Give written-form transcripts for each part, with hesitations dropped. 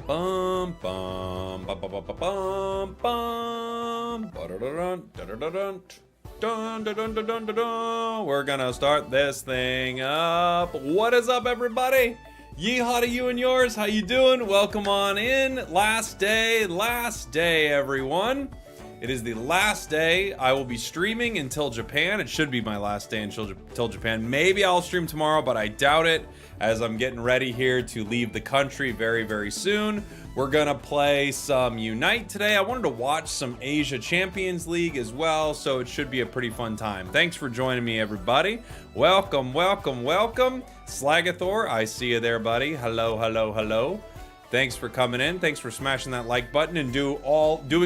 Bum bum bum bum bum bum bum bum. Dun, dun, dun, dun, dun, dun, dun. We're gonna start this thing up. What is up, everybody? Yeehaw to you and yours. How you doing? Welcome on in. Last day, everyone. It is the last day. I will be streaming until Japan. It should be my last day until Japan. Maybe I'll stream tomorrow, but I doubt it, as I'm getting ready here to leave the country very, very soon. We're gonna play some Unite today. I wanted to watch some Asia Champions League as well, so it should be a pretty fun time. Thanks for joining me, everybody. Welcome, welcome, welcome. Slagathor, I see you there, buddy. Hello, hello, hello. Thanks for coming in. Thanks for smashing that like button and doing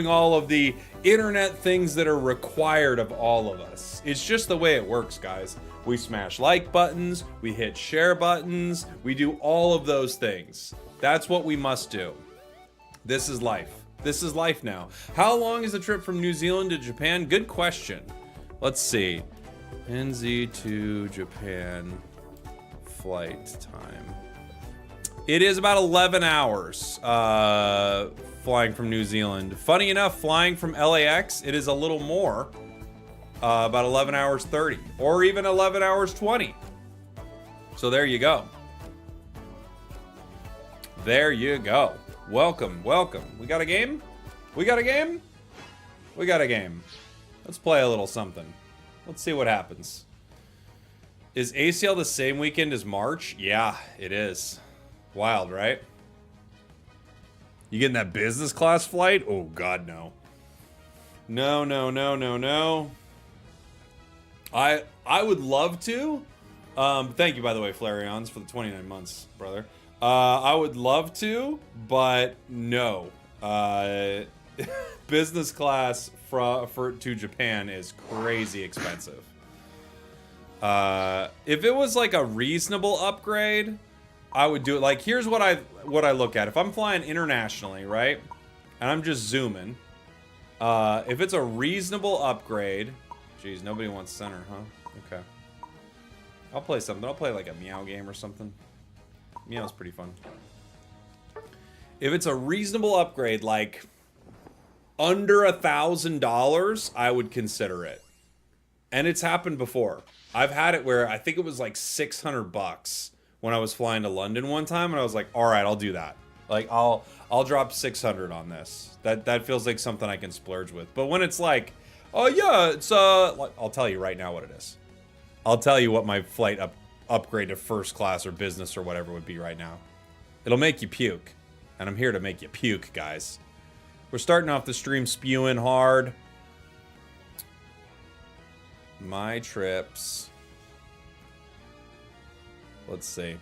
all of the internet things that are required of all of us. It's just the way it works, guys. We smash like buttons, we hit share buttons, we do all of those things. That's what we must do. This is life. This is life now. How long is the trip from New Zealand to Japan? Good question. Let's see. NZ to Japan flight time. It is about 11 hours flying from New Zealand. Funny enough, flying from LAX, it is a little more. About 11 hours 30, or even 11 hours 20. So there you go. There you go. Welcome, welcome. We got a game? We got a game? We got a game. Let's play a little something. Let's see what happens. Is ACL the same weekend as March? Yeah, it is. Wild, right? You getting that business class flight? Oh, God, no. No, no, no, no, no. I would love to. Thank you, by the way, Flareons, for the 29 months, brother. I would love to, but no. Business class to Japan is crazy expensive. If it was like a reasonable upgrade, I would do it. Like, here's what I look at. If I'm flying internationally, right, and I'm just zooming, if it's a reasonable upgrade, geez, nobody wants center, huh? Okay, I'll play something. I'll play like a Meow game or something. Meow's pretty fun. If it's a reasonable upgrade, like under $1,000, I would consider it. And it's happened before. I've had it where I think it was like $600 when I was flying to London one time, and I was like, all right, I'll do that. Like, I'll drop 600 on this. That feels like something I can splurge with. But when it's like, oh yeah, it's I'll tell you right now what it is. I'll tell you what my flight upgrade to first class or business or whatever would be right now. It'll make you puke, and I'm here to make you puke, guys. We're starting off the stream spewing hard. My trips. Let's see.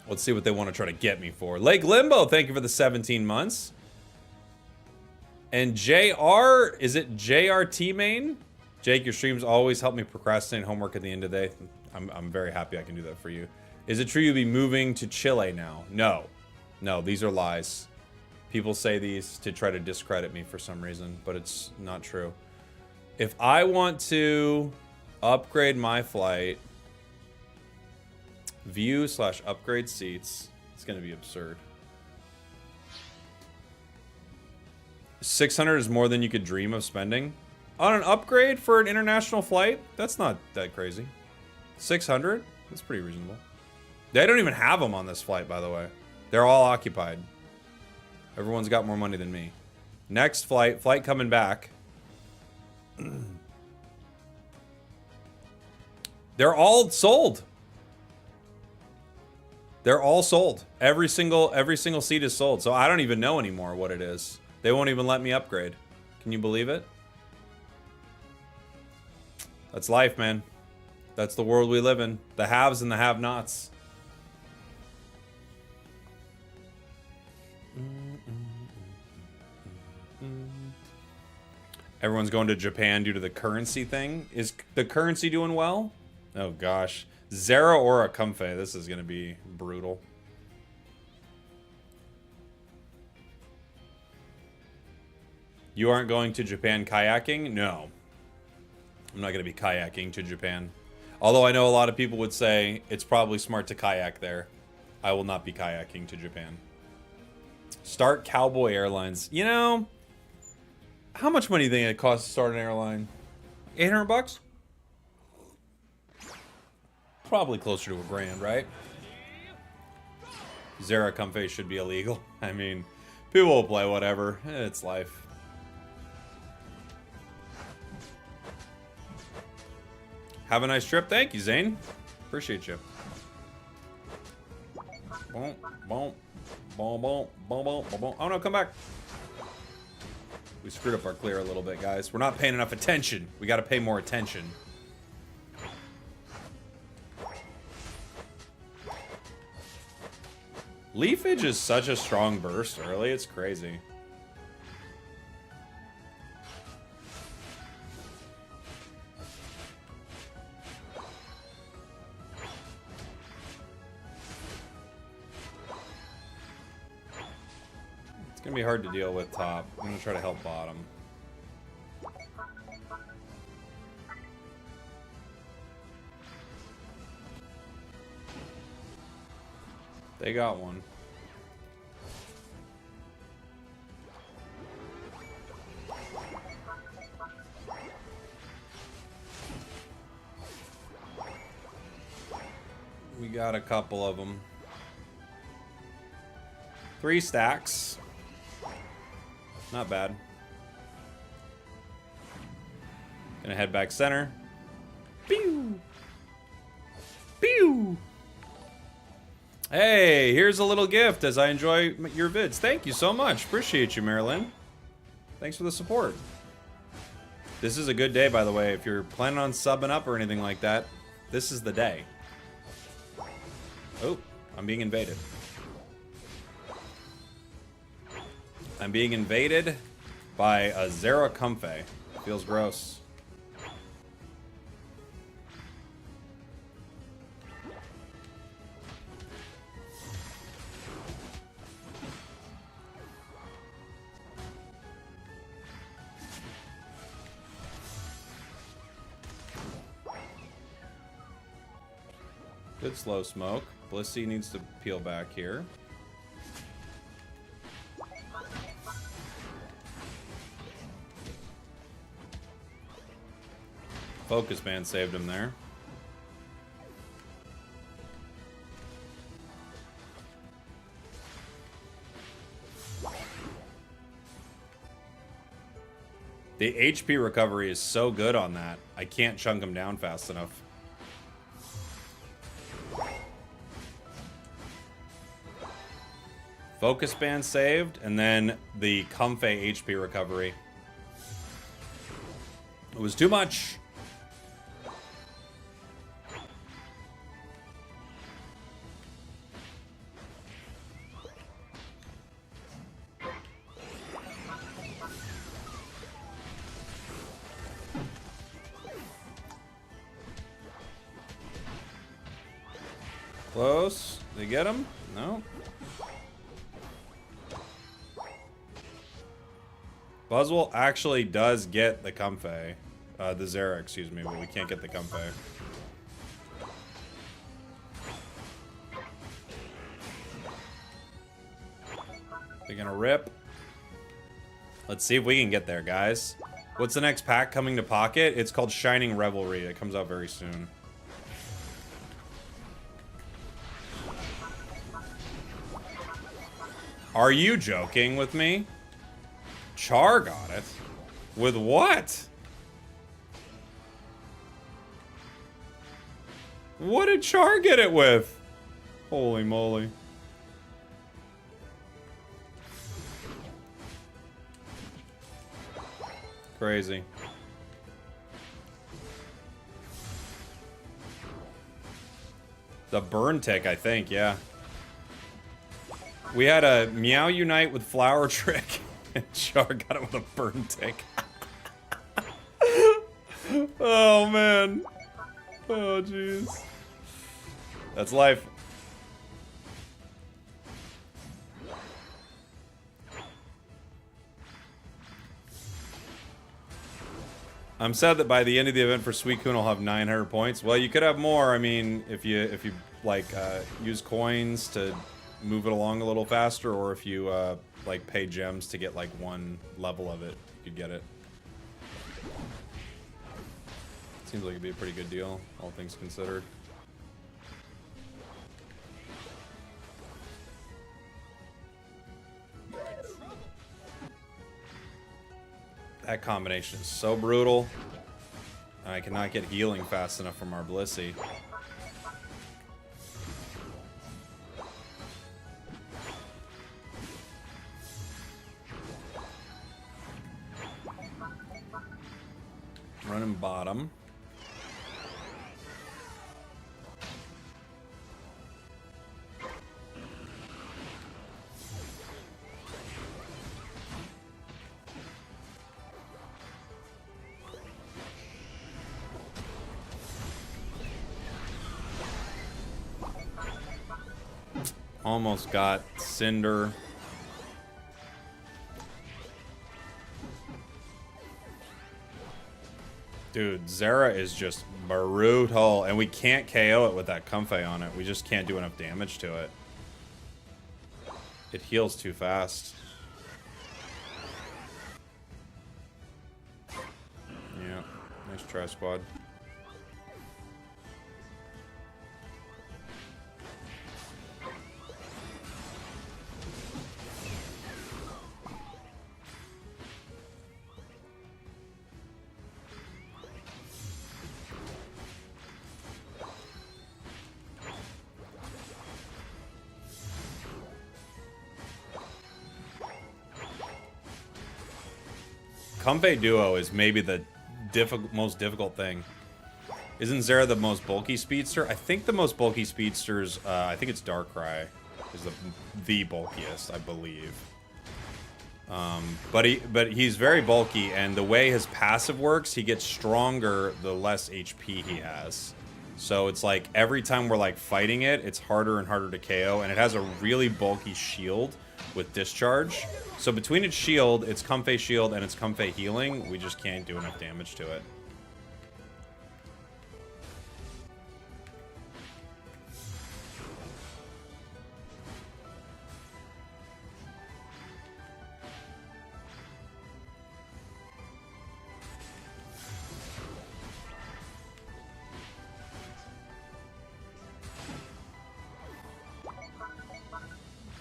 Let's see what they want to try to get me for. Lake Limbo, thank you for the 17 months. And JR, is it JRT main? Jake, your streams always help me procrastinate homework at the end of the day. I'm very happy I can do that for you. Is it true you'll be moving to Chile now? No. No, these are lies. People say these to try to discredit me for some reason, but it's not true. If I want to upgrade my flight, view/upgrade seats, it's going to be absurd. 600 is more than you could dream of spending on an upgrade for an international flight. That's not that crazy. 600, that's pretty reasonable. They don't even have them on this flight, by the way. They're all occupied. Everyone's got more money than me. Next flight coming back. They're all sold. They're all sold. Every single seat is sold. So I don't even know anymore what it is. They won't even let me upgrade. Can you believe it? That's life, man. That's the world we live in. The haves and the have-nots. Everyone's going to Japan due to the currency thing. Is the currency doing well? Oh, gosh. Zera or a Comfy. This is going to be brutal. You aren't going to Japan kayaking? No. I'm not going to be kayaking to Japan. Although I know a lot of people would say it's probably smart to kayak there. I will not be kayaking to Japan. Start Cowboy Airlines. You know, how much money do you think it costs to start an airline? 800 bucks? Probably closer to $1,000, right? Zera Comfey should be illegal. I mean, people will play whatever. It's life. Have a nice trip. Thank you, Zane. Appreciate you. Boom, boom, boom, boom, boom, boom, boom. Oh no, come back. We screwed up our clear a little bit, guys. We're not paying enough attention. We got to pay more attention. Leafage is such a strong burst early. It's crazy. It's gonna be hard to deal with top. I'm gonna try to help bottom. They got one. We got a couple of them. 3 stacks. Not bad. Gonna head back center. Pew! Pew! Hey, here's a little gift as I enjoy your vids. Thank you so much. Appreciate you, Marilyn. Thanks for the support. This is a good day, by the way. If you're planning on subbing up or anything like that, this is the day. Oh, I'm being invaded. I'm being invaded by a Zera Comfey. Feels gross. Good slow smoke. Blissey needs to peel back here. Focus Man saved him there. The HP recovery is so good on that. I can't chunk him down fast enough. Focus Band saved, and then the Comfey HP recovery. It was too much. Close. They get him? No. Buzzwole actually does get the Comfey. The Zera, excuse me, but we can't get the Comfey. They're gonna rip. Let's see if we can get there, guys. What's the next pack coming to Pocket? It's called Shining Revelry. It comes out very soon. Are you joking with me? Char got it. With what? What did Char get it with? Holy moly. Crazy. The burn tick, I think, yeah. We had a Meow Unite with Flower Trick, and Char got it with a burn tick. Oh, man. Oh, jeez. That's life. I'm sad that by the end of the event for Suicune, I'll have 900 points. Well, you could have more. I mean, if you like use coins to move it along a little faster, or if you like pay gems to get like one level of it, you could get it. Seems like it'd be a pretty good deal, all things considered. That combination is so brutal. I cannot get healing fast enough from our Blissey. Running bottom. Almost got Cinder. Dude, Zera is just brutal, and we can't KO it with that Comfey on it. We just can't do enough damage to it. It heals too fast. Yeah, nice try, squad. Comfey Duo is maybe the most difficult thing. Isn't Zera the most bulky speedster? I think the most bulky speedsters, I think it's Darkrai is the bulkiest, I believe. But he's very bulky, and the way his passive works, he gets stronger the less HP he has. So it's like every time we're like fighting it, it's harder and harder to KO, and it has a really bulky shield with discharge. So between its shield, its Comfey shield, and its Comfey healing, we just can't do enough damage to it.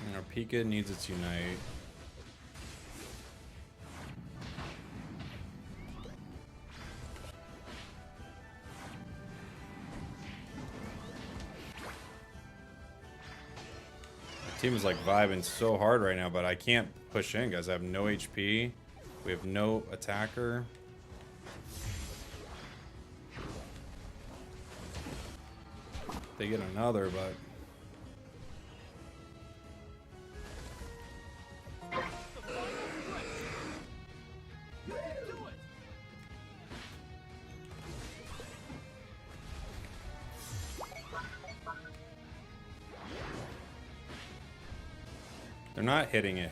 And our Pika needs its Unite. Team is like vibing so hard right now, but I can't push in, guys. I have no HP. We have no attacker. They get another, but they're not hitting it.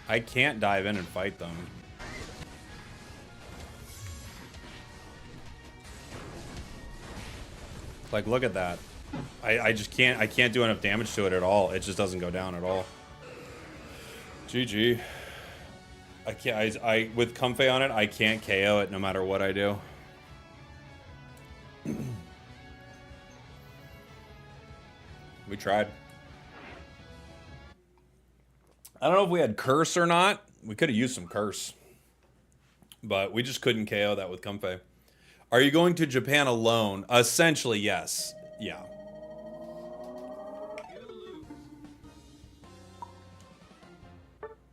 I can't dive in and fight them. Like, look at that. I just can't, I can't do enough damage to it at all. It just doesn't go down at all. GG. I can't, I with Comfey on it, I can't KO it no matter what I do. We tried. I don't know if we had Curse or not. We could have used some Curse. But we just couldn't KO that with Comfey. Are you going to Japan alone? Essentially, yes. Yeah.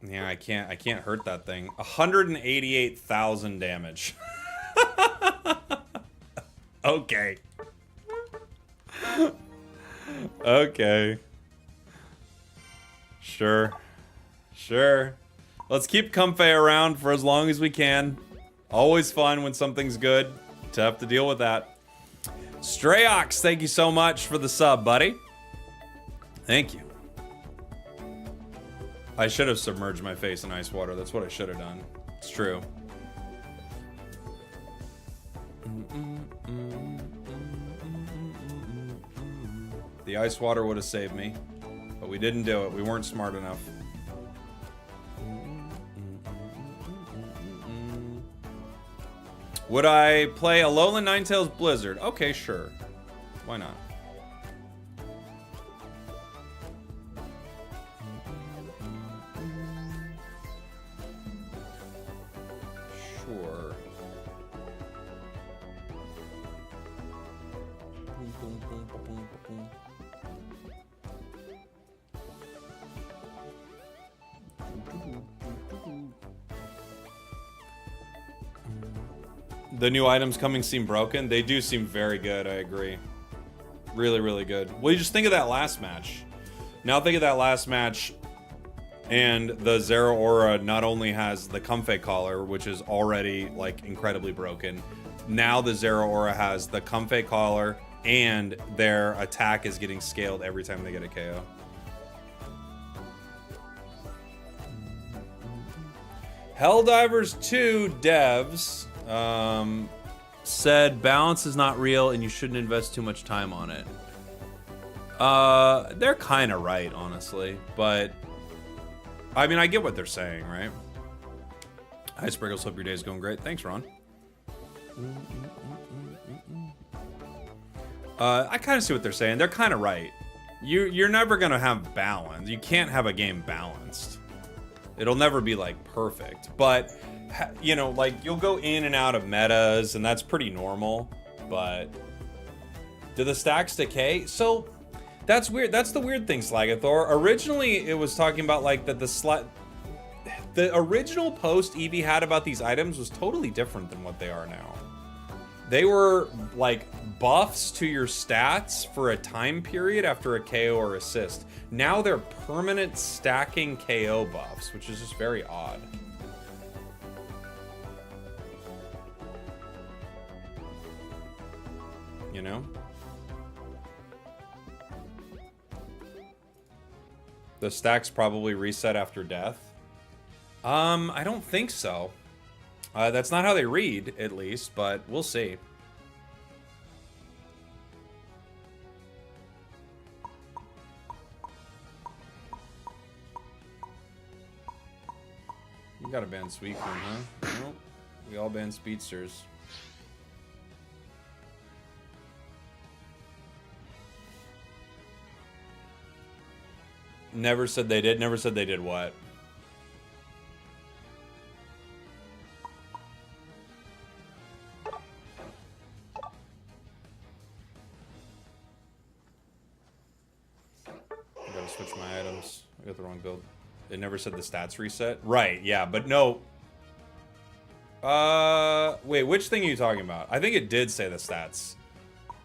Yeah, I can't hurt that thing. 188,000 damage. Okay. Okay. Sure. Sure. Let's keep Comfey around for as long as we can. Always fun when something's good to have to deal with that. Strayox, thank you so much for the sub, buddy. Thank you. I should have submerged my face in ice water. That's what I should have done. It's true. The ice water would have saved me, but we didn't do it. We weren't smart enough. Would I play Alolan Ninetales Blizzard? Okay, sure. Why not? Sure. The new items coming seem broken. They do seem very good, I agree. Really, really good. Well, you just think of that last match. Now think of that last match, and the Zero Aura not only has the Comfey Collar, which is already, like, incredibly broken. Now the Zero Aura has the Comfey Collar, and their attack is getting scaled every time they get a KO. Helldivers 2 devs said balance is not real and you shouldn't invest too much time on it. They're kind of right, honestly, but I mean, I get what they're saying, right? Hi, Spragels. Hope your day is going great. Thanks, Ron. I kind of see what they're saying. They're kind of right. You're never gonna have balance. You can't have a game balanced. It'll never be like perfect, but you know, like you'll go in and out of metas, and that's pretty normal. But do the stacks decay? So that's weird. That's the weird thing, Slagathor. Originally, it was talking about like that the original post Eevee had about these items was totally different than what they are now. They were like buffs to your stats for a time period after a KO or assist. Now they're permanent stacking KO buffs, which is just very odd. You know? The stacks probably reset after death. I don't think so. That's not how they read, at least, but we'll see. You gotta ban Suicune, huh? No, we all ban Speedsters. Never said they did. Never said they did what? I gotta switch my items. I got the wrong build. It never said the stats reset. Right, yeah, but no. Wait, which thing are you talking about? I think it did say the stats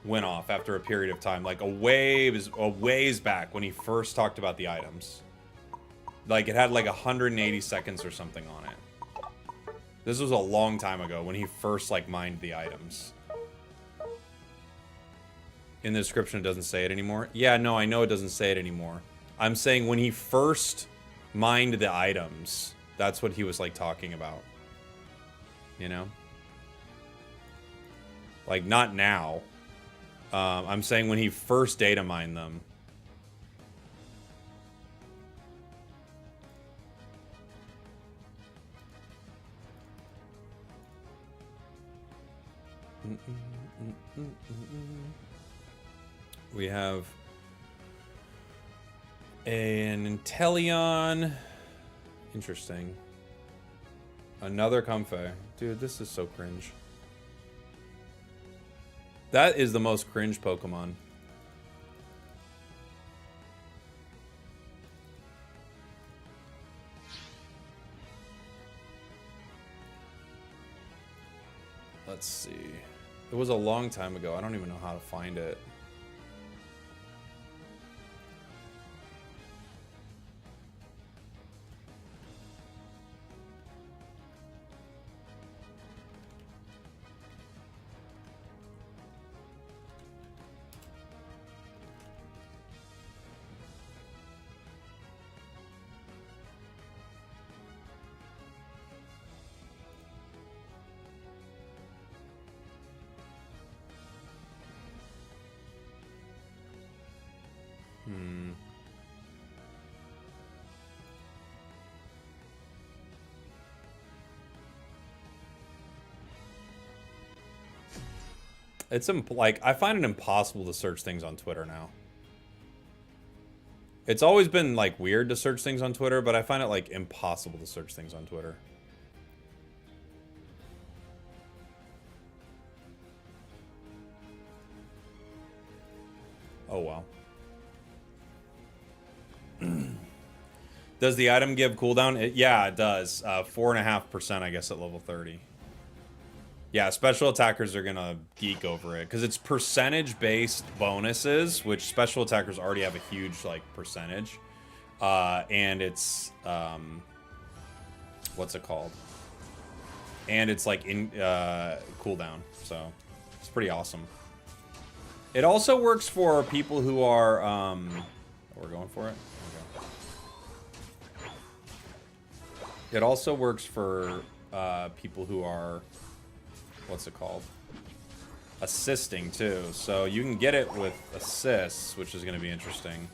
went off after a period of time, like a ways back when he first talked about the items. Like it had like 180 seconds or something on it. This was a long time ago when he first like mined the items. In the description it doesn't say it anymore. Yeah, no, I know it doesn't say it anymore. I'm saying when he first mined the items, that's what he was like talking about. You know? Like not now. I'm saying when he first data mined them. We have an Inteleon. Interesting. Another Comfey. Dude, this is so cringe. That is the most cringe Pokemon. Let's see. It was a long time ago. I don't even know how to find it. It's like, I find it impossible to search things on Twitter now. It's always been like weird to search things on Twitter, but I find it like impossible to search things on Twitter. Oh, wow. Does the item give cooldown? Yeah, it does. 4.5%, I guess, at level 30. Yeah, special attackers are gonna geek over it because it's percentage-based bonuses, which special attackers already have a huge like percentage, and it's what's it called? And it's like in cooldown, so it's pretty awesome. It also works for people who are we're going for it. Okay. It also works for people who are, what's it called? Assisting too. So you can get it with assists, which is going to be interesting.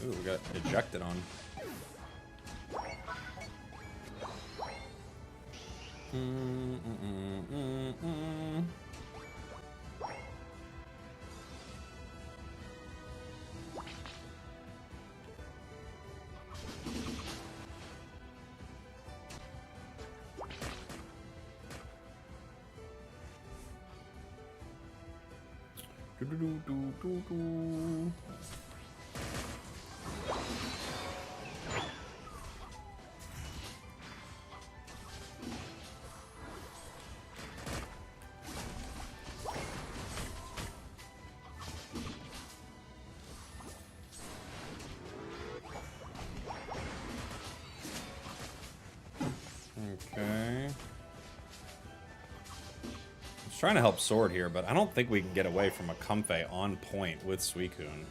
Ooh, we got ejected on. Okay. I was trying to help Sword here, but I don't think we can get away from a Comfey on point with Suicune.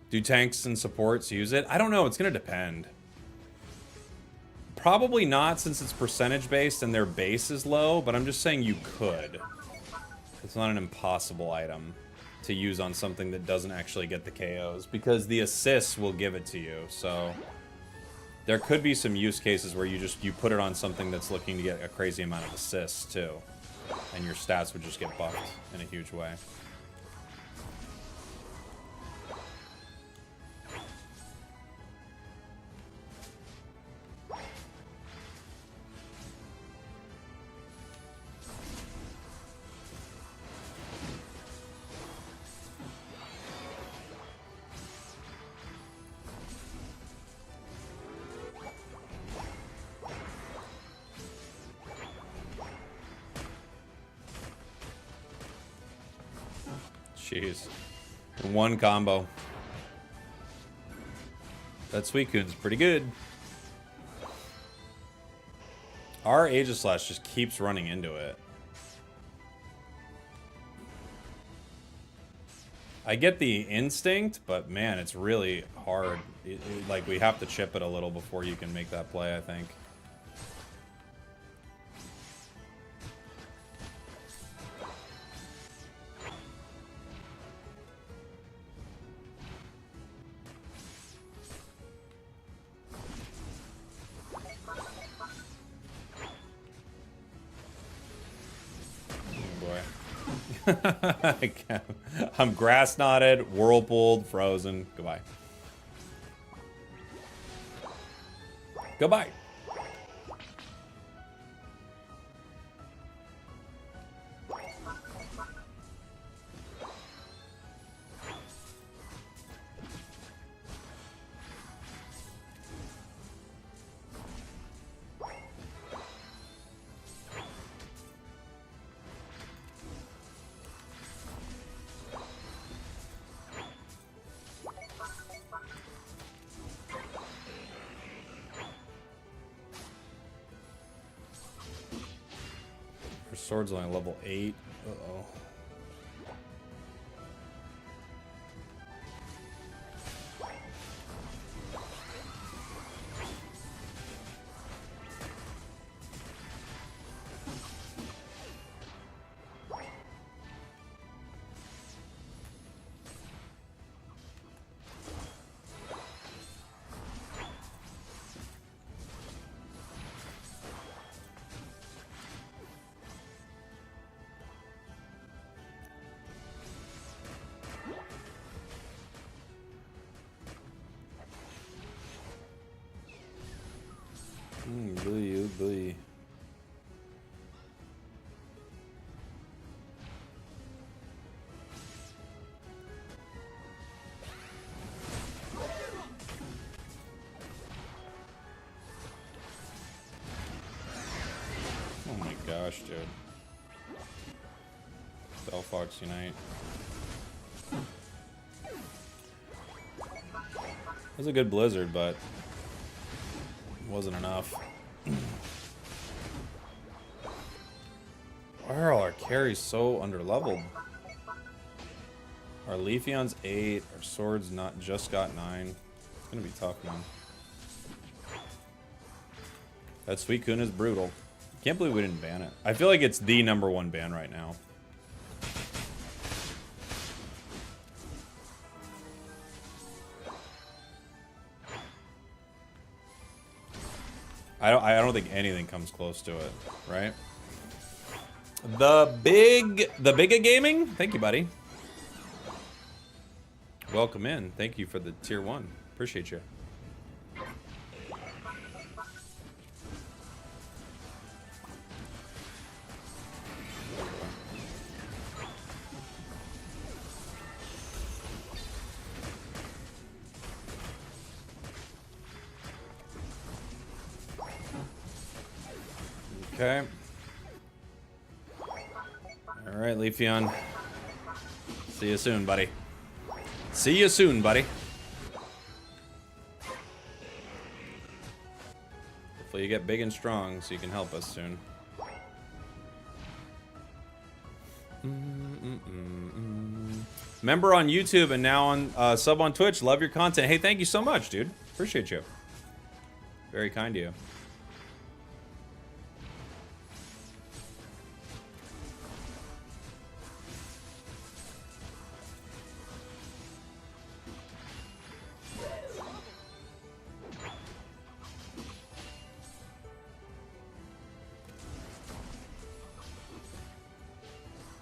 Do tanks and supports use it? I don't know. It's going to depend. Probably not, since it's percentage based and their base is low, but I'm just saying you could. It's not an impossible item to use on something that doesn't actually get the KOs, because the assists will give it to you. So there could be some use cases where you put it on something that's looking to get a crazy amount of assists too, and your stats would just get buffed in a huge way. Jeez. One combo. That Suicune's pretty good. Our Aegislash just keeps running into it. I get the instinct, but man, it's really hard. Like, we have to chip it a little before you can make that play, I think. I'm grass knotted, whirlpooled, frozen. Goodbye. Goodbye. Sword's only level 8. Uh-oh. Boy, oh boy. Oh my gosh, dude. Fox Unite. It was a good blizzard, but it wasn't enough. Why are all our carries so underleveled? Our Leafeon's 8, our Sword's not just got 9. It's gonna be tough, man. That Suicune is brutal. Can't believe we didn't ban it. I feel like it's the #1 ban right now. I don't think anything comes close to it, right? The big gaming. Thank you, buddy. Welcome in. Thank you for the tier 1. Appreciate you. Okay. All right, Leafeon. See you soon, buddy. See you soon, buddy. Hopefully you get big and strong so you can help us soon. Member on YouTube and now on sub on Twitch. Love your content. Hey, thank you so much, dude. Appreciate you. Very kind of you.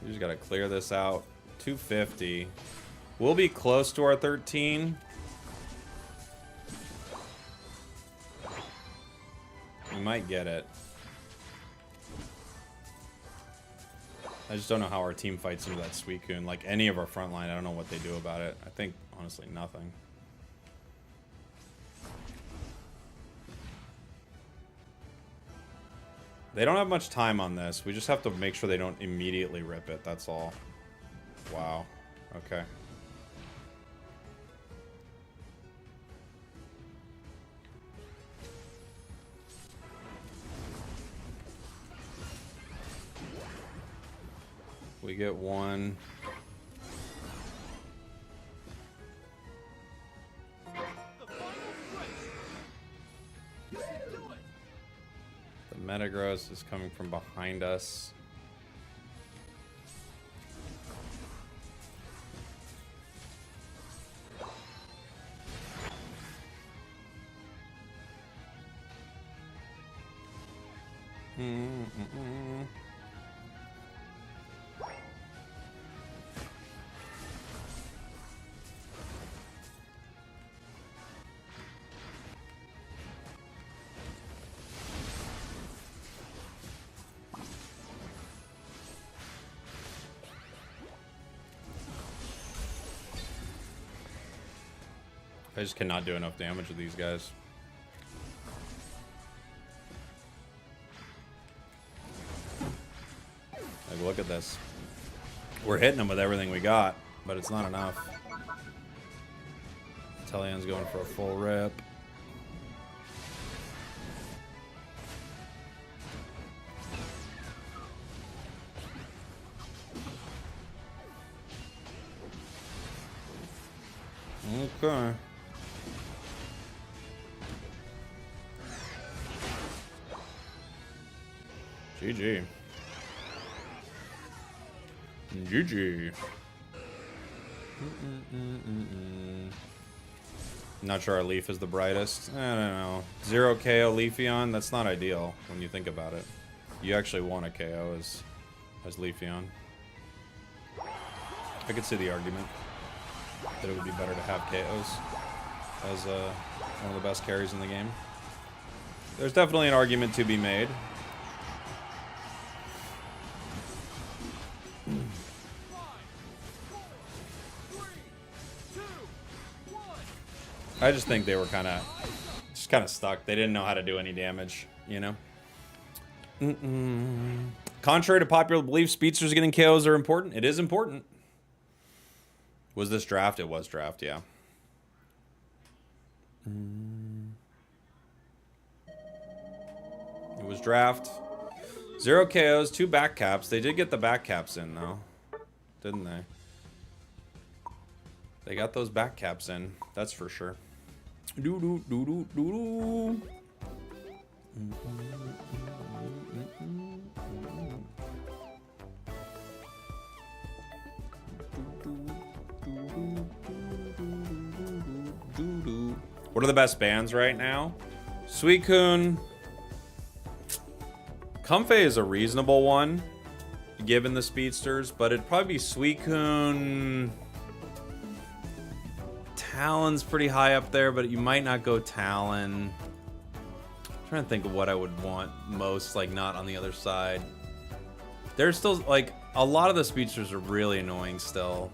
We just gotta clear this out. 250. We'll be close to our 13. We might get it. I just don't know how our team fights into that Suicune. Like any of our front line, I don't know what they do about it. I think, honestly, nothing. They don't have much time on this. We just have to make sure they don't immediately rip it. That's all. Wow. Okay. We get one. Metagross is coming from behind us. I just cannot do enough damage to these guys. Like, look at this. We're hitting them with everything we got, but it's not enough. Talian's going for a full rip. Okay. GG. GG. Not sure our Leaf is the brightest. I don't know. 0 KO Leafeon, that's not ideal when you think about it. You actually want a KO as Leafeon. I could see the argument that it would be better to have KOs as one of the best carries in the game. There's definitely an argument to be made. I just think they were kind of stuck. They didn't know how to do any damage, you know? Contrary to popular belief, speedsters getting KOs are important. It is important. Was this draft? It was draft, yeah. It was draft. 0 KOs, 2 back caps. They did get the back caps in, though. Didn't they? They got those back caps in. That's for sure. What are the best bands right now? Suicune. Comfey is a reasonable one, given the speedsters, but it'd probably be Suicune. Talon's pretty high up there, but you might not go Talon. I'm trying to think of what I would want most, like, not on the other side. There's still, like, a lot of the speedsters are really annoying still.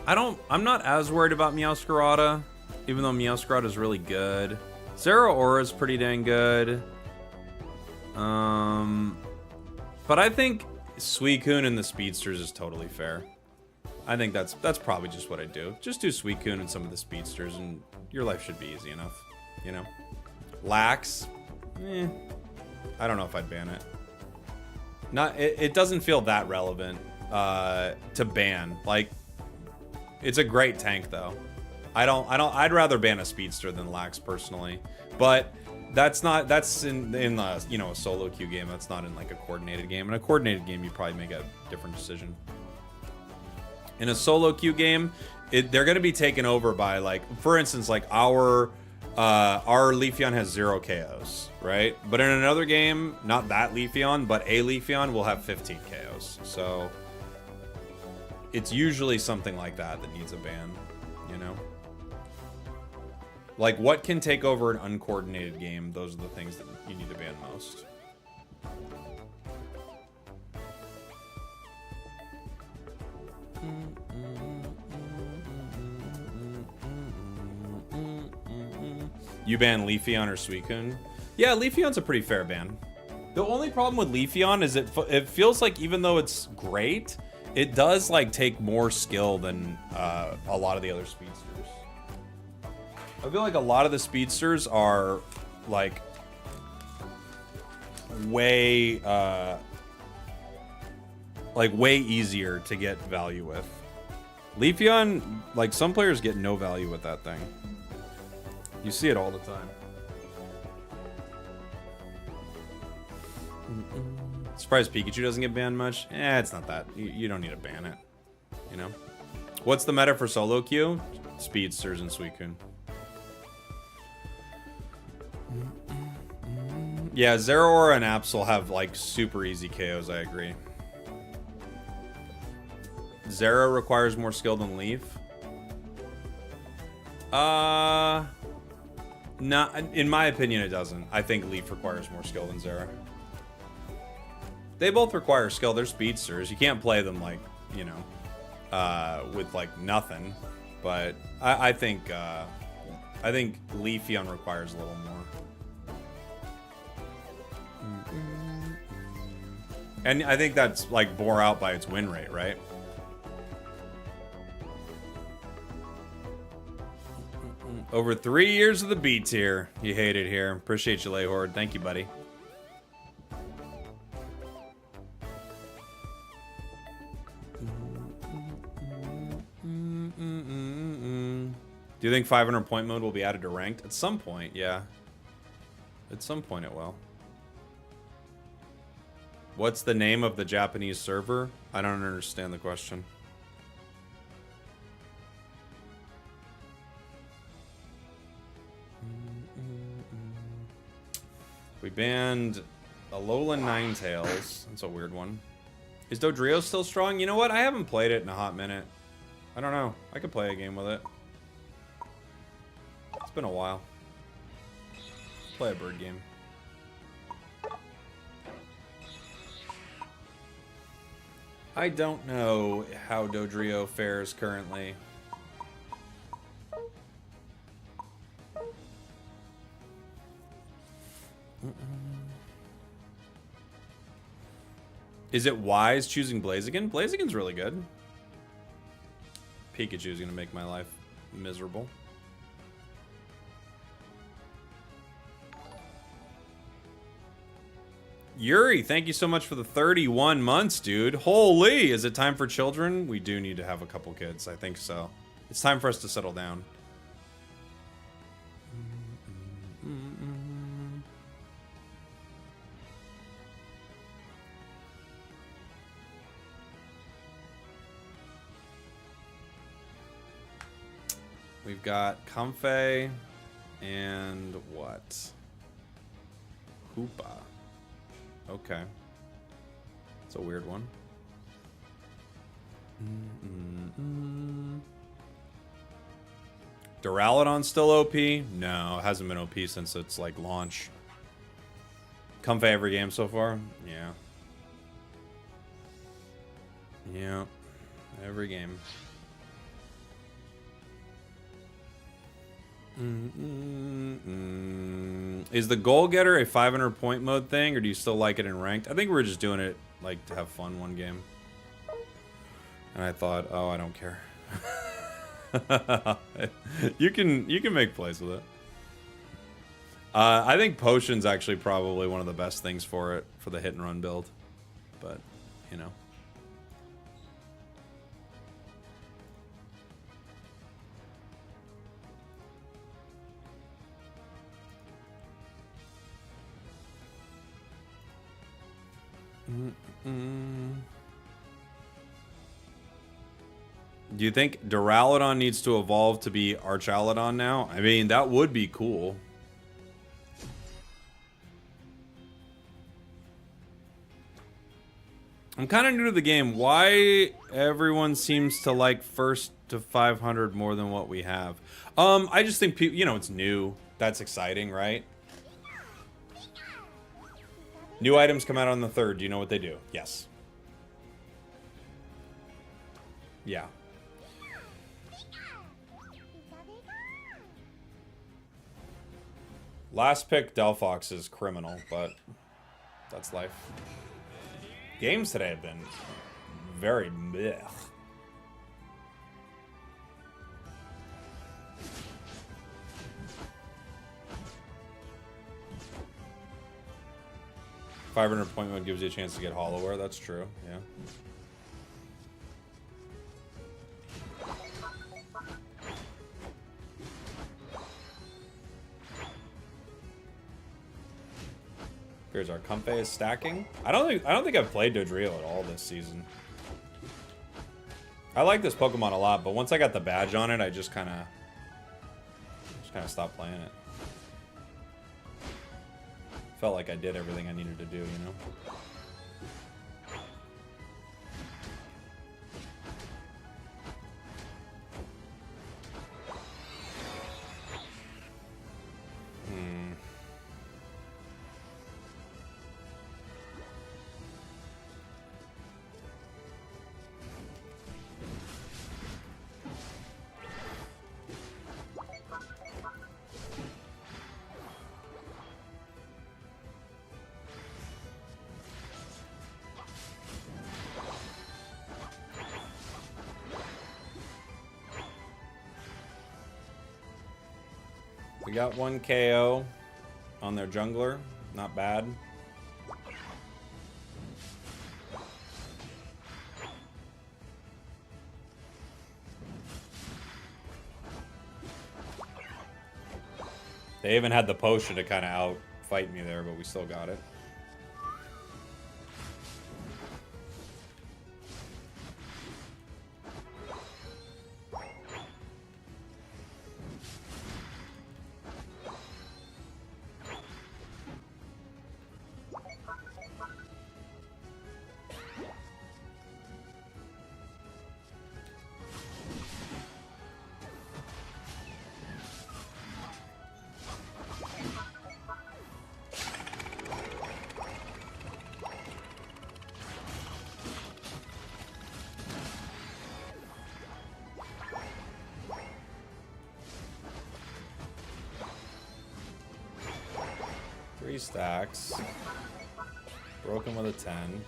I'm not as worried about Meowscarada, even though Meowscarada is really good. Zeraora is pretty dang good. But I think Suicune and the speedsters is totally fair. I think that's probably just what I do. Just do Suicune and some of the speedsters, and your life should be easy enough, you know. Lax, I don't know if I'd ban it. It doesn't feel that relevant to ban. Like, it's a great tank though. I'd rather ban a speedster than Lax personally, but that's in the, you know, a solo queue game. That's not in like a coordinated game. In a coordinated game, you probably make a different decision. In a solo queue game, they're going to be taken over by, like, for instance, like our Leafeon has 0 KOs, right? But in another game, not that Leafeon, but a Leafeon will have 15 KOs. So it's usually something like that needs a ban, you know? Like, what can take over an uncoordinated game? Those are the things that you need to ban most. You ban Leafeon or Suicune? Yeah, Leafeon's a pretty fair ban. The only problem with Leafeon is it feels like, even though it's great, it does, like, take more skill than a lot of the other speedsters. I feel like a lot of the speedsters are, like, way easier to get value with. Leafeon, like, some players get no value with that thing. You see it all the time. Surprised Pikachu doesn't get banned much. It's not that. You don't need to ban it, you know? What's the meta for solo queue? Speedsters and Suicune. Yeah, Zeraora and Absol have, like, super easy KOs, I agree. Zera requires more skill than Leaf. Not, in my opinion, it doesn't. I think Leaf requires more skill than Zera. They both require skill. They're speedsters. You can't play them, like, you know, with, like, nothing. But I think Leafeon requires a little more. And I think that's, like, bore out by its win rate, right? Over 3 years of the B tier. You hate it here. Appreciate you, Layhorde. Thank you, buddy. Do you think 500 point mode will be added to ranked? At some point, yeah. At some point it will. What's the name of the Japanese server? I don't understand the question. We banned Alolan Ninetales. That's a weird one. Is Dodrio still strong? You know what? I haven't played it in a hot minute. I don't know. I could play a game with it. It's been a while. Play a bird game. I don't know how Dodrio fares currently. Is it wise choosing Blaziken? Blaziken's really good. Pikachu's gonna make my life miserable. Yuri, thank you so much for the 31 months, dude. Holy, is it time for children? We do need to have a couple kids, I think so. It's time for us to settle down. We've got Comfey and what? Hoopa. Okay. It's a weird one. Duraludon's still OP? No, it hasn't been OP since its like launch. Comfey every game so far? Yeah. Yeah. Every game. Is the goal getter a 500 point mode thing, or do you still like it in ranked? I think we're just doing it like to have fun one game. And I thought, oh, I don't care. you can make plays with it. I think potion's actually probably one of the best things for it, for the hit and run build. But, you know. Do you think Duraludon needs to evolve to be Archaludon now? I mean, that would be cool. I'm kind of new to the game. Why everyone seems to like first to 500 more than what we have? I just think people, you know, it's new. That's exciting, right? New items come out on the 3rd. Do you know what they do? Yes. Yeah. Last pick, Delphox is criminal, but that's life. Games today have been very blech. $500 point mode gives you a chance to get Hollowware. That's true. Yeah. Here's our Comfey is stacking. I don't think I've played Dodrio at all this season. I like this Pokemon a lot, but once I got the badge on it, I just kind of stopped playing it. Felt like I did everything I needed to do, you know? We got one KO on their jungler. Not bad. They even had the potion to kind of out-fight me there, but we still got it. 3 stacks. Broken with a 10.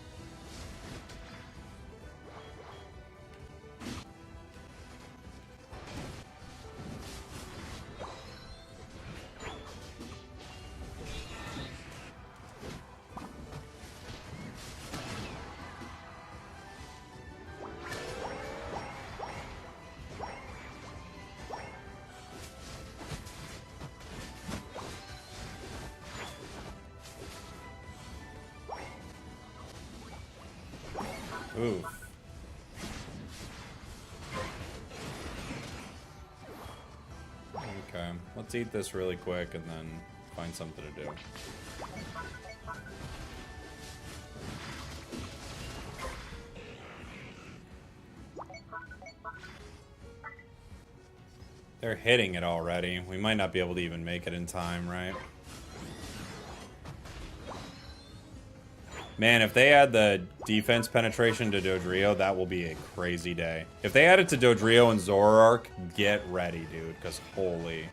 Oof. Okay, let's eat this really quick and then find something to do. They're hitting it already. We might not be able to even make it in time, right? Man, if they add the defense penetration to Dodrio, that will be a crazy day. If they add it to Dodrio and Zoroark, get ready, dude, because holy.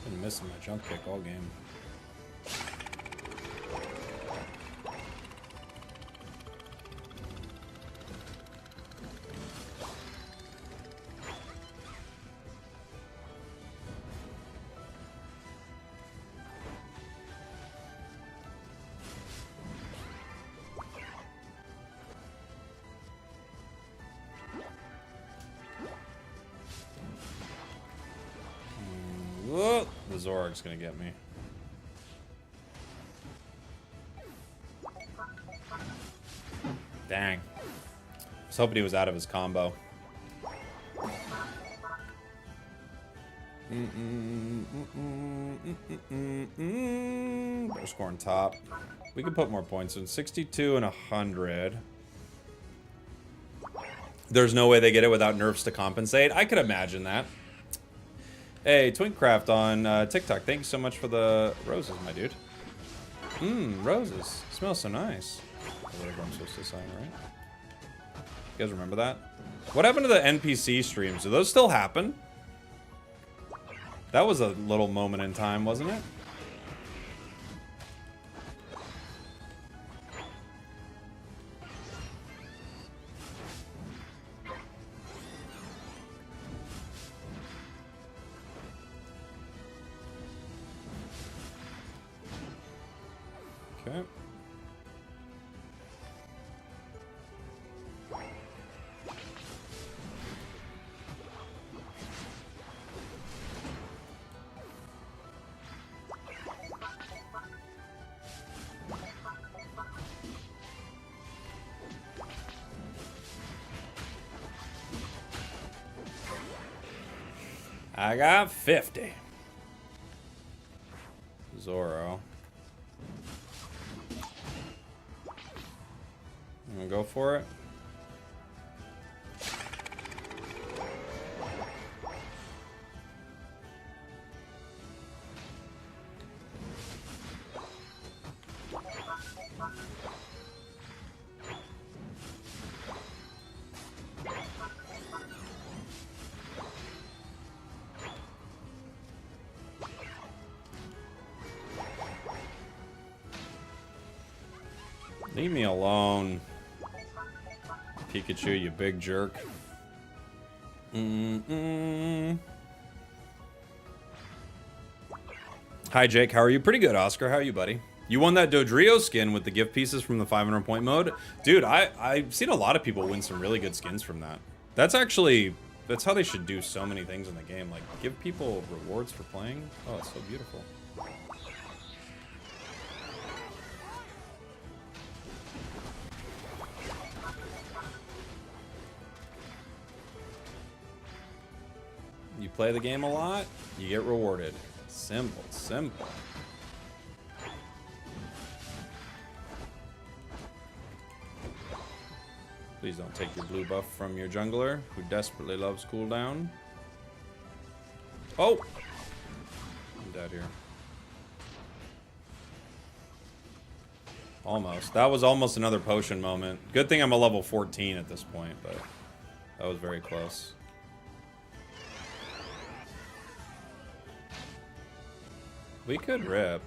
Been missing my jump kick all game. Whoa, the Zoroark's gonna get me. Dang. I was hoping he was out of his combo. Better score on top. We can put more points in. 62 and 100. There's no way they get it without nerfs to compensate. I could imagine that. Hey, Twinkcraft on TikTok. Thank you so much for the roses, my dude. Roses. Smells so nice. Whatever I'm supposed to say, right? You guys remember that? What happened to the NPC streams? Do those still happen? That was a little moment in time, wasn't it? Okay. I got 50. Zoro. I'm gonna go for it. Leave me alone, Pikachu, you big jerk. Hi, Jake. How are you? Pretty good, Oscar. How are you, buddy? You won that Dodrio skin with the gift pieces from the 500-point mode. Dude, I've seen a lot of people win some really good skins from that. That's how they should do so many things in the game. Like, give people rewards for playing. Oh, it's so beautiful. You play the game a lot, you get rewarded. Simple, simple. Please don't take your blue buff from your jungler, who desperately loves cooldown. Oh! I'm dead here. Almost. That was almost another potion moment. Good thing I'm a level 14 at this point, but that was very close. We could rip.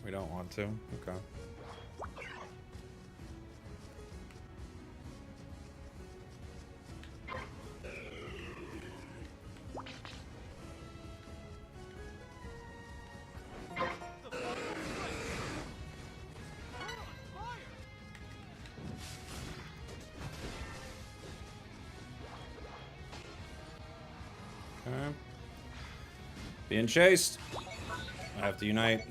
We don't want to. Okay. Okay. Being chased. I have to unite.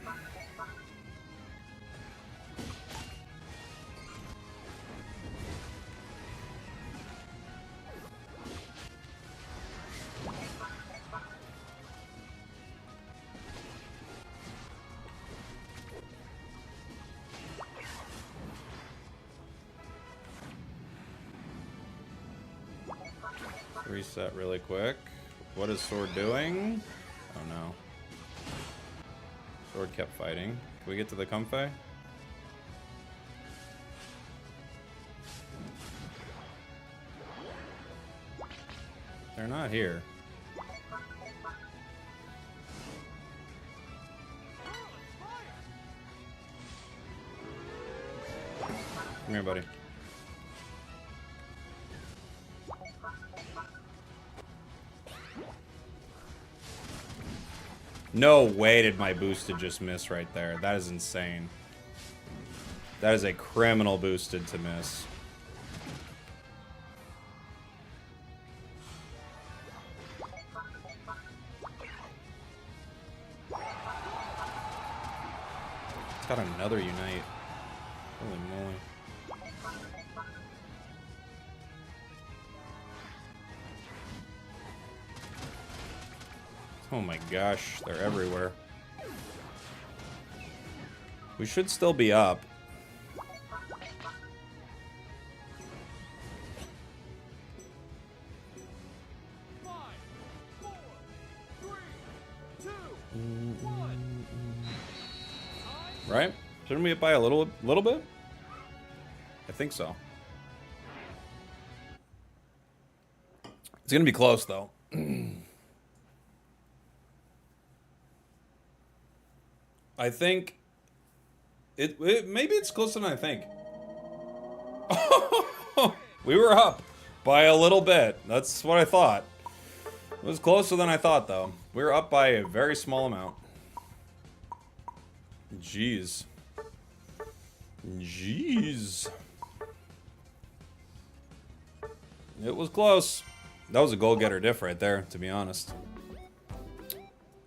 Reset really quick. What is Sword doing? Oh no. Sword kept fighting. Can we get to the comfy? They're not here. Come here, buddy. No way did my boosted just miss right there. That is insane. That is a criminal boosted to miss. It's got another unite. Holy moly. Oh my gosh, they're everywhere. We should still be up. Right? Shouldn't we up by a little bit? I think so. It's gonna be close though. I think maybe it's closer than I think. We were up by a little bit. That's what I thought. It was closer than I thought, though. We were up by a very small amount. Jeez. Jeez. It was close. That was a goal-getter diff right there, to be honest.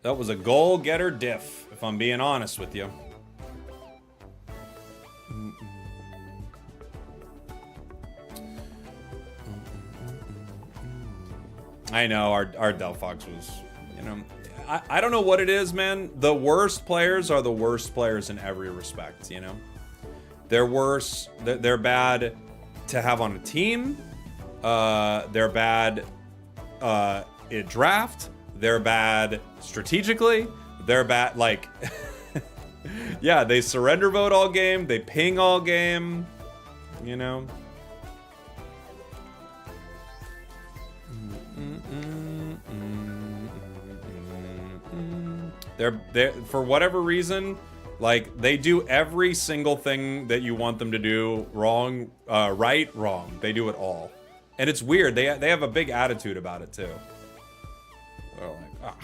That was a goal-getter diff, if I'm being honest with you. I know, our Delphox was, you know... I don't know what it is, man. The worst players are the worst players in every respect, you know? They're worse. They're bad to have on a team. They're bad in draft. They're bad strategically. They're bad, like... yeah, they surrender vote all game. They ping all game. You know? They're for whatever reason, like, they do every single thing that you want them to do wrong, right, wrong. They do it all. And it's weird. They have a big attitude about it, too. They're like, ah,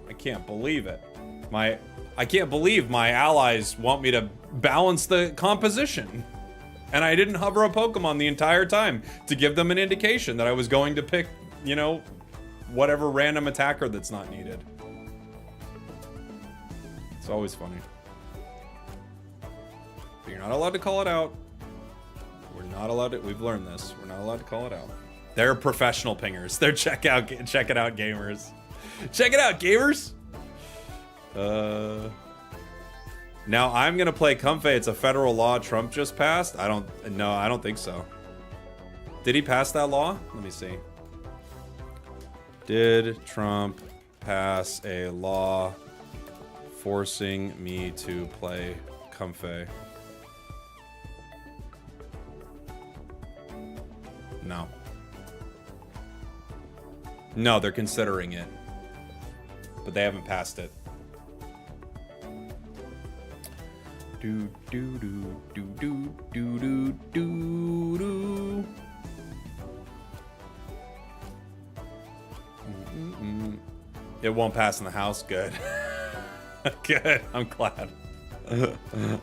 I can't believe it. I can't believe my allies want me to balance the composition. And I didn't hover a Pokemon the entire time to give them an indication that I was going to pick, you know, whatever random attacker that's not needed. It's always funny. But you're not allowed to call it out. We're not allowed to, we've learned this. We're not allowed to call it out. They're professional pingers. They're check it out gamers. Check it out, gamers! Now I'm gonna play Comfey. It's a federal law Trump just passed. I don't think so. Did he pass that law? Let me see. Did Trump pass a law forcing me to play Comfey? No. No, they're considering it. But they haven't passed it. Do do do do do do do do do. It won't pass in the House. Good. Good. I'm glad. Any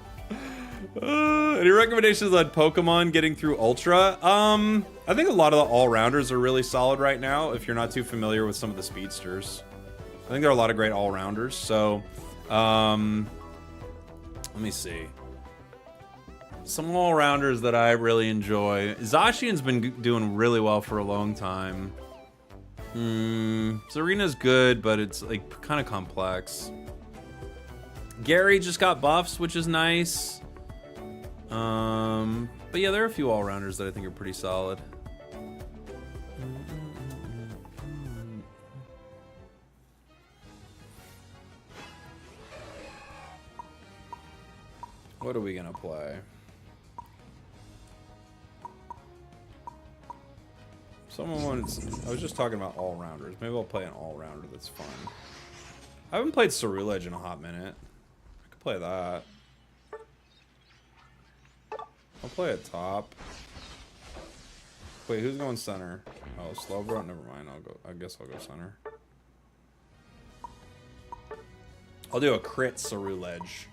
recommendations on Pokemon getting through Ultra? I think a lot of the all-rounders are really solid right now, if you're not too familiar with some of the speedsters. I think there are a lot of great all-rounders, so... let me see. Some all-rounders that I really enjoy. Zacian's been doing really well for a long time. Serena's good, but it's like kind of complex. Gary just got buffs, which is nice. But yeah, there are a few all-rounders that I think are pretty solid. What are we gonna play? Someone wants... I was just talking about all-rounders. Maybe I'll play an all-rounder that's fun. I haven't played Ceruledge in a hot minute. I could play that. I'll play a top. Wait, who's going center? Oh, Slowbro? Never mind. I guess I'll go center. I'll do a crit Ceruledge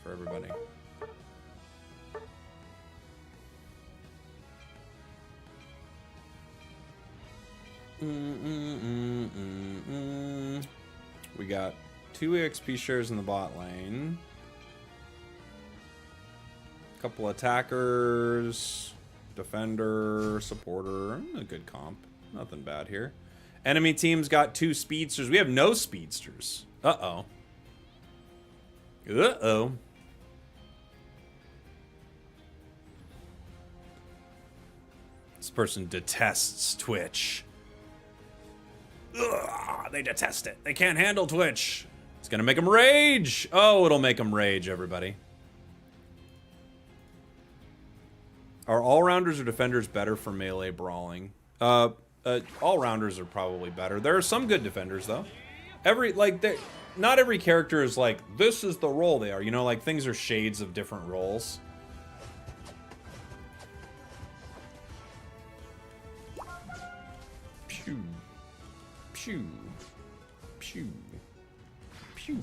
for everybody. We got 2 EXP shares in the bot lane. Couple attackers, defender, supporter. A good comp. Nothing bad here. Enemy team's got 2 speedsters. We have no speedsters. Uh-oh. Uh-oh. This person detests Twitch. Ugh, they detest it. They can't handle Twitch. It's gonna make them rage. Oh, it'll make them rage, everybody. Are all-rounders or defenders better for melee brawling? All-rounders are probably better. There are some good defenders, though. Not every character is like, this is the role they are. You know, like, things are shades of different roles. Pew. Pew. Pew. Pew.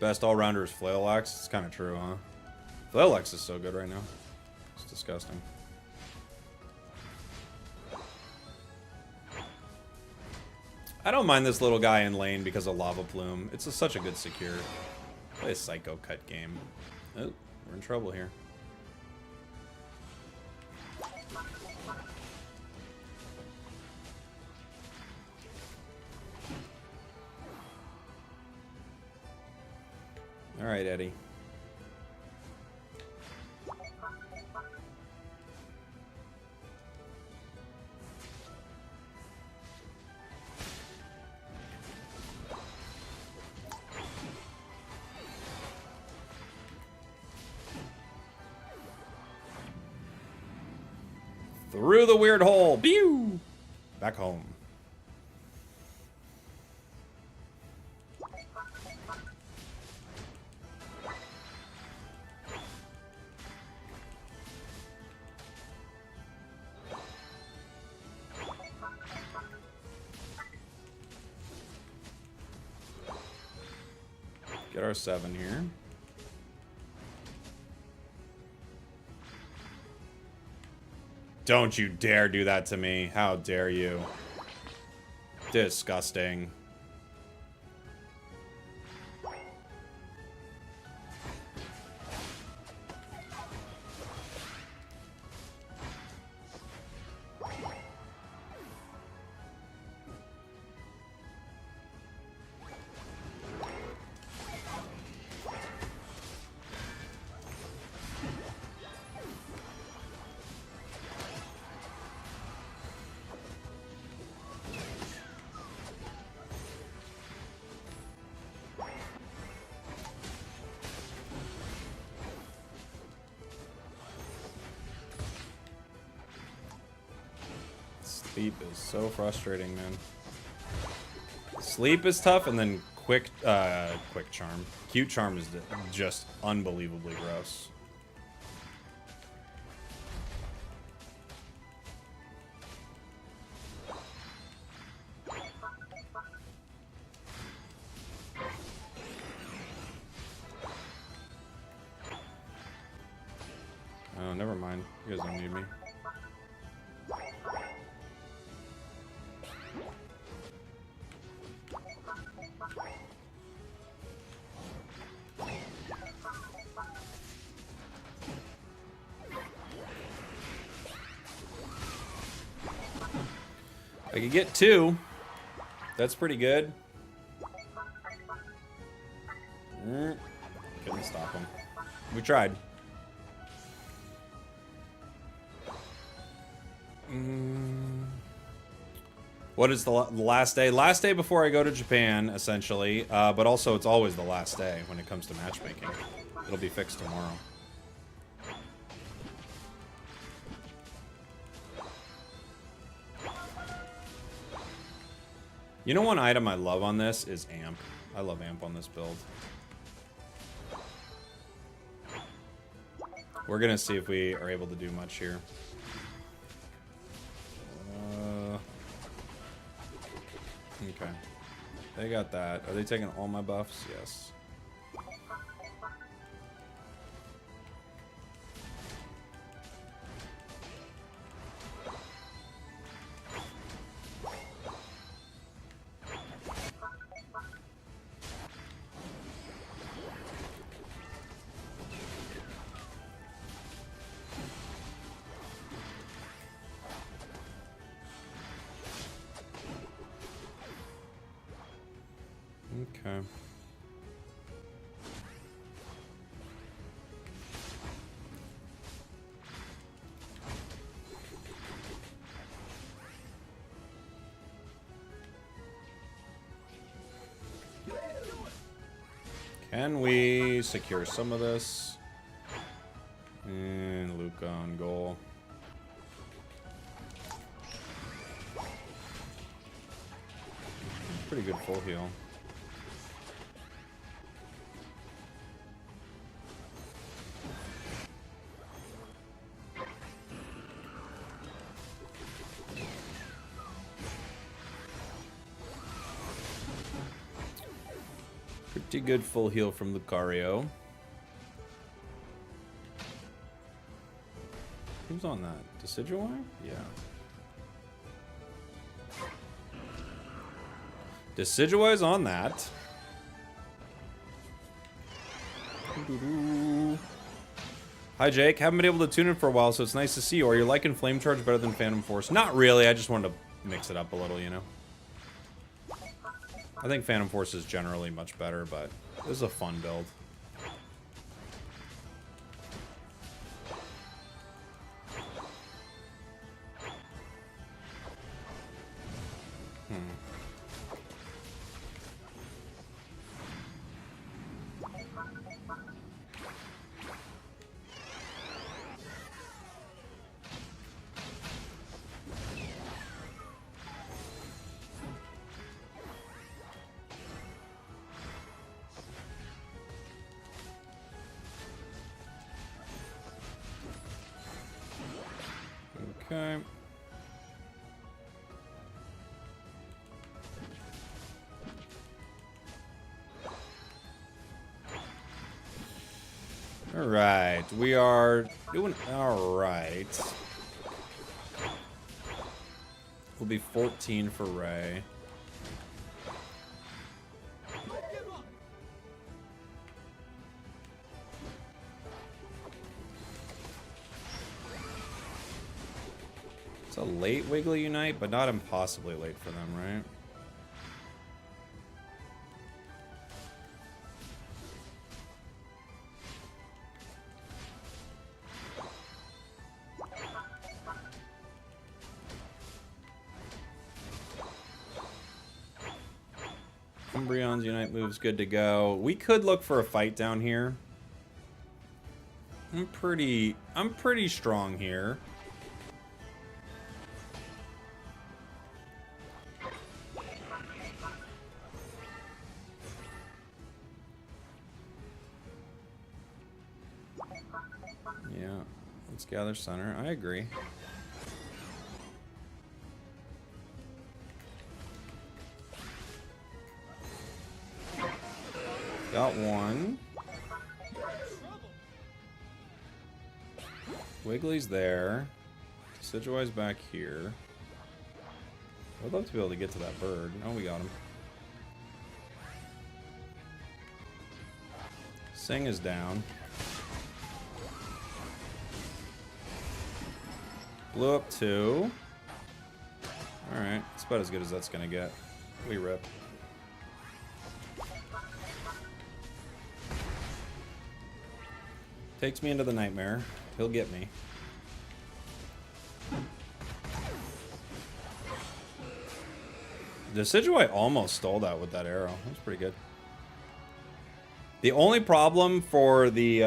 Best all-rounder is Flail Axe. It's kind of true, huh? Flail Axe is so good right now. It's disgusting. I don't mind this little guy in lane because of Lava Plume. It's such a good secure. Play a Psycho Cut game. Oh, we're in trouble here. All right, Eddie. Through the weird hole. Pew! Back home. Get our 7 here. Don't you dare do that to me. How dare you? Disgusting. Sleep is so frustrating, man. Sleep is tough, and then quick charm. Cute charm is just unbelievably gross. Oh, never mind. You guys don't need me. I could get 2. That's pretty good. Couldn't stop him. We tried. What is the last day? Last day before I go to Japan, essentially. But also, it's always the last day when it comes to matchmaking. It'll be fixed tomorrow. You know, one item I love on this is Amp. I love Amp on this build. We're gonna see if we are able to do much here. Okay. They got that. Are they taking all my buffs? Yes. Okay. Can we secure some of this? And Luca on goal. Pretty good full heal. Pretty good full heal from Lucario. Who's on that? Decidueye? Yeah. Decidueye's on that. Hi Jake, haven't been able to tune in for a while, so it's nice to see you. Are you liking Flame Charge better than Phantom Force? Not really, I just wanted to mix it up a little, you know? I think Phantom Force is generally much better, but this is a fun build. Okay. All right, we are doing all right. We'll be 14 for Ray. It's a late Wiggly Unite, but not impossibly late for them, right? Umbreon's Unite move's good to go. We could look for a fight down here. I'm pretty strong here. Let's gather center. I agree. Got one. Wiggly's there. Decidueye's back here. I'd love to be able to get to that bird. Oh, we got him. Sing is down. Blew up 2. Alright, it's about as good as that's gonna get. We rip. Takes me into the nightmare. He'll get me. The Decidueye almost stole that with that arrow. That was pretty good. The only problem for the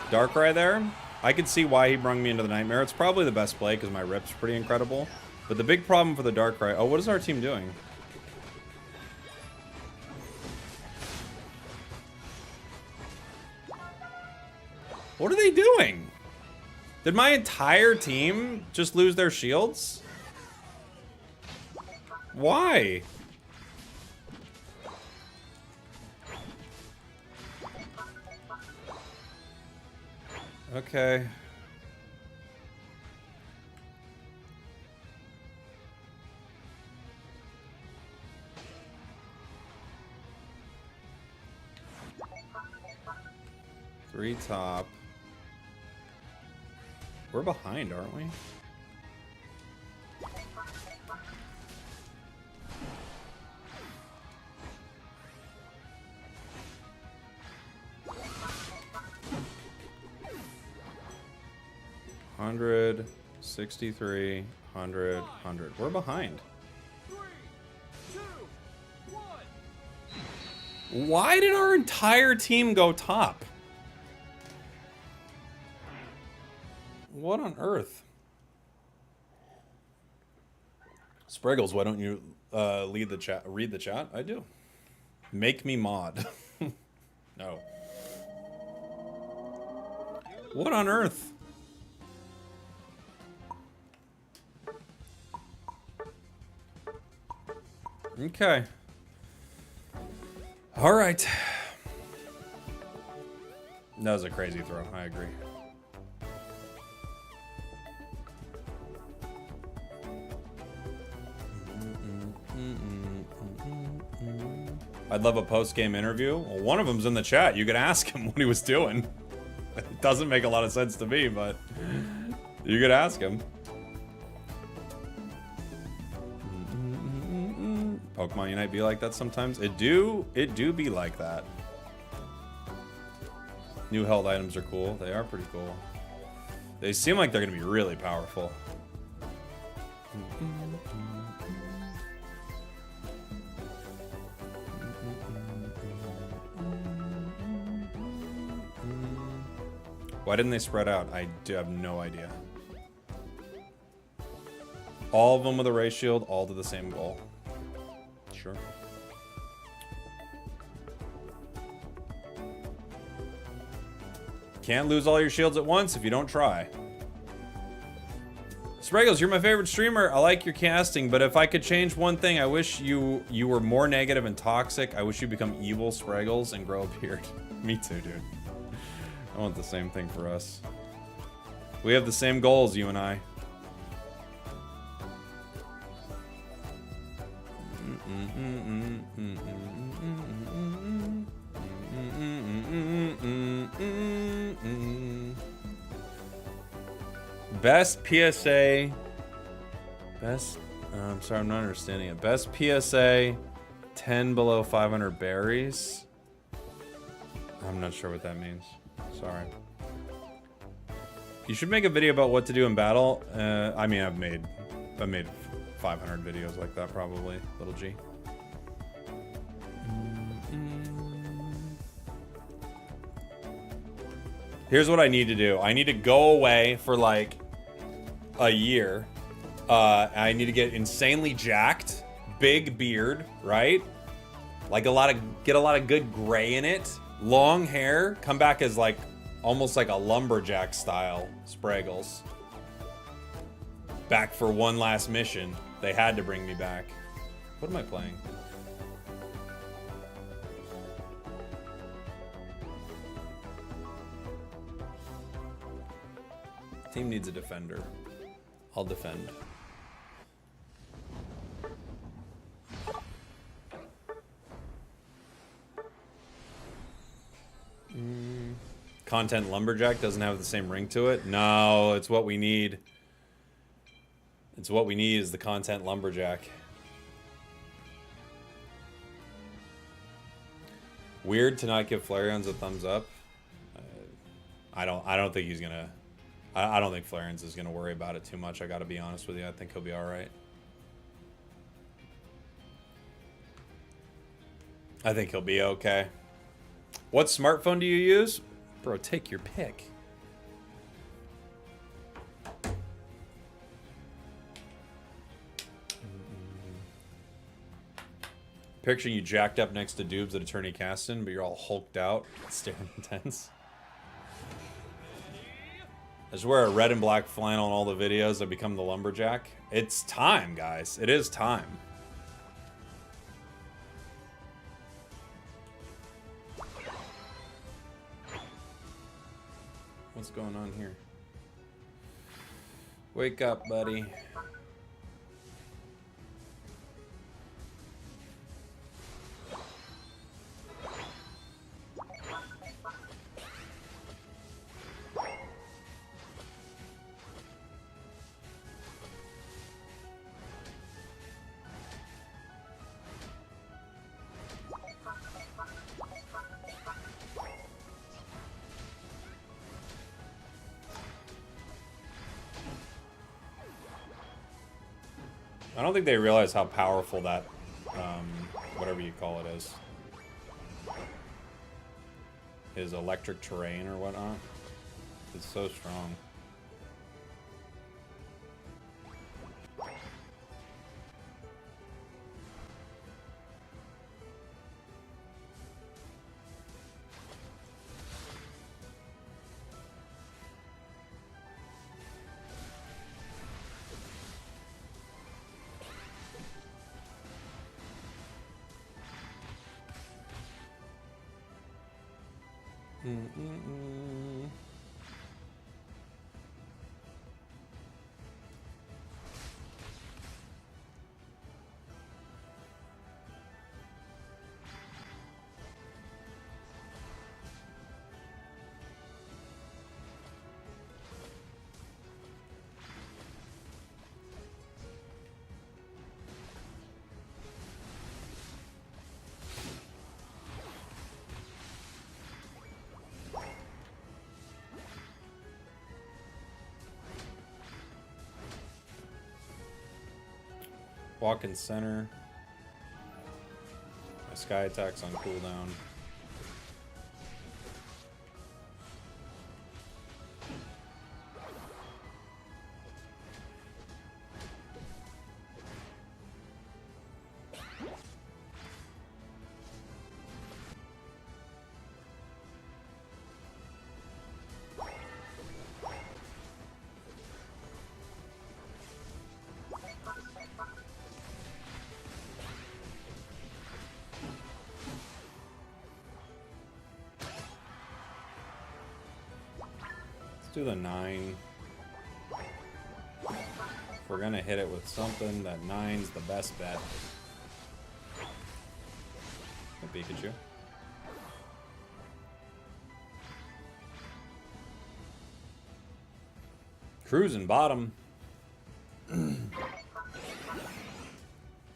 Darkrai there, I could see why he brung me into the nightmare. It's probably the best play because my rip's pretty incredible. But the big problem for the Darkrai... Oh, what is our team doing? What are they doing? Did my entire team just lose their shields? Why? Okay. Three top. We're behind, aren't we? $100, 63, 100, 100. We're behind. 3, 2, 1. Why did our entire team go top? What on earth? Spragels, why don't you read the chat? I do. Make me mod. No. What on earth? Okay. All right. That was a crazy throw. I agree. I'd love a post-game interview. Well, one of them's in the chat. You could ask him what he was doing. It doesn't make a lot of sense to me, but you could ask him. Pokemon Unite be like that sometimes. It do be like that. New held items are cool. They are pretty cool. They seem like they're gonna be really powerful. Why didn't they spread out? I do have no idea. All of them with a ray shield, all to the same goal. Sure. Can't lose all your shields at once if you don't try. Spragels, you're my favorite streamer. I like your casting, but if I could change one thing, I wish you were more negative and toxic. I wish you become evil, Spragels, and grow a beard. Me too, dude. I want the same thing for us. We have the same goals, you and I. Best PSA. I'm sorry, I'm not understanding it. Best PSA 10 below 500 berries. I'm not sure what that means. Sorry. You should make a video about what to do in battle. I mean, I've made 500 videos like that probably. Little G. Here's what I need to do. I need to go away for like a year. I need to get insanely jacked, big beard, right? Like get a lot of good gray in it, long hair, come back as like Almost like a lumberjack style spragels. Back for one last mission. They had to bring me back. What am I playing? Team needs a defender. I'll defend. Content lumberjack doesn't have the same ring to it. No, it's what we need. It's what we need is the content lumberjack. Weird to not give Flareon's a thumbs up. I don't think he's gonna. I don't think Flareon's is gonna worry about it too much. I gotta be honest with you. I think he'll be all right. I think he'll be okay. What smartphone do you use? Bro, take your pick. Picturing you jacked up next to Dubes at Attorney Caston, but you're all hulked out, staring intense. I just wear a red and black flannel in all the videos. I become the lumberjack. It's time, guys. It is time. What's going on here? Wake up, buddy. I don't think they realize how powerful that, whatever you call it is. His electric terrain or whatnot. It's so strong. Walk in center. My sky attack's on cooldown. Do the 9. If we're gonna hit it with something, that 9's the best bet. A Pikachu. Cruising bottom. Do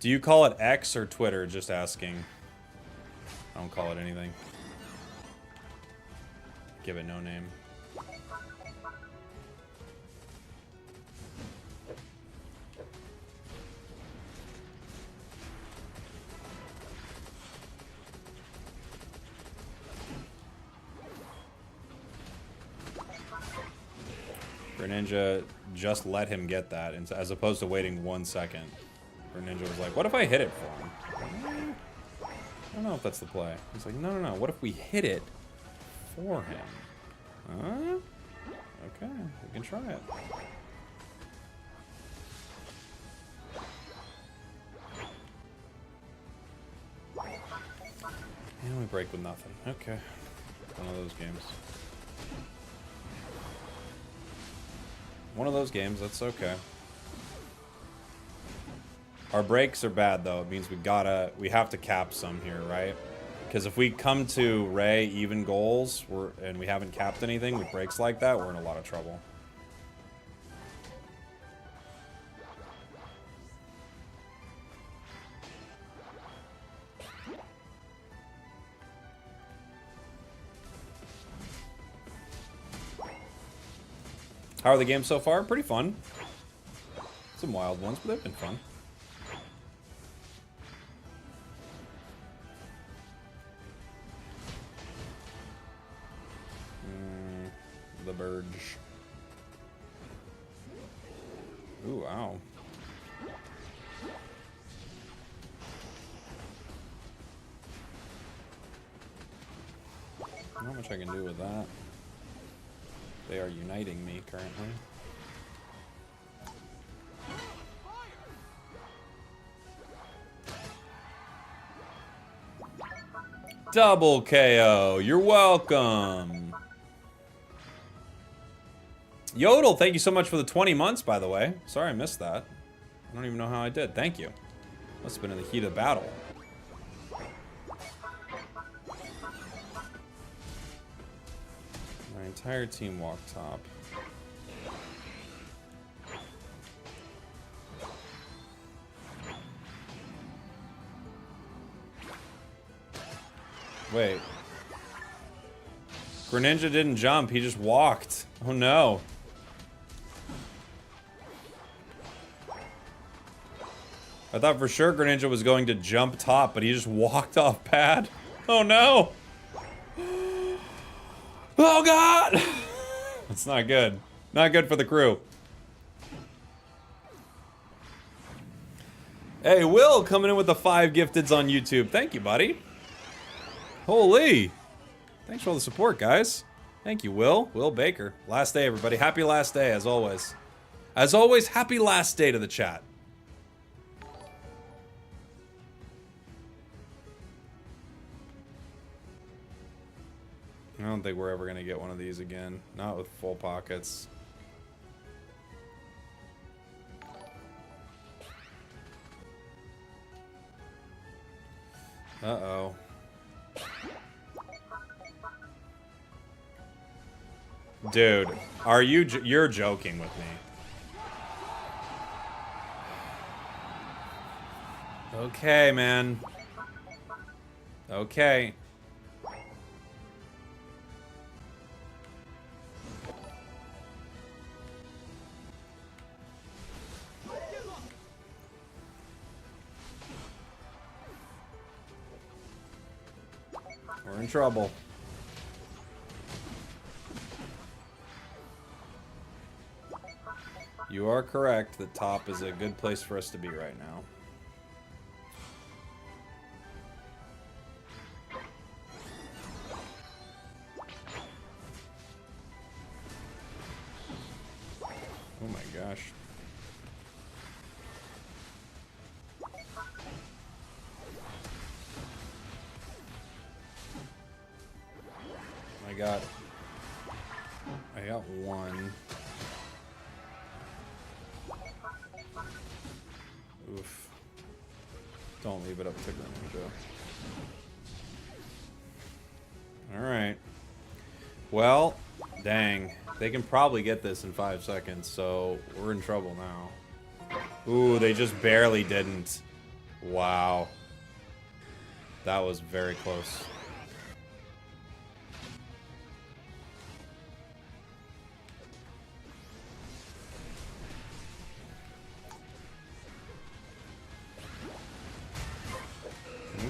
you call it X or Twitter? Just asking. I don't call it anything. Give it no name. Ninja just let him get that, and as opposed to waiting 1 second. Ninja was like, what if I hit it for him? I don't know if that's the play. He's like, no. What if we hit it for him? Okay, we can try it. And we break with nothing. Okay. One of those games. One of those games, that's okay. Our breaks are bad though. It means we have to cap some here, right? Because if we come to Ray even goals, and we haven't capped anything with breaks like that, we're in a lot of trouble. How are the games so far? Pretty fun. Some wild ones, but they've been fun. The Burge. Ooh, ow. Not much I can do with that. They are uniting me currently. Double KO. You're welcome. Yodel, thank you so much for the 20 months, by the way. Sorry I missed that. I don't even know how I did. Thank you. Must have been in the heat of battle. My entire team walked top. Wait. Greninja didn't jump, he just walked. Oh no. I thought for sure Greninja was going to jump top, but he just walked off pad. Oh no! Oh god! That's not good. Not good for the crew. Hey, Will coming in with the 5 gifteds on YouTube. Thank you, buddy. Holy! Thanks for all the support, guys. Thank you, Will. Will Baker. Last day, everybody. Happy last day, as always. As always, happy last day to the chat. I don't think we're ever going to get one of these again. Not with full pockets. Uh-oh. Dude, are you're joking with me. Okay, man. Okay. We're in trouble. You are correct that top is a good place for us to be right now. Oh my gosh. I got one. Oof. Don't leave it up to Greninja. Alright. Well, dang. They can probably get this in 5 seconds, so we're in trouble now. Ooh, they just barely didn't. Wow. That was very close.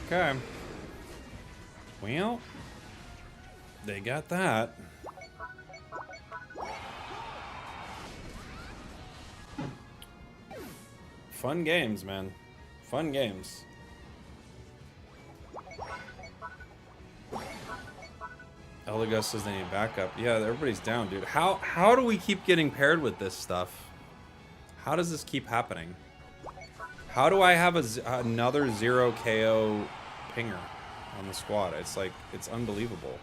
Okay. Well, they got that. Fun games, man. Fun games. Elder Gus says they need backup. Yeah, everybody's down, dude. How do we keep getting paired with this stuff? How does this keep happening? How do I have another 0 KO pinger on the squad? It's like, it's unbelievable.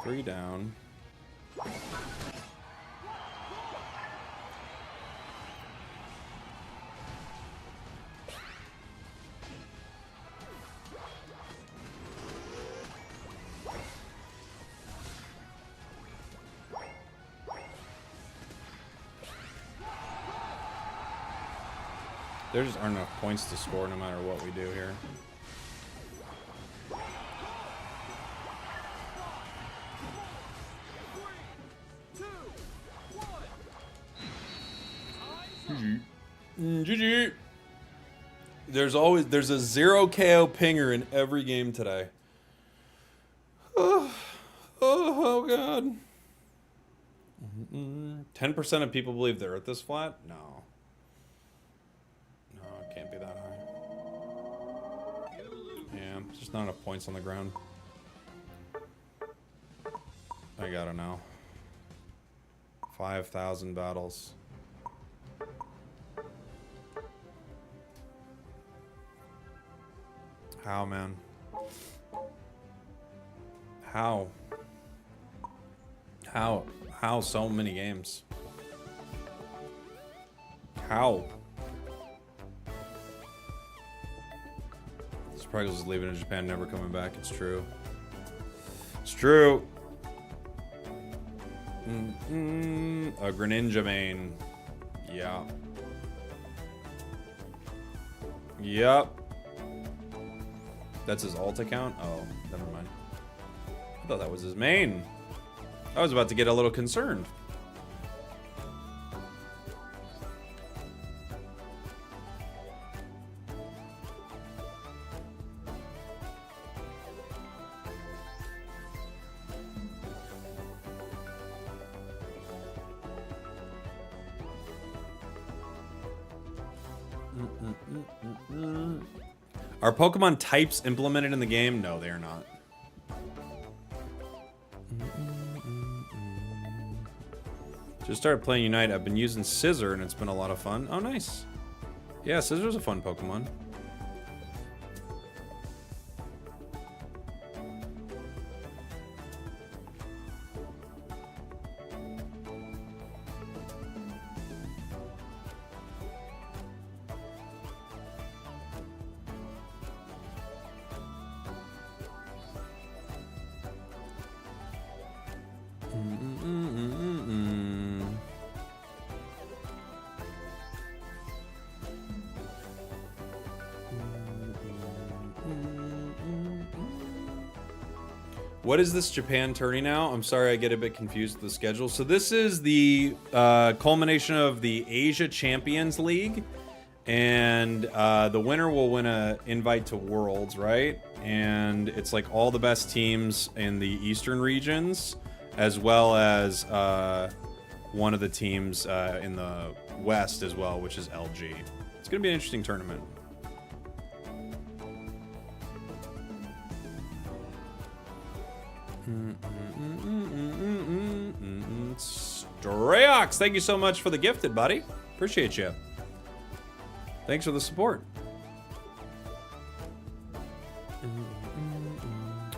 Three down. There just aren't enough points to score no matter what we do here. GG. There's a 0 KO pinger in every game today. Oh god. 10% of people believe they're at this flat? No. No, it can't be that high. Yeah, there's just not enough points on the ground. I gotta know. 5,000 battles. How, man? How? How so many games? How? Spragels is leaving in Japan, never coming back. It's true. It's true. A Greninja main. Yeah. Yep. That's his alt account? Oh, never mind. I thought that was his main. I was about to get a little concerned. Are Pokemon types implemented in the game? No, they are not. Just started playing Unite. I've been using Scissor and it's been a lot of fun. Oh, nice. Yeah, Scissor's a fun Pokemon. What is this Japan tourney now? I'm sorry, I get a bit confused with the schedule. So this is the culmination of the Asia Champions League, and the winner will win an invite to Worlds, right? And it's like all the best teams in the Eastern regions, as well as one of the teams in the West as well, which is LG. It's gonna be an interesting tournament. Strayox, thank you so much for the gifted, buddy. Appreciate you. Thanks for the support.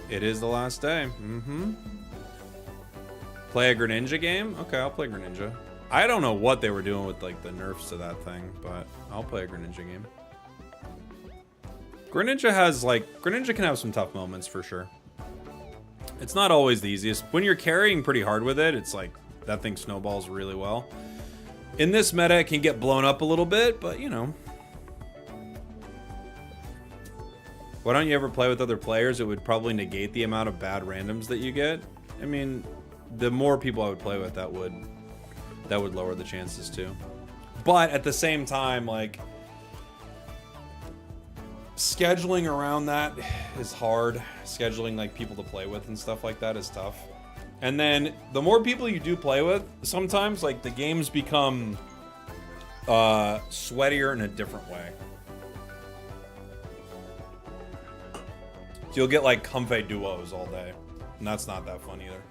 It is the last day. Play a Greninja game? Okay, I'll play Greninja. I don't know what they were doing with like the nerfs to that thing, but I'll play a Greninja game. Greninja can have some tough moments for sure. It's not always the easiest. When you're carrying pretty hard with it, it's like that thing snowballs really well. In this meta, it can get blown up a little bit, but you know. Why don't you ever play with other players? It would probably negate the amount of bad randoms that you get. I mean, the more people I would play with, that would lower the chances too. But at the same time, like, scheduling around that is hard. Scheduling like people to play with and stuff like that is tough. And then the more people you do play with, sometimes like the games become sweatier in a different way. So you'll get like comfy duos all day, and that's not that fun either.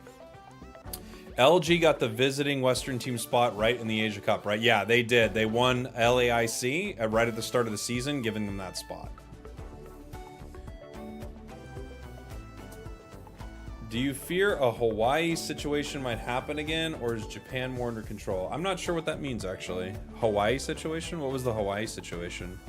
LG got the visiting Western team spot right in the Asia Cup, right? Yeah, they did. They won LAIC right at the start of the season, giving them that spot. Do you fear a Hawaii situation might happen again, or is Japan more under control? I'm not sure what that means, actually. Hawaii situation? What was the Hawaii situation?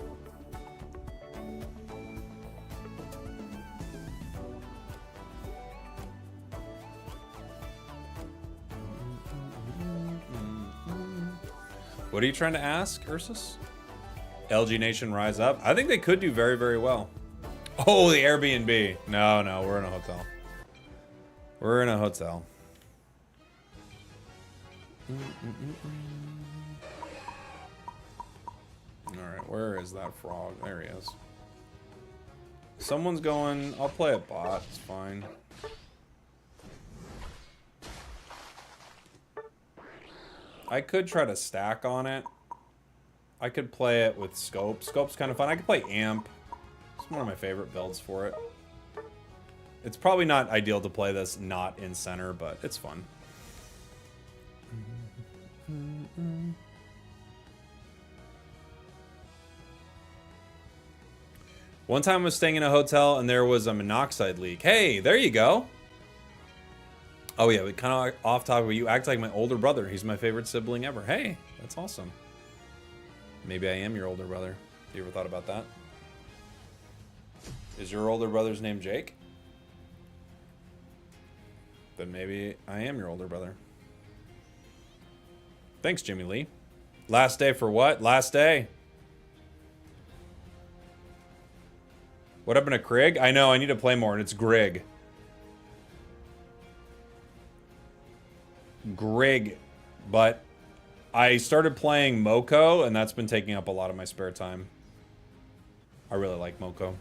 What are you trying to ask, Ursus? LG Nation rise up? I think they could do very, very well. Oh, the Airbnb. No, we're in a hotel. We're in a hotel. Alright, where is that frog? There he is. Someone's going... I'll play a bot. It's fine. I could try to stack on it. I could play it with Scope. Scope's kind of fun. I could play Amp. It's one of my favorite builds for it. It's probably not ideal to play this not in center, but it's fun. One time I was staying in a hotel and there was a monoxide leak. Hey, there you go. Oh yeah, we kind of off topic. You act like my older brother. He's my favorite sibling ever. Hey, that's awesome. Maybe I am your older brother. You ever thought about that? Is your older brother's name Jake? Then maybe I am your older brother. Thanks, Jimmy Lee. Last day for what? Last day. What happened to Krig? I know, I need to play more, and it's Grig. Grig. But I started playing Moko, and that's been taking up a lot of my spare time. I really like Moko.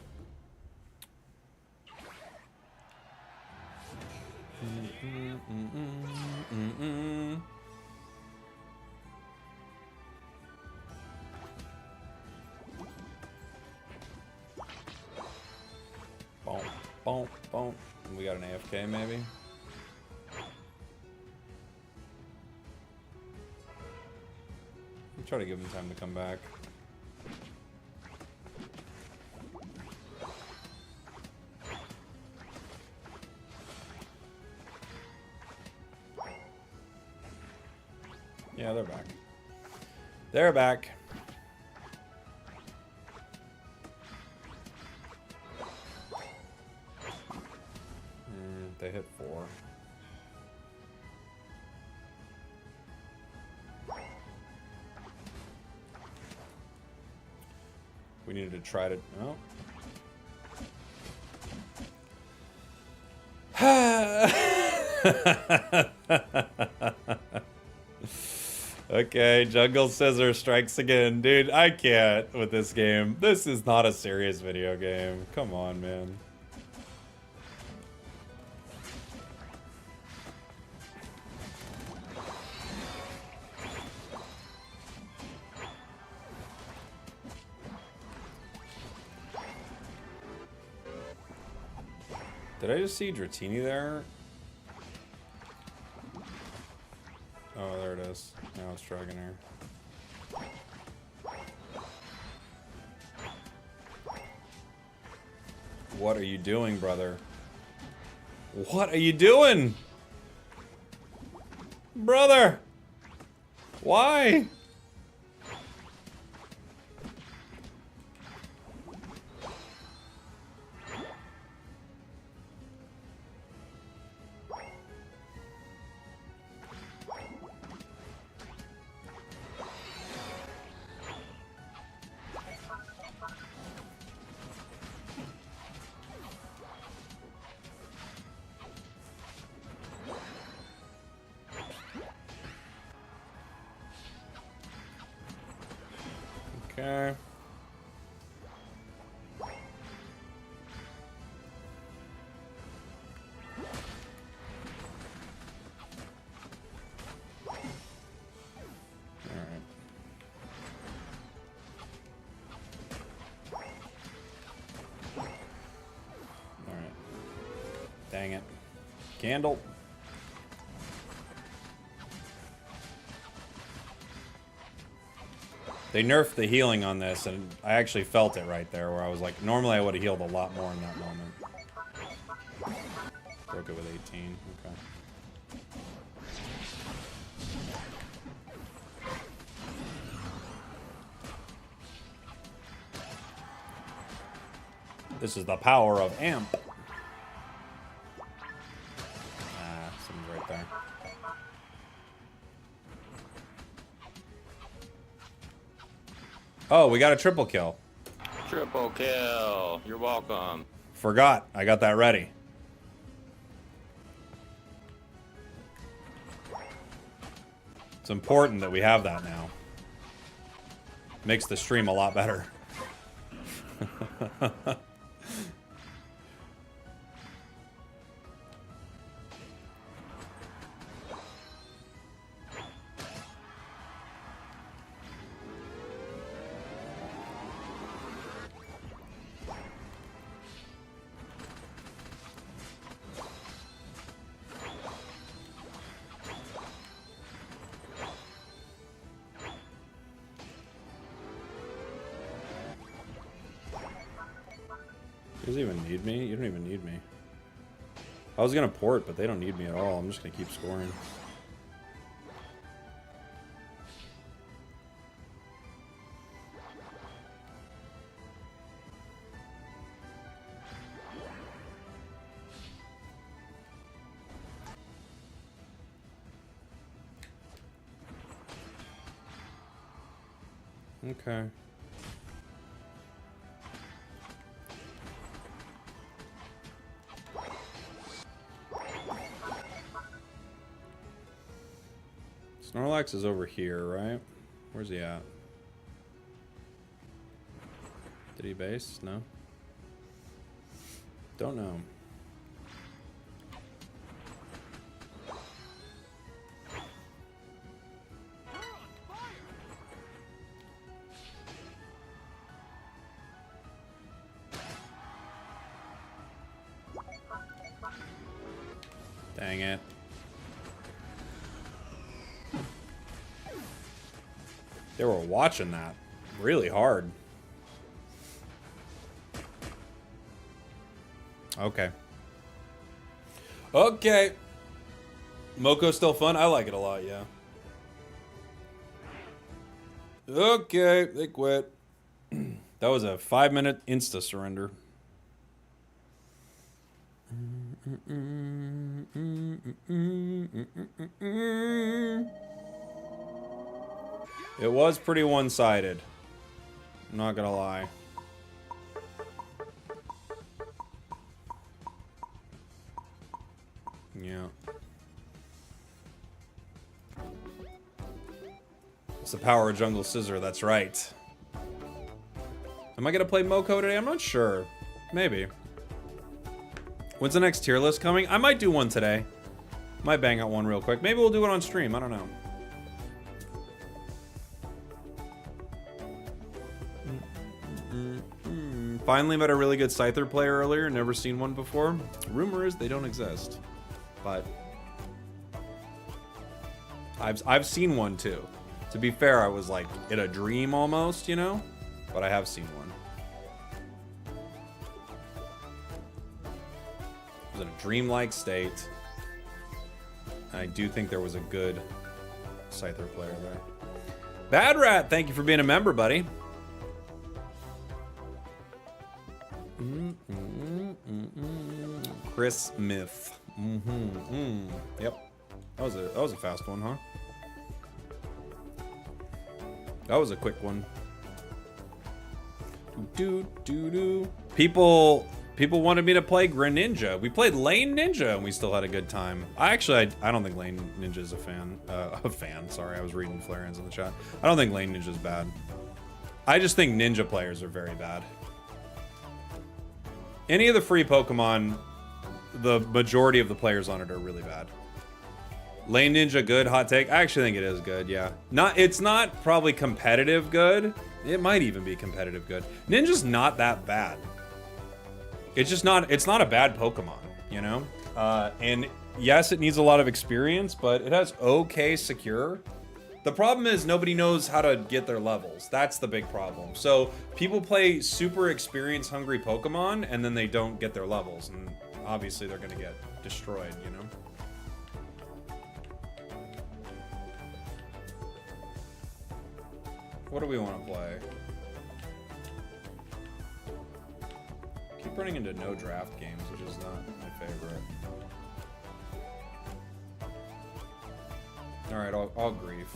Boom, boom, boom. We got an AFK maybe. I'll try to give him time to come back. Yeah, they're back. They're back. They hit 4. We needed to try to... Oh. Okay, Jungle Scissor strikes again. Dude, I can't with this game. This is not a serious video game. Come on, man. Did I just see Dratini there? Oh, there it is. Now it's Dragonair. What are you doing, brother? What are you doing? Brother! Why? Okay. Dang it. Candle. They nerfed the healing on this, and I actually felt it right there, where I was like, normally I would have healed a lot more in that moment. Broke it with 18. Okay. This is the power of Amp. Something's right there. Oh, we got a triple kill. Triple kill. You're welcome. Forgot. I got that ready. It's important that we have that now. Makes the stream a lot better. Does he even need me? You don't even need me. I was gonna port, but they don't need me at all. I'm just gonna keep scoring. Okay. Snorlax is over here, right? Where's he at? Did he base? No? Don't know. Dang it. They were watching that really hard. Okay. Okay. Moko's still fun? I like it a lot, yeah. Okay, they quit. That was a 5-minute insta surrender. It was pretty one-sided. I'm not gonna lie. Yeah. It's the power of Jungle Scissor, that's right. Am I gonna play Moko today? I'm not sure. Maybe. When's the next tier list coming? I might do one today. Might bang out one real quick. Maybe we'll do it on stream, I don't know. Finally met a really good Scyther player earlier. Never seen one before. Rumor is they don't exist. But I've seen one too. To be fair, I was like in a dream almost, you know? But I have seen one. It was in a dreamlike state. And I do think there was a good Scyther player there. Bad Rat, thank you for being a member, buddy. Chris Smith. Yep. That was a fast one, huh? That was a quick one. People wanted me to play Greninja. We played Lane Ninja and we still had a good time. I don't think Lane Ninja is a fan. Sorry, I was reading Flareon's in the chat. I don't think Lane Ninja is bad. I just think ninja players are very bad. Any of the free Pokemon, the majority of the players on it are really bad. Lane Ninja good, hot take. I actually think it is good, yeah. It's not probably competitive good. It might even be competitive good. Ninja's not that bad. It's not a bad Pokemon, you know? And yes, it needs a lot of experience, but it has okay secure. The problem is nobody knows how to get their levels. That's the big problem. So people play super experience hungry Pokemon and then they don't get their levels. And obviously they're gonna get destroyed, you know? What do we want to play? Keep running into no draft games, which is not my favorite. Alright, I'll grief.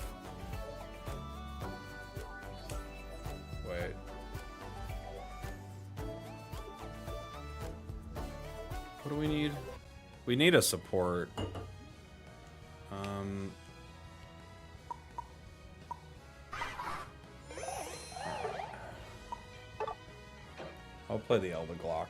Wait. What do we need? We need a support. I'll play the Elder Glock.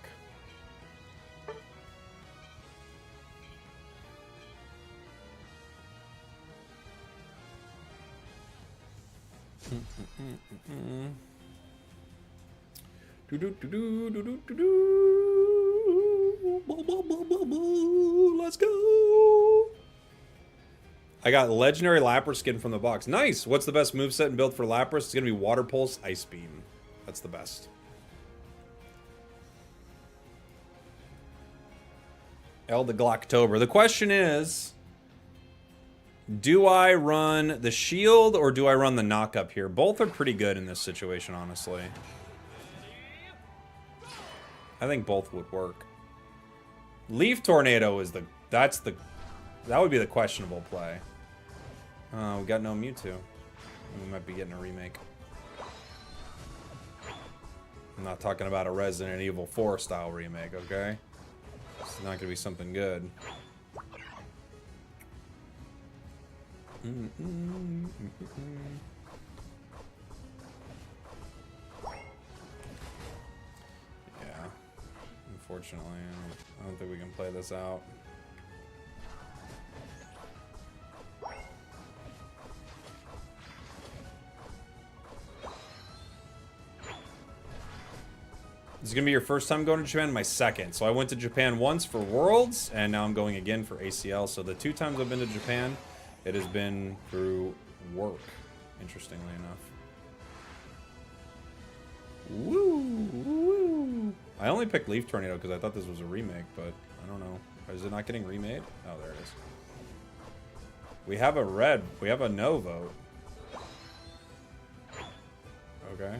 Let's go. I got legendary Lapras skin from the box. Nice. What's the best moveset and build for Lapras? It's gonna be Water Pulse, Ice Beam. That's the best. Elder Glocktober. The question is, do I run the shield or do I run the knock-up here? Both are pretty good in this situation, honestly. I think both would work. Leaf Tornado is that would be the questionable play. We got no Mewtwo. We might be getting a remake. I'm not talking about a Resident Evil 4 style remake, okay? It's not gonna be something good. Yeah. Unfortunately, I don't think we can play this out. This is gonna be your first time going to Japan? My second. So I went to Japan once for Worlds, and now I'm going again for ACL. So the 2 times I've been to Japan, it has been through work, interestingly enough. Woo! Woo! I only picked Leaf Tornado because I thought this was a remake, but I don't know. Is it not getting remade? Oh, there it is. We have a red. We have a no vote. Okay.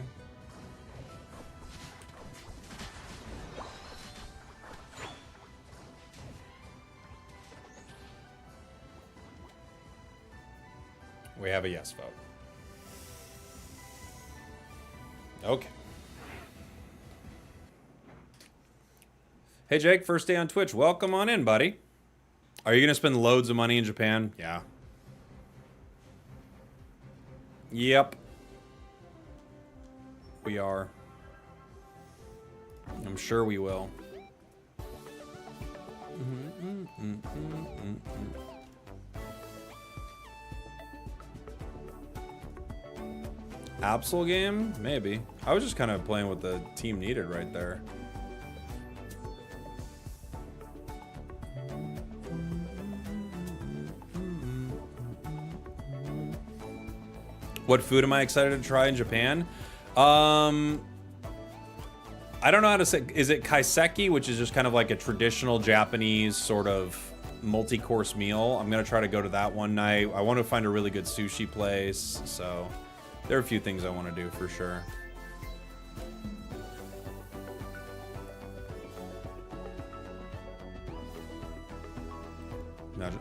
We have a yes vote. Okay. Hey Jake, first day on Twitch. Welcome on in, buddy. Are you gonna spend loads of money in Japan? Yeah. Yep. We are. I'm sure we will. Absol game? Maybe. I was just kind of playing what the team needed right there. What food am I excited to try in Japan? I don't know how to say. Is it kaiseki, which is just kind of like a traditional Japanese sort of multi-course meal? I'm gonna try to go to that one night. I want to find a really good sushi place, so there are a few things I want to do for sure.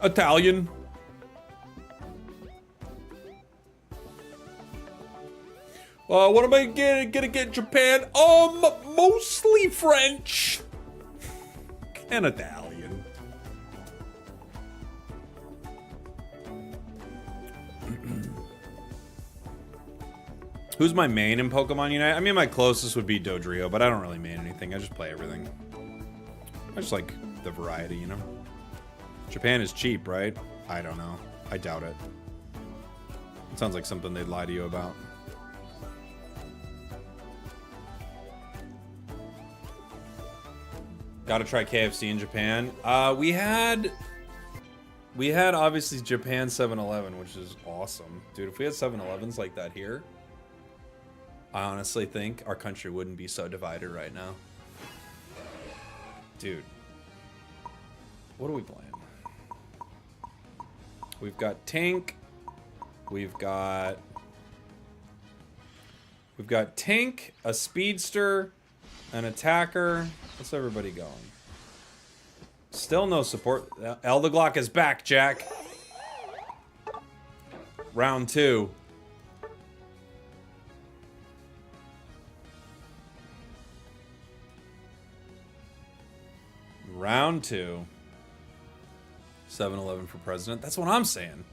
Italian. What am I gonna get in Japan? Mostly French and Italian. Who's my main in Pokemon Unite? I mean, my closest would be Dodrio, but I don't really main anything. I just play everything. I just like the variety, you know? Japan is cheap, right? I don't know. I doubt it. It sounds like something they'd lie to you about. Gotta try KFC in Japan. We had obviously Japan 7-Eleven, which is awesome. Dude, if we had 7-Elevens like that here, I honestly think our country wouldn't be so divided right now. Dude. What are we playing? We've got Tank. We've got Tank, a Speedster, an Attacker. What's everybody going? Still no support. Elderglock is back, Jack. Round 2. Round 2. 7-Eleven for president. That's what I'm saying.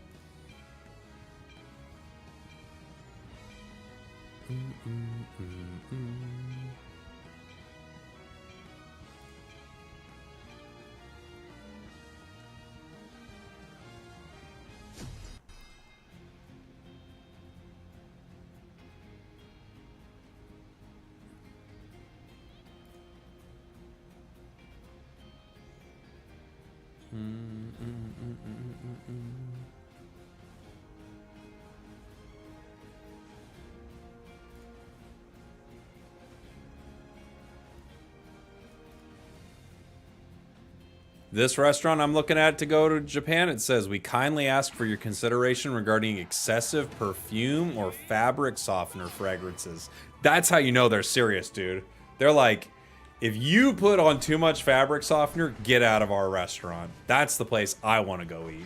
This restaurant I'm looking at to go to Japan, it says, we kindly ask for your consideration regarding excessive perfume or fabric softener fragrances. That's how you know they're serious, dude. They're like, if you put on too much fabric softener, get out of our restaurant. That's the place I want to go eat.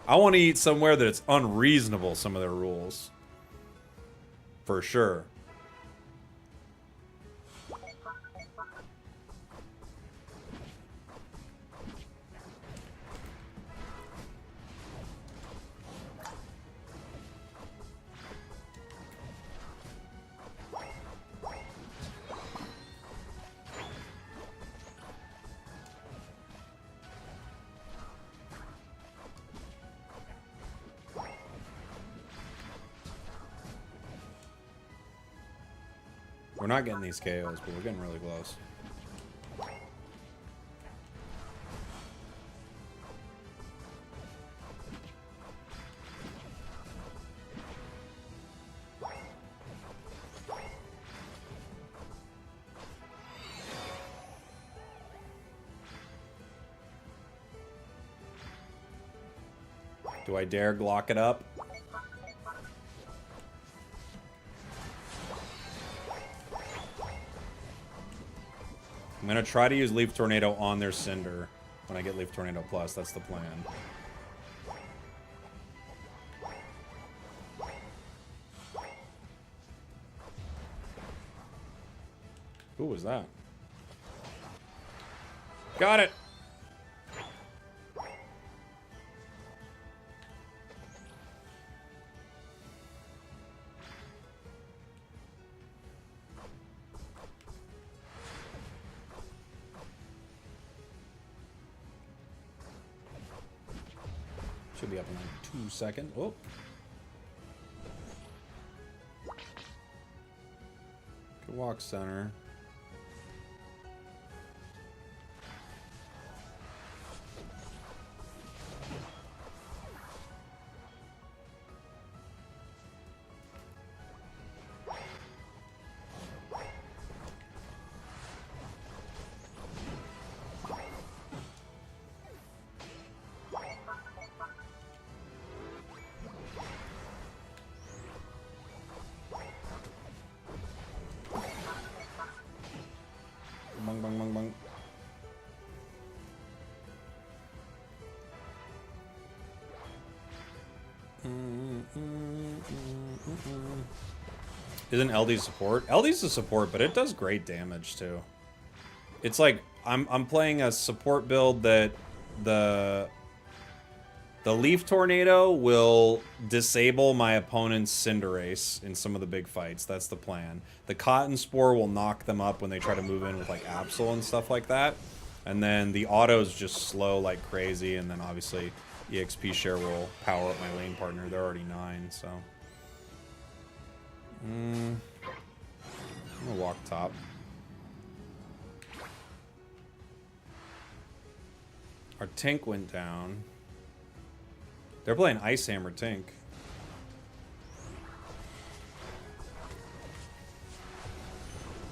I want to eat somewhere that it's unreasonable, some of their rules. For sure. We're not getting these KOs, but we're getting really close. Do I dare Glock it up? I'm gonna try to use Leaf Tornado on their Cinder when I get Leaf Tornado Plus. That's the plan. Who was that? Got it! Should be up in like 2 seconds. Oh. Good walk, center. Bang, bang, bang, bang. Isn't LD support? LD's a support, but it does great damage too. It's like I'm playing a support build that the The Leaf Tornado will disable my opponent's Cinderace in some of the big fights. That's the plan. The Cotton Spore will knock them up when they try to move in with like Absol and stuff like that. And then the autos just slow like crazy, and then obviously EXP share will power up my lane partner. They're already 9, so. I'm gonna walk top. Our Tink went down. They're playing Ice Hammer Tink.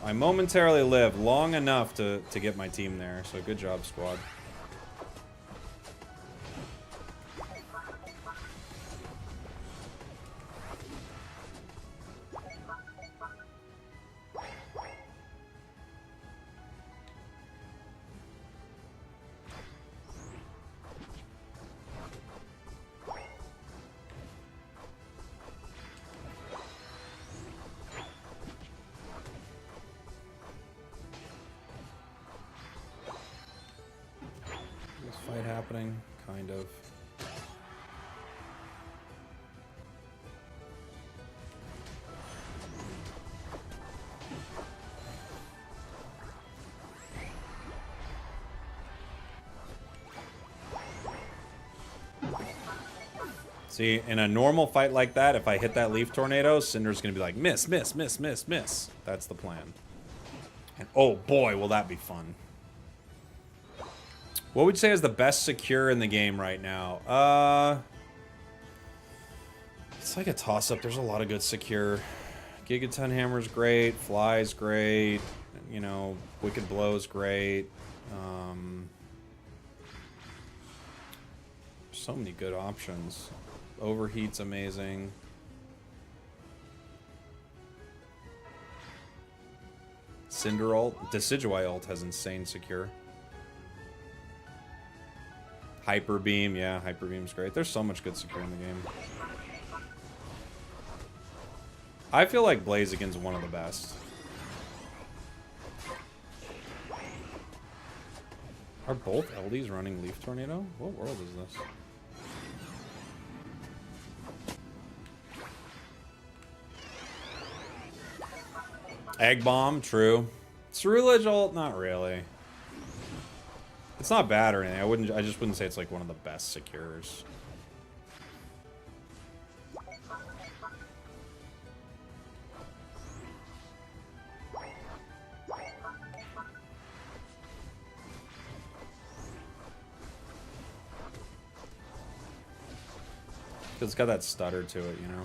I momentarily lived long enough to get my team there, so good job, squad. Fight happening, kind of. See, in a normal fight like that, if I hit that Leaf Tornado, Cinder's gonna be like, miss, miss, miss, miss, miss. That's the plan. And oh boy, will that be fun. What would you say is the best secure in the game right now? It's like a toss-up. There's a lot of good secure. Gigaton Hammer's great. Fly's great. You know, Wicked Blow's great. So many good options. Overheat's amazing. Cinder ult. Decidueye ult has insane secure. Hyper Beam, yeah, Hyper Beam's great. There's so much good secure in the game. I feel like Blaziken's one of the best. Are both LDs running Leaf Tornado? What world is this? Egg Bomb, true. Cerulege ult, not really. It's not bad or anything. I just wouldn't say it's like one of the best secures. Cause it's got that stutter to it, you know.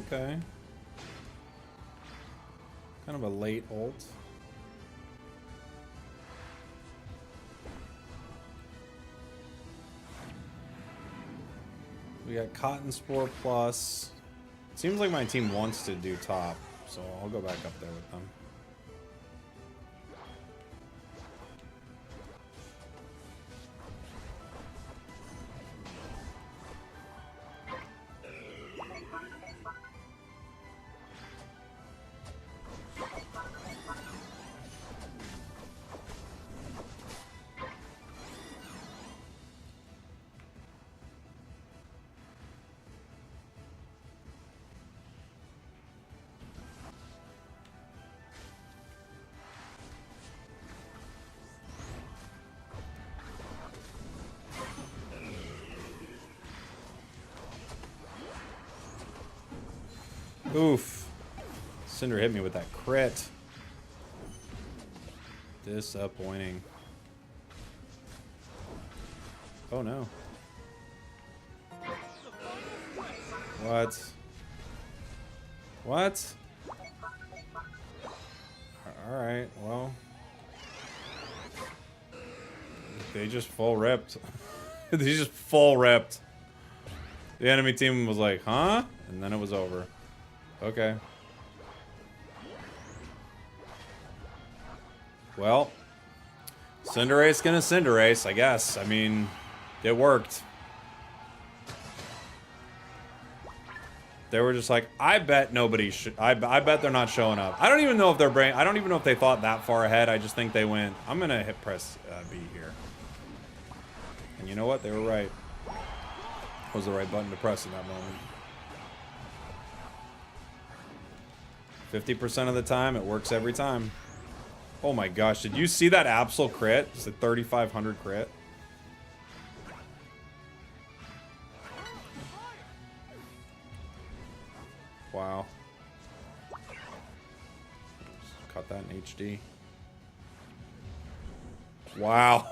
Okay. Kind of a late ult. We got Cotton Spore plus. Seems like my team wants to do top, so I'll go back up there with them. Oof. Cinder hit me with that crit. Disappointing. Oh no. What? What? Alright, well. They just full ripped. They just full ripped. The enemy team was like, huh? And then it was over. Okay. Well. Cinderace gonna Cinderace, I guess. I mean, it worked. They were just like, I bet nobody should. I bet they're not showing up. I don't even know if their brain. I don't even know if they thought that far ahead. I just think they went. I'm gonna hit press B here. And you know what? They were right. It was the right button to press in that moment. 50% of the time, it works every time. Oh my gosh! Did you see that Absol crit? It's a 3,500 crit. Wow. Just cut that in HD. Wow.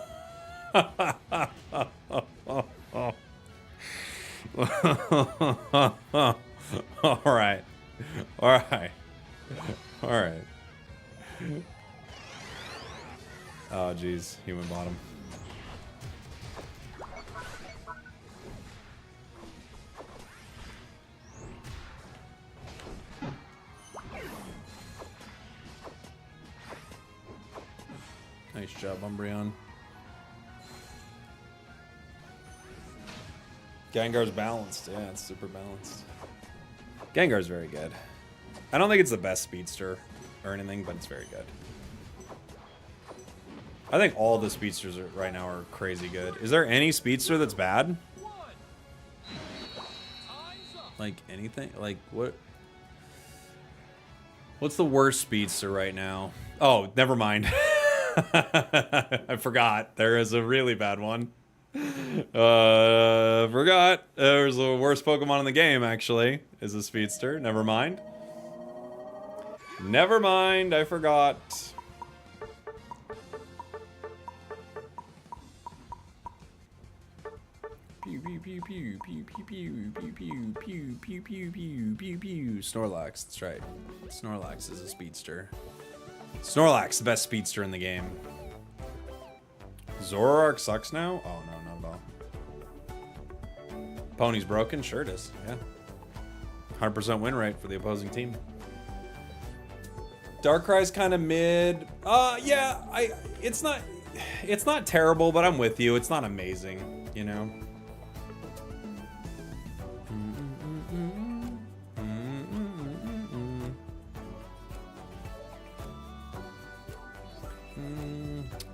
All right. All right. All right. Oh, geez. Human bottom. Nice job, Umbreon. Gengar's balanced. Yeah, it's super balanced. Gengar's very good. I don't think it's the best speedster or anything, but it's very good. I think all the speedsters right now are crazy good. Is there any speedster that's bad? Like anything? Like what? What's the worst speedster right now? Oh, never mind. I forgot. There is a really bad one. Forgot. There's the worst Pokemon in the game, actually, is a speedster. Never mind. Never mind. I forgot. Pew pew pew pew pew pew pew pew pew pew pew pew pew pew pew. Snorlax. That's right. Snorlax is a speedster. Snorlax, the best speedster in the game. Zoroark sucks now? Oh, no, not at all. Pony's broken? Sure it is, yeah. 100% win rate for the opposing team. Darkrai's kind of mid. Yeah, it's not terrible, but I'm with you. It's not amazing, you know?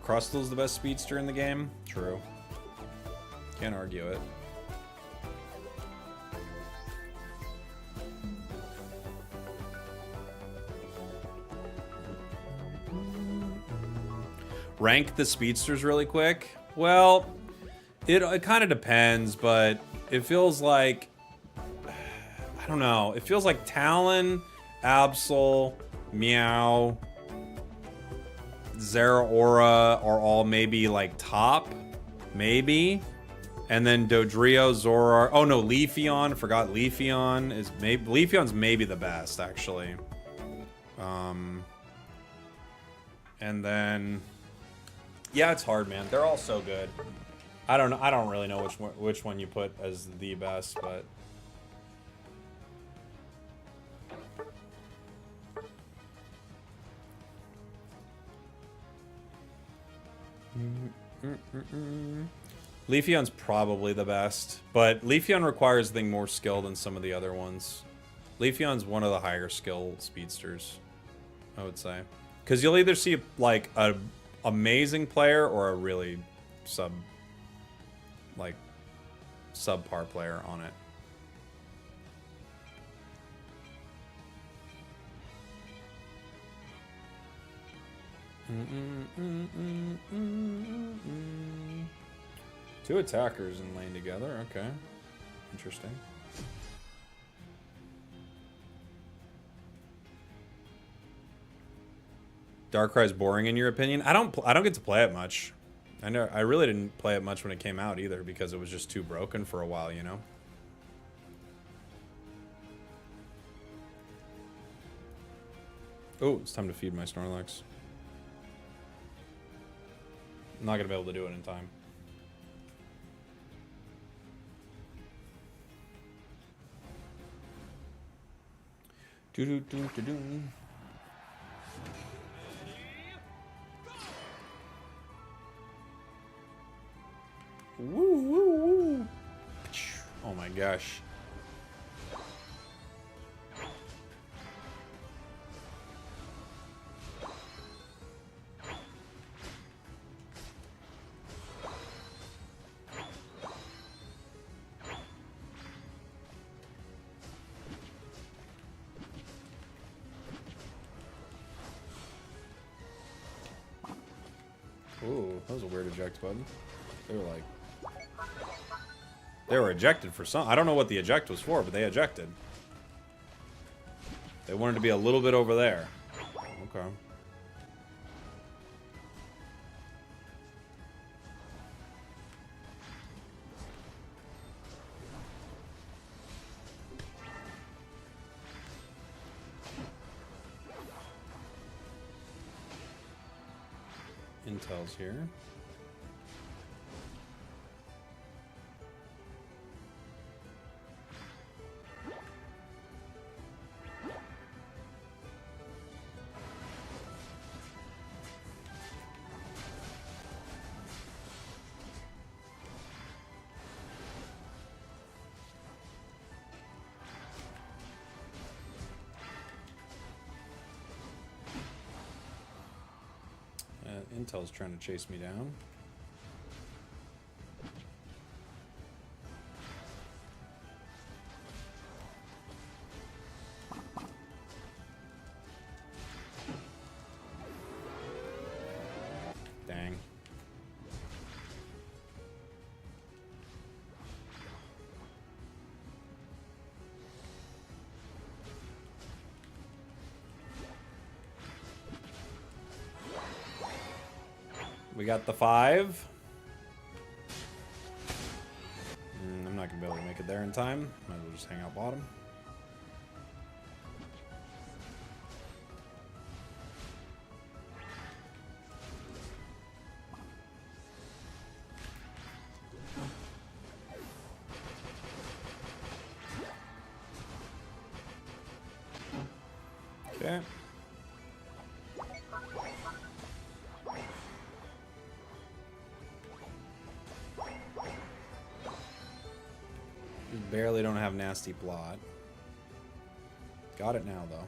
Crustal's the best speedster in the game? True. Can't argue it. Rank the speedsters really quick? Well, it kind of depends, but it feels like... I don't know. It feels like Talon, Absol, Meow... Zeraora are all maybe like top, maybe, and then Dodrio, Zoroark. Oh no, Leafeon. Forgot Leafeon is maybe Leafeon's maybe the best actually. And then yeah, it's hard, man. They're all so good. I don't know. I don't really know which one you put as the best, but. Leafeon's probably the best, but Leafeon requires, I think, more skill than some of the other ones. Leafeon's one of the higher skill speedsters, I would say, because you'll either see like a amazing player or a really subpar player on it. Two attackers in lane together. Okay. Interesting. Darkrai's boring in your opinion? I don't get to play it much. I really didn't play it much when it came out either because it was just too broken for a while, you know. Oh, it's time to feed my Snorlax. I'm not gonna be able to do it in time. Do do do do do. Woo woo woo! Oh my gosh. Ooh, that was a weird eject button. They were ejected for some. I don't know what the eject was for, but they ejected. They wanted to be a little bit over there. Okay. Intel's here. Intel's trying to chase me down. Dang. We got the 5. I'm not gonna be able to make it there in time. Might as well just hang out bottom. Okay. Barely don't have nasty blot. Got it now though.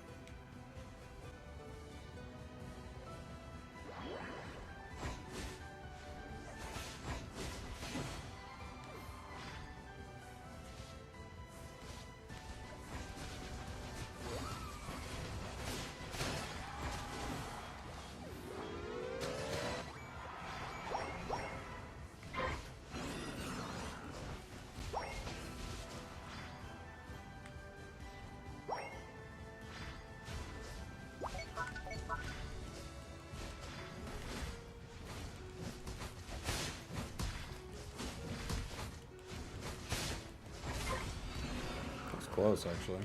Close, actually.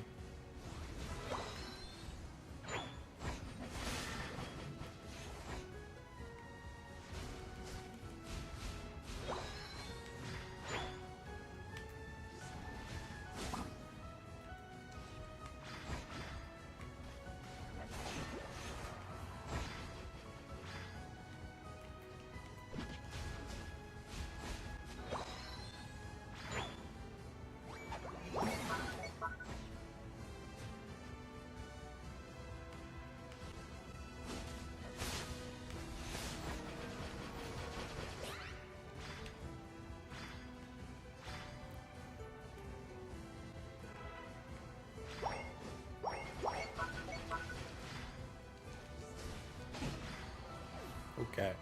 Okay.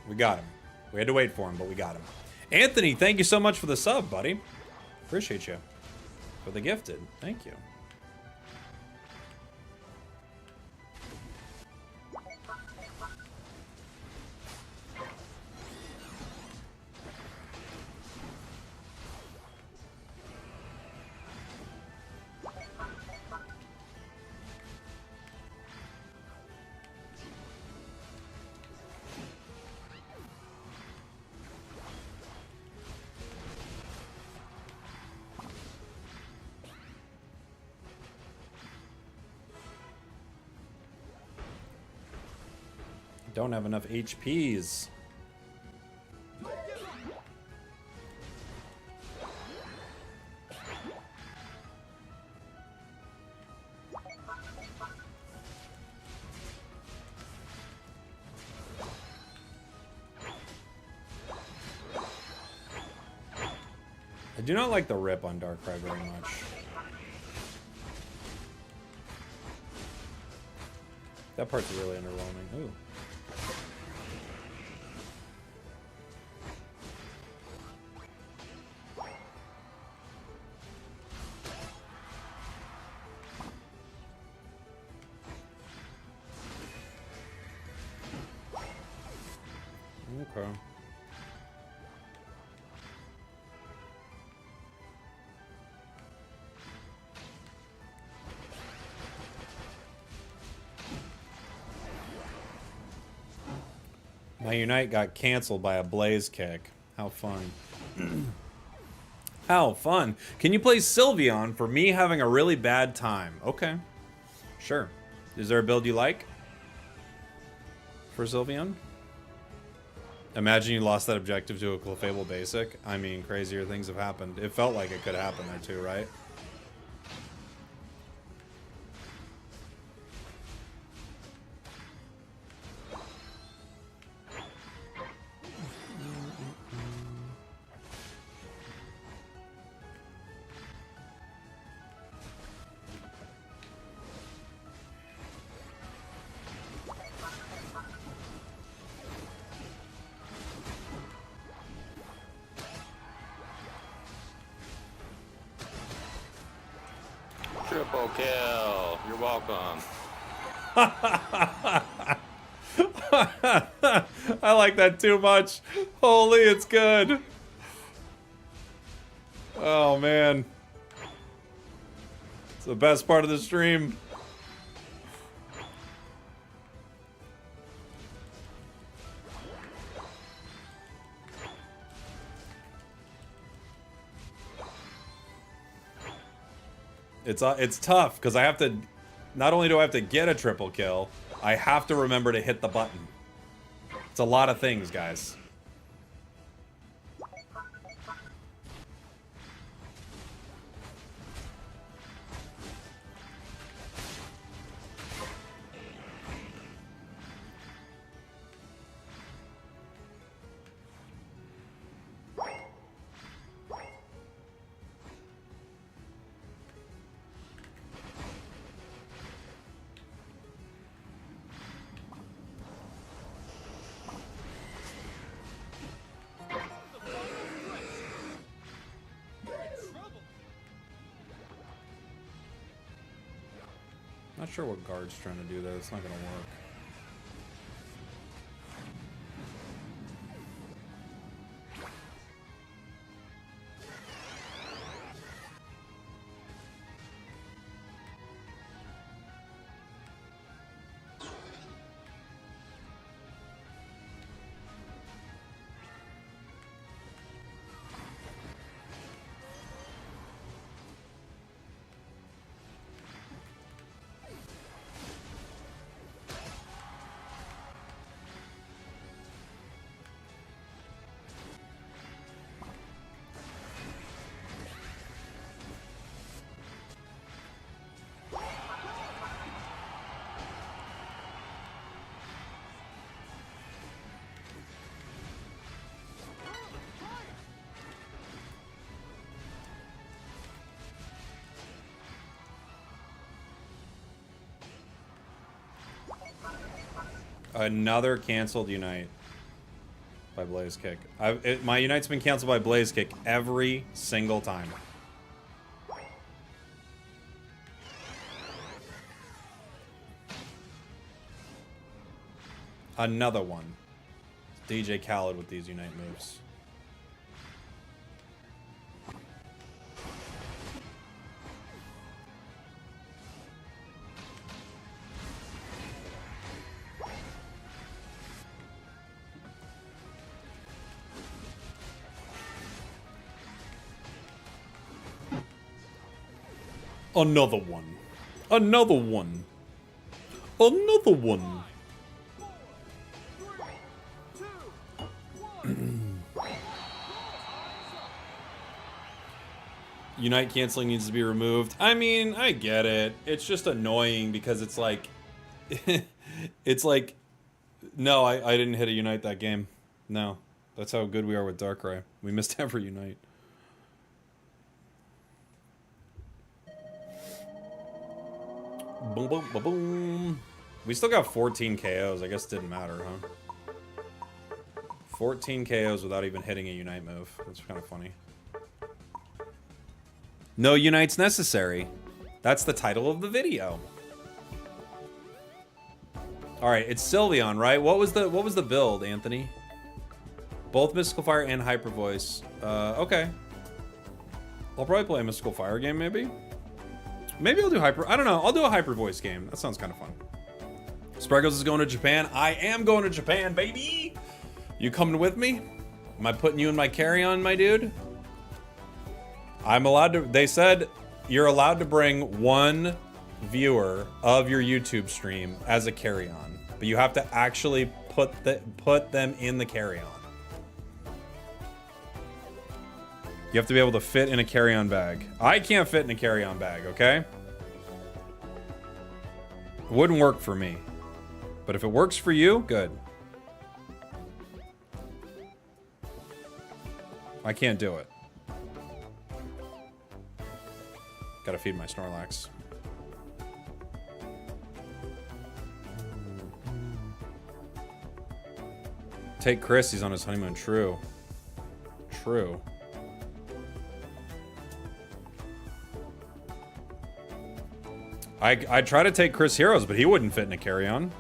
We got him. We had to wait for him, but we got him. Anthony, thank you so much for the sub, buddy. Appreciate you. For the gifted. Thank you. don't have enough HPs. I do not like the rip on Darkrai very much. That part's really underwhelming. Ooh. Okay. My Unite got canceled by a Blaze kick. How fun. How fun. Can you play Sylveon for me having a really bad time? Okay. Sure. Is there a build you like for Sylveon? Imagine you lost that objective to a Clefable Basic. I mean, crazier things have happened. It felt like it could happen there too, right? Triple kill. You're welcome. I like that too much. Holy, it's good. Oh, man. It's the best part of the stream. It's tough because I have to, not only do I have to get a triple kill, I have to remember to hit the button. It's a lot of things, guys. Not sure what guard's trying to do there. It's not gonna work. Another canceled Unite by Blaze Kick. My Unite's been canceled by Blaze Kick every single time. Another one. DJ Khaled with these Unite moves. Another one. Another one. Another one. Unite canceling needs to be removed. I mean, I get it. It's just annoying because it's like... it's like... No, I didn't hit a Unite that game. No. That's how good we are with Darkrai. We missed every Unite. Boom, boom, boom, boom. We still got 14 KOs. I guess it didn't matter, huh? 14 KOs without even hitting a Unite move. That's kind of funny. No Unites necessary. That's the title of the video. All right, it's Sylveon, right? What was the build, Anthony? Both Mystical Fire and Hyper Voice. Okay. I'll probably play a Mystical Fire game, maybe. Maybe I'll do Hyper... I don't know. I'll do a Hyper Voice game. That sounds kind of fun. Spragels is going to Japan. I am going to Japan, baby! You coming with me? Am I putting you in my carry-on, my dude? I'm allowed to... They said you're allowed to bring one viewer of your YouTube stream as a carry-on. But you have to actually put them in the carry-on. You have to be able to fit in a carry-on bag. I can't fit in a carry-on bag, okay? It wouldn't work for me. But if it works for you, good. I can't do it. Gotta feed my Snorlax. Take Chris, he's on his honeymoon. True. True. I'd try to take Chris Heroes, but he wouldn't fit in a carry-on.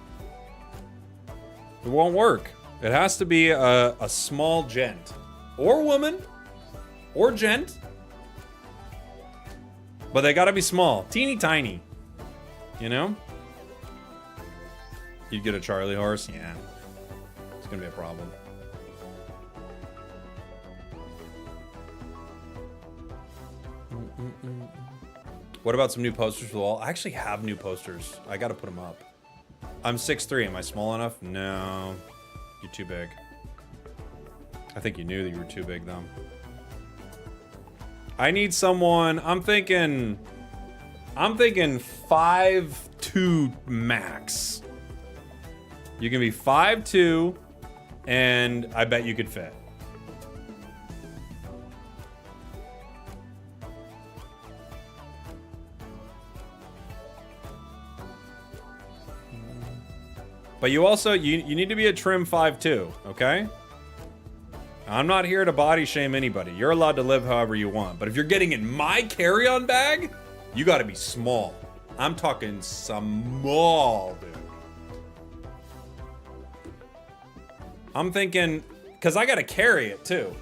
It won't work. It has to be a small gent. Or woman. Or gent. But they gotta be small. Teeny tiny. You know? You'd get a Charlie horse? Yeah. It's gonna be a problem. What about some new posters for the wall? I actually have new posters. I gotta put them up. I'm 6'3". Am I small enough? No. You're too big. I think you knew that you were too big, though. I need someone... I'm thinking 5'2" max. You can be 5'2", and I bet you could fit. But you also, you need to be a trim 5'2", okay? I'm not here to body shame anybody. You're allowed to live however you want. But if you're getting in my carry-on bag, you gotta be small. I'm talking small, dude. I'm thinking, because I gotta carry it too.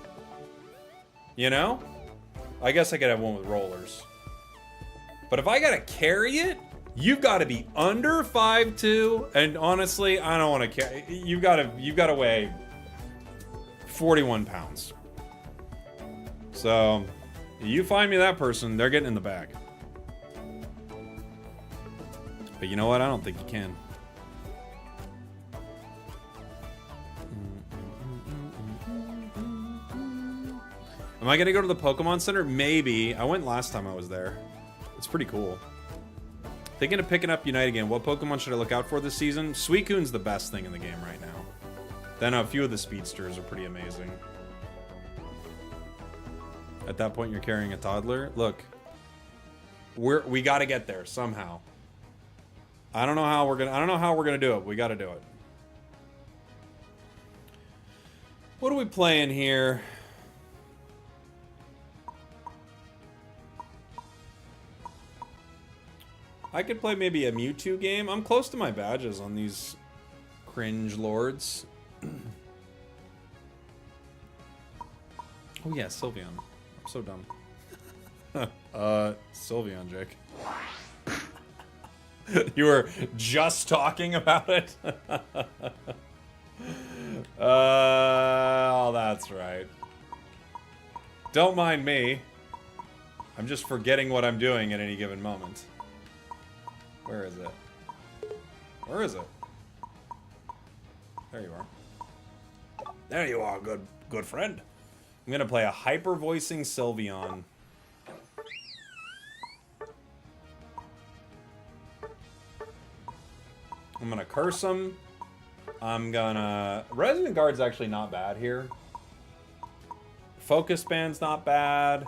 You know? I guess I could have one with rollers. But if I gotta carry it, you've got to be under 5'2", and honestly, I don't want to carry. You've got to weigh 41 pounds. So, you find me that person, they're getting in the bag. But you know what? I don't think you can. Am I gonna go to the Pokemon Center? Maybe. I went last time I was there. It's pretty cool. Thinking of picking up Unite again. What Pokemon should I look out for this season? Suicune's the best thing in the game right now. Then a few of the Speedsters are pretty amazing. At that point, you're carrying a toddler. Look, we got to get there somehow. I don't know how we're gonna do it. But we got to do it. What are we playing here? I could play maybe a Mewtwo game. I'm close to my badges on these cringe lords. Oh yeah, Sylveon. I'm so dumb. Sylveon, Jake. You were just talking about it? Oh, that's right. Don't mind me. I'm just forgetting what I'm doing at any given moment. Where is it? Where is it? There you are. There you are, good friend. I'm gonna play a hyper voicing Sylveon. I'm gonna curse him. I'm gonna... Resident Guard's actually not bad here. Focus Band's not bad.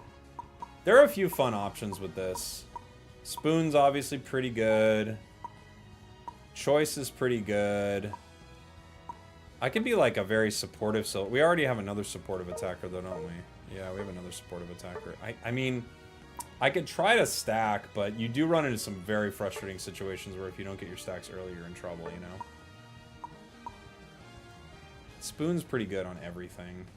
There are a few fun options with this. Spoon's obviously pretty good. Choice is pretty good. I could be like a very supportive... So we already have another supportive attacker though, don't we? Yeah, we have another supportive attacker. I mean... I could try to stack, but you do run into some very frustrating situations where if you don't get your stacks early, you're in trouble, you know? Spoon's pretty good on everything.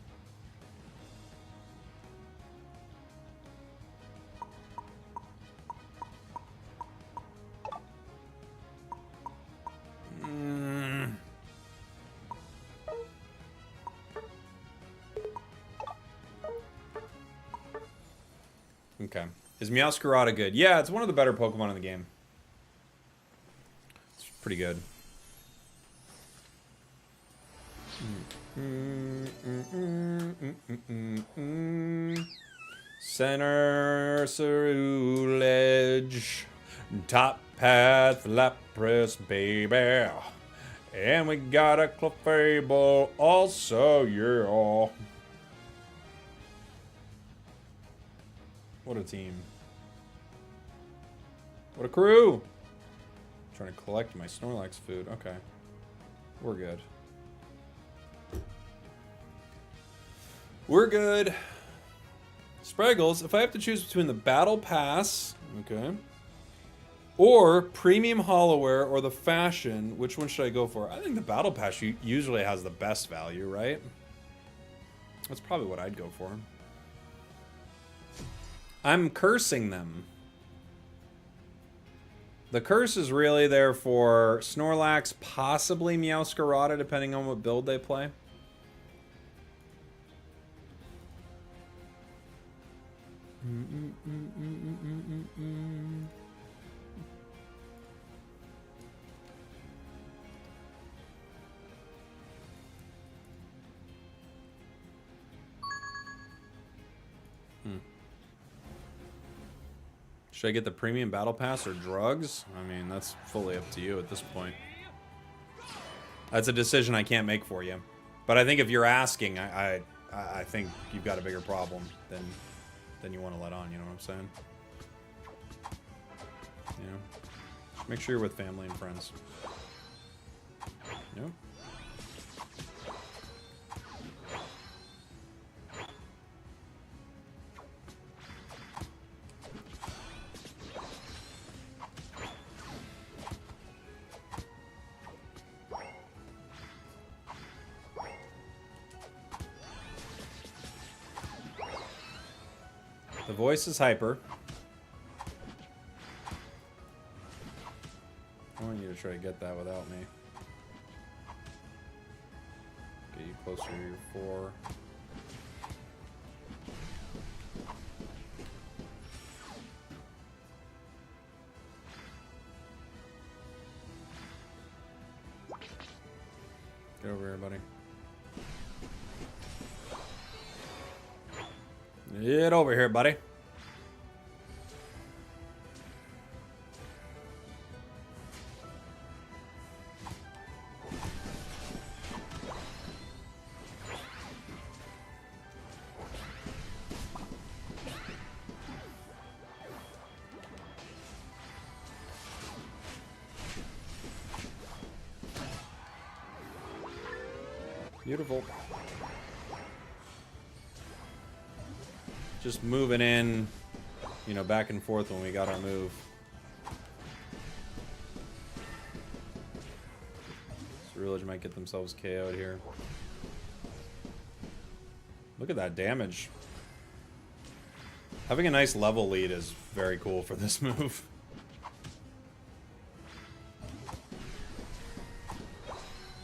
Okay. Is Meowscarada good? Yeah, it's one of the better Pokemon in the game. It's pretty good. Center Ceruledge. Top path Lapras, baby. And we got a Clefable also, yeah. What a team. What a crew! I'm trying to collect my Snorlax food. Okay. We're good. We're good. Spraggles, if I have to choose between the Battle Pass, okay, or Premium Hollowware or the Fashion, which one should I go for? I think the Battle Pass usually has the best value, right? That's probably what I'd go for. I'm cursing them. The curse is really there for Snorlax, possibly Meowscarada, depending on what build they play. Should I get the premium battle pass or drugs? I mean, that's fully up to you at this point. That's a decision I can't make for you. But I think if you're asking, I think you've got a bigger problem than you want to let on, you know what I'm saying? You know? Make sure you're with family and friends. Yep. The voice is hyper. I want you to try to get that without me. Get you closer to your 4. Get over here, buddy. Get over here, buddy. Beautiful. Just moving in, you know, back and forth when we got our move. Ceruledge might get themselves KO'd here. Look at that damage. Having a nice level lead is very cool for this move.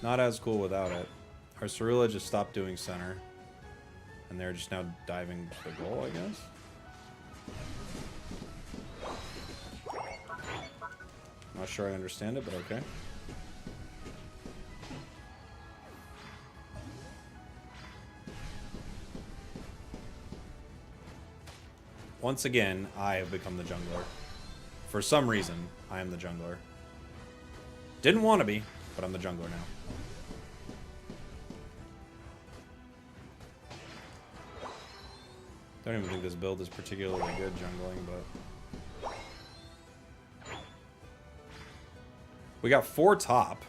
Not as cool without it. Our Ceruledge just stopped doing center. And they're just now diving the goal, I guess. Not sure I understand it, but okay. Once again, I have become the jungler. For some reason, I am the jungler. Didn't want to be, but I'm the jungler now. Don't even think this build is particularly good jungling, but... We got 4 top.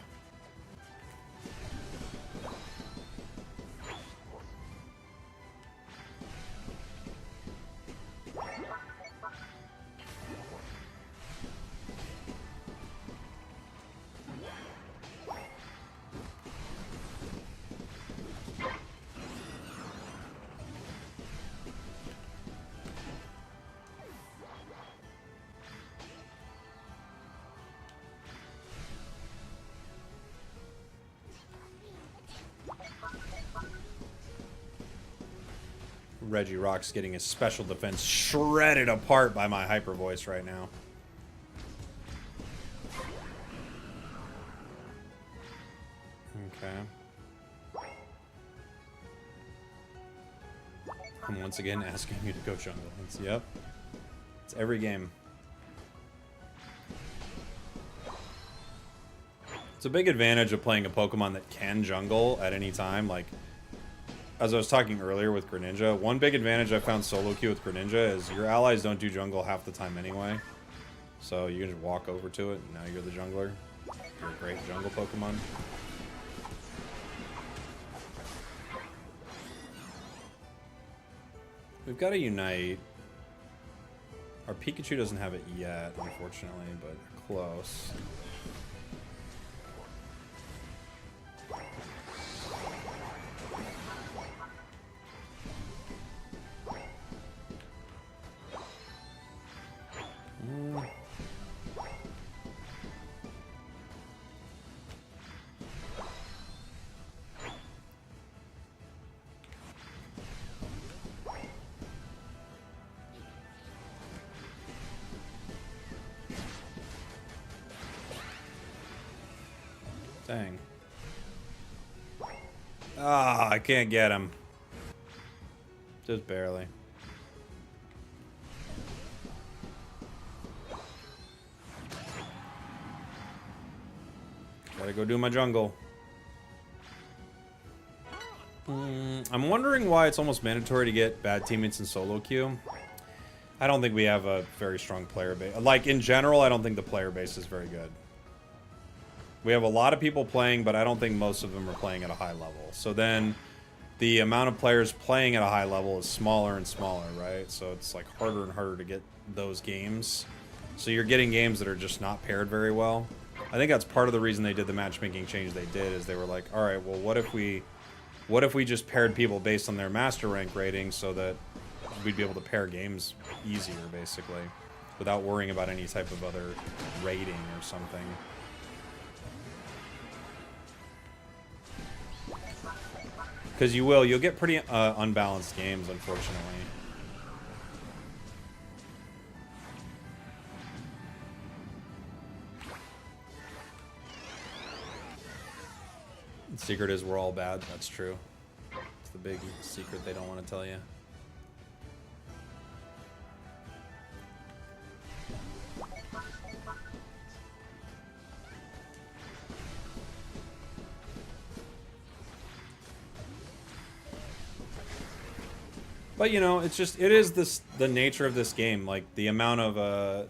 Reggie Rock's getting his special defense shredded apart by my hyper voice right now. Okay. I'm once again asking you to go jungle. Yep. It's every game. It's a big advantage of playing a Pokemon that can jungle at any time. Like, as I was talking earlier with Greninja, one big advantage I found solo queue with Greninja is your allies don't do jungle half the time anyway. So you can just walk over to it, and now you're the jungler. You're a great jungle Pokemon. We've got to unite. Our Pikachu doesn't have it yet, unfortunately, but close. Dang. Ah, I can't get him. Just barely. Gotta go do my jungle. I'm wondering why it's almost mandatory to get bad teammates in solo queue. I don't think we have a very strong player base. Like, in general, I don't think the player base is very good. We have a lot of people playing, but I don't think most of them are playing at a high level. So then the amount of players playing at a high level is smaller and smaller, right? So it's like harder and harder to get those games. So you're getting games that are just not paired very well. I think that's part of the reason they did the matchmaking change they did, is they were like, all right, well, what if we just paired people based on their master rank rating so that we'd be able to pair games easier, basically, without worrying about any type of other rating or something. Because you'll get pretty unbalanced games, unfortunately. The secret is we're all bad. That's true. It's the big secret they don't want to tell you. But you know, it is the nature of this game. Like the amount of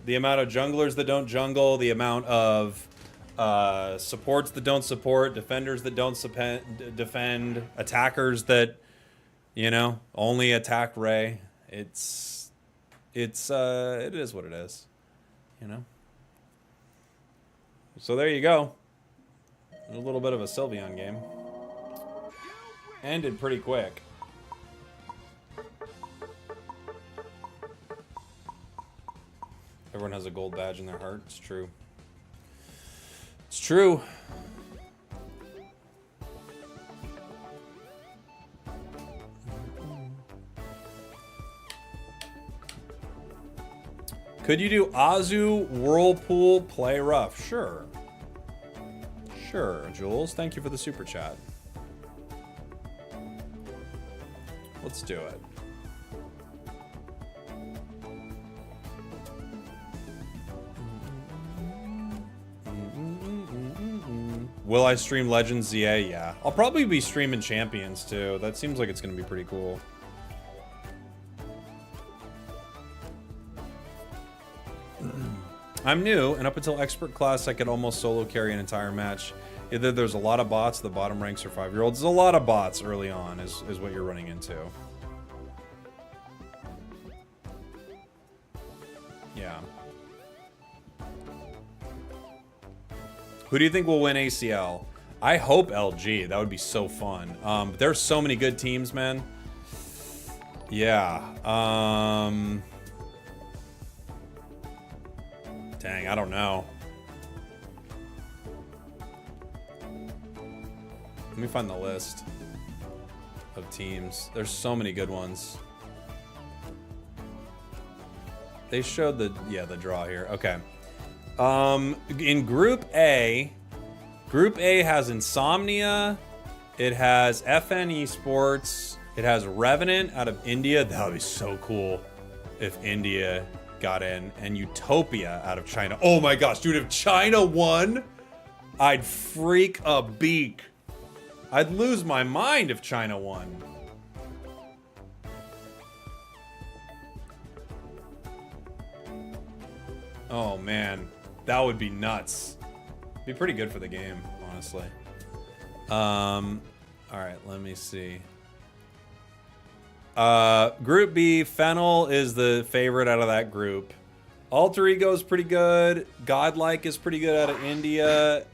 junglers that don't jungle, the amount of supports that don't support, defenders that don't defend, attackers that, you know, only attack Ray. It is what it is, you know. So there you go. A little bit of a Sylveon game. Ended pretty quick. Everyone has a gold badge in their heart. It's true. It's true. Could you do Azu, Whirlpool, Play Rough? Sure. Sure, Jules. Thank you for the super chat. Let's do it. Will I stream Legends ZA? Yeah. I'll probably be streaming Champions too. That seems like it's going to be pretty cool. I'm new, and up until expert class, I could almost solo carry an entire match. Either there's a lot of bots, the bottom ranks are 5-year-olds. There's a lot of bots early on, is what you're running into. Yeah. Who do you think will win ACL? I hope LG. That would be so fun. There's so many good teams, man. Yeah. Dang, I don't know. Let me find the list of teams. There's so many good ones. They showed the draw here. Okay. In Group A has Insomnia. It has FN Esports. It has Revenant out of India. That would be so cool if India got in. And Utopia out of China. Oh my gosh, dude, if China won, I'd freak a beak. I'd lose my mind if China won. Oh man, that would be nuts. Be pretty good for the game, honestly. All right, let me see. Group B, Fennel is the favorite out of that group. Alter Ego is pretty good. Godlike is pretty good out of India.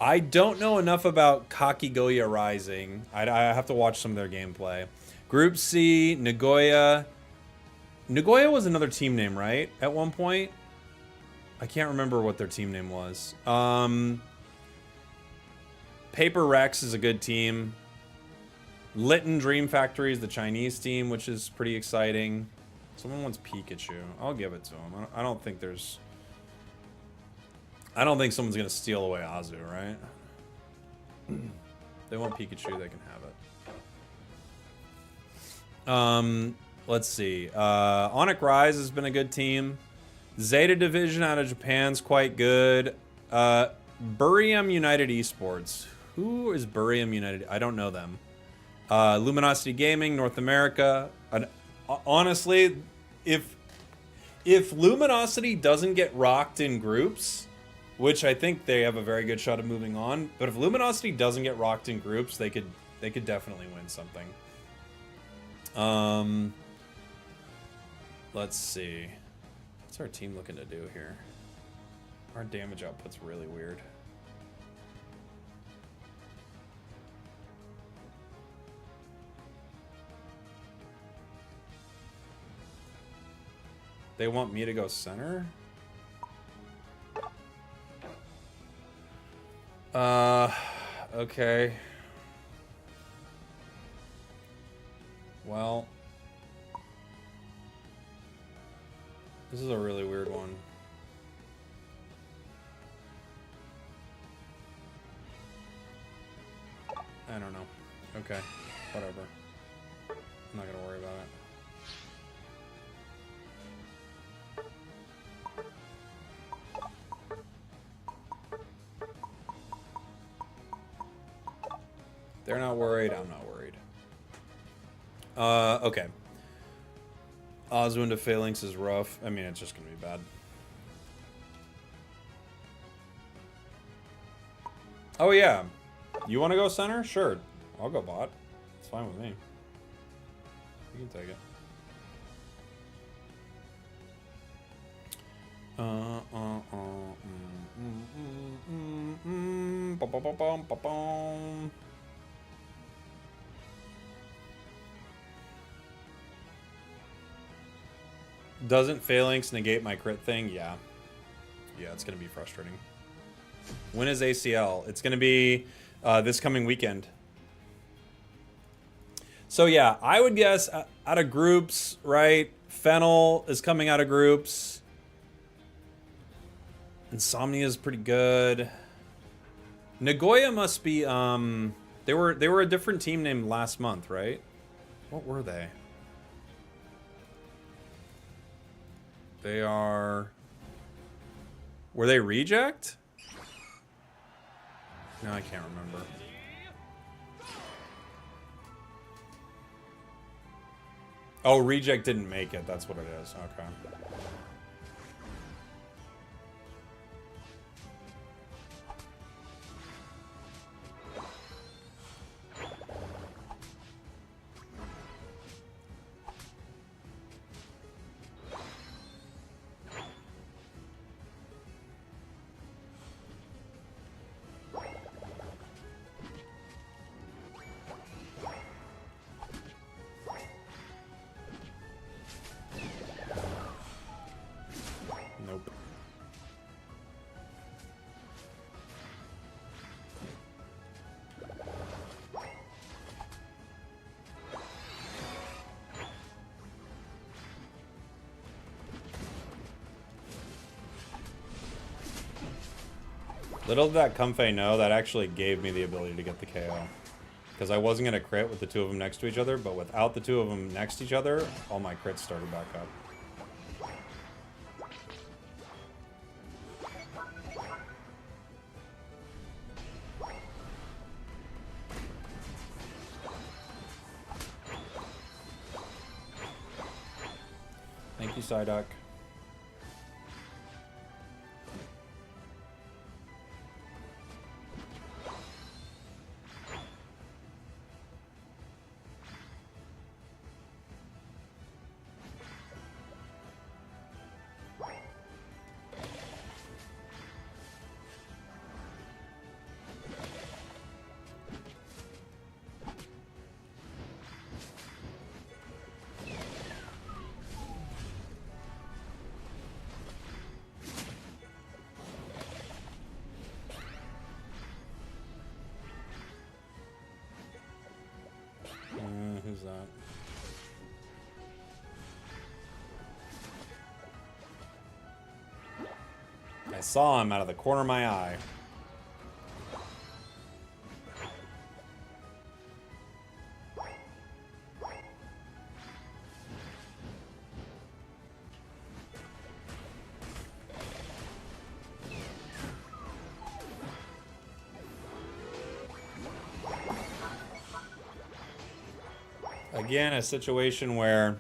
I don't know enough about Kakigoya Rising. I have to watch some of their gameplay. Group C, Nagoya. Nagoya was another team name, right? At one point? I can't remember what their team name was. Paper Rex is a good team. Litten Dream Factory is the Chinese team, which is pretty exciting. Someone wants Pikachu. I'll give it to him. I don't think someone's gonna steal away Azu, right? They want Pikachu, they can have it. Let's see. Onic Rise has been a good team. Zeta Division out of Japan's quite good. Burium United Esports. Who is Burium United? I don't know them. Luminosity Gaming, North America. Honestly, if Luminosity doesn't get rocked in groups, which I think they have a very good shot of moving on, but if Luminosity doesn't get rocked in groups, they could definitely win something. Let's see. What's our team looking to do here? Our damage output's really weird. They want me to go center? Okay. Well, this is a really weird one. I don't know. Okay, whatever. I'm not gonna worry about it. They're not worried, I'm not worried. Okay. Azu into Phalanx is rough. I mean, it's just gonna be bad. Oh yeah. You wanna go center? Sure. I'll go bot. It's fine with me. You can take it. Doesn't Phalanx negate my crit thing? Yeah. Yeah, it's going to be frustrating. When is ACL? It's going to be this coming weekend. So yeah, I would guess out of groups, right? Fennel is coming out of groups. Insomnia is pretty good. Nagoya must be they were a different team named last month, right? What were they? They are... Were they reject? No, I can't remember. Oh, reject didn't make it. That's what it is. Okay. Nope. Little did that Comfey know, that actually gave me the ability to get the KO. Because I wasn't going to crit with the two of them next to each other, but without the two of them next to each other, all my crits started back up. Thank you, Psyduck. Who's that? I saw him out of the corner of my eye. Again, a situation where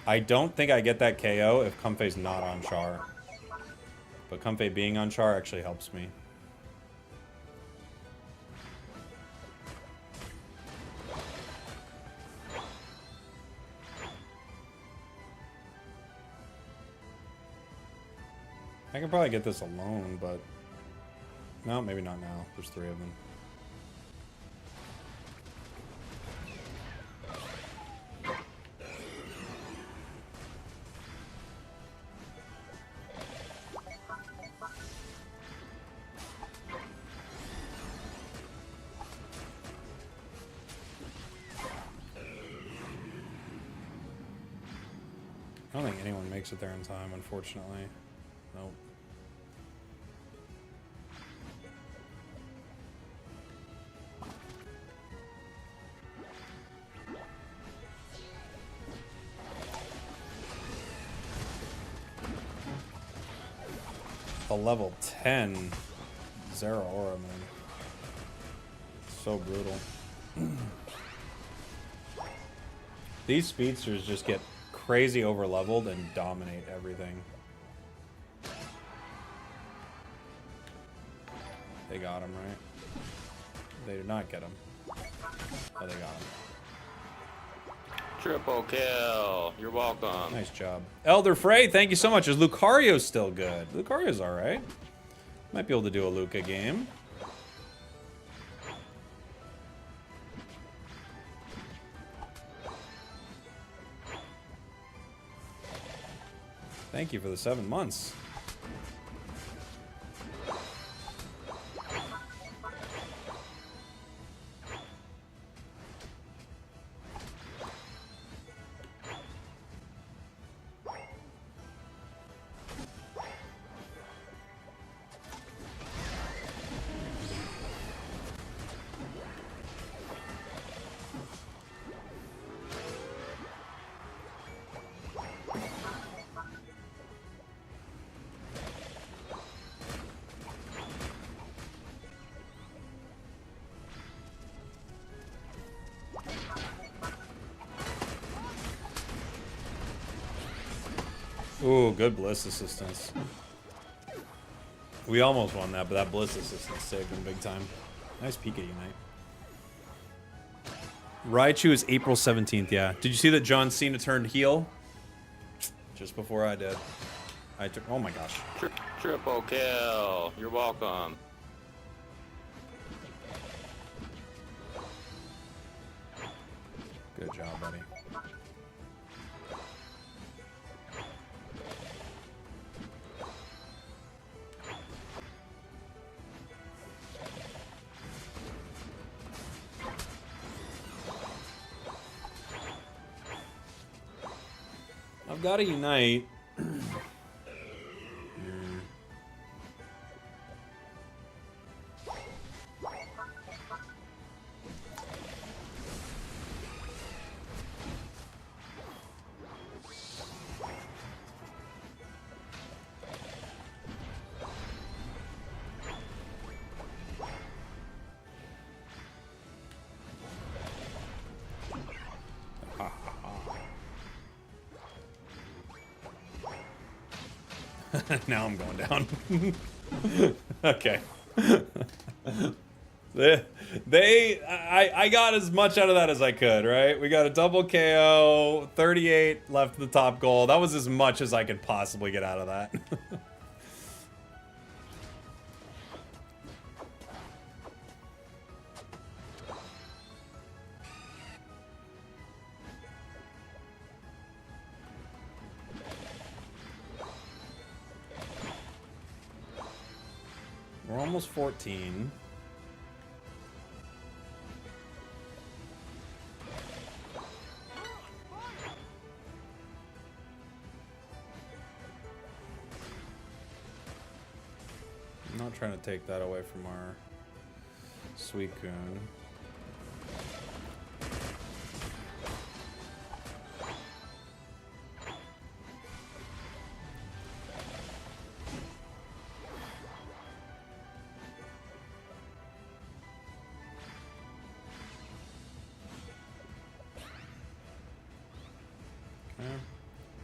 I don't think I get that KO if Comfey's not on Char. But Comfey being on Char actually helps me. I can probably get this alone, but... No, maybe not now. There's three of them. I don't think anyone makes it there in time, unfortunately. Nope. A level 10 Zera Aura, man. So brutal. These speedsters just get crazy over leveled and dominate everything. They got him, right? They did not get him. Oh, they got him. Triple kill. You're welcome. Nice job. Elder Frey, thank you so much. Is Lucario still good? Lucario's alright. Might be able to do a Luca game. Thank you for the 7 months. Ooh, good bliss assistance. We almost won that, but that bliss assistance saved him big time. Nice peek at Unite. Raichu is April 17th, yeah. Did you see that John Cena turned heel? Just before I did. I took, oh my gosh. Triple kill. You're welcome. Good job, buddy. I've got to unite. Now I'm going down. Okay. I got as much out of that as I could, right? We got a double KO, 38 left the top goal. That was as much as I could possibly get out of that. We're almost 14. I'm not trying to take that away from our Suicune.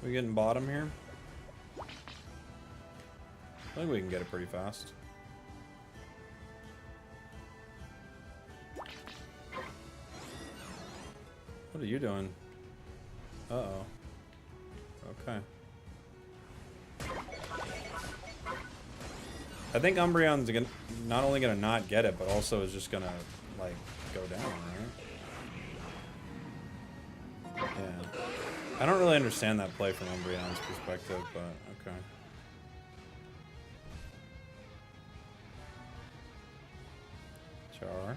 We getting bottom here? I think we can get it pretty fast. What are you doing? Uh-oh. Okay. I think Umbreon's gonna, not only gonna not get it, but also is just gonna, like, go down, right? Yeah. I don't really understand that play from Umbreon's perspective, but okay. Char.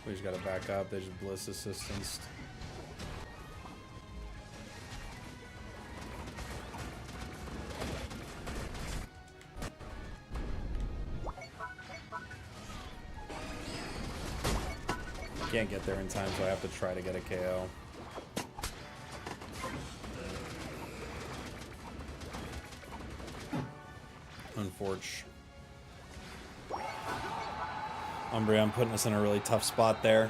We just gotta back up. They just bliss assistance. Can't get there in time, so I have to try to get a KO. Unfortunate. Umbreon putting us in a really tough spot there.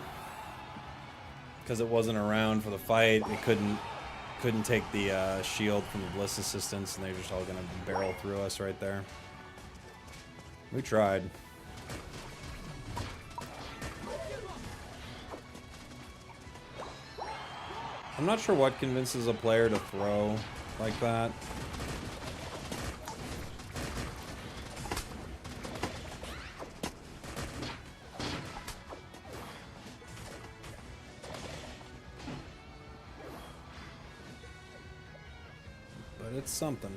Because it wasn't around for the fight, it couldn't take the shield from the Bliss assistance, and they're just all gonna barrel through us right there. We tried. I'm not sure what convinces a player to throw like that. But it's something.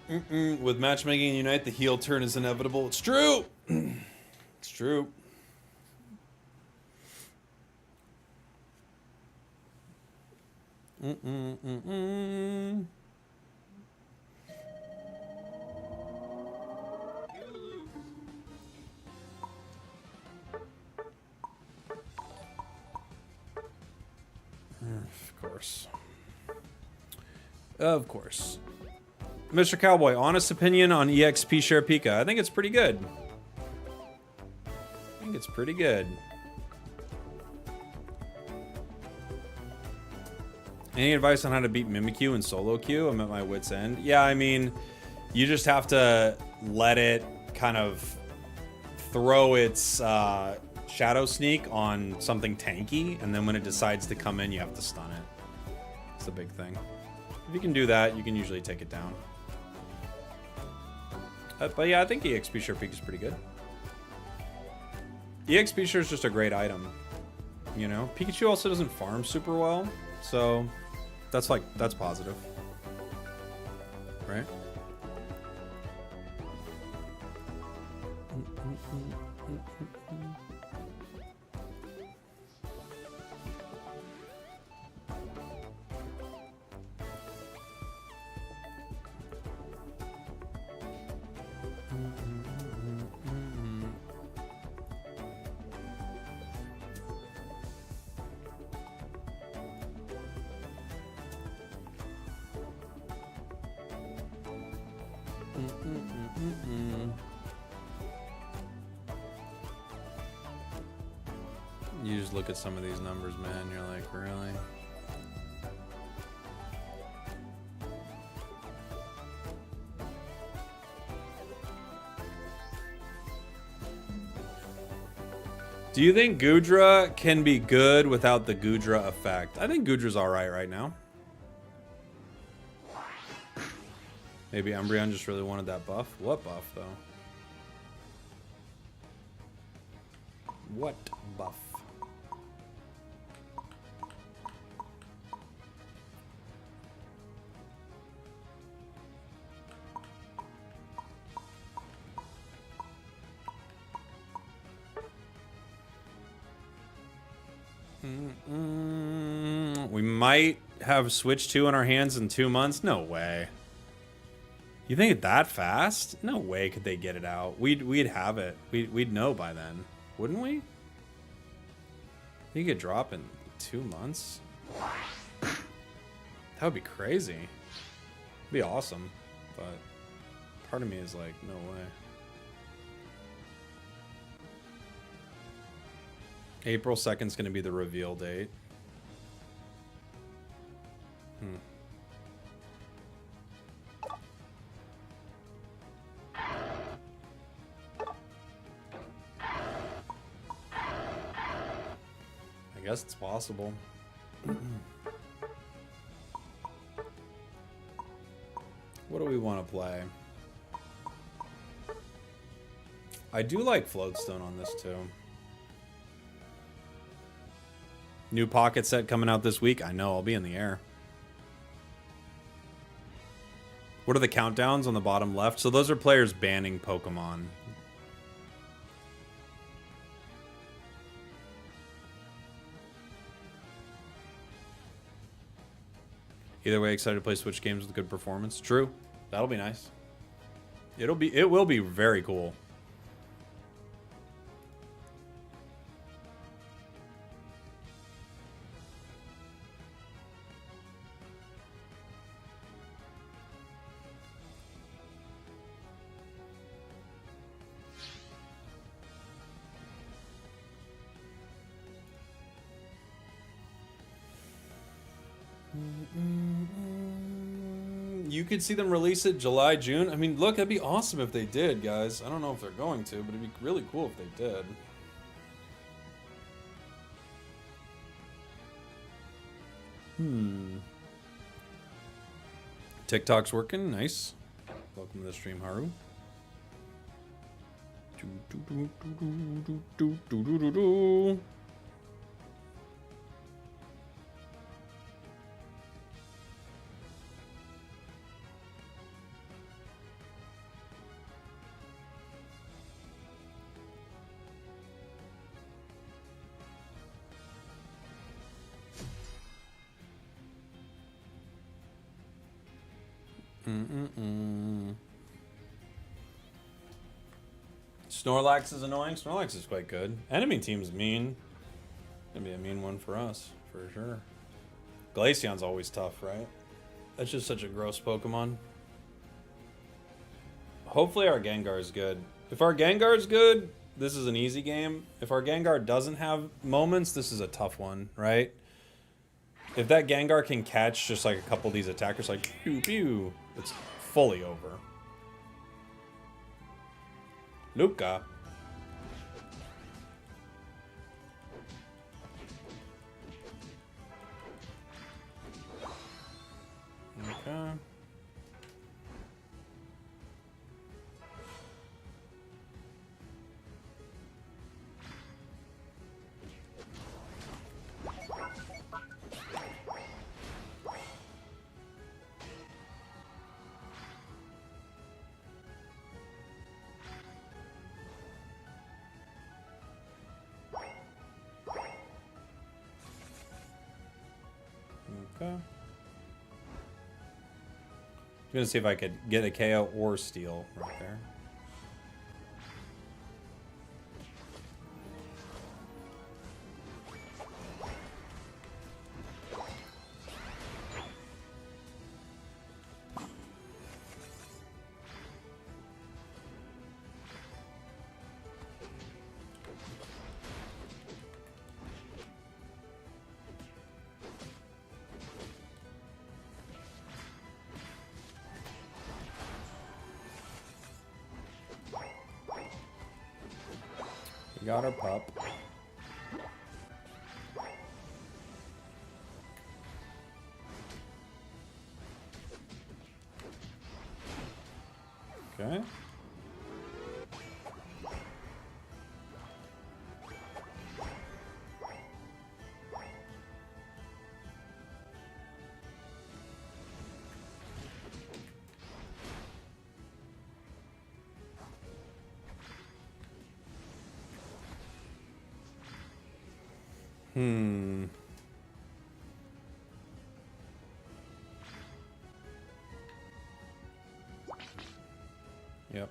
With matchmaking and Unite, the heel turn is inevitable. It's true. It's true. Of course. Of course. Mr. Cowboy, honest opinion on EXP Share Pika. I think it's pretty good. I think it's pretty good. Any advice on how to beat Mimikyu in solo queue? I'm at my wit's end. Yeah, I mean, you just have to let it kind of throw its Shadow Sneak on something tanky, and then when it decides to come in, you have to stun it. It's the big thing. If you can do that, you can usually take it down. But yeah, I think EXP Share Peak is pretty good. EXP Share is just a great item. You know? Pikachu also doesn't farm super well, so that's positive. Right? You just look at some of these numbers, man, you're like, really? Do you think Goodra can be good without the Goodra effect? I think Goodra's alright right now. Maybe Umbreon just really wanted that buff. What buff, though? What buff? We might have Switch 2 in our hands in 2 months? No way. You think it that fast? No way could they get it out. We'd have it. We'd know by then, wouldn't we? You could drop in 2 months. That would be crazy. It'd be awesome, but part of me is like, no way. April 2nd is going to be the reveal date. I guess it's possible. What do we want to play? I do like Floatstone on this too. New pocket set coming out this week. I know, I'll be in the air. What are the countdowns on the bottom left? So those are players banning Pokemon. Either way, excited to play Switch games with good performance. True. That'll be nice. It will be very cool. You could see them release it July, June. I mean, look, that'd be awesome if they did, guys. I don't know if they're going to, but it'd be really cool if they did. TikTok's working. Nice. Welcome to the stream, Haru. Snorlax is annoying. Snorlax is quite good. Enemy team's mean. Gonna be a mean one for us, for sure. Glaceon's always tough, right? That's just such a gross Pokemon. Hopefully our Gengar is good. If our Gengar is good, this is an easy game. If our Gengar doesn't have moments, this is a tough one, right? If that Gengar can catch just like a couple of these attackers, like pew pew, it's fully over. Luca. Okay. Okay. I'm gonna see if I could get a KO or steal right there. We got our pup. Okay. Yep.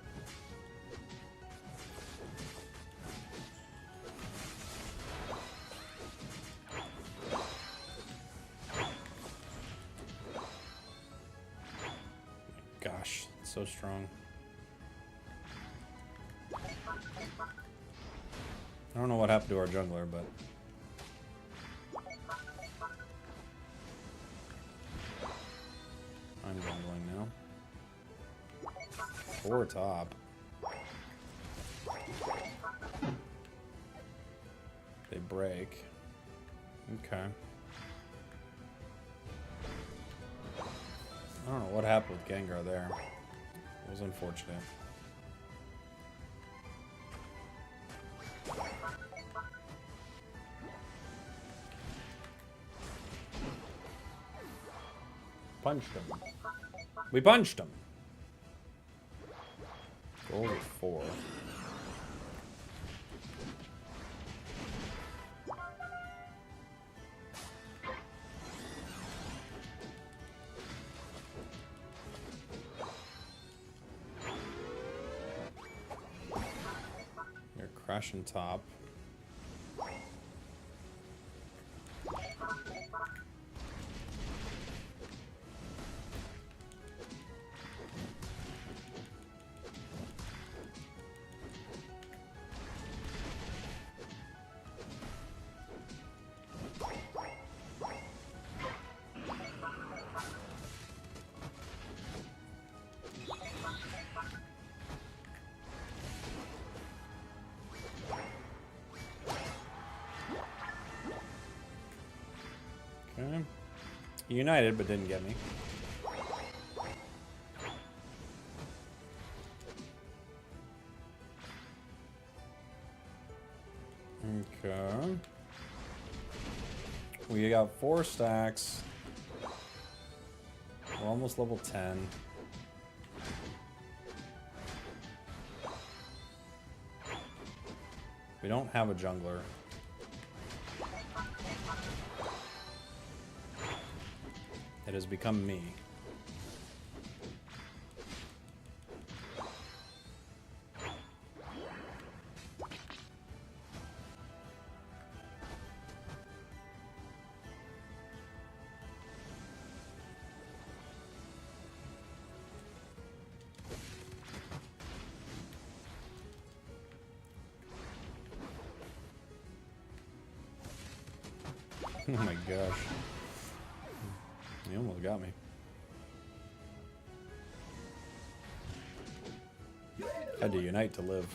Gosh, it's so strong. I don't know what happened to our jungler, but I'm jungling now. Or top. They break. Okay. I don't know what happened with Gengar there. It was unfortunate. Punched him. We punched him. Goal of 4. You're crashing top. Okay. He united, but didn't get me. Okay. We got 4 stacks. We're almost level 10. We don't have a jungler. It has become me. Oh my gosh. He almost got me. Had to unite to live.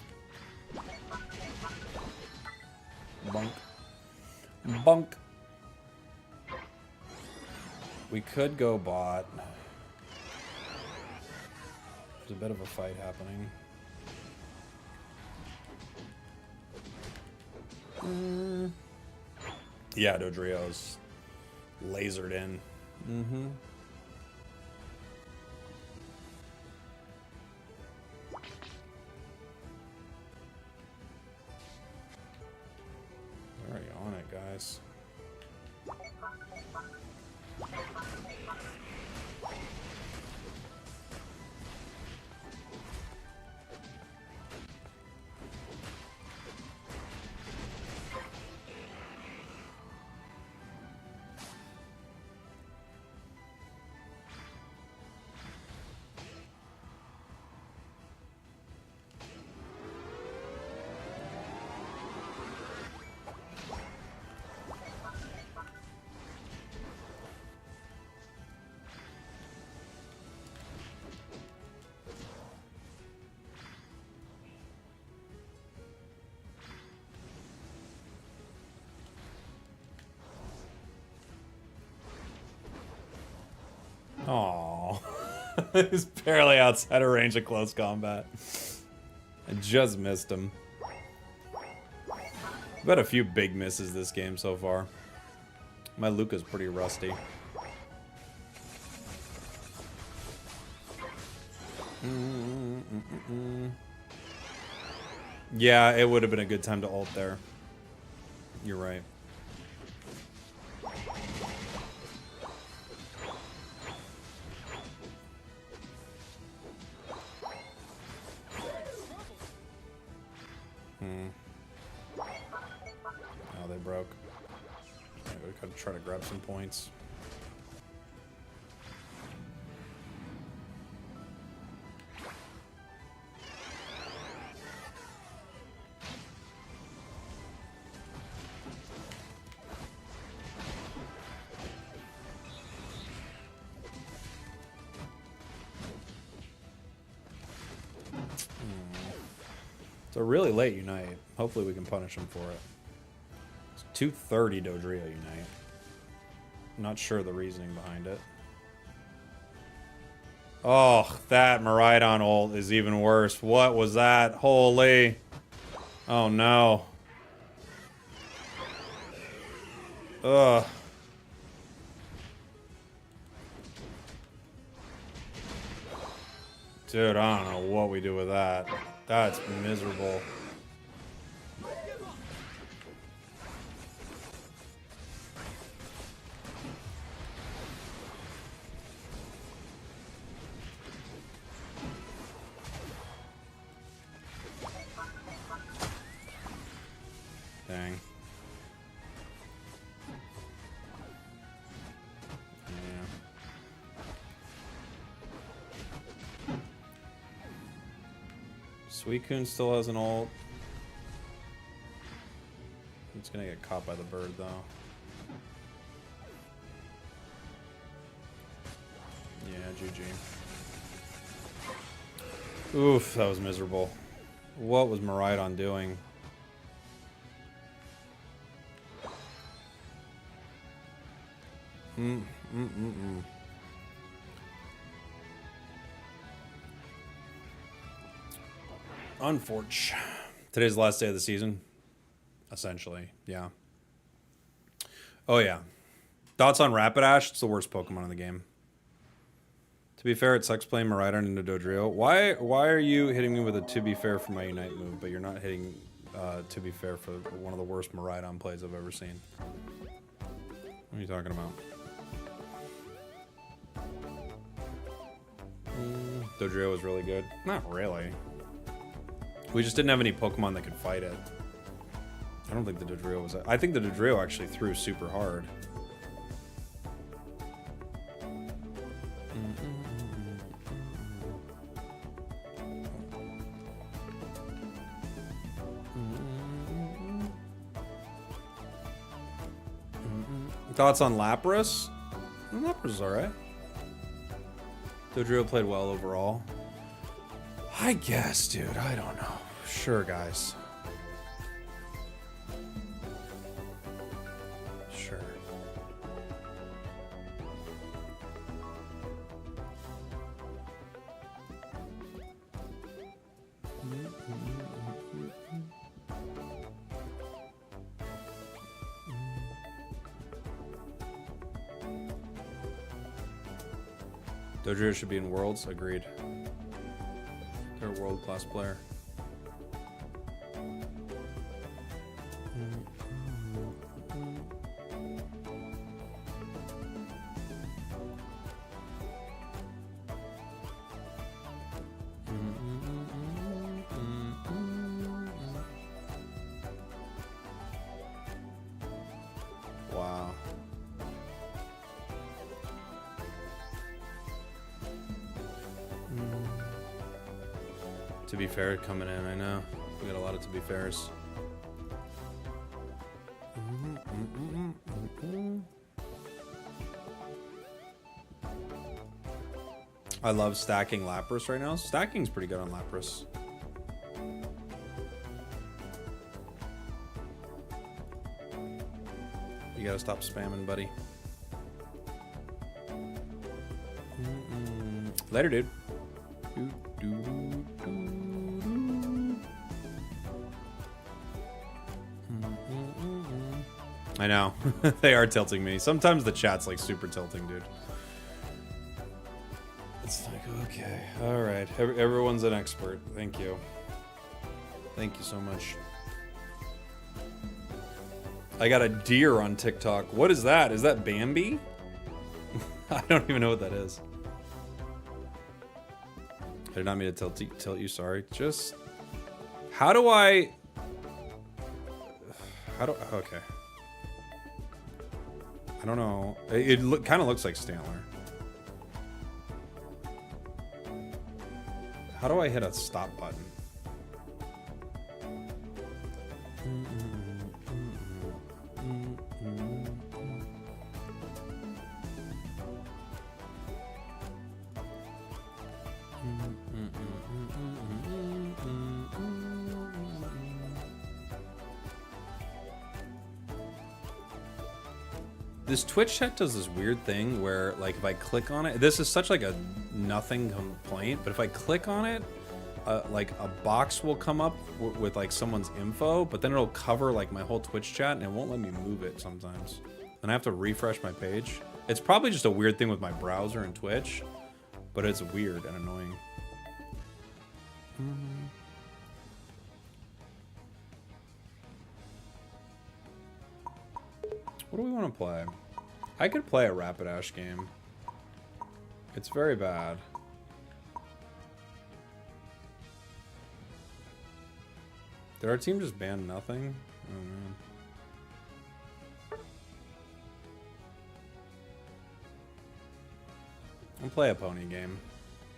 Bunk. Bunk. We could go bot. There's a bit of a fight happening. Yeah, Dodrio's lasered in. Mm-hmm. We're already on it, guys. Aww. He's barely outside of range of close combat. I just missed him. I've had a few big misses this game so far. My Luca's pretty rusty. Yeah, it would have been a good time to ult there. You're right. Oh, they broke. Yeah, we gotta try to grab some points. It's a really late Unite. Hopefully we can punish him for it. It's 2:30 Dodrio Unite. I'm not sure the reasoning behind it. Oh, that Miraidon ult is even worse. What was that? Holy. Oh no. Ugh. Dude, I don't know what we do with that. That's miserable. Dang. Suicune still has an ult. It's gonna get caught by the bird though. Yeah, GG. Oof, that was miserable. What was Miraidon doing? Unfortunate. Today's the last day of the season. Essentially, yeah. Oh yeah. Thoughts on Rapidash? It's the worst Pokemon in the game. To be fair, it sucks playing Miraidon into Dodrio. Why are you hitting me with a to be fair for my Unite move, but you're not hitting to be fair for one of the worst Miraidon plays I've ever seen? What are you talking about? Dodrio was really good. Not really. We just didn't have any Pokemon that could fight it. I don't think the Dodrio was... I think the Dodrio actually threw super hard. Thoughts on Lapras? Lapras is alright. Dodrio played well overall. I guess, dude. I don't know. Sure, guys. Sure. Dodrio should be in Worlds. Agreed. They're a world-class player. Wow. To be fair, coming in, I know. We got a lot of to be fairs. I love stacking Lapras right now. Stacking's pretty good on Lapras. You gotta stop spamming, buddy. Later, dude. I know. They are tilting me. Sometimes the chat's like super tilting, dude. It's like, okay. Alright. Everyone's an expert. Thank you. Thank you so much. I got a deer on TikTok. What is that? Is that Bambi? I don't even know what that is. I did not mean to tilt you, sorry. Just... How do I... Okay. I don't know. It kind of looks like Stantler. How do I hit a stop button? This Twitch chat does this weird thing where, like, if I click on it, this is such like a nothing complaint, but if I click on it, like a box will come up with like someone's info, but then it'll cover like my whole Twitch chat and it won't let me move it sometimes. And I have to refresh my page. It's probably just a weird thing with my browser and Twitch, but it's weird and annoying. What do we want to play? I could play a Rapidash game. It's very bad. Did our team just ban nothing? Oh man. I'll play a pony game.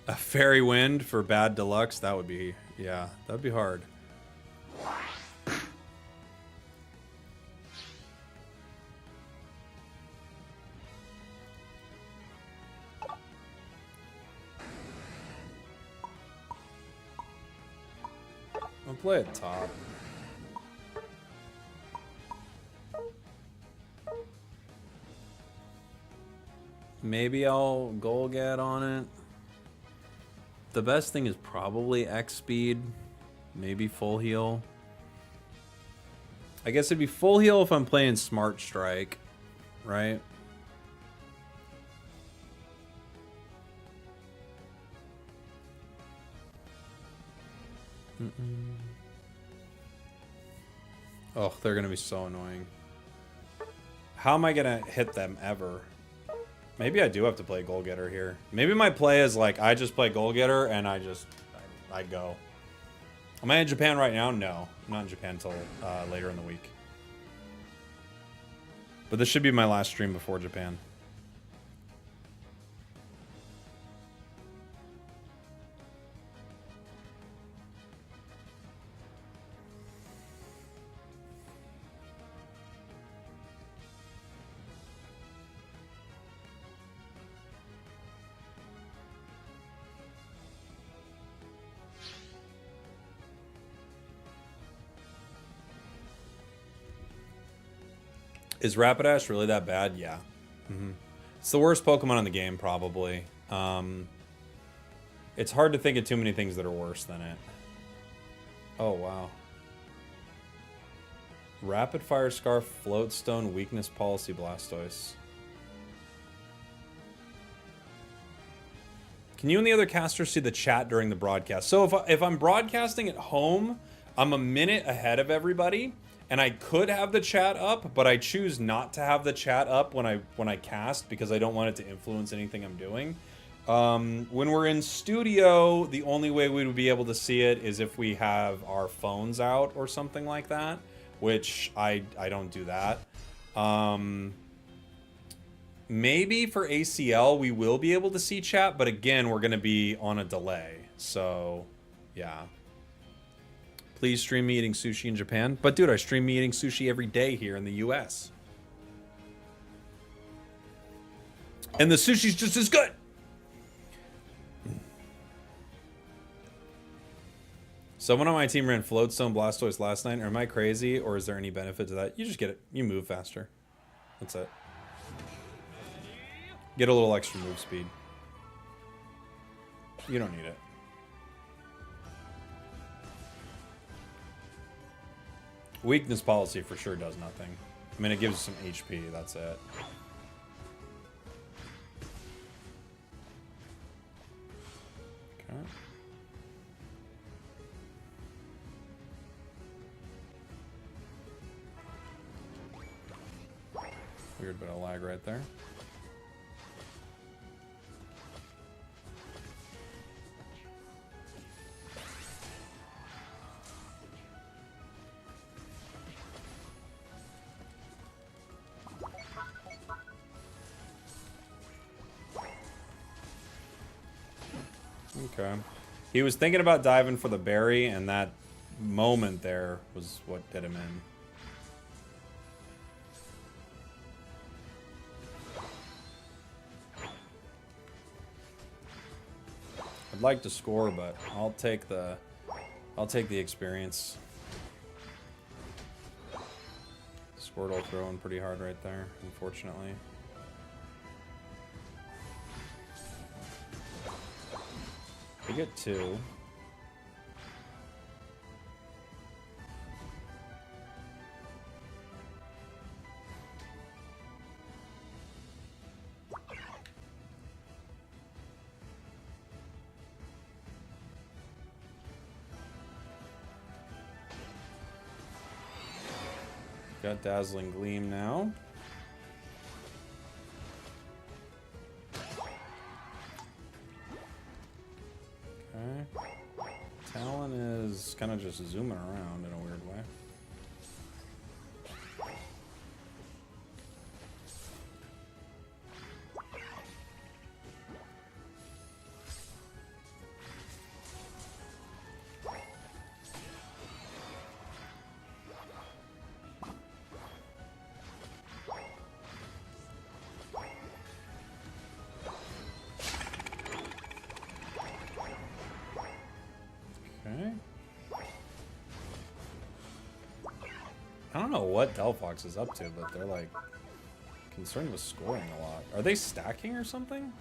A fairy wind for bad deluxe? That would be, yeah, that would be hard. I'll play it top. Maybe I'll goal get on it. The best thing is probably X speed. Maybe full heal. I guess it'd be full heal if I'm playing Smart Strike, right? Oh, they're gonna be so annoying. How am I gonna hit them ever? Maybe I do have to play goal getter here. Maybe my play is like I just play goal getter and I go. Am I in Japan right now? No, I'm not in Japan until later in the week. But this should be my last stream before Japan. Is Rapidash really that bad? Yeah. It's the worst Pokemon in the game, probably. It's hard to think of too many things that are worse than it. Oh, wow. Rapid Fire Scarf, Floatstone, Weakness Policy, Blastoise. Can you and the other casters see the chat during the broadcast? So if I'm broadcasting at home, I'm a minute ahead of everybody, and I could have the chat up, but I choose not to have the chat up when I cast because I don't want it to influence anything I'm doing. When we're in studio, the only way we would be able to see it is if we have our phones out or something like that, which I don't do that. Maybe for ACL, we will be able to see chat, but again, we're going to be on a delay. So, yeah. Please stream me eating sushi in Japan. But, dude, I stream me eating sushi every day here in the US. And the sushi's just as good! Someone on my team ran Floatstone Blastoise last night. Am I crazy, or is there any benefit to that? You just get it. You move faster. That's it. Get a little extra move speed. You don't need it. Weakness policy for sure does nothing. I mean, it gives you some HP, that's it. Okay. Weird bit of lag right there. Okay. He was thinking about diving for the berry, and that moment there was what did him in. I'd like to score, but I'll take the experience. Squirtle throwing pretty hard right there, unfortunately. We get 2. Got Dazzling Gleam now. Okay. Talon is kind of just zooming around in a weird way. I don't know what Delphox is up to, but they're like concerned with scoring a lot. Are they stacking or something?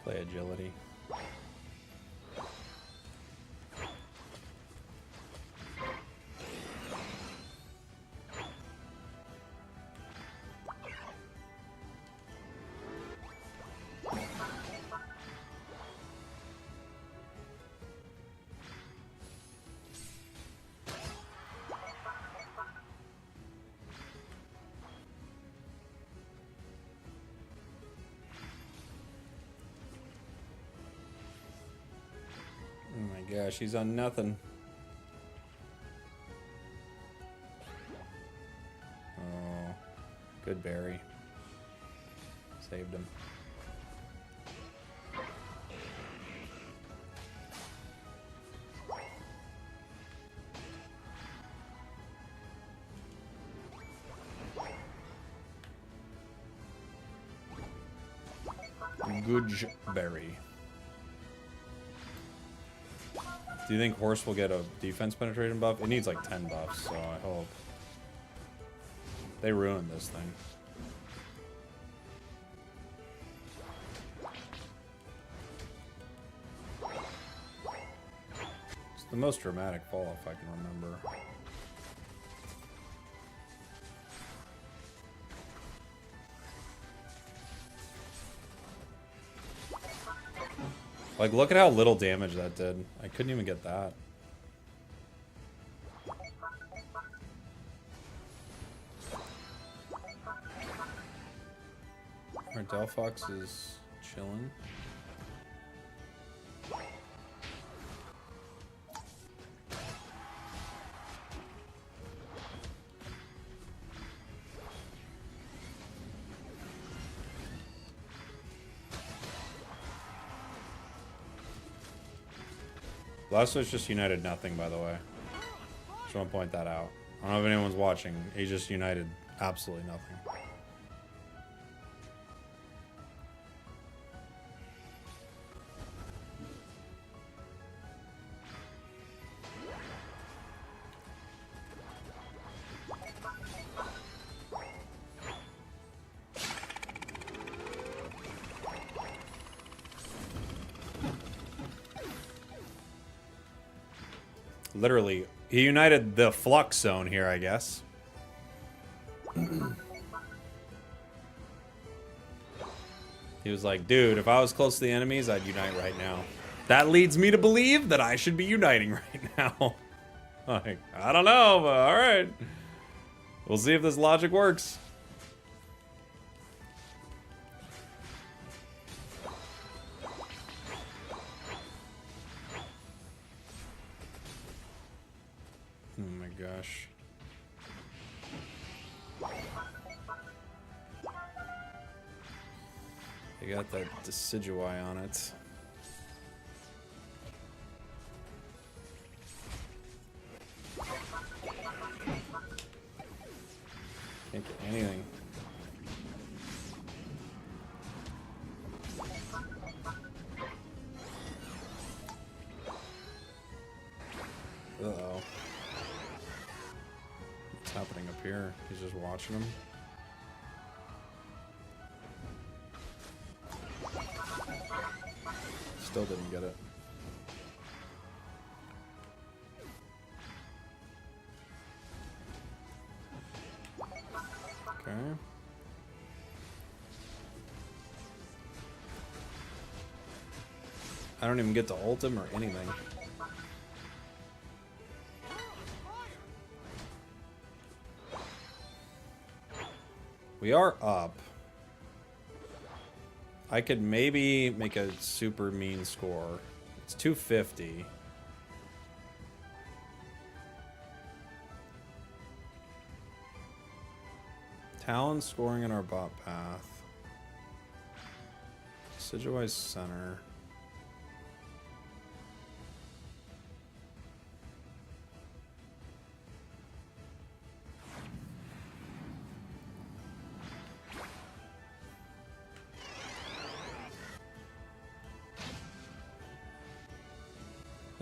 Play agility. Oh my gosh, he's on nothing. Oh, good berry. Saved him. Goodberry. Do you think Horse will get a defense penetration buff? It needs like 10 buffs, so I hope. They ruined this thing. It's the most dramatic fall if I can remember. Like, look at how little damage that did. I couldn't even get that. Our Delphox is chilling. Last Switch just united nothing, by the way. Just want to point that out. I don't know if anyone's watching. He just united absolutely nothing. Literally, he united the flux zone here, I guess. He was like, dude, if I was close to the enemies, I'd unite right now. That leads me to believe that I should be uniting right now. Like, I don't know, but alright. We'll see if this logic works. Oh my gosh. They got that Decidueye on it. Can't get anything. Uh-oh. What's happening up here? He's just watching him. Still didn't get it. Okay. I don't even get to ult him or anything. We are up. I could maybe make a super mean score. It's 250. Talon scoring in our bot path. Decidueye's center.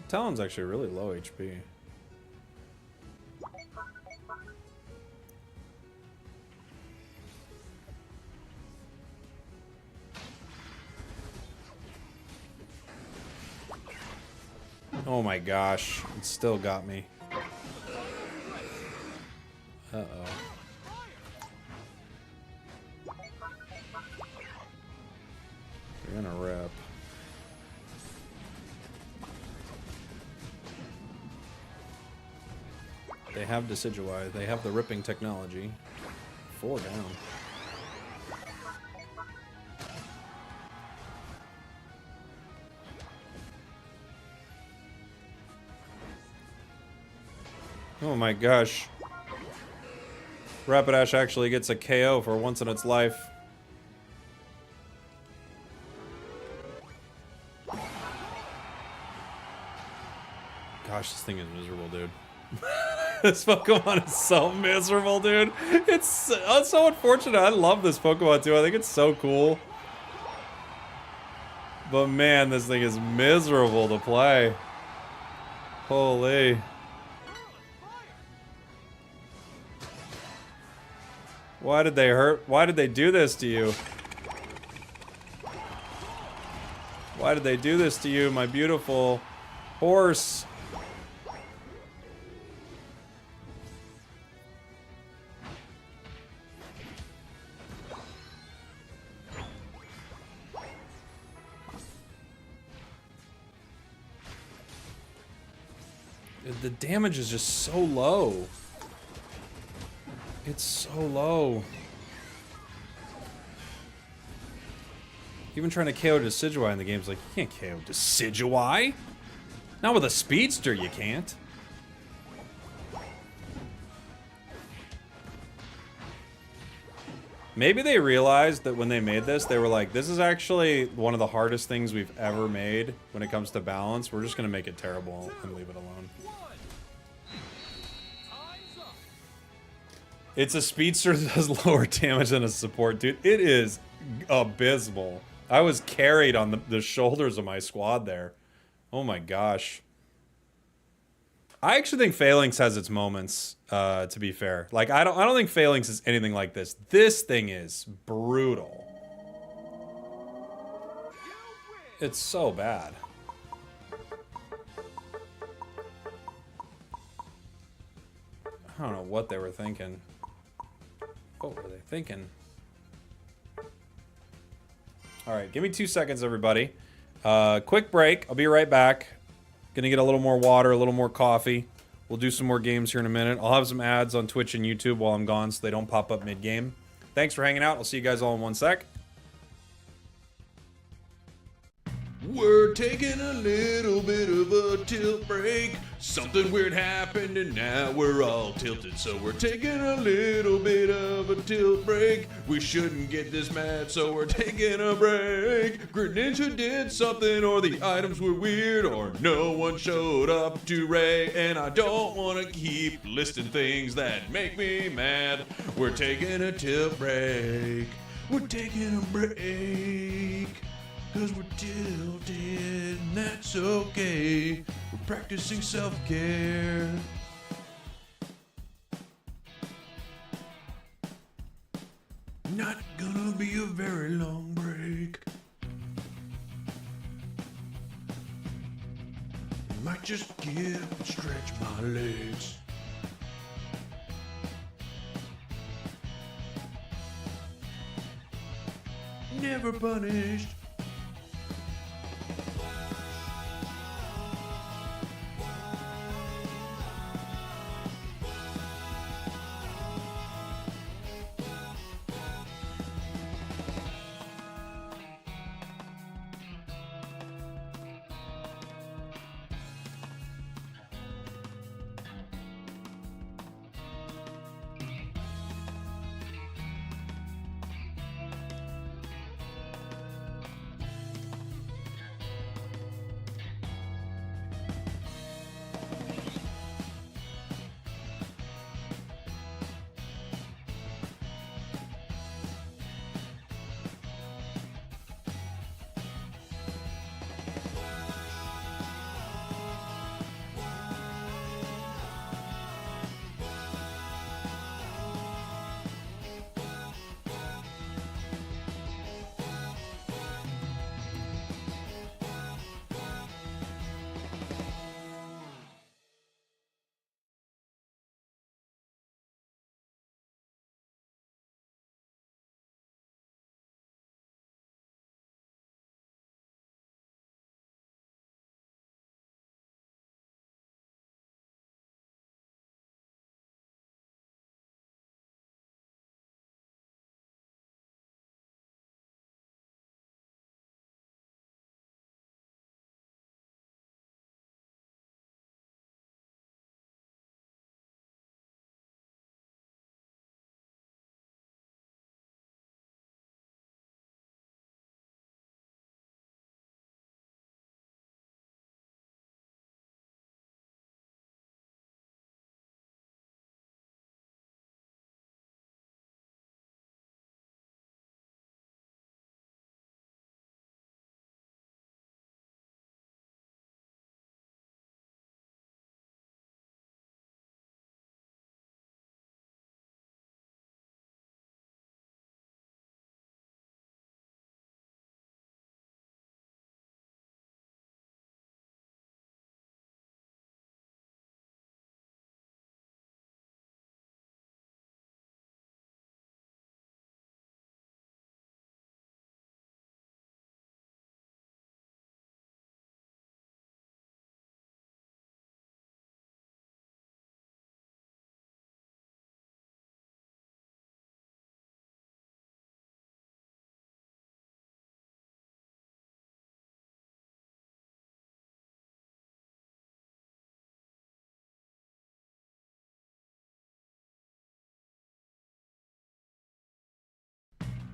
Talon's actually really low HP. Oh my gosh, it still got me. Uh-oh. You're gonna rip. They have Decidueye. They have the ripping technology. 4 down. Oh my gosh. Rapidash actually gets a KO for once in its life. Gosh, this thing is miserable, dude. This Pokemon is so miserable, dude. It's so unfortunate. I love this Pokemon too. I think it's so cool. But man, this thing is miserable to play. Holy. Why did they hurt? Why did they do this to you? Why did they do this to you, my beautiful horse? The damage is just so low. It's so low. Even trying to KO Decidueye in the game's like, you can't KO Decidueye. Not with a Speedster, you can't. Maybe they realized that when they made this, they were like, this is actually one of the hardest things we've ever made when it comes to balance. We're just going to make it terrible and leave it alone. It's a Speedster that does lower damage than a support, dude. It is abysmal. I was carried on the shoulders of my squad there. Oh my gosh. I actually think Phalanx has its moments, to be fair. Like, I don't think Phalanx is anything like this. This thing is brutal. It's so bad. I don't know what they were thinking. What were they thinking? Alright, give me 2 seconds, everybody. Quick break. I'll be right back. Gonna get a little more water, a little more coffee. We'll do some more games here in a minute. I'll have some ads on Twitch and YouTube while I'm gone so they don't pop up mid-game. Thanks for hanging out. I'll see you guys all in 1 sec. We're taking a little bit of a tilt break. Something weird happened and now we're all tilted. So we're taking a little bit of a tilt break. We shouldn't get this mad, so we're taking a break. Greninja did something, or the items were weird, or no one showed up to Ray. And I don't want to keep listing things that make me mad. We're taking a tilt break. We're taking a break. Cause we're tilted, and that's okay. We're practicing self-care. Not gonna be a very long break. Might just get and stretch my legs. Never punished.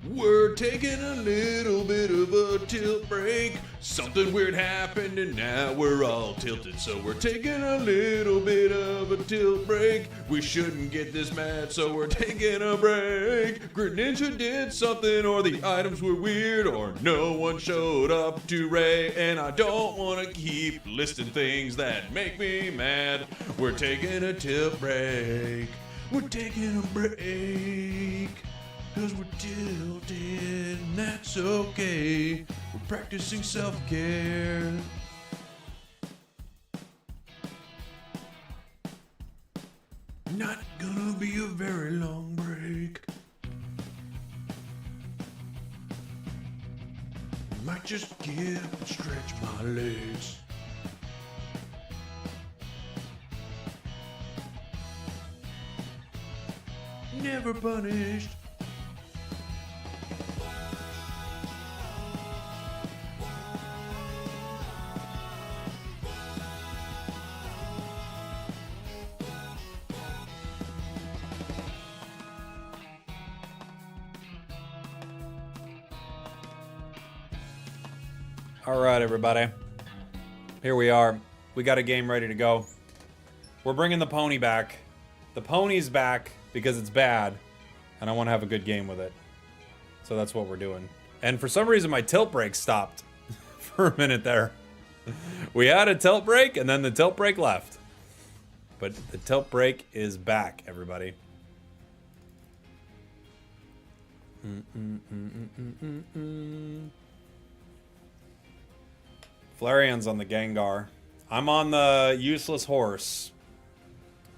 We're taking a little bit of a tilt break. Something weird happened and now we're all tilted. So we're taking a little bit of a tilt break. We shouldn't get this mad, so we're taking a break. Grit Ninja did something, or the items were weird, or no one showed up to Ray. And I don't want to keep listing things that make me mad. We're taking a tilt break. We're taking a break. Cause we're tilted, and that's okay. We're practicing self-care. Not gonna be a very long break. Might just get and stretch my legs. Never punished. All right, everybody. Here we are. We got a game ready to go. We're bringing the pony back. The pony's back because it's bad, and I want to have a good game with it. So that's what we're doing. And for some reason, my tilt break stopped for a minute there. We had a tilt break, and then the tilt break left. But the tilt break is back, everybody. Flareon's on the Gengar. I'm on the useless horse.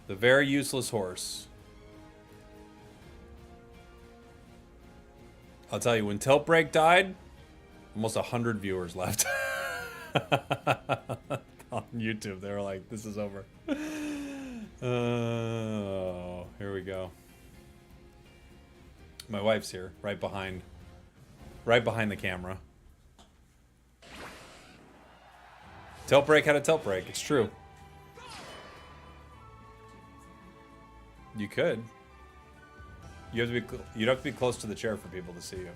The very useless horse. I'll tell you, when Tilt Break died, almost 100 viewers left. On YouTube, they were like, this is over. Oh, here we go. My wife's here, right behind the camera. Tilt break had a tilt break. It's true. You could. You'd have to be close to the chair for people to see you.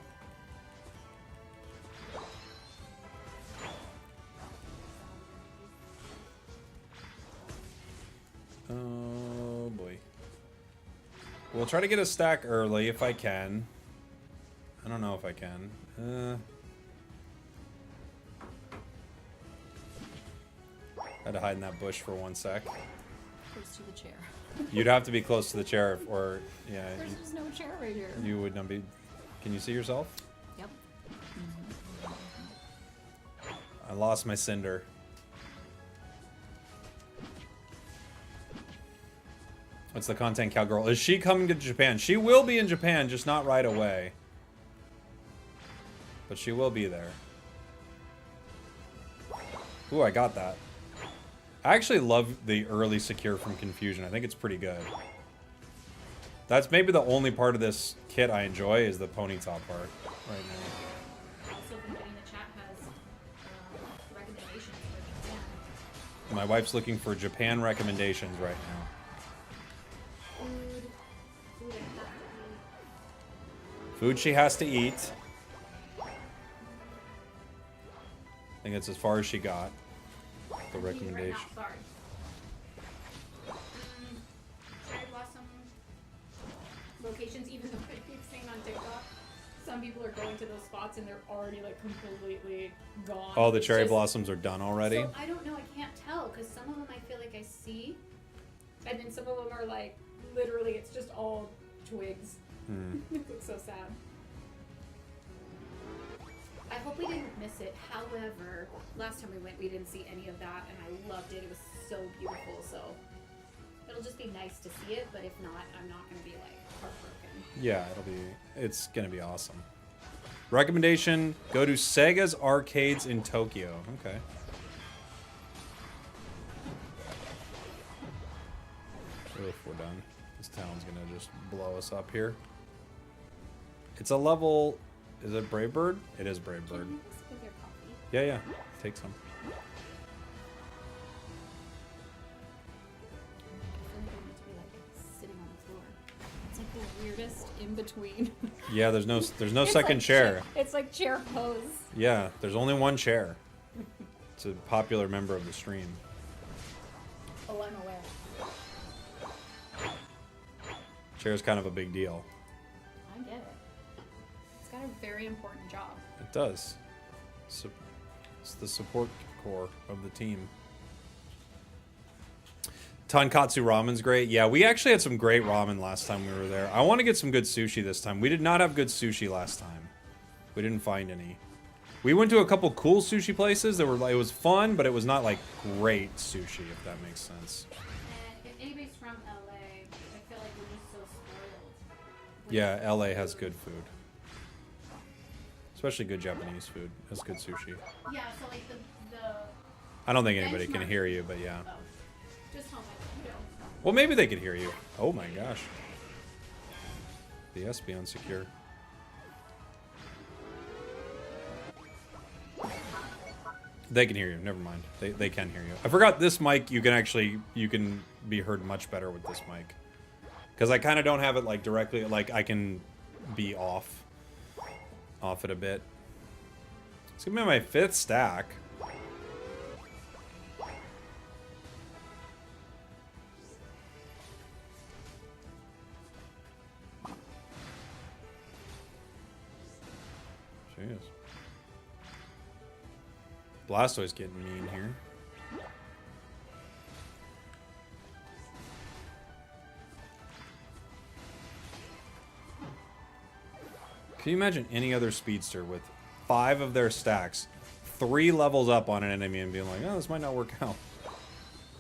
Oh boy. We'll try to get a stack early if I can. I don't know if I can. Had to hide in that bush for 1 sec. Close to the chair. You'd have to be close to the chair, or yeah. There's just no chair right here. You would not be. Can you see yourself? Yep. I lost my cinder. What's the content cowgirl? Is she coming to Japan? She will be in Japan, just not right away. But she will be there. Ooh, I got that. I actually love the early secure from confusion. I think it's pretty good. That's maybe the only part of this kit I enjoy is the ponytail part right now. Also, everybody in the chat has recommendations for Japan. My wife's looking for Japan recommendations right now. Food she has to eat. I think that's as far as she got. The recommendation. Right now, cherry blossom locations, even though I keep saying on TikTok, some people are going to those spots and they're already like completely gone. Oh, the It's cherry just- blossoms are done already? So I don't know. I can't tell because some of them I feel like I see, and then some of them are like literally it's just all twigs. It looks so sad. I hope we didn't miss it. However, last time we went, we didn't see any of that, and I loved it. It was so beautiful. So it'll just be nice to see it. But if not, I'm not gonna be like heartbroken. Yeah, it's gonna be awesome. Recommendation, go to Sega's arcades in Tokyo. Okay. If we're done. This town's gonna just blow us up here. It's a level. Is it Brave Bird? It is Brave Bird. Can you mix with your coffee? Yeah, yeah. Take some. I feel like I need to be like sitting on the floor. It's like the weirdest just in between. Yeah, there's no It's second like chair. It's like chair pose. Yeah, there's only one chair. It's a popular member of the stream. Oh, I'm aware. Chair's kind of a big deal. I get it. It's got a very important job. It does. It's the support core of the team. Tonkatsu ramen's great. Yeah, we actually had some great ramen last time we were there. I want to get some good sushi this time. We did not have good sushi last time. We didn't find any. We went to a couple cool sushi places that were like, it was fun, but it was not like great sushi, if that makes sense. And if anybody's from LA, I feel like we're just so spoiled. Yeah, LA has good food. Especially good Japanese food. Has good sushi. Yeah, so like the I don't think anybody can benchmark- hear you, but yeah. Oh, just tell me, you know. Well, maybe they could hear you. Oh my gosh. The Espeon secure. They can hear you. Never mind. They can hear you. I forgot this mic. You can be heard much better with this mic. Because I kind of don't have it like directly. Like I can be off it a bit. It's gonna be my 5th stack. Jeez. Blastoise getting mean here. Can you imagine any other speedster with 5 of their stacks, 3 levels up on an enemy and being like, oh, this might not work out?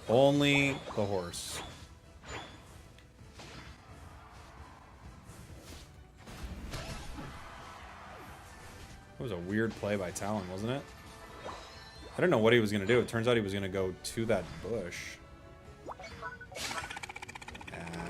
Only the horse. That was a weird play by Talon, wasn't it? I didn't know what he was going to do. It turns out he was going to go to that bush. Ah.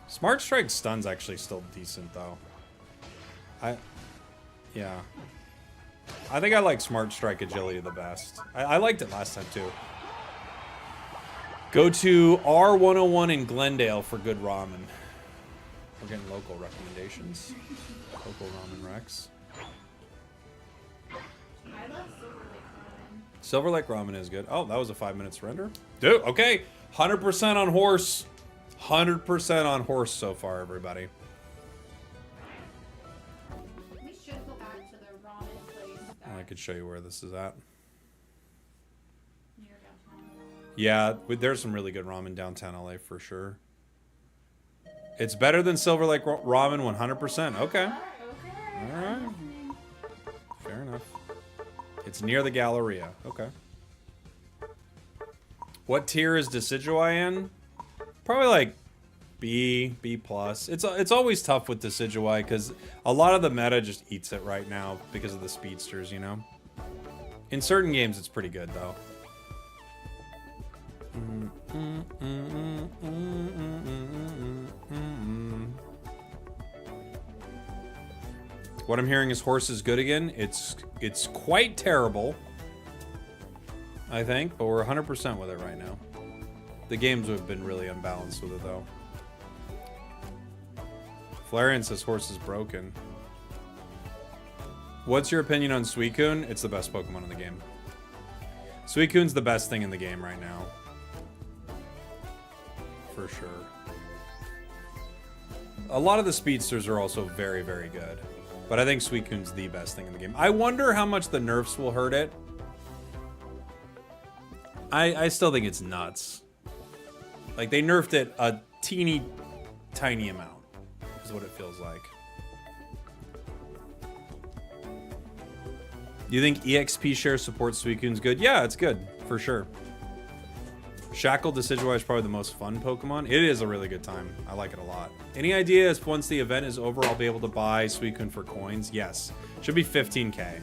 Smart Strike stun's actually still decent, though. Yeah. I think I like Smart Strike Agility the best. I liked it last time, too. Go to R101 in Glendale for good ramen. We're getting local recommendations. Local ramen Rex. I love Silver Lake Ramen. Silver Lake Ramen is good. Oh, that was a 5-minute surrender? Dude, okay. 100% on horse. 100% on horse so far, everybody. We should go back to the ramen place I that could show you where this is at. near downtown. Yeah, there's some really good ramen downtown LA for sure. It's better than Silver Lake Ramen 100%. Okay. Okay. All right. Fair enough. It's near the Galleria. Okay. What tier is Decidueye in? Probably like B plus. It's always tough with Decidueye because a lot of the meta just eats it right now because of the speedsters, you know? In certain games, it's pretty good, though. What I'm hearing is horse is good again. It's quite terrible, I think, but we're 100% with it right now. The games have been really unbalanced with it, though. Flareon says horse is broken. What's your opinion on Suicune? It's the best Pokemon in the game. Suicune's the best thing in the game right now. For sure. A lot of the speedsters are also very, very good. But I think Suicune's the best thing in the game. I wonder how much the nerfs will hurt it. I still think it's nuts. Like, they nerfed it a teeny tiny amount, is what it feels like. Do you think EXP share supports Suicune's good? Yeah, it's good, for sure. Shackle Decidueye is probably the most fun Pokemon. It is a really good time. I like it a lot. Any idea if once the event is over, I'll be able to buy Suicune for coins? Yes. Should be 15k.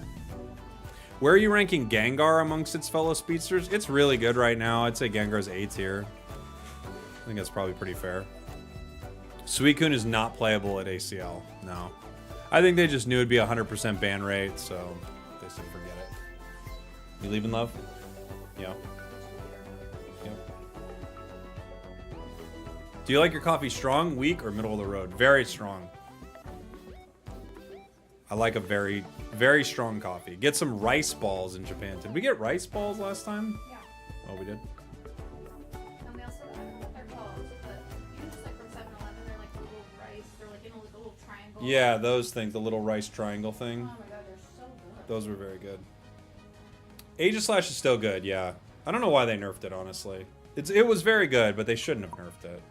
Where are you ranking Gengar amongst its fellow speedsters? It's really good right now. I'd say Gengar's A tier. I think that's probably pretty fair. Suicune is not playable at ACL. No. I think they just knew it'd be 100% ban rate, so they said forget it. You leaving, love? Yeah. Yep. Do you like your coffee strong, weak, or middle of the road? Very strong. I like a very, very strong coffee. Get some rice balls in Japan. Did we get rice balls last time? Yeah. Oh, we did. And we also, I don't know what they're called, but you just like from 7-Eleven, they're like the little rice, they're like in a little triangle. Yeah, those things, the little rice triangle thing. Oh my god, they're so good. Those were very good. Aegislash is still good, yeah. I don't know why they nerfed it, honestly. It was very good, but they shouldn't have nerfed it.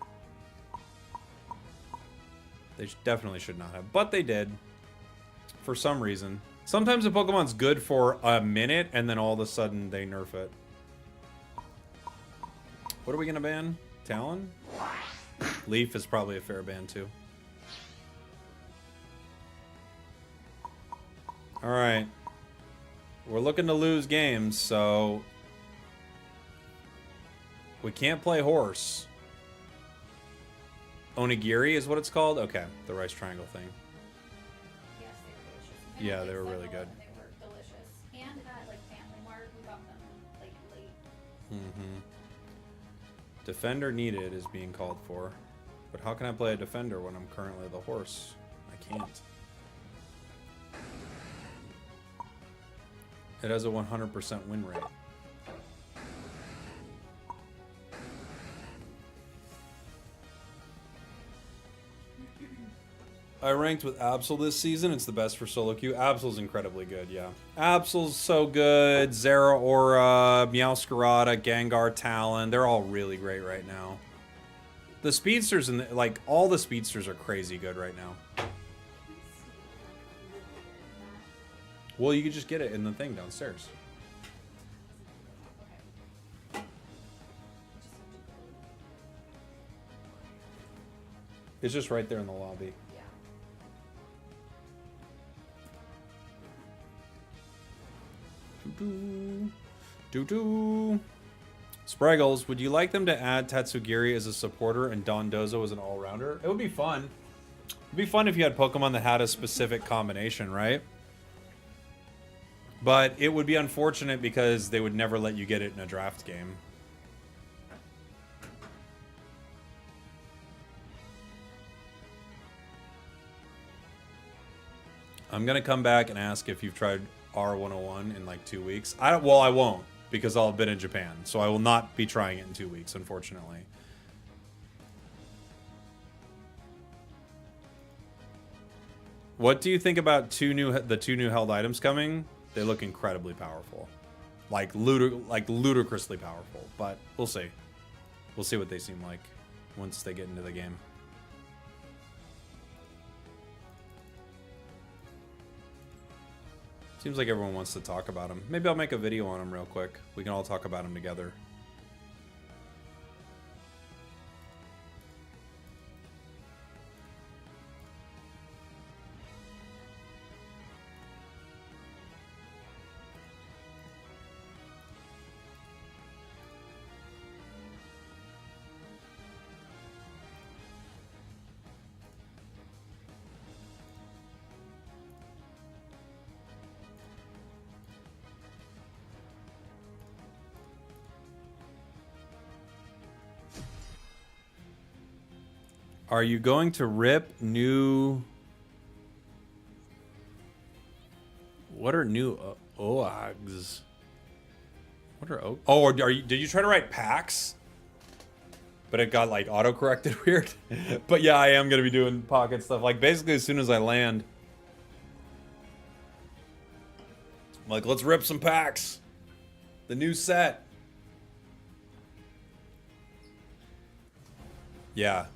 They definitely should not have, but they did. For some reason. Sometimes a Pokemon's good for a minute, and then all of a sudden they nerf it. What are we gonna ban? Talon? Leaf is probably a fair ban, too. Alright. We're looking to lose games, so... we can't play horse. Onigiri is what it's called? Okay, the rice triangle thing. Yes, they were delicious. Yeah, they were really good. They were delicious. And at like Family Mart, we got them like late. Mm-hmm. Defender needed is being called for. But how can I play a defender when I'm currently the horse? I can't. It has a 100% win rate. I ranked with Absol this season. It's the best for solo queue. Absol's incredibly good, yeah. Absol's so good. Zeraora, Meowscarada, Gengar, Talon. They're all really great right now. The speedsters, and like, all the speedsters are crazy good right now. Well, you could just get it in the thing downstairs. It's just right there in the lobby. Doo-doo. Spragels, would you like them to add Tatsugiri as a supporter and Dondozo as an all-rounder? It would be fun. It'd be fun if you had Pokemon that had a specific combination, right? But it would be unfortunate because they would never let you get it in a draft game. I'm gonna come back and ask if you've tried R101 in like 2 weeks. Well, I won't, because I'll have been in Japan. So I will not be trying it in 2 weeks, unfortunately. What do you think about the two new held items coming? They look incredibly powerful. Like ludicrously powerful. But we'll see. We'll see what they seem like once they get into the game. Seems like everyone wants to talk about them. Maybe I'll make a video on them real quick. We can all talk about them together. Are you going to rip new... What are new OAGs? What are Oh, are you, did you try to write packs? But it got like auto-corrected weird? But yeah, I am going to be doing pocket stuff. Like basically as soon as I land. I'm like, let's rip some packs. The new set. Yeah.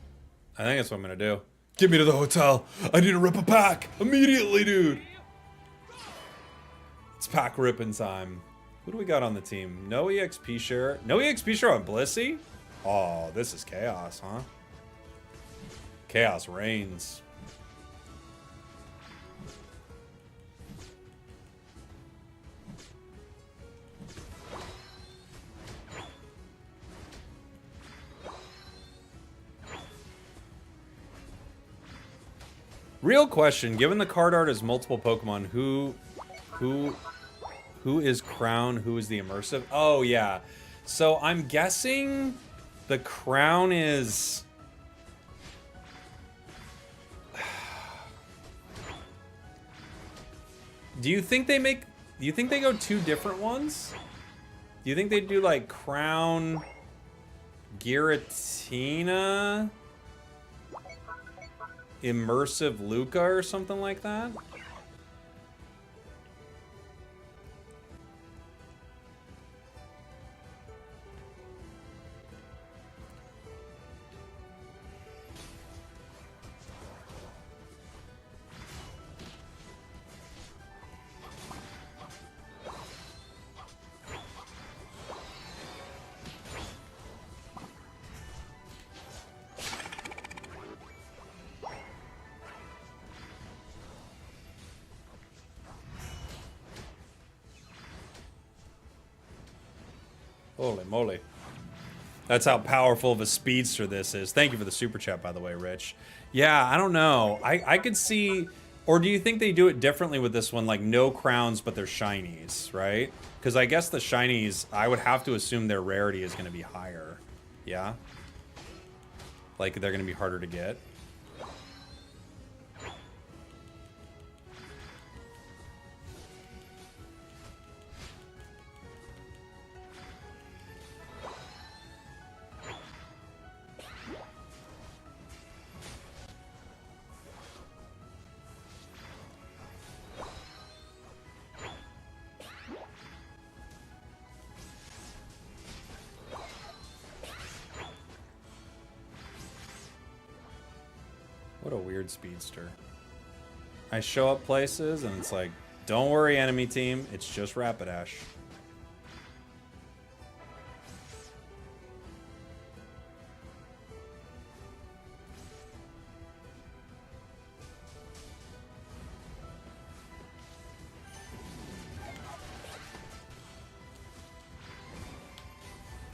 I think that's what I'm gonna do. Get me to the hotel. I need to rip a pack immediately, dude. It's pack ripping time. Who do we got on the team? No EXP share. No EXP share on Blissey? Oh, this is chaos, huh? Chaos reigns. Real question, given the card art is multiple Pokemon, who is Crown, who is the immersive? Oh, yeah. So I'm guessing the Crown is... Do you think they go two different ones? Do you think they do like Crown Giratina Immersive Luca or something like that? Holy moly. That's how powerful of a speedster this is. Thank you for the super chat, by the way, Rich. Yeah, I don't know. I could see... Or do you think they do it differently with this one? Like, no crowns, but they're shinies, right? Because I guess the shinies, I would have to assume their rarity is going to be higher. Yeah? Like, they're going to be harder to get. What a weird speedster. I show up places and it's like, don't worry, enemy team, it's just Rapidash.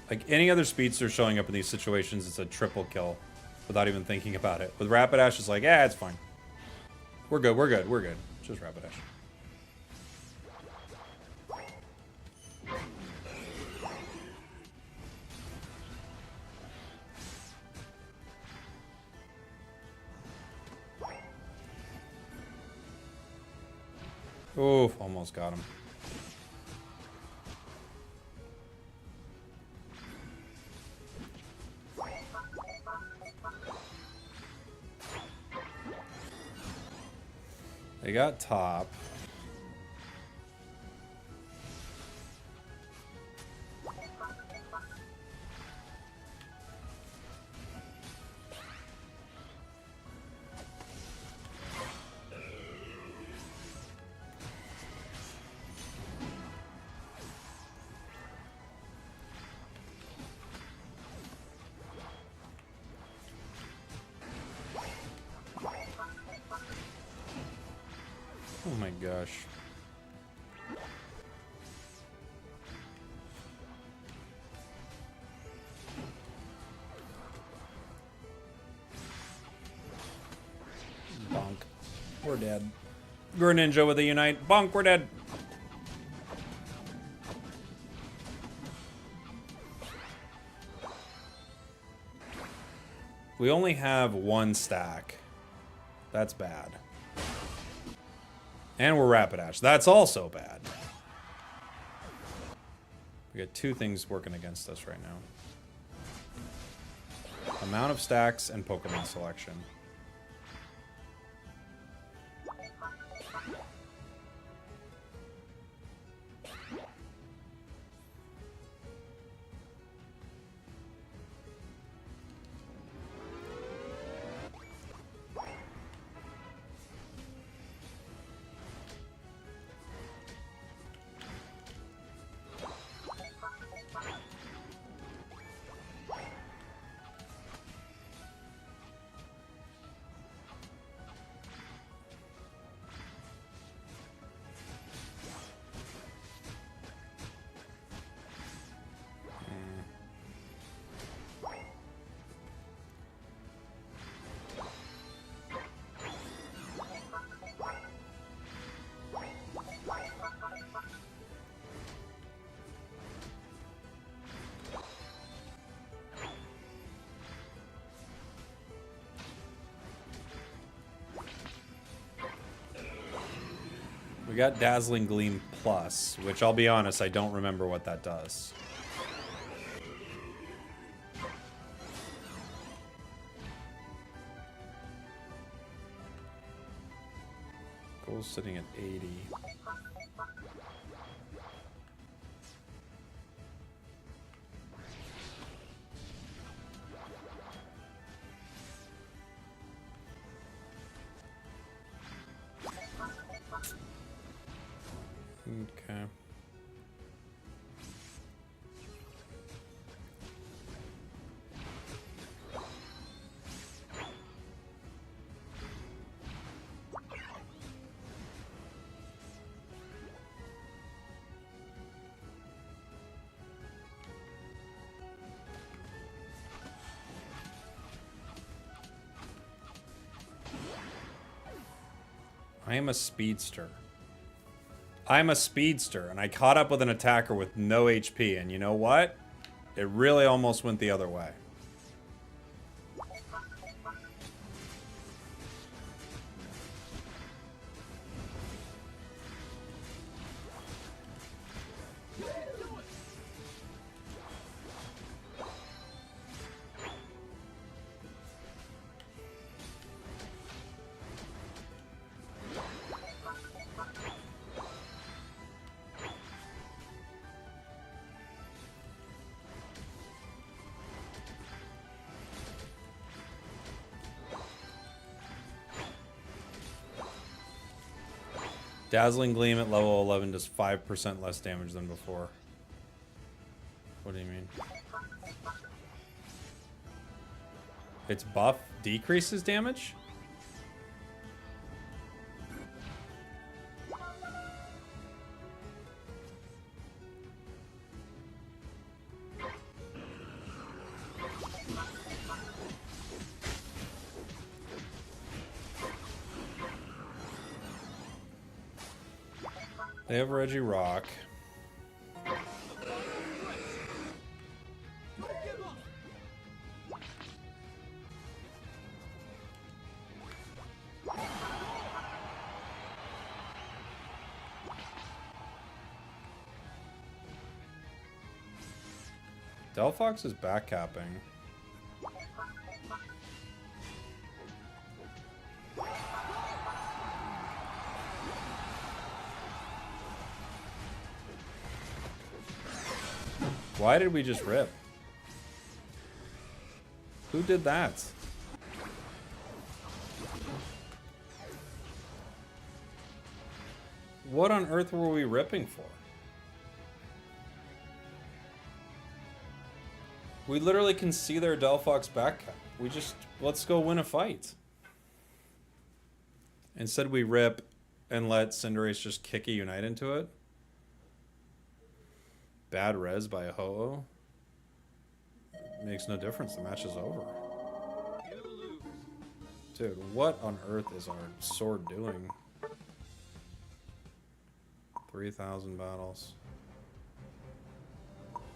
Like any other speedster showing up in these situations, it's a triple kill without even thinking about it. With Rapidash, it's like, yeah, it's fine. We're good, we're good, we're good. Just Rapidash. Oof, almost got him. They got top. Oh my gosh. Bonk. We're dead. We're a ninja with a unite. Bonk, we're dead. We only have one stack. That's bad. And we're Rapidash. That's also bad. We got two things working against us right now. Amount of stacks and Pokemon selection. We got Dazzling Gleam Plus, which I'll be honest, I don't remember what that does. Goal's sitting at 80. Okay. I am a speedster. I'm a speedster, and I caught up with an attacker with no HP, and you know what? It really almost went the other way. Dazzling Gleam at level 11 does 5% less damage than before. What do you mean? Its buff decreases damage? They have Reggie Rock. Delphox is backcapping. Why did we just rip? Who did that? What on earth were we ripping for? We literally can see their Delphox backcap. We just, let's go win a fight. Instead we rip and let Cinderace just kick a Unite into it. Bad res by a Ho-Oh. Makes no difference, the match is over. Dude, what on earth is our sword doing? 3,000 battles.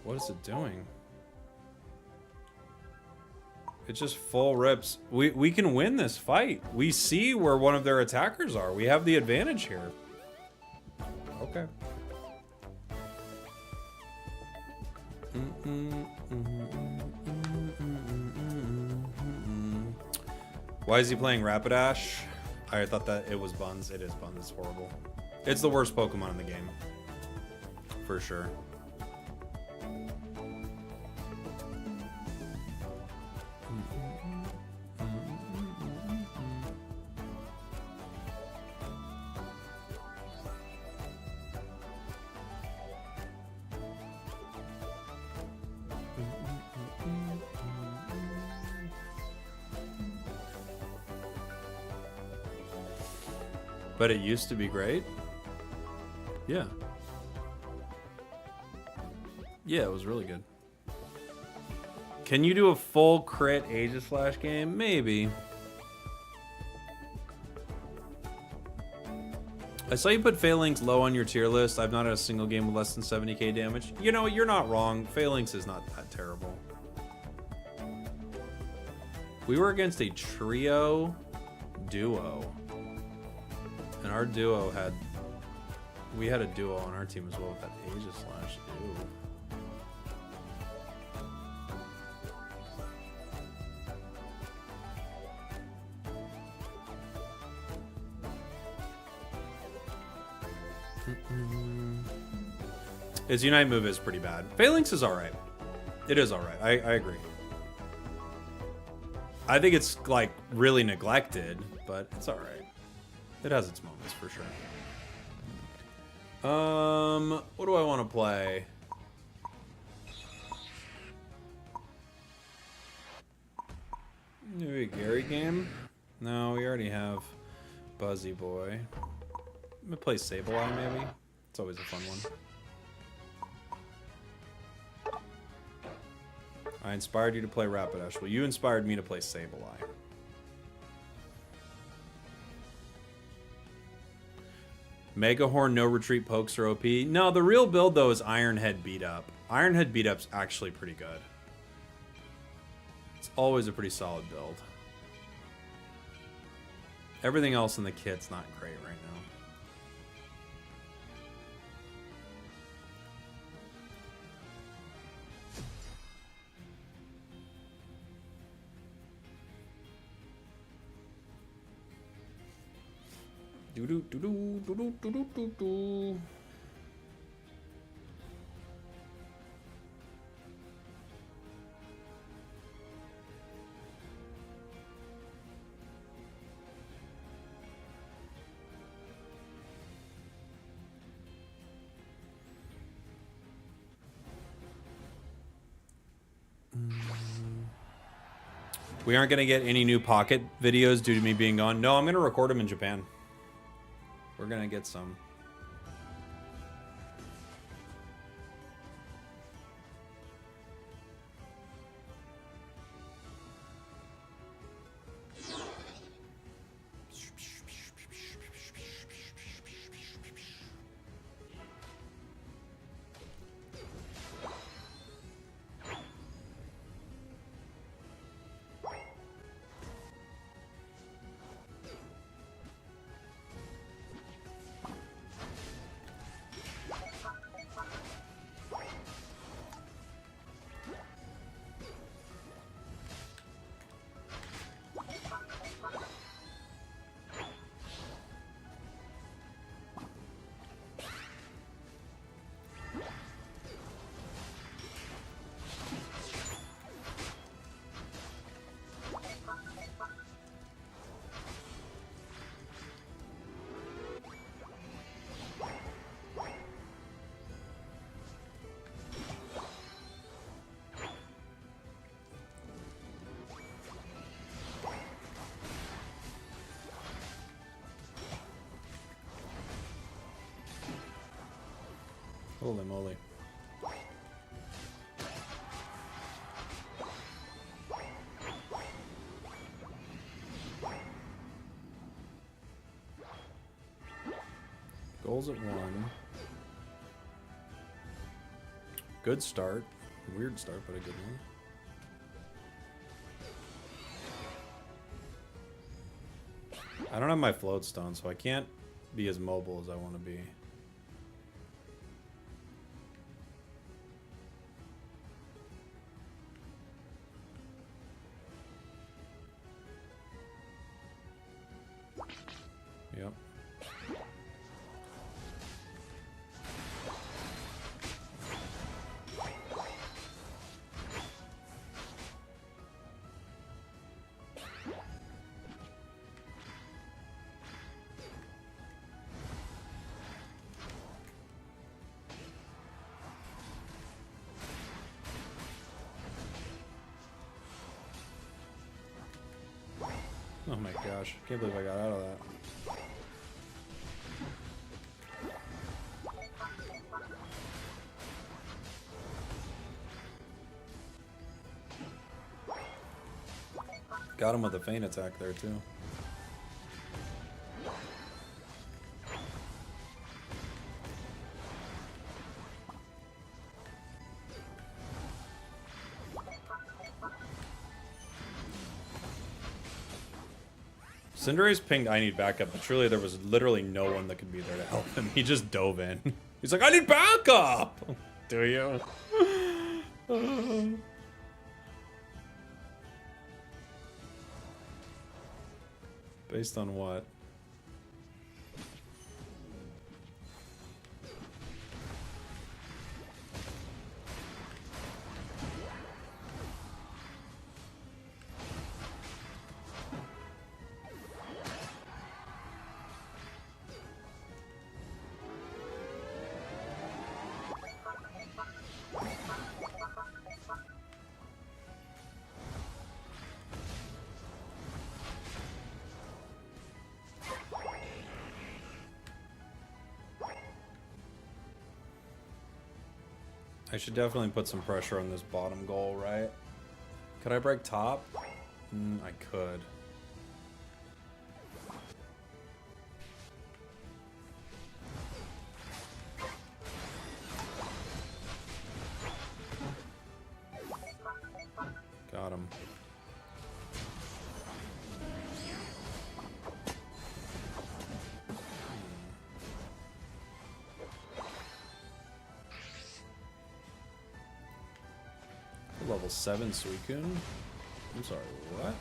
What is it doing? It just full rips. We can win this fight. We see where one of their attackers are. We have the advantage here. Okay. Why is he playing Rapidash? I thought that it was Buns. It is Buns. It's horrible. It's the worst Pokemon in the game. For sure. But it used to be great? Yeah. Yeah, it was really good. Can you do a full crit Aegis Flash game? Maybe. I saw you put Phalanx low on your tier list. I've not had a single game with less than 70k damage. You know, you're not wrong. Phalanx is not that terrible. We were against a trio duo. And our duo had We had a duo on our team as well with that Aegis Slash. Ew. His Unite move is pretty bad. Phalanx is alright. It is alright. I agree. I think it's like really neglected, but it's alright. It has its moments for sure. What do I want to play? Maybe a Gary game? No, we already have Buzzy Boy. I'm gonna play Sableye maybe. It's always a fun one. I inspired you to play Rapidash. Well, you inspired me to play Sableye. Megahorn no retreat pokes are OP. No, the real build though is Ironhead beat up. Ironhead beat up's actually pretty good. It's always a pretty solid build. Everything else in the kit's not great right now. Do do do do do do do do do. We aren't going to get any new Pocket videos due to me being gone. No, I'm going to record them in Japan. We're going to get some. Holy moly. Goals at 1. Good start. Weird start, but a good one. I don't have my float stone, so I can't be as mobile as I want to be. Yep. Oh my gosh, can't believe I got out of that. Got him with a feint attack there too. Cinderace pinged I need backup, but truly there was literally no one that could be there to help him. He just dove in. He's like, I need backup! Do you? Based on what? I should definitely put some pressure on this bottom goal, right? Could I break top? I could. Got him. Level 7 Suicune? I'm sorry, what?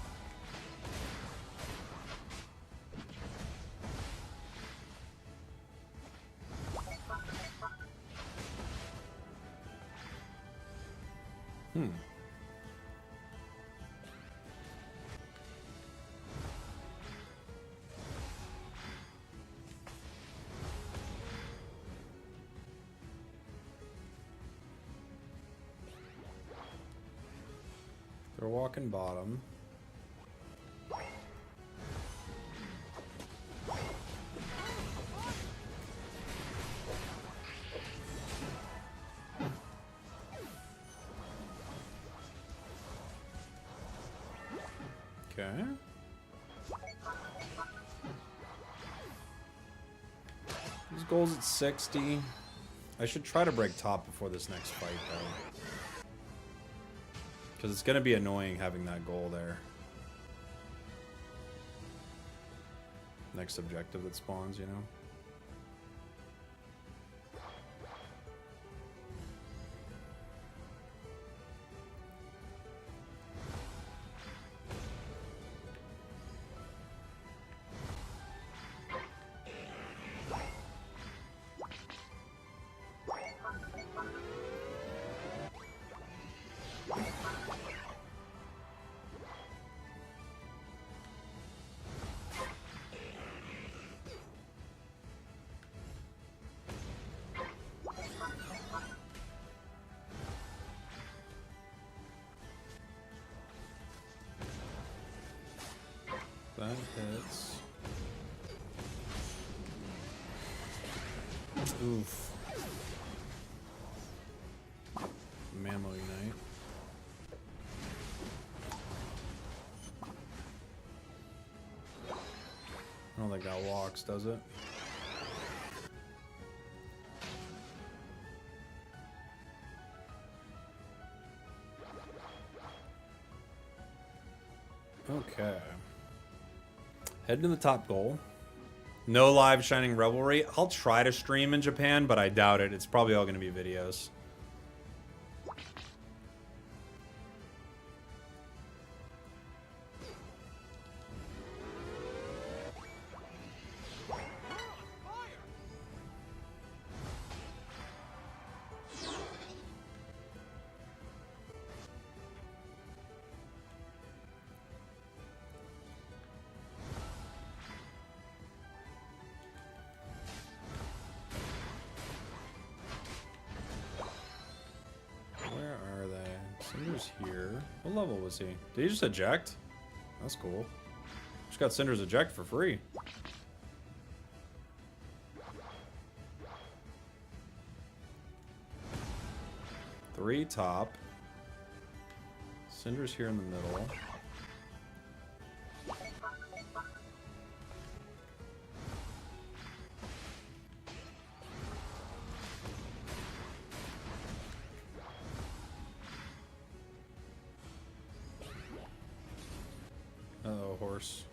They're walking bottom. Okay. These goals at 60. I should try to break top before this next fight, though. Because it's going to be annoying having that goal there. Next objective that spawns, you know? That hits. Oof. Mammo Unite. I don't think that walks, does it? Okay. Heading to the top goal. No live Shining Revelry. I'll try to stream in Japan, but I doubt it. It's probably all going to be videos. Cinder's here. What level was he? Did he just eject? That's cool. Just got Cinder's eject for free. Three top. Cinder's here in the middle. Uh-oh, horse.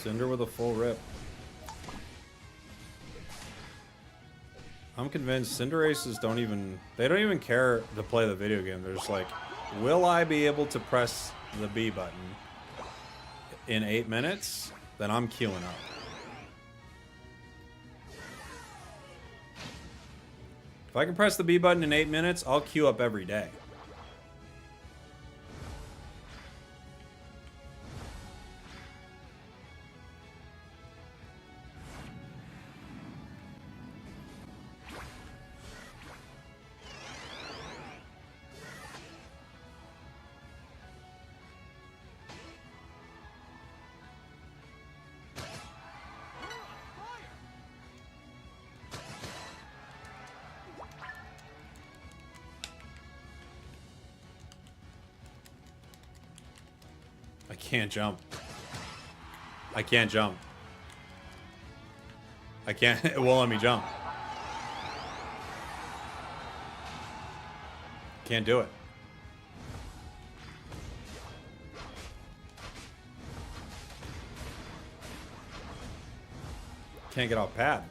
Cinder with a full rip. I'm convinced Cinderaces don't even care to play the video game. They're just like, will I be able to press the B button in 8 minutes? Then I'm queuing up. If I can press the B button in 8 minutes, I'll queue up every day. I can't jump. I can't jump. I can't. It won't let me jump. Can't do it. Can't get off pad.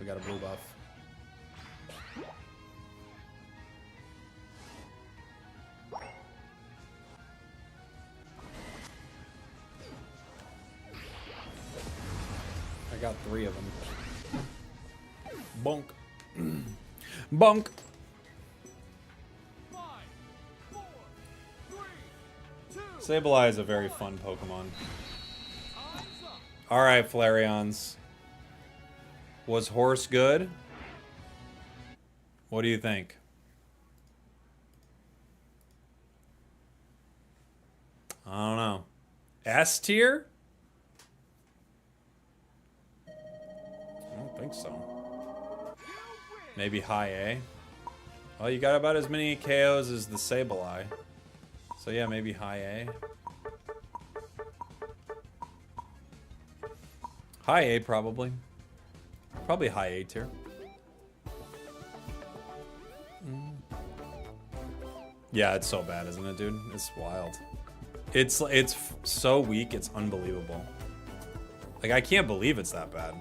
We got a blue buff. I got 3 of them. Bonk. Bonk. 5, 4, 3, 2. Sableye is a very fun Pokemon. Time's up. Alright, Flareons. Was Horse good? What do you think? I don't know. S tier? I don't think so. Maybe high A. Well, you got about as many KOs as the Sableye. So yeah, maybe high A. High A probably. Probably high A tier. Yeah, it's so bad, isn't it, dude? It's wild. It's so weak, it's unbelievable. Like, I can't believe it's that bad.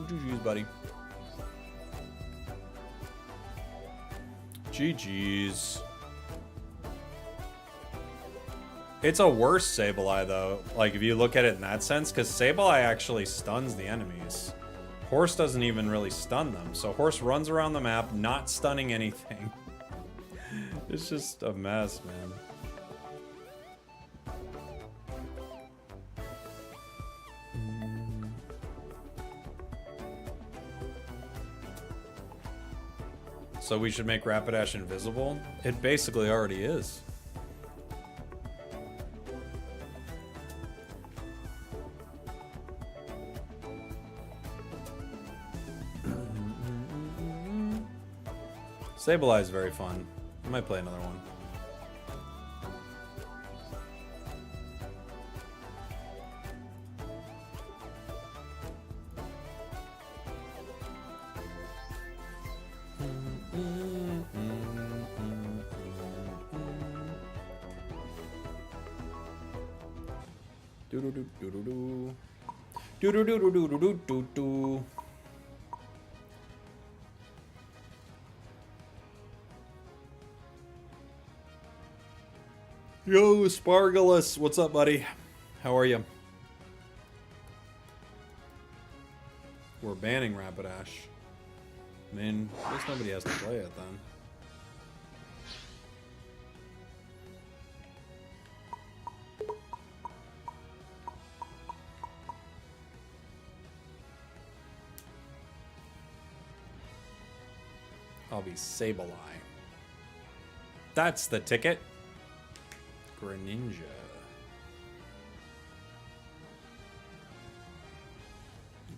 GG's, buddy. GG's. It's a worse Sableye, though. Like, if you look at it in that sense, because Sableye actually stuns the enemies. Horse doesn't even really stun them. So Horse runs around the map, not stunning anything. It's just a mess, man. So we should make Rapidash invisible? It basically already is. Sableye is very fun. I might play another one. Do do do do do do. Do do do do do do do do. Yo, Spargelus, what's up, buddy? How are you? We're banning Rapidash. I mean, I guess nobody has to play it then. I'll be Sableye. That's the ticket. Greninja.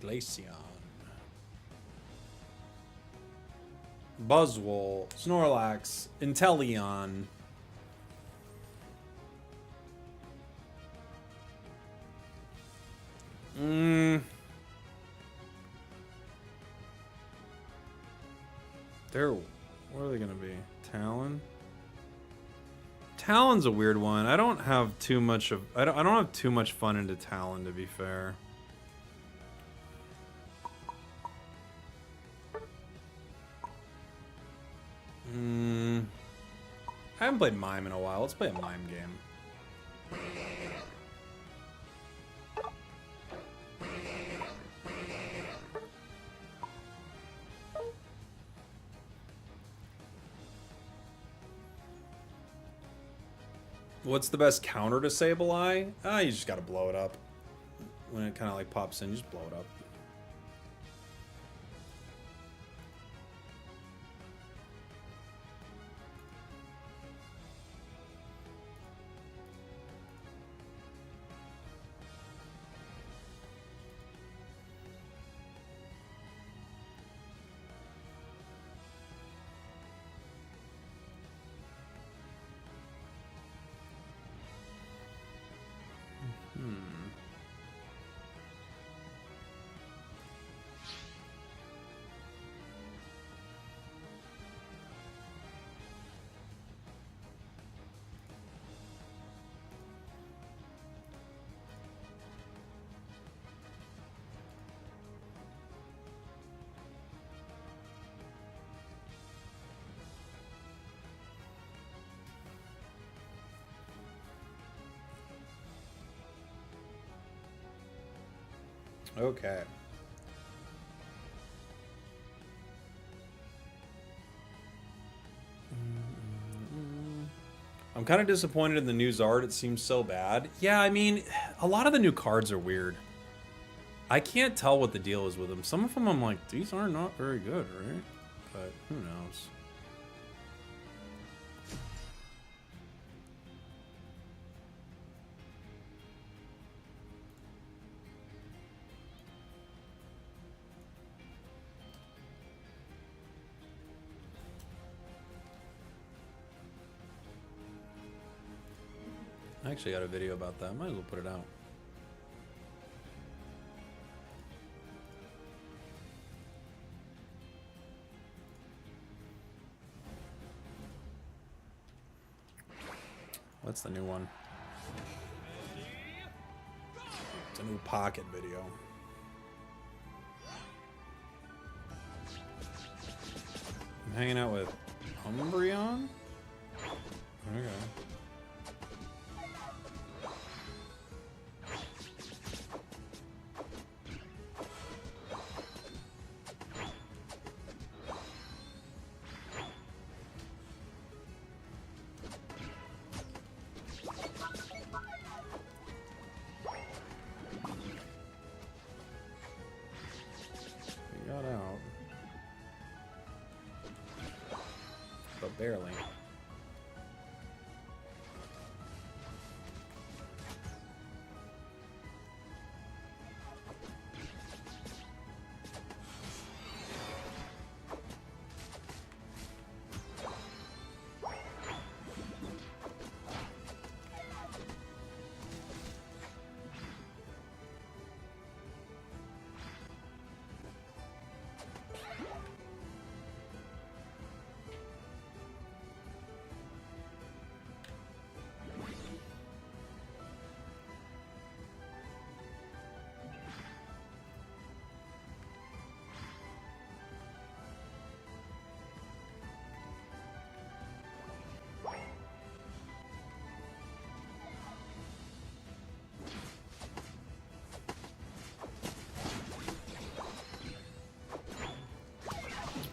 Glaceon. Buzzwole. Snorlax. Inteleon. They're... What are they gonna be? Talon? Talon's a weird one. I don't have too much of... I don't have too much fun into Talon, to be fair. I haven't played Mime in a while. Let's play a Mime game. What's the best counter to Sableye? You just gotta blow it up. When it kind of like pops in, you just blow it up. Okay. I'm kind of disappointed in the new Zard. It seems so bad. Yeah, I mean, a lot of the new cards are weird. I can't tell what the deal is with them. Some of them I'm like, these are not very good, right? But who knows? I actually got a video about that. Might as well put it out. What's the new one? It's a new pocket video. I'm hanging out with Umbreon? Okay. Got out. But barely.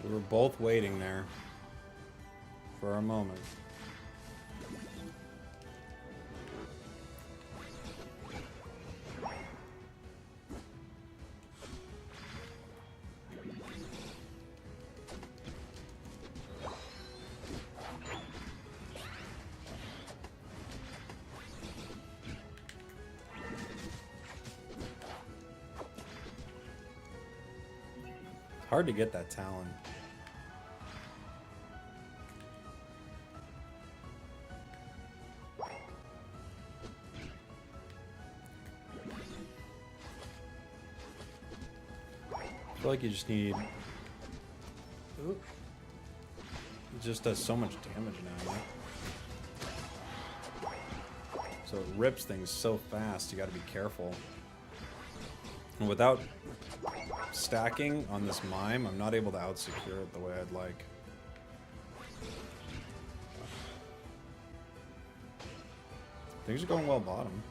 We were both waiting there for a moment. Hard to get that Talon. I feel like you just need... Ooh. It just does so much damage now. So it rips things so fast, you gotta be careful. And without stacking on this mime, I'm not able to out-secure it the way I'd like. Things are going well bottom.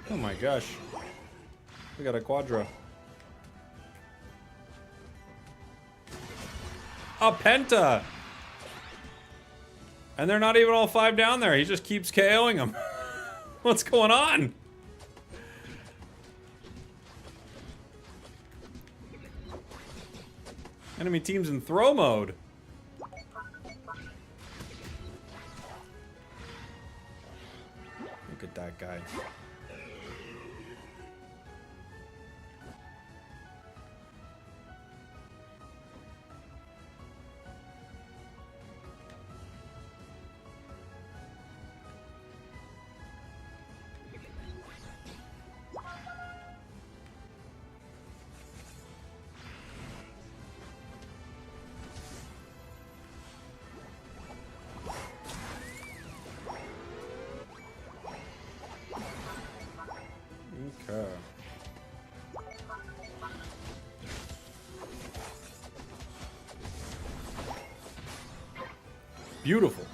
Oh my gosh. We got a Quadra. A Penta! And they're not even all 5 down there. He just keeps KOing them. What's going on? Enemy team's in throw mode. Look at that guy. Okay. Beautiful.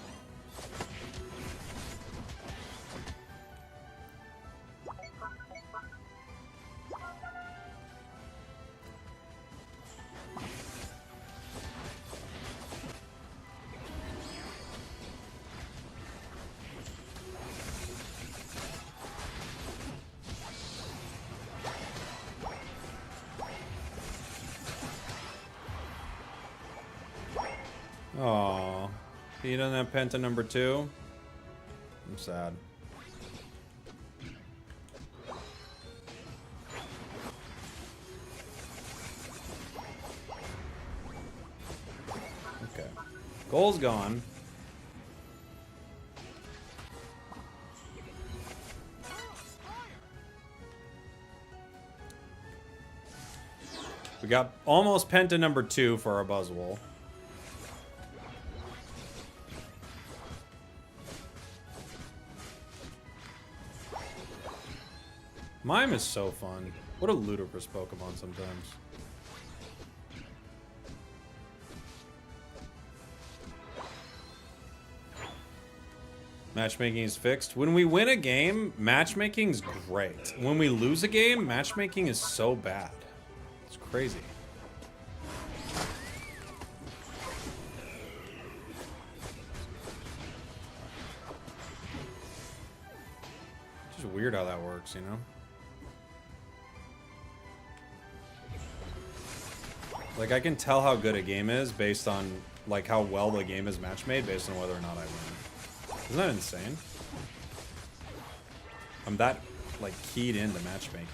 Aww. You don't have Penta number 2? I'm sad. Okay. Goal's gone. We got almost Penta number 2 for our Buzzwole. Mime is so fun. What a ludicrous Pokemon sometimes. Matchmaking is fixed. When we win a game, matchmaking's great. When we lose a game, matchmaking is so bad. It's crazy. Just weird how that works, you know? Like, I can tell how good a game is based on, like, how well the game is match-made based on whether or not I win. Isn't that insane? I'm that, like, keyed into matchmaking.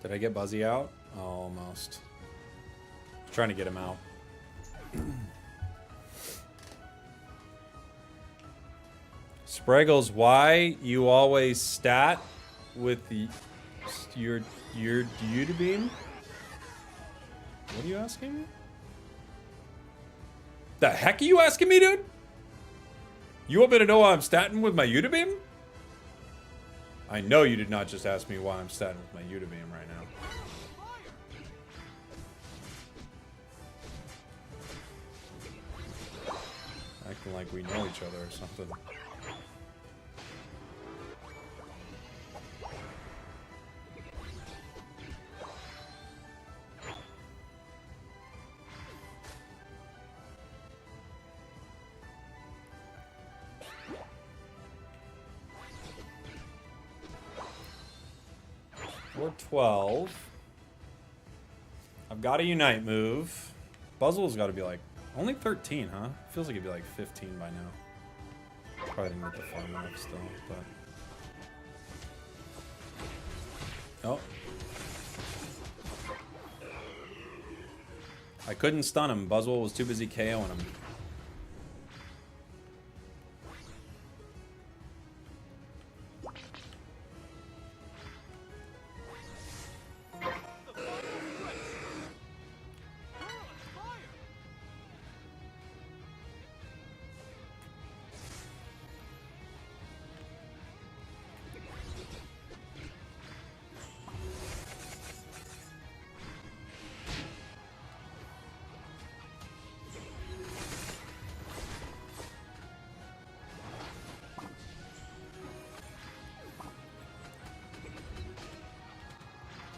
Did I get Buzzy out? Oh, almost. Trying to get him out. Spragels, why you always stat with the, your Udabeam? What are you asking me? The heck are you asking me, dude? You want me to know why I'm statting with my Udabeam? I know you did not just ask me why I'm statting with my Udabeam right now. Acting like we know each other or something. We're 12. I've got a Unite move. Buzzwell's got to be like only 13, huh? Feels like it'd be like 15 by now. Probably didn't get the farm enough still, but. Oh. I couldn't stun him. Buzzwell was too busy KOing him.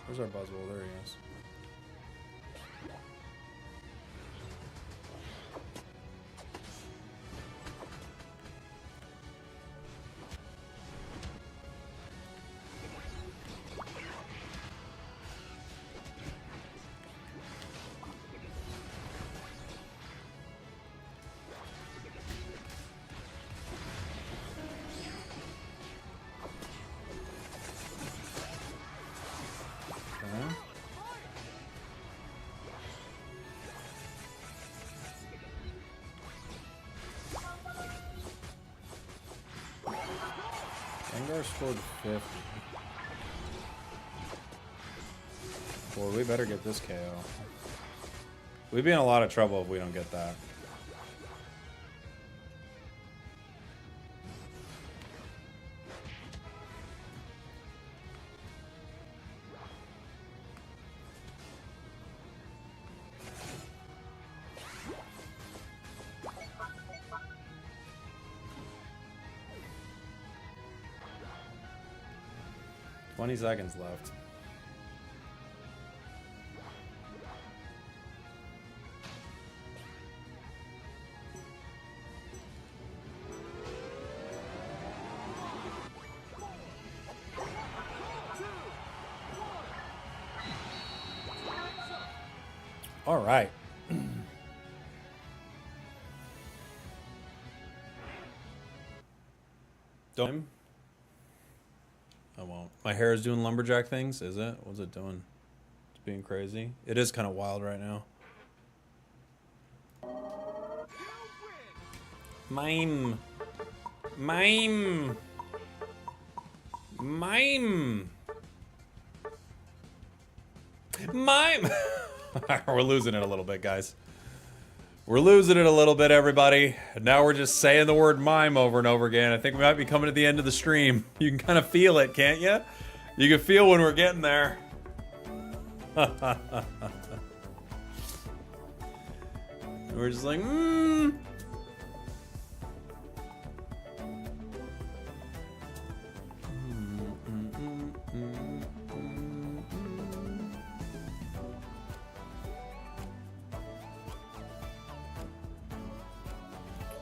Where's our Buzzwell? There he is. Gengar scored 50. Boy, we better get this KO. We'd be in a lot of trouble if we don't get that. $20 seconds left. All right. Don't. I won't. My hair is doing lumberjack things, is it? What's it doing? It's being crazy. It is kind of wild right now. Mime. Mime. Mime. Mime. We're losing it a little bit, guys. We're losing it a little bit, everybody. Now we're just saying the word mime over and over again. I think we might be coming to the end of the stream. You can kind of feel it, can't you? You can feel when we're getting there. We're just like,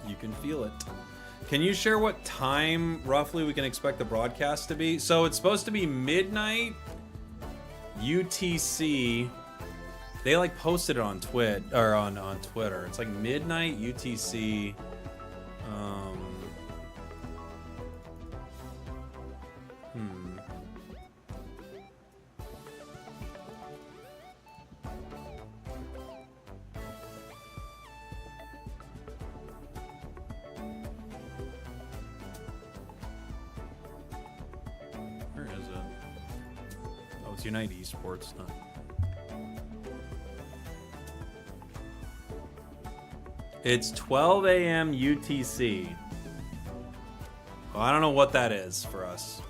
You can feel it. Can you share what time roughly we can expect the broadcast to be? So it's supposed to be midnight UTC. They like posted it on on Twitter. It's like midnight UTC. Unite Esports, not. It's 12 a.m. UTC. Well, I don't know what that is for us.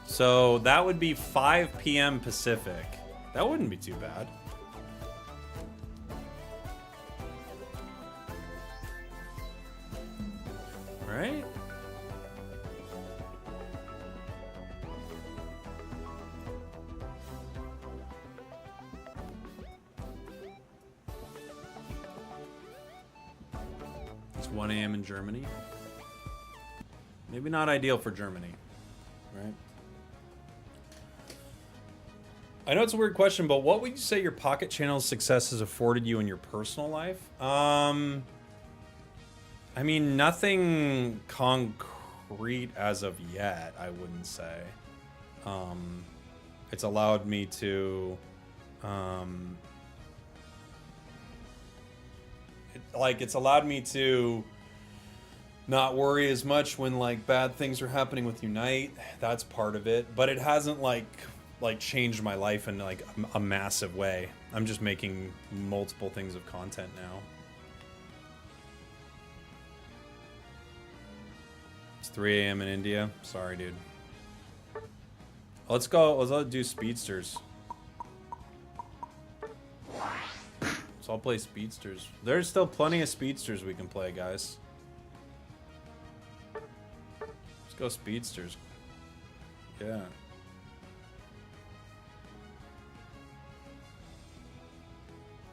So that would be 5 p.m. Pacific. That wouldn't be too bad. Right? It's 1 a.m. in Germany. Maybe not ideal for Germany, right? I know it's a weird question, but what would you say your Pocket Channel's success has afforded you in your personal life? I mean, nothing concrete as of yet, I wouldn't say. It's allowed me to, it's allowed me to not worry as much when like bad things are happening with Unite. That's part of it, but it hasn't like changed my life in like a massive way. I'm just making multiple things of content now. It's 3 a.m. in India. Sorry, dude. Let's go. Let's do Speedsters. So I'll play Speedsters. There's still plenty of Speedsters we can play, guys. Let's go Speedsters. Yeah.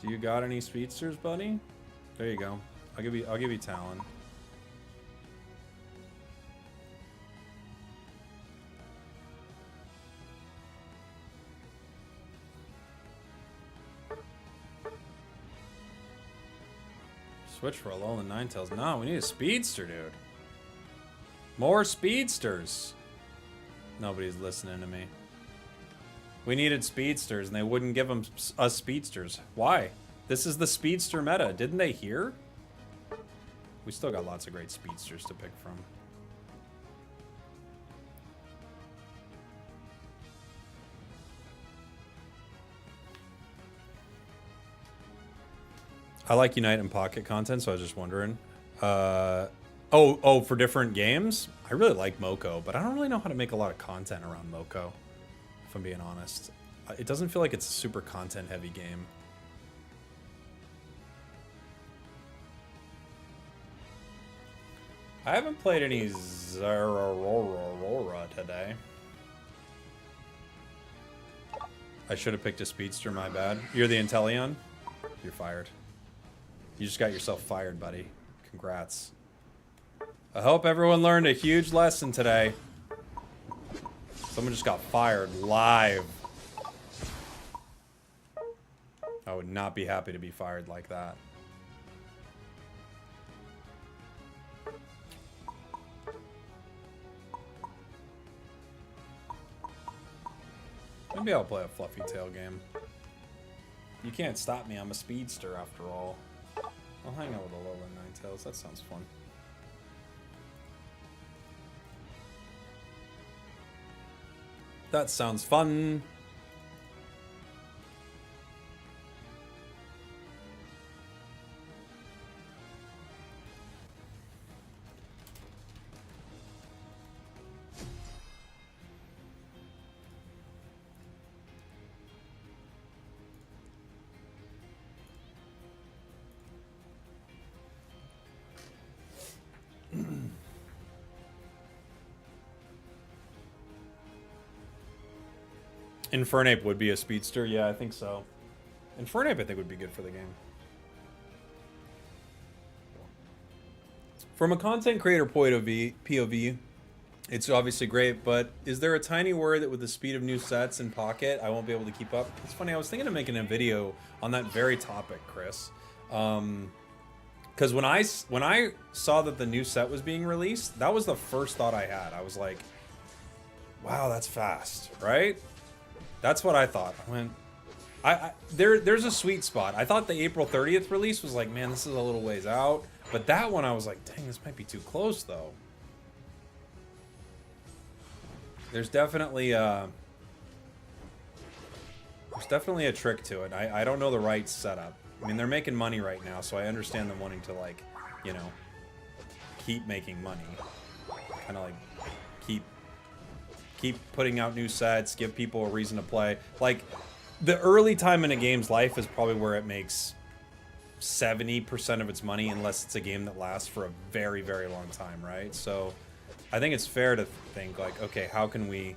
Do you got any Speedsters, buddy? There you go. I'll give you Talon. Switch for a Alolan Ninetales. No, we need a Speedster, dude. More Speedsters. Nobody's listening to me. We needed Speedsters, and they wouldn't give us Speedsters. Why? This is the Speedster meta. Didn't they hear? We still got lots of great Speedsters to pick from. I like Unite and Pocket content, so I was just wondering. Oh, for different games? I really like Moko, but I don't really know how to make a lot of content around Moko, if I'm being honest. It doesn't feel like it's a super content-heavy game. I haven't played any Zeraora today. I should have picked a Speedster, my bad. You're the Inteleon? You're fired. You just got yourself fired, buddy. Congrats. I hope everyone learned a huge lesson today. Someone just got fired live. I would not be happy to be fired like that. Maybe I'll play a Fluffy Tail game. You can't stop me. I'm a Speedster after all. I'll hang out with Alolan Ninetales. That sounds fun. That sounds fun. Infernape would be a Speedster. Yeah, I think so. Infernape, I think, would be good for the game. From a content creator point of view, POV, it's obviously great, but is there a tiny worry that with the speed of new sets in Pocket, I won't be able to keep up? It's funny, I was thinking of making a video on that very topic, Chris. Because when I saw that the new set was being released, that was the first thought I had. I was like, wow, that's fast, right? That's what I thought. I went, there's a sweet spot. I thought the April 30th release was like, man, this is a little ways out. But that one, I was like, dang, this might be too close, though. There's definitely a trick to it. I don't know the right setup. I mean, they're making money right now, so I understand them wanting to, like, you know, keep making money. Kind of like keep putting out new sets, give people a reason to play. Like, the early time in a game's life is probably where it makes 70% of its money, unless it's a game that lasts for a very, very long time, right? So I think it's fair to think, like, okay, how can we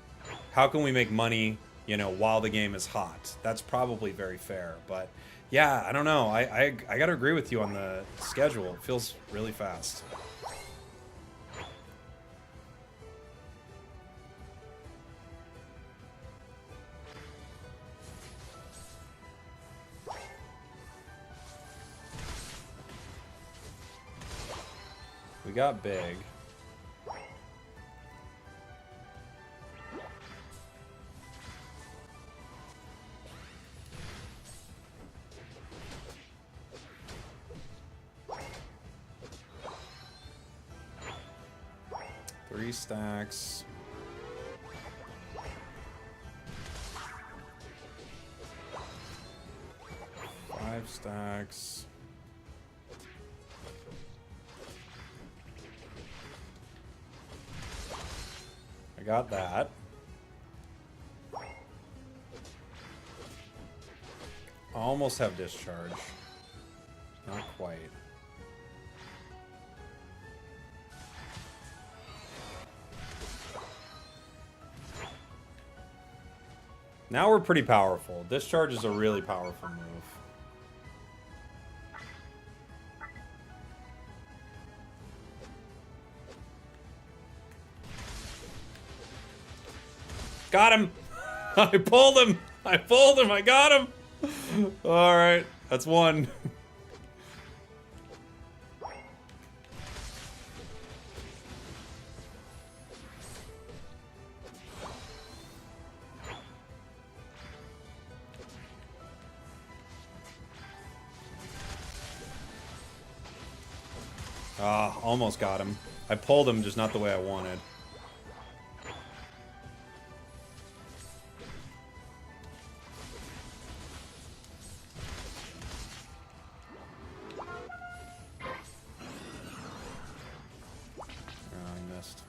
make money, you know, while the game is hot? That's probably very fair. But yeah, I don't know. I gotta agree with you on the schedule. It feels really fast. We got big. Three stacks. Five stacks. I got that. I almost have discharge. Not quite. Now we're pretty powerful. Discharge is a really powerful move. Got him! I pulled him! I pulled him! I got him! Alright, that's one. Ah, almost got him. I pulled him, just not the way I wanted. I missed.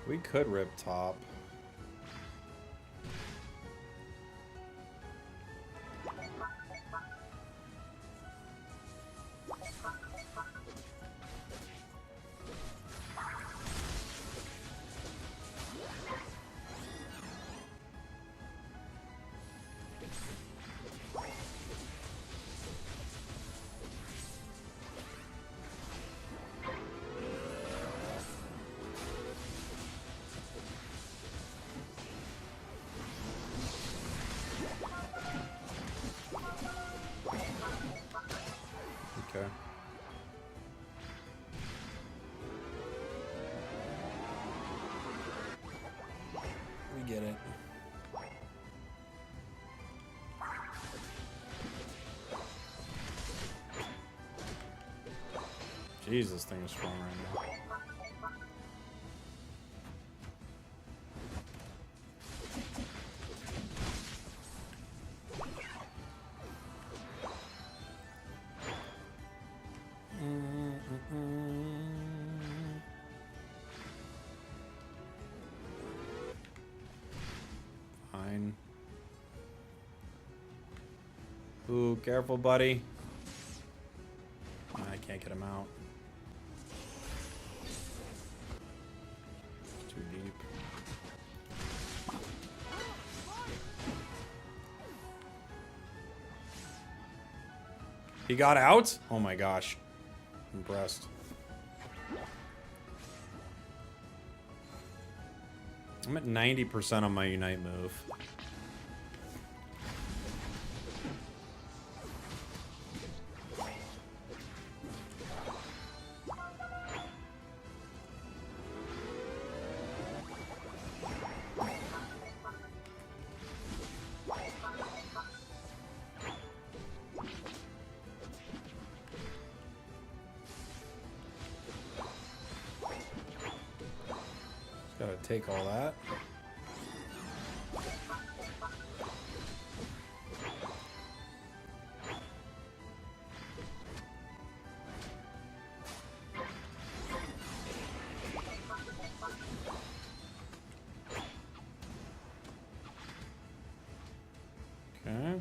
We could rip top. Okay. We get it. Jeez, this thing is strong right now. Fine. Ooh, careful, buddy. I can't get him out. It's too deep. He got out? Oh my gosh. Impressed. I'm at 90% on my Unite move. Gotta take all that. Okay.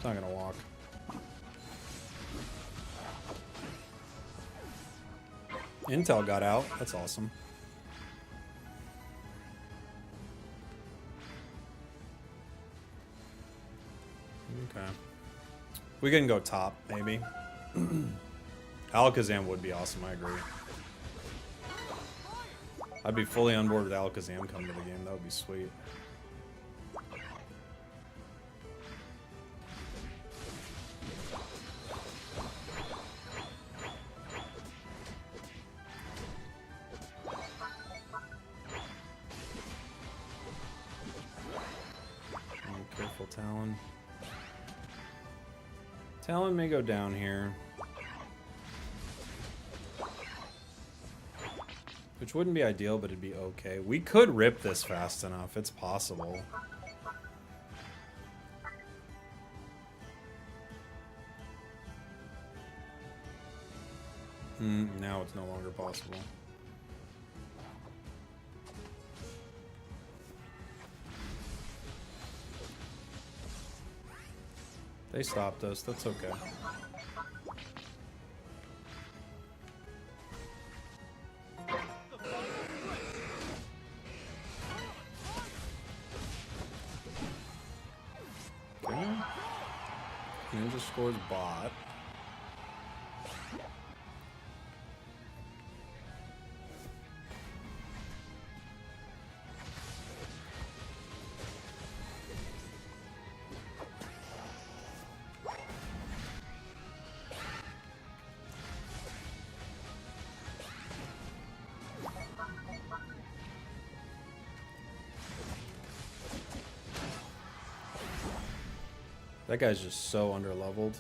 It's not gonna walk. Intel got out. That's awesome. Okay. We can go top, maybe. Alakazam would be awesome, I agree. I'd be fully on board with Alakazam coming to the game. That would be sweet. Oh, careful, Talon. Talon may go down here. Which wouldn't be ideal, but it'd be okay. We could rip this fast enough. It's possible. Now it's no longer possible. They stopped us. That's okay. Okay. Ninja scores bot. That guy's just so underleveled.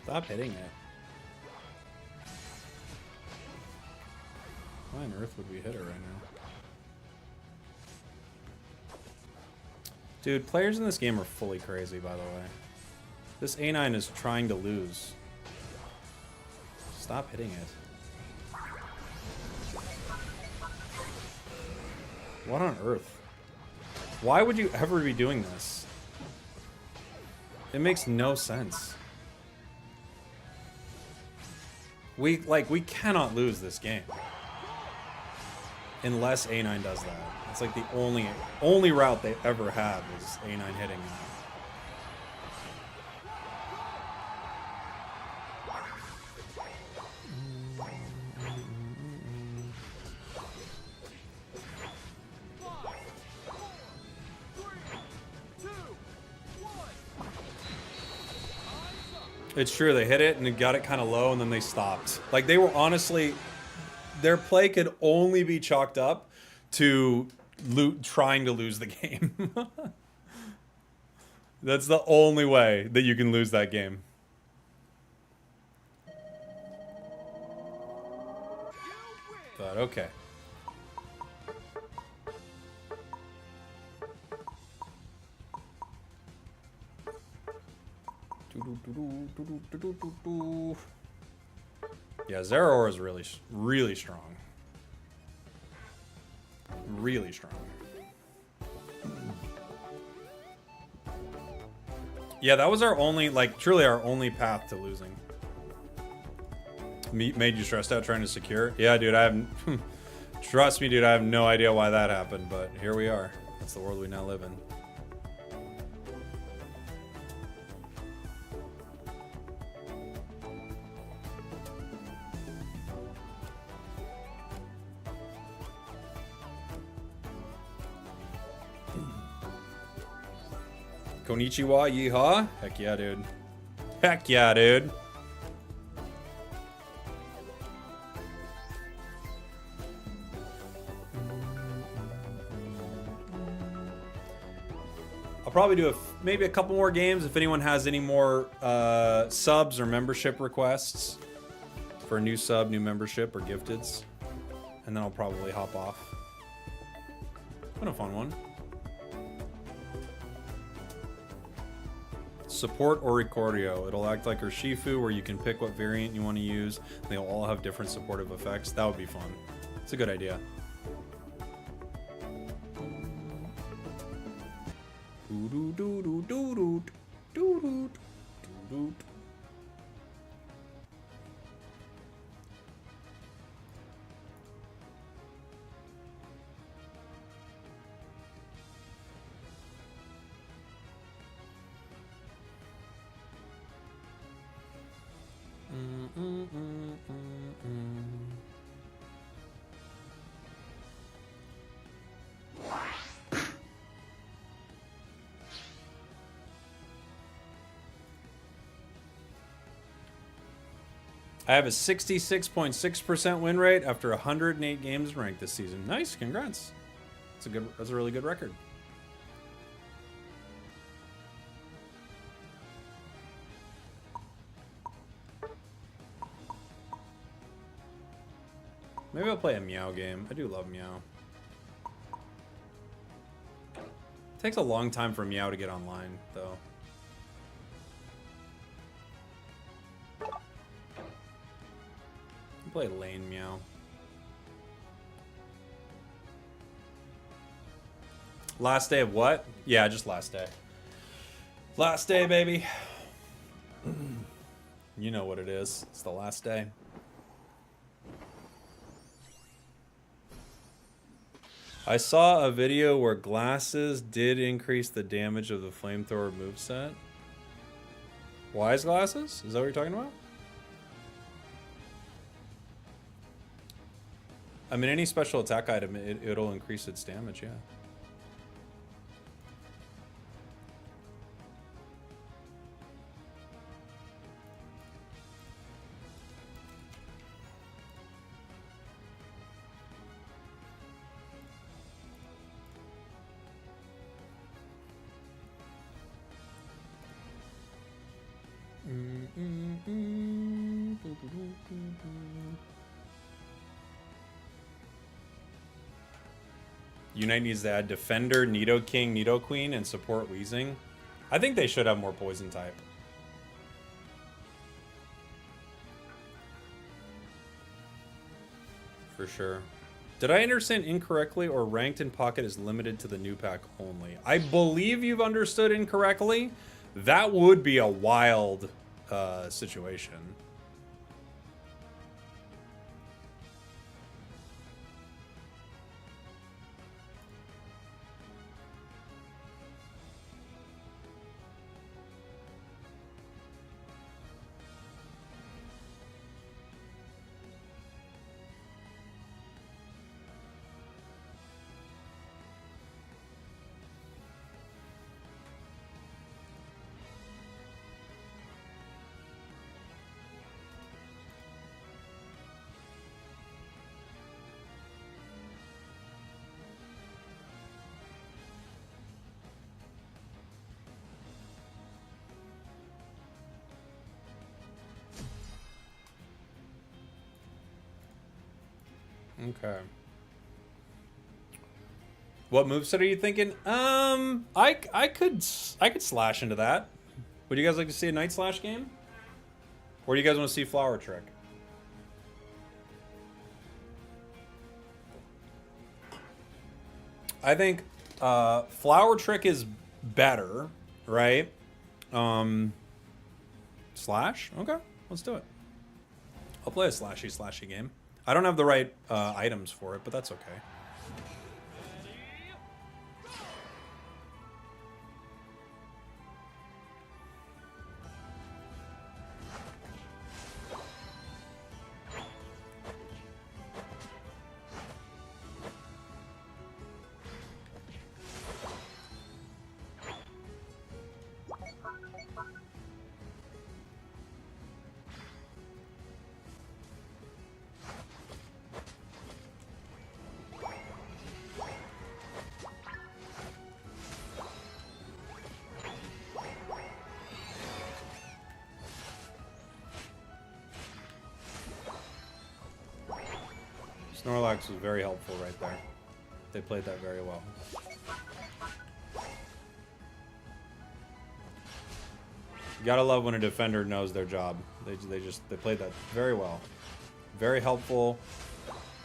Stop hitting it. Why on earth would we hit her right now? Dude, players in this game are fully crazy, by the way. This A9 is trying to lose. Stop hitting it. What on earth? Why would you ever be doing this? It makes no sense. We cannot lose this game. Unless A9 does that. It's like the only route they ever have is A9 hitting that. It's true, they hit it and it got it kind of low and then they stopped. Like, they were honestly... Their play could only be chalked up to trying to lose the game. That's the only way that you can lose that game. But, okay. Yeah, Zeraora is really strong. Really strong. Yeah, that was our only, like, truly our only path to losing. Made you stressed out trying to secure? Yeah, dude, I have... Trust me, dude, I have no idea why that happened, but here we are. That's the world we now live in. Konnichiwa, yeehaw. Heck yeah, dude. Heck yeah, dude. I'll probably do maybe a couple more games if anyone has any more subs or membership requests for a new sub, new membership, or gifteds. and then I'll probably hop off. Been a fun one. Support or Ricordio. It'll act like Urshifu, where you can pick what variant you want to use. They'll all have different supportive effects. That would be fun. It's a good idea. I have a 66.6% win rate after 108 games ranked this season. Nice, congrats. That's a really good record. Maybe I'll play a Meow game. I do love Meow. Takes a long time for Meow to get online, though. Play Lane Meow. Last day of what? Yeah, just last day. Last day, baby. You know what it is. It's the last day. I saw a video where glasses did increase the damage of the flamethrower moveset. Wise glasses? Is that what you're talking about? I mean, any special attack item, it'll increase its damage, yeah. Unite needs to add Defender, Nidoking, Nidoqueen, and support Weezing. I think they should have more Poison type. For sure. Did I understand incorrectly, or ranked in Pocket is limited to the new pack only? I believe you've understood incorrectly. That would be a wild situation. Okay. What moveset are you thinking? I could slash into that. Would you guys like to see a Night Slash game? Or do you guys want to see Flower Trick? I think Flower Trick is better, right? Slash? Okay, let's do it. I'll play a slashy game. I don't have the right items for it, but that's okay. Snorlax was very helpful right there. They played that very well. You gotta love when a defender knows their job. They played that very well. Very helpful.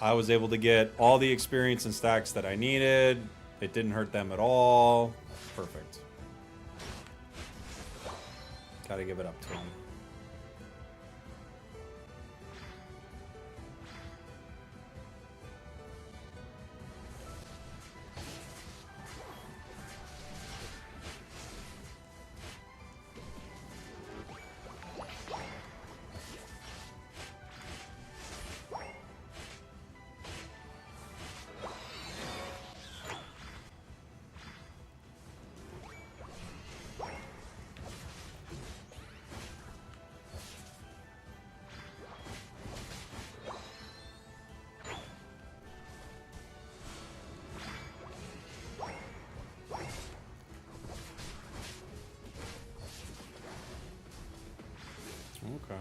I was able to get all the experience and stacks that I needed. It didn't hurt them at all. Perfect. Gotta give it up to him. Okay.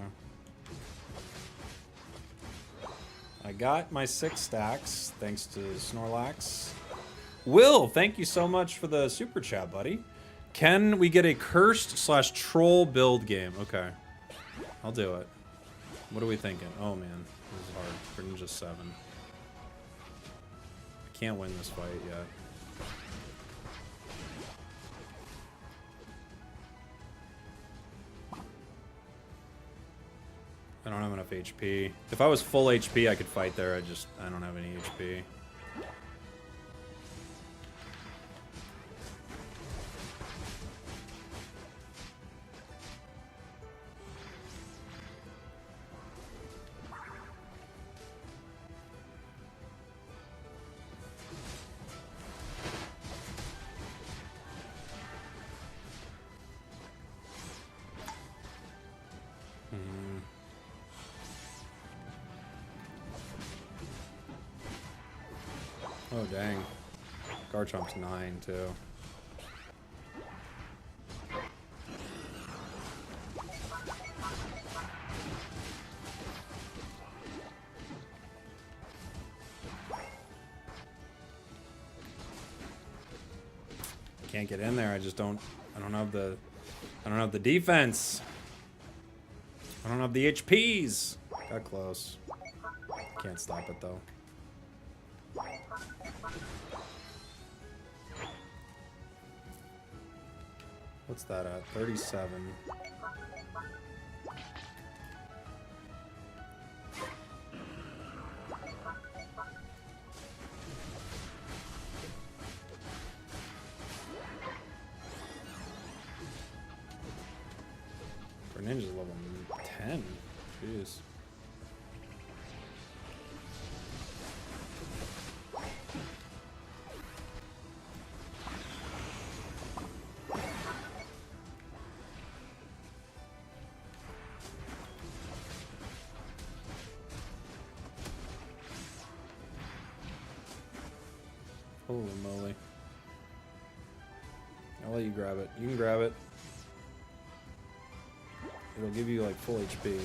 I got my 6 stacks thanks to Snorlax. Will, thank you so much for the super chat, buddy. Can we get a cursed/troll build game? Okay. I'll do it. What are we thinking? Oh man, this is hard. For Ninja 7. I can't win this fight yet. I don't have enough HP. If I was full HP, I could fight there. I don't have any HP. Oh, dang. Garchomp's 9, too. Can't get in there. I don't have the defense. I don't have the HPs. Got close. Can't stop it, though. What's that at? 37. Greninja's level 10. Jeez. Holy moly. I'll let you grab it. You can grab it. It'll give you like full HP.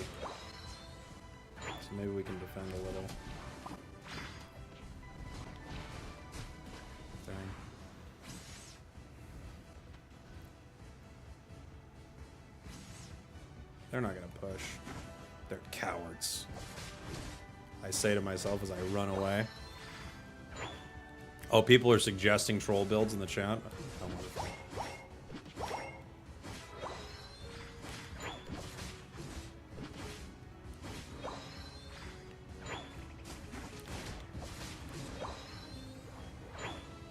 So maybe we can defend a little. Dang. They're not gonna push. They're cowards. I say to myself as I run away. Oh, people are suggesting troll builds in the chat. Oh, wonderful.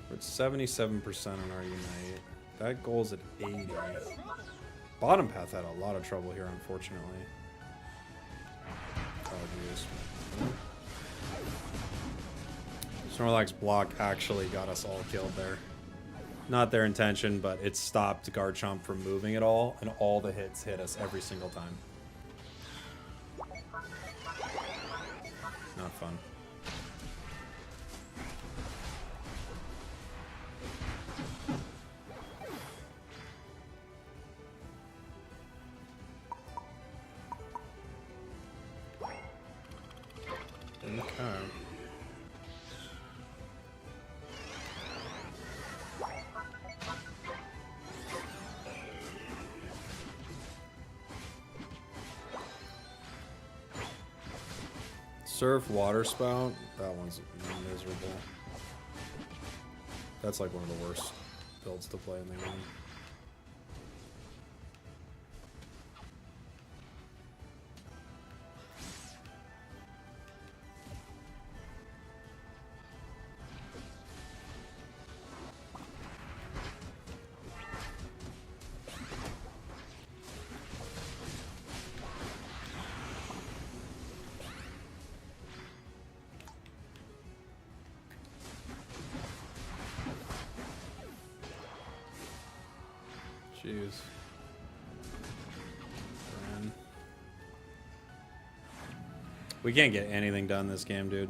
We're at 77% on our Unite. That goal's at 80. Bottom path had a lot of trouble here, unfortunately. Oh, jeez. Snorlax block actually got us all killed there. Not their intention, but it stopped Garchomp from moving at all, and all the hits hit us every single time. Not fun. Okay. Surf water spout. That one's miserable. That's like one of the worst builds to play in the game. Jeez. Man. We can't get anything done this game, dude.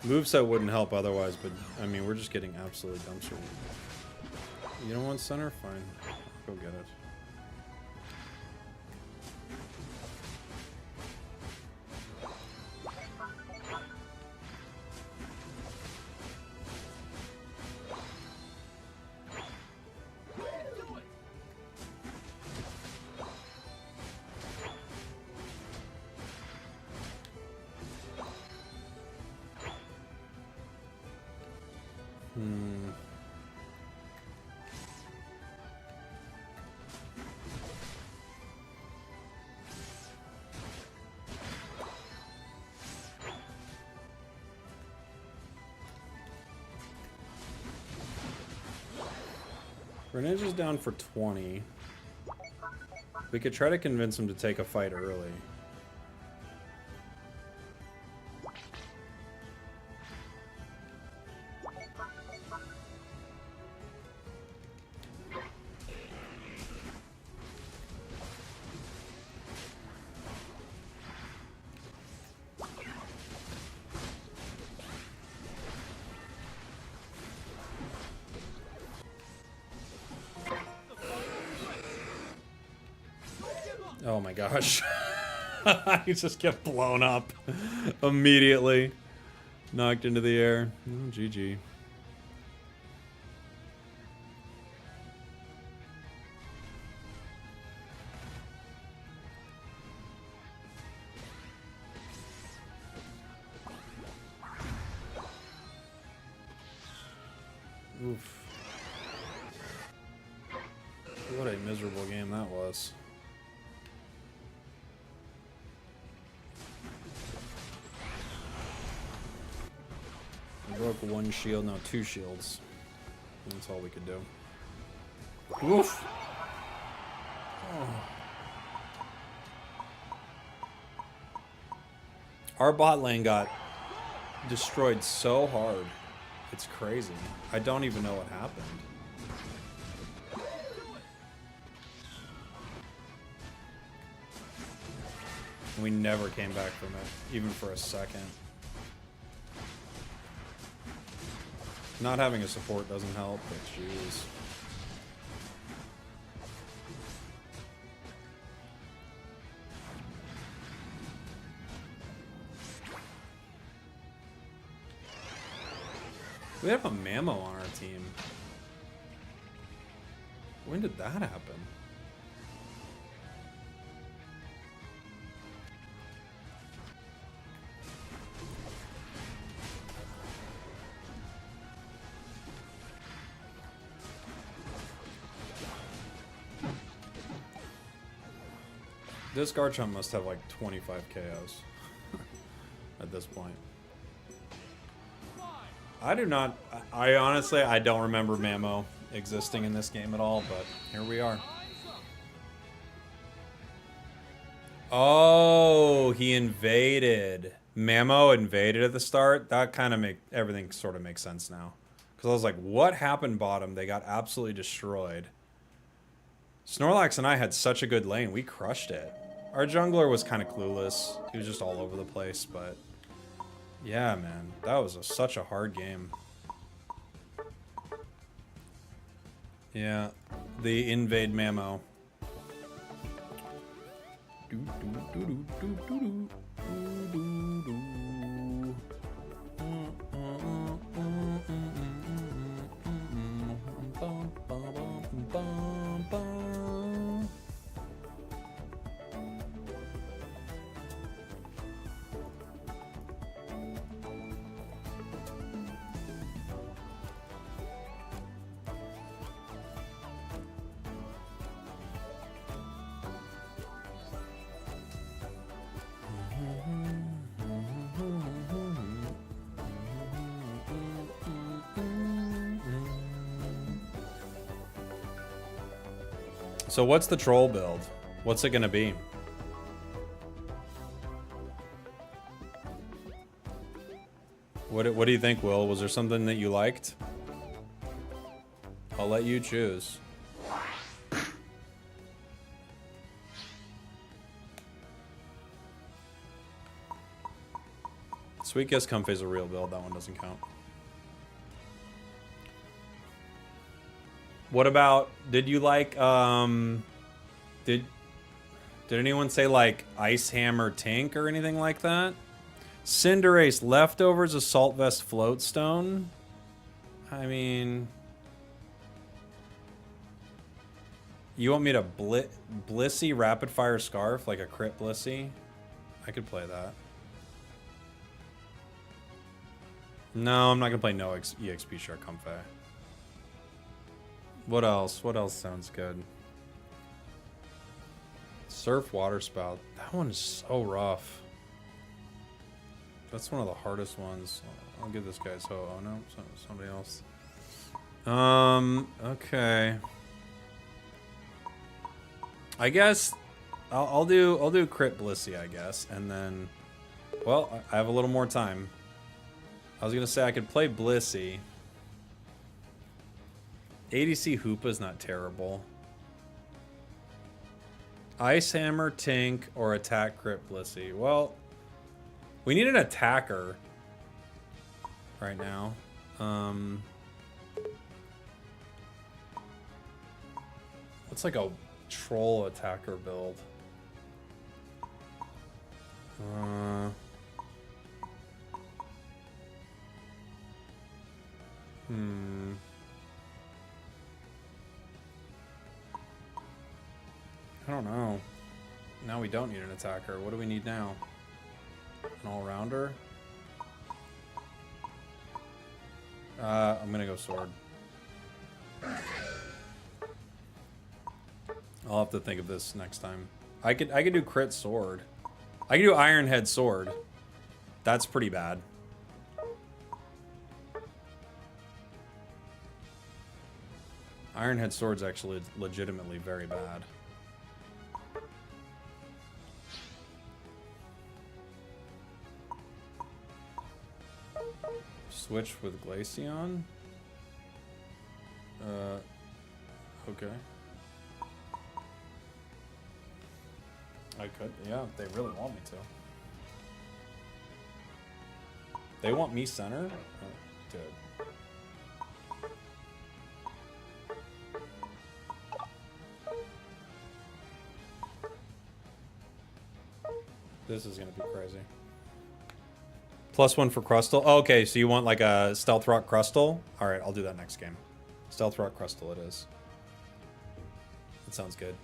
Moveset wouldn't help otherwise, but I mean, we're just getting absolutely dumpster. You don't want center? Fine. I'll go get it. Grenage's down for 20. We could try to convince him to take a fight early. Oh my gosh. He just get blown up immediately. Knocked into the air. Oh, GG. Oof. What a miserable game that was. Broke one shield, no, 2 shields. That's all we could do. Woof! Oh. Our bot lane got destroyed so hard. It's crazy. I don't even know what happened. We never came back from it, even for a second. Not having a support doesn't help, but jeez. We have a Mammo on our team. When did that happen? This Garchomp must have like 25 KOs at this point. I do not, I honestly, I don't remember Mammo existing in this game at all, but here we are. Oh, he invaded. Mammo invaded at the start? That kind of everything sort of makes sense now. Because I was like, what happened bottom? They got absolutely destroyed. Snorlax and I had such a good lane. We crushed it. Our jungler was kind of clueless. He was just all over the place, but... yeah, man. That was such a hard game. Yeah. The invade Mammo. So what's the troll build? What's it gonna be? What do you think, Will? Was there something that you liked? I'll let you choose. Sweet Guess Comfy is a real build. That one doesn't count. What about, did you like, did anyone say like Ice Hammer Tink or anything like that? Cinderace Leftovers Assault Vest Floatstone. I mean, you want me to Blissey Rapid Fire Scarf like a crit Blissey? I could play that. No, I'm not gonna play no EXP Shark Comfy. What else? What else sounds good? Surf Water Spout. That one is so rough. That's one of the hardest ones. I'll give this guy so. Oh no, somebody else. Okay. I guess I'll do crit Blissey, I guess, and then, well, I have a little more time. I was gonna say I could play Blissey. ADC Hoopa is not terrible. Ice Hammer, Tink, or Attack Crit Blissey. Well, we need an attacker right now. What's like a troll attacker build? I don't know. Now we don't need an attacker. What do we need now? An all-rounder? I'm gonna go sword. I'll have to think of this next time. I could do crit sword. I could do Iron Head sword. That's pretty bad. Iron Head sword's actually legitimately very bad. Switch with Glaceon? Okay. I could, yeah, if they really want me to. They want me center? Oh, dude. This is gonna be crazy. +1 for Crustle. Oh, okay, so you want like a Stealth Rock Crustle? Alright, I'll do that next game. Stealth Rock Crustle it is. That sounds good.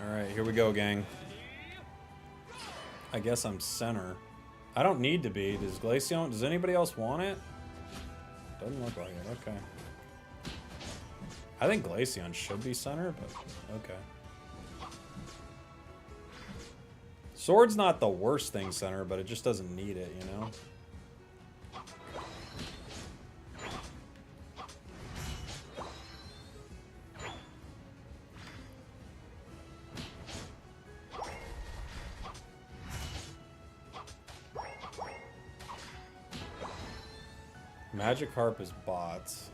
Alright, here we go, gang. I guess I'm center. I don't need to be. Does Glaceon... Does anybody else want it? Doesn't look like it. Okay. I think Glaceon should be center, but okay. Sword's not the worst thing center, but it just doesn't need it, you know? Magikarp is bots.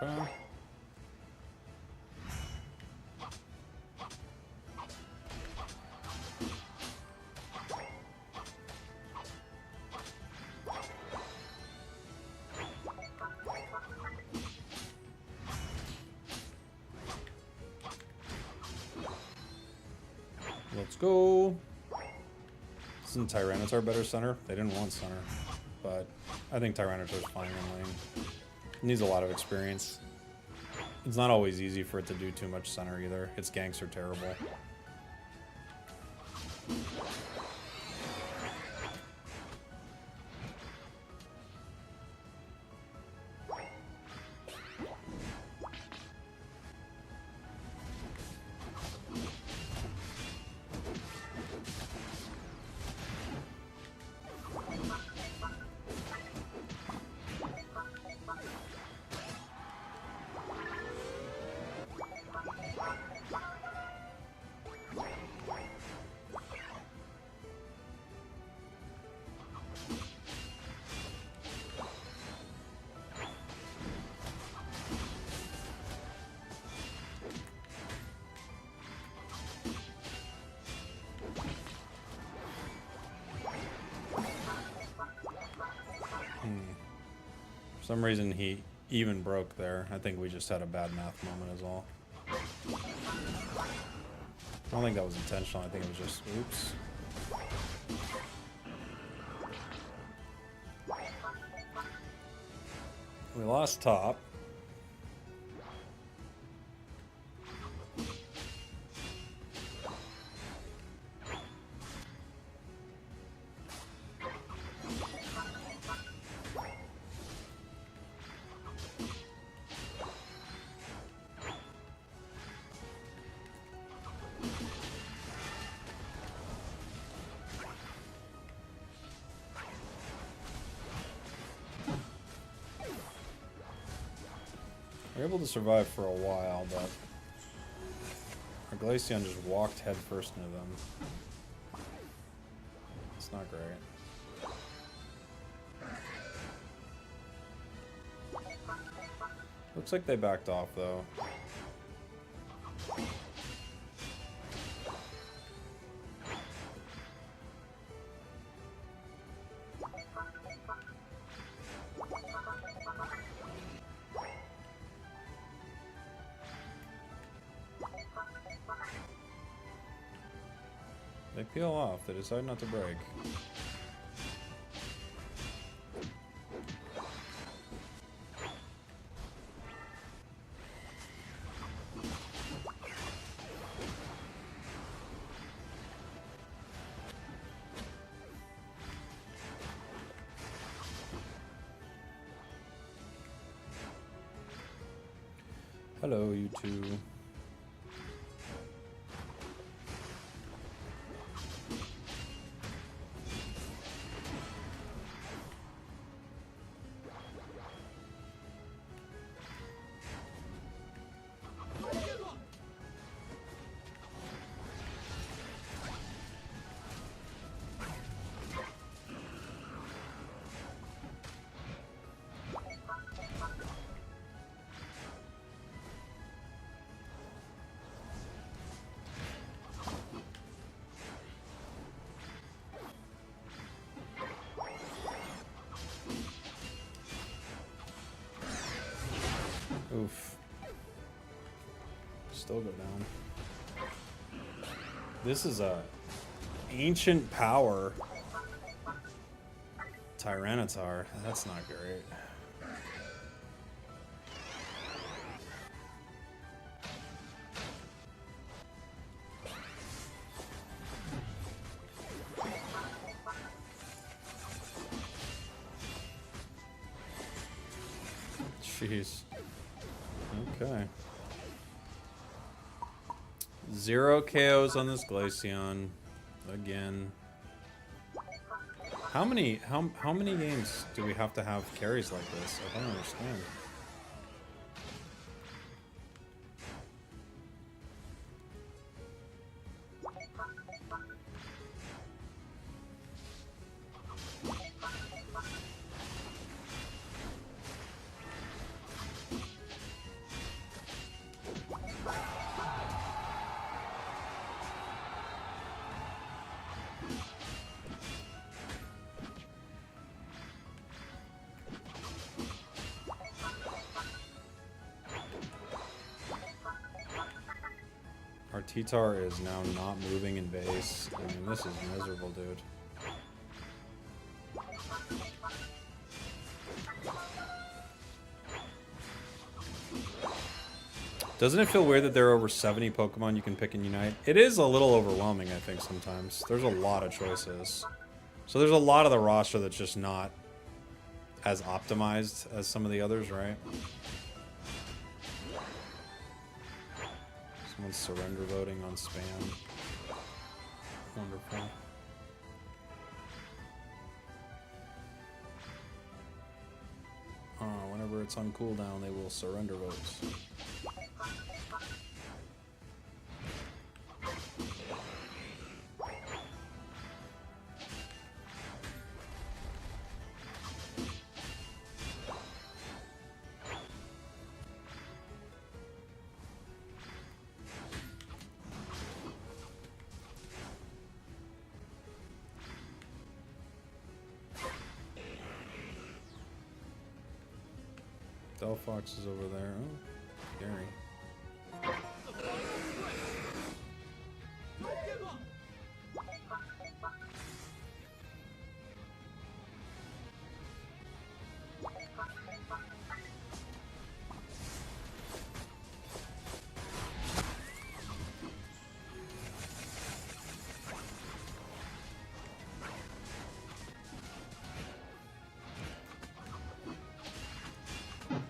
Okay. Let's go. Isn't Tyranitar better center? They didn't want center, but I think Tyranitar's fine in lane. It needs a lot of experience. It's not always easy for it to do too much center either. Its ganks are terrible. For some reason he even broke there. I think we just had a bad math moment is all. I don't think that was intentional. I think it was just oops. We lost top. We were able to survive for a while, but our Glaceon just walked headfirst into them. It's not great. Looks like they backed off though. They peel off. They decide not to break. Hello, you two. Oof. Still go down. This is a ancient power Tyranitar. That's not great. Jeez. Okay. 0 KOs on this Glaceon. Again. How many games do we have to have carries like this? I don't understand. Our T-Tar is now not moving in base. I mean, this is miserable, dude. Doesn't it feel weird that there are over 70 Pokemon you can pick and unite? It is a little overwhelming, I think, sometimes. There's a lot of choices. So there's a lot of the roster that's just not as optimized as some of the others, right? Someone's surrender voting on spam. Wonderful. Whenever it's on cooldown, they will surrender votes. Delphox is over there. Oh, scary. Don't give up.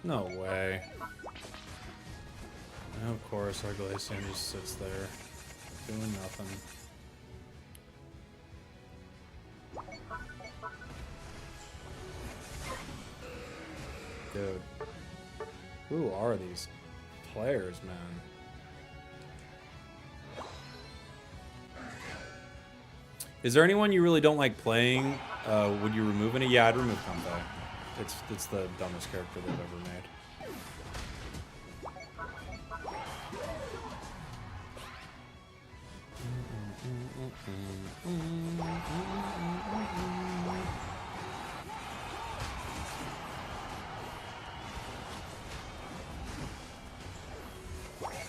No way. And of course, our Glaceon just sits there, doing nothing. Dude. Who are these players, man? Is there anyone you really don't like playing? Would you remove any? Yeah, I'd remove Combo. It's the dumbest character they've ever made.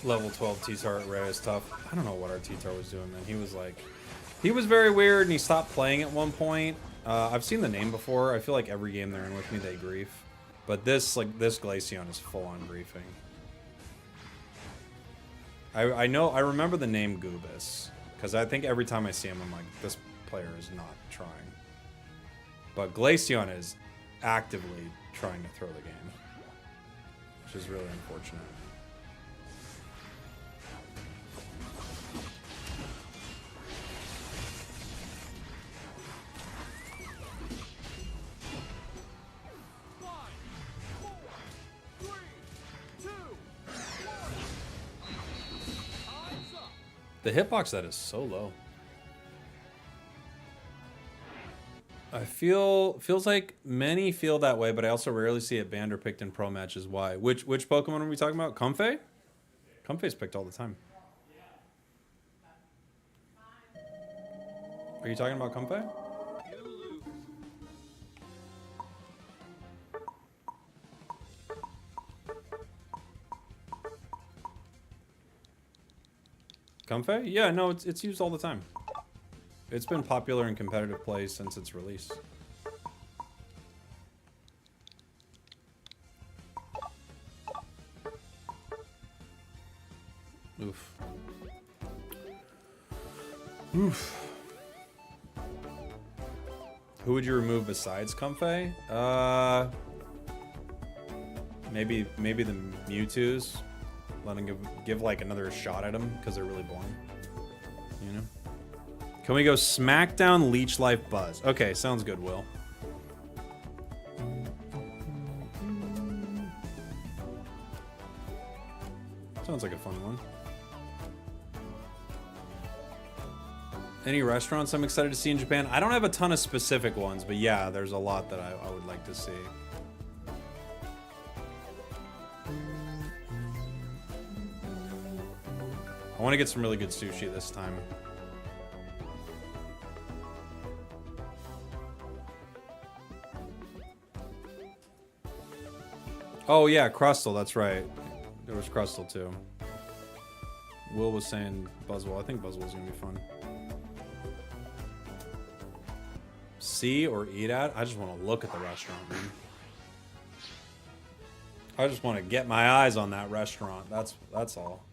Level 12 T-Tar at Ray is tough. I don't know what our T-Tar was doing, man. He was very weird, and he stopped playing at one point. I've seen the name before. I feel like every game they're in with me, they grief. But this Glaceon is full-on griefing. I remember the name Goobus, because I think every time I see him, I'm like, this player is not trying. But Glaceon is actively trying to throw the game, which is really unfortunate. The hitbox that is so low. Feels like many feel that way, but I also rarely see it banned or picked in pro matches. Why? Which Pokemon are we talking about? Comfey? Comfey's picked all the time. Are you talking about Comfey? Comfey? Yeah, no, it's used all the time. It's been popular in competitive play since its release. Oof. Oof. Who would you remove besides Comfey? Maybe the Mewtwo's. Let him give like another shot at him because they're really boring. You know? Can we go Smackdown, Leech Life, Buzz? Okay, sounds good, Will. Sounds like a fun one. Any restaurants I'm excited to see in Japan? I don't have a ton of specific ones, but yeah, there's a lot that I would like to see. I want to get some really good sushi this time. Oh yeah, Crustle, that's right. There was Crustle too. Will was saying Buzzwell. I think Buzzwell's gonna be fun. See or eat at? I just want to look at the restaurant, man. I just want to get my eyes on that restaurant. That's all.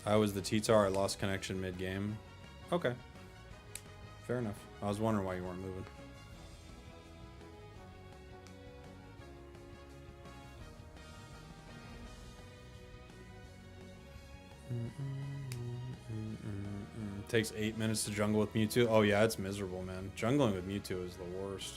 I was the T-Tar. I lost connection mid-game. Okay. Fair enough. I was wondering why you weren't moving. Takes 8 minutes to jungle with Mewtwo. Oh yeah, it's miserable, man. Jungling with Mewtwo is the worst.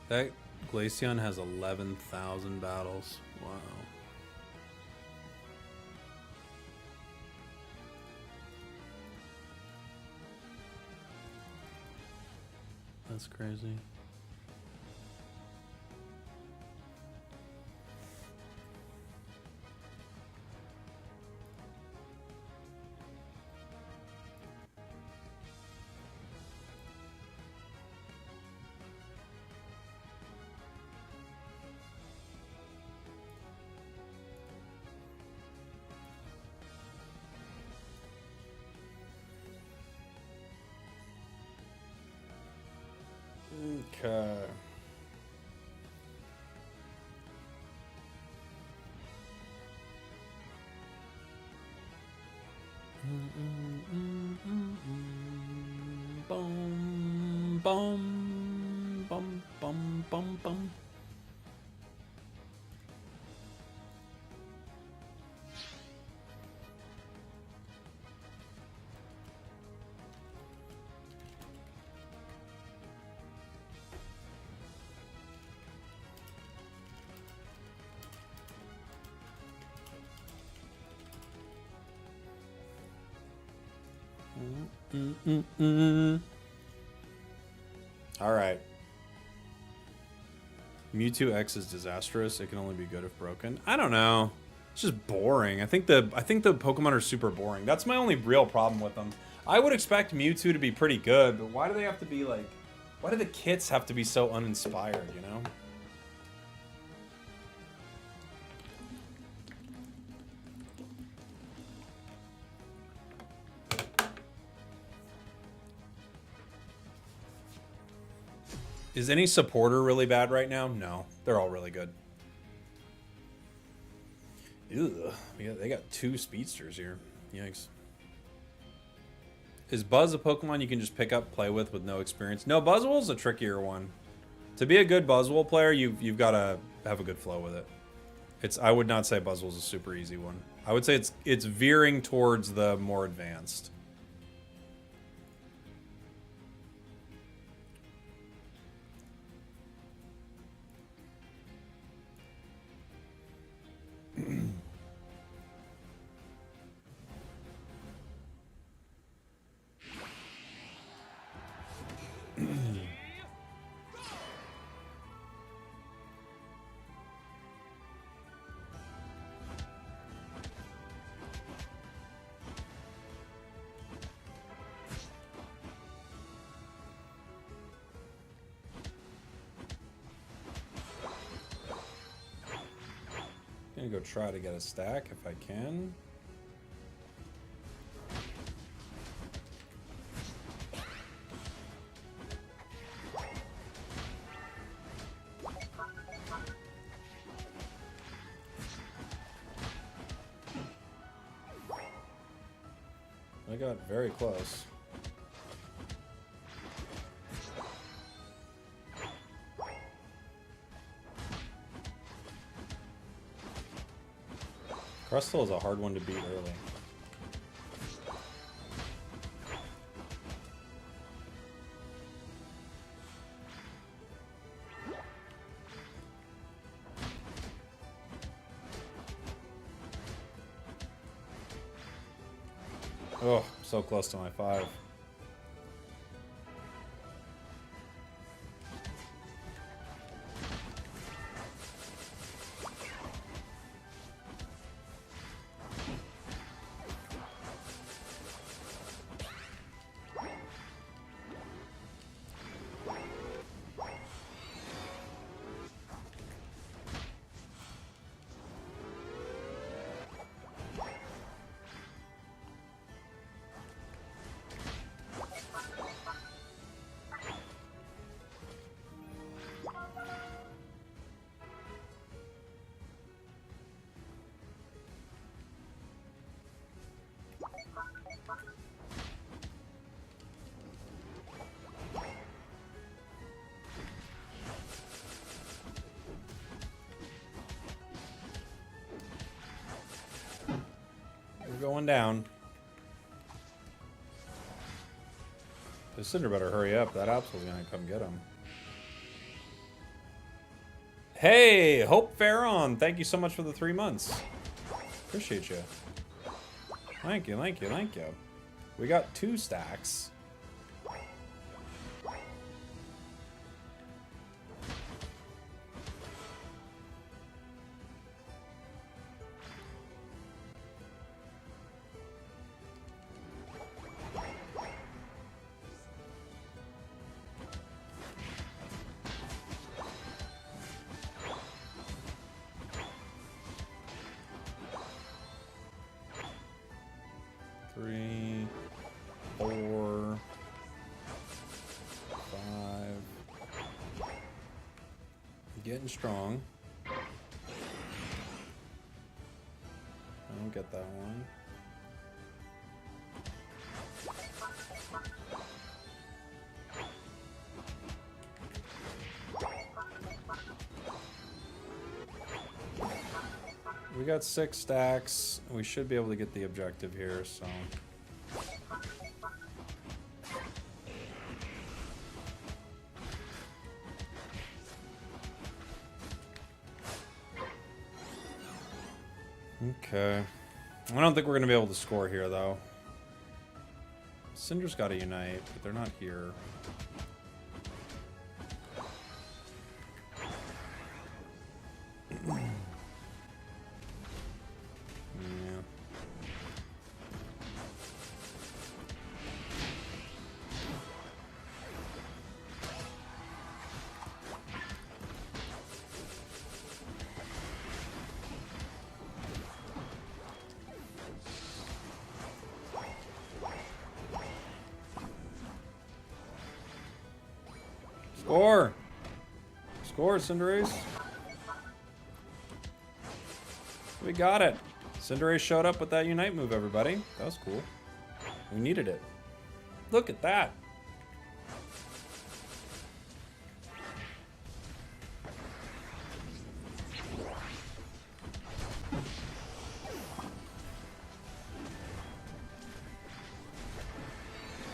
That Glaceon has 11,000 battles. Wow. That's crazy. Okay. Bum, bum, bum, bum, bum, bum. All right. Mewtwo X is disastrous. It can only be good if broken. I don't know. It's just boring. I think the Pokemon are super boring. That's my only real problem with them. I would expect Mewtwo to be pretty good, but why do they have to be like? Why do the kits have to be so uninspired? You know? Is any supporter really bad right now? No. They're all really good. Ew. Yeah, they got 2 speedsters here. Yikes. Is Buzz a Pokemon you can just pick up, play with no experience? No, Buzzwole's a trickier one. To be a good Buzzwole player, you've got to have a good flow with it. I would not say Buzzwole's a super easy one. I would say it's veering towards the more advanced. I'm gonna go try to get a stack if I can. I got very close. Crustle is a hard one to beat early. Oh, so close to my 5. We're going down. The Cinder better hurry up. That Absol's gonna come get him. Hey, Hope Farron, thank you so much for the 3 months. Appreciate you. Thank you, thank you, thank you. We got 2 stacks. Three, 4, 5. Getting strong. I don't get that one. We got 6 stacks. We should be able to get the objective here, so. Okay. I don't think we're going to be able to score here, though. Cinder's got to unite, but they're not here. Score! Score, Cinderace. We got it. Cinderace showed up with that Unite move, everybody. That was cool. We needed it. Look at that.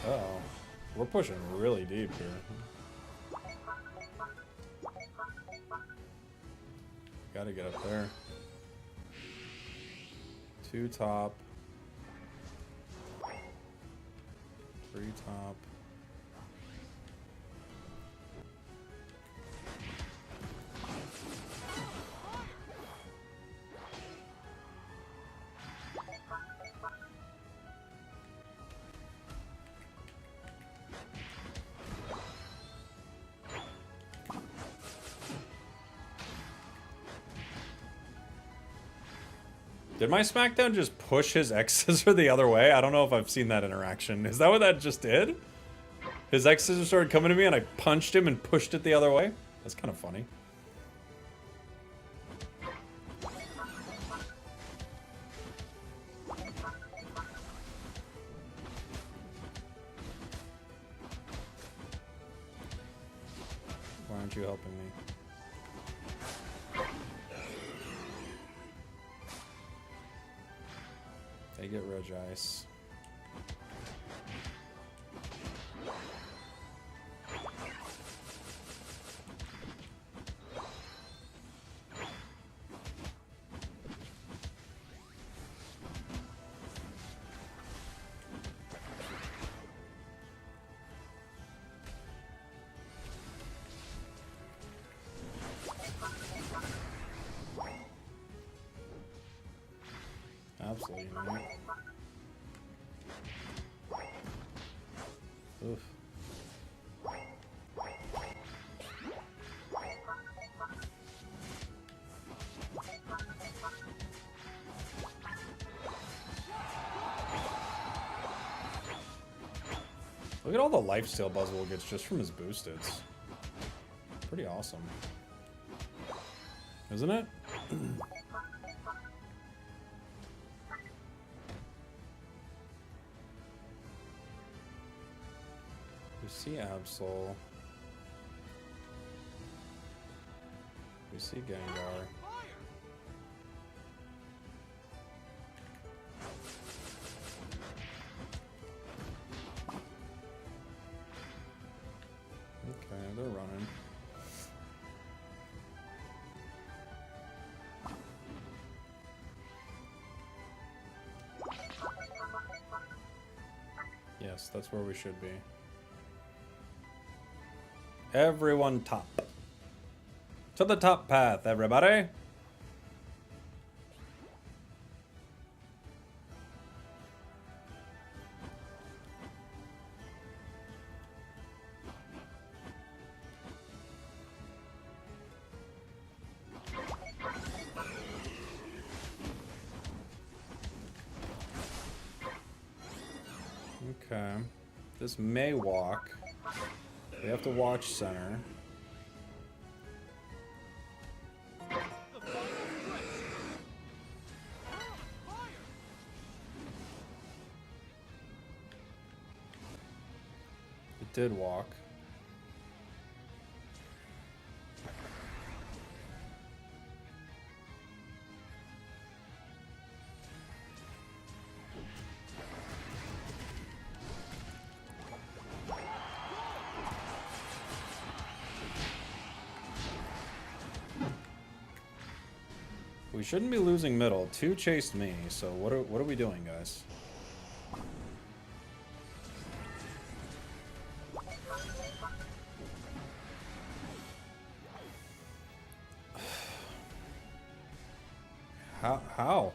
Uh-oh. We're pushing really deep here. Gotta get up there. 2 top. 3 top. Did my SmackDown just push his X-Scissor the other way? I don't know if I've seen that interaction. Is that what that just did? His X-Scissor started coming to me and I punched him and pushed it the other way? That's kind of funny. aren't you helping me? They get Regice. Absolutely not. Oof. Look at all the lifesteal Buzzwole gets just from his boosted. Pretty awesome. Isn't it? We see Absol. We see Gengar. Okay, they're running. Yes, that's where we should be. Everyone top. To the top path, everybody. Okay. This may walk. We have to watch center. It did walk. We shouldn't be losing middle. 2 chased me, so what are we doing, guys? How?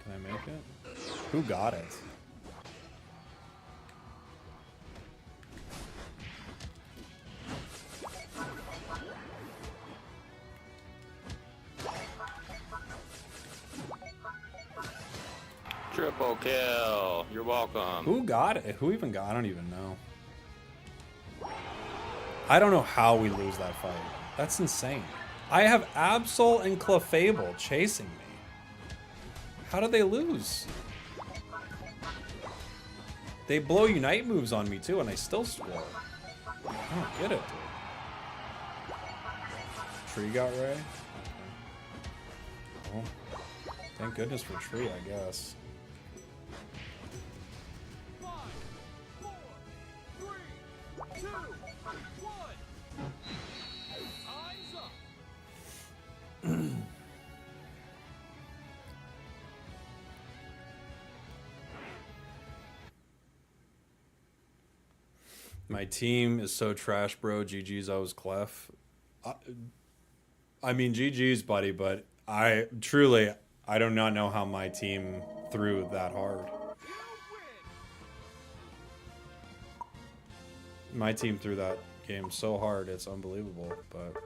Can I make it? Who got it? Triple kill. You're welcome. Who got it? Who even got it? I don't even know. I don't know how we lose that fight. That's insane. I have Absol and Clefable chasing me. How did they lose? They blow Unite moves on me too, and I still score. I don't get it. Tree got Ray? Okay. Well, thank goodness for Tree, I guess. 5, 4, 3, 2, 1. Eyes up. My team is so trash, bro. GG's, I was Clef. I mean, GG's, buddy, but I do not know how my team threw that hard. My team threw that game so hard, it's unbelievable, but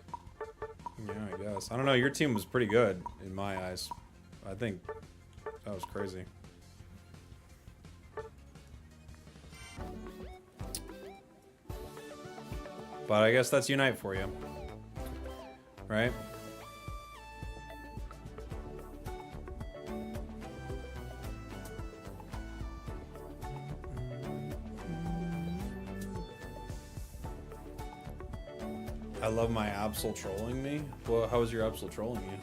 yeah, I guess. I don't know, your team was pretty good in my eyes. I think that was crazy. But I guess that's Unite for you. Right? I love my Absol trolling me. Well, how was your Absol trolling you?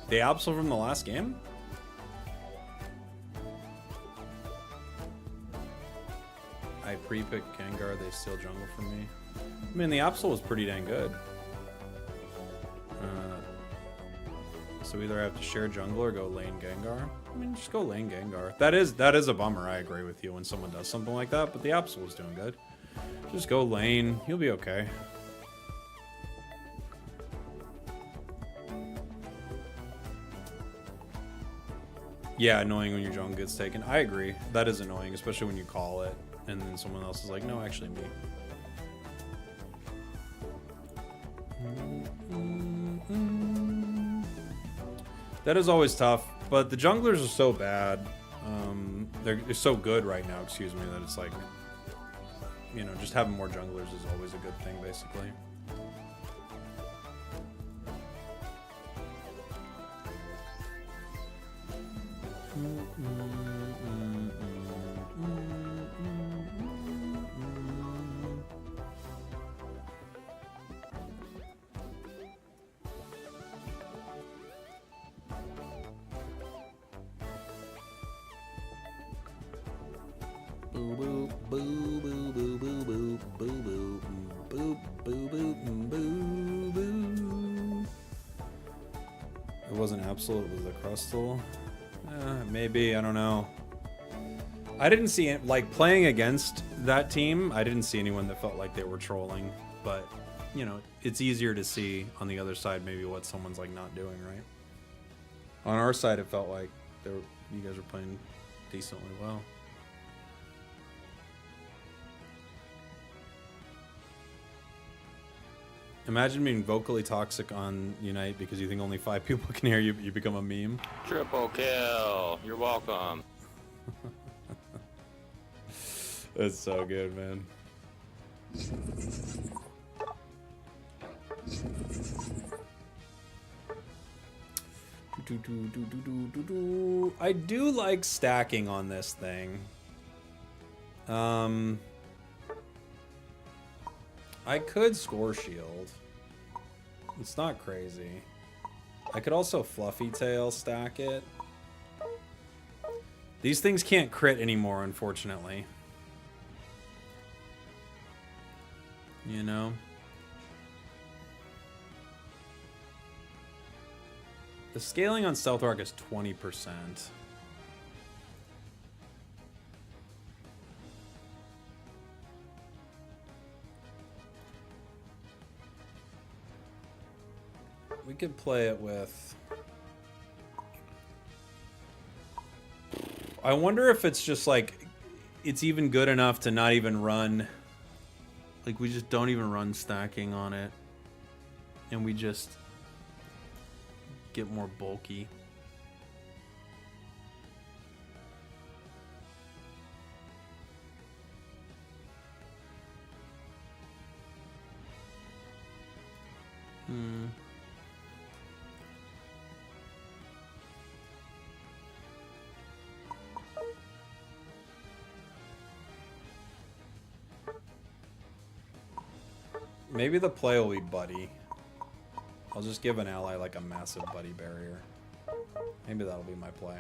The Absol from the last game? I pre-picked Gengar, they steal jungle from me. I mean, the Absol was pretty dang good. So we either have to share jungle or go lane Gengar. I mean, just go lane Gengar. That is a bummer, I agree with you when someone does something like that, but the Absol was doing good. Just go lane, you'll be okay. Yeah, annoying when your jungle gets taken. I agree. That is annoying, especially when you call it and then someone else is like, no, actually me. That is always tough, but the junglers are so bad. They're so good right now, excuse me, that it's like, you know, just having more junglers is always a good thing, basically. It wasn't Absol, it was the Crustal. Maybe, I don't know. I didn't see it, like, playing against that team, I didn't see anyone that felt like they were trolling, but, you know, it's easier to see on the other side maybe what someone's, like, not doing, right? On our side, it felt like you guys were playing decently well. Imagine being vocally toxic on Unite because you think only 5 people can hear you, you become a meme. Triple kill. You're welcome. That's so good, man. I do like stacking on this thing. I could score shield. It's not crazy. I could also fluffy tail stack it. These things can't crit anymore, unfortunately. You know? The scaling on Stealth Arc is 20%. We could play it with... I wonder if it's just like... It's even good enough to not even run... Like, we just don't even run stacking on it. And we just... get more bulky. Maybe the play will be Buddy. I'll just give an ally like a massive Buddy barrier. Maybe that'll be my play.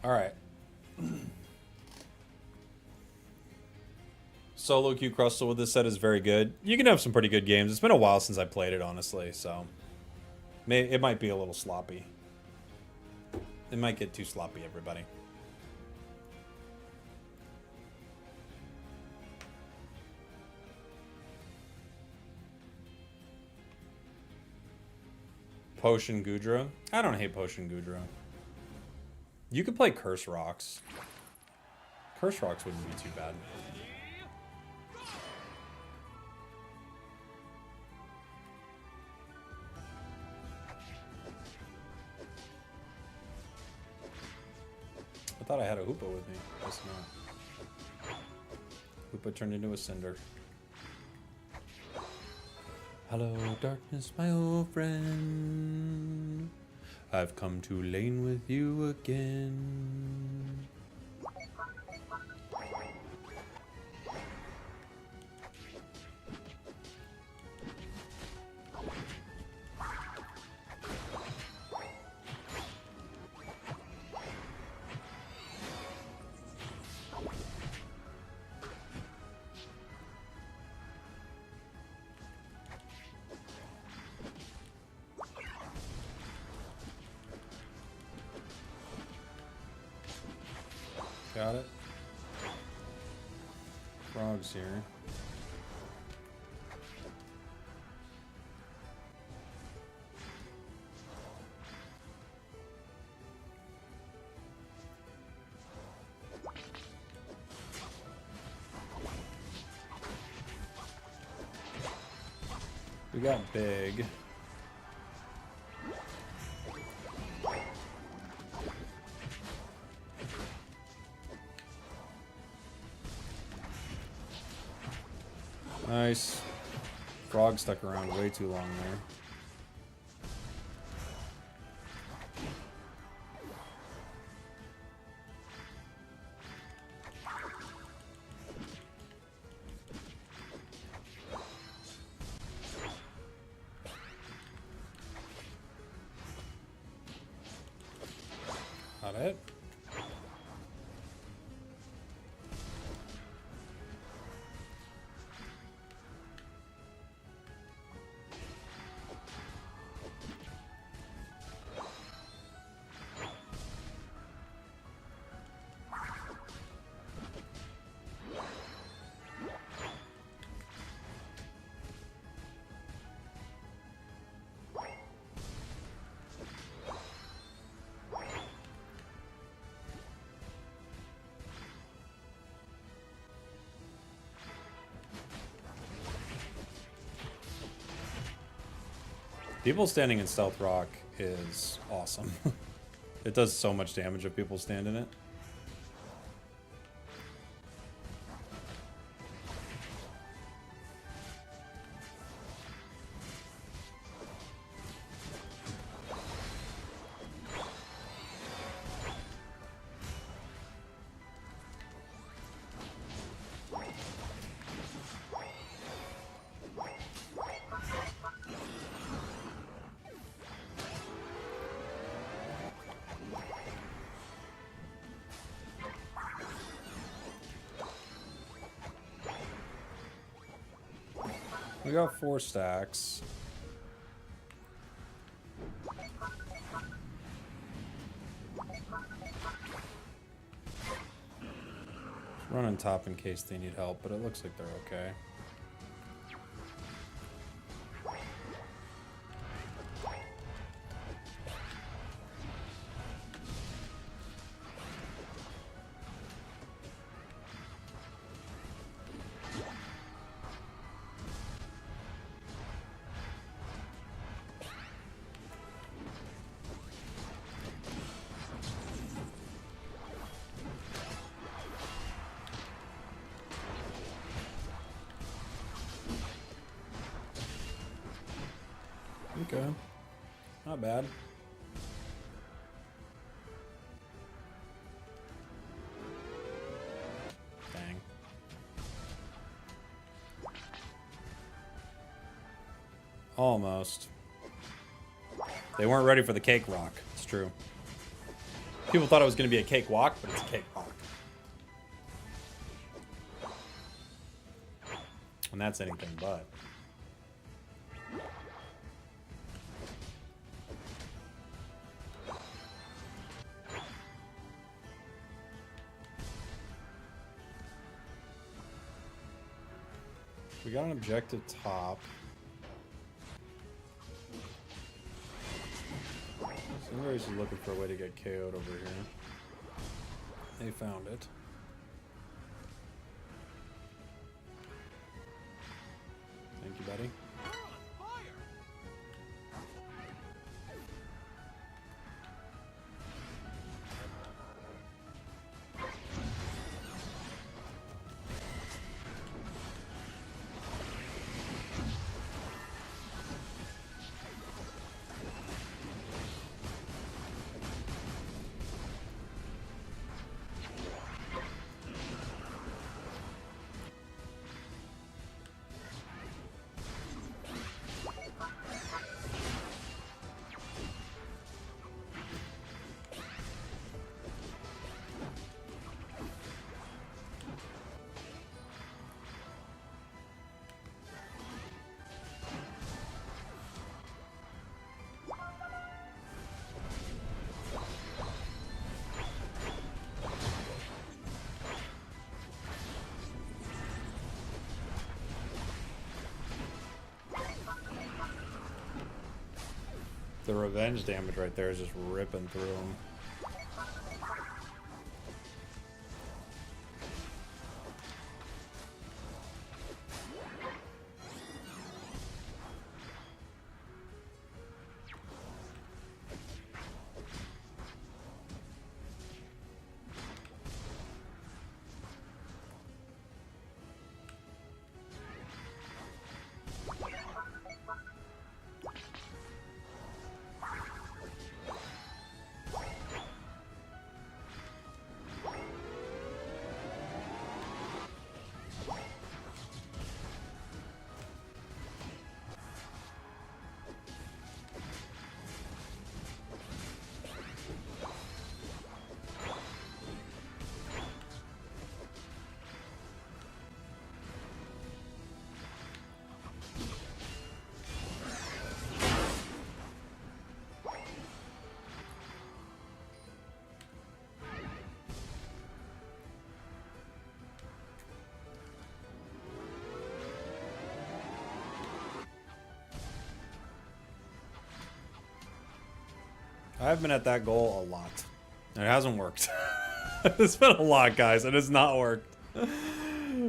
All right. Solo Q Crustle with this set is very good. You can have some pretty good games. It's been a while since I played it, honestly, so it might be a little sloppy. It might get too sloppy, everybody. Potion Gudra. I don't hate Potion Gudra. You could play Curse Rocks. Curse Rocks wouldn't be too bad. I thought I had a Hoopa with me. Guess not. Hoopa turned into a cinder. Hello, darkness, my old friend. I've come to lane with you again. Got it. Frogs here. We got big. Nice. Frog stuck around way too long there. Got it. People standing in Stealth Rock is awesome. It does so much damage if people stand in it. We got 4 stacks. Run on top in case they need help, but it looks like they're okay. Okay. Not bad. Dang. Almost. They weren't ready for the cake rock. It's true. People thought it was going to be a cake walk, but it's a cake rock. And that's anything but. We got an objective top. Somebody's looking for a way to get KO'd over here. They found it. Thank you, buddy. You're on fire! The revenge damage right there is just ripping through him. I've been at that goal a lot. And it hasn't worked. It's been a lot, guys. It has not worked.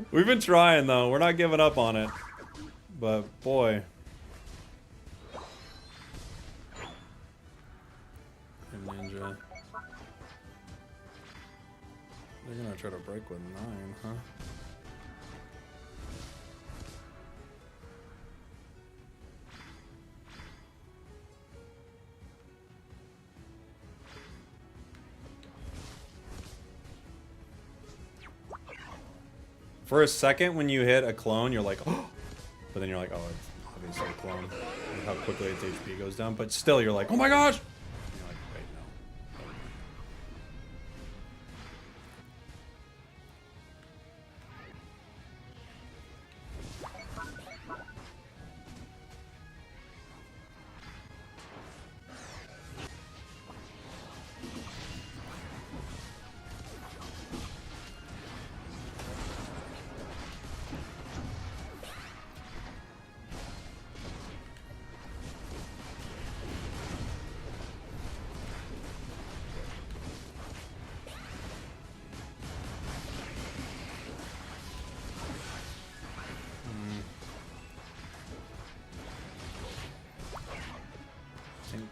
We've been trying, though. We're not giving up on it. But, boy. Ninja. They're gonna try to break with 9, huh? For a second, when you hit a clone, you're like, oh, but then you're like, oh, it's obviously a clone. Look how quickly its HP goes down, but still, you're like, oh my gosh! And you're like, wait, no.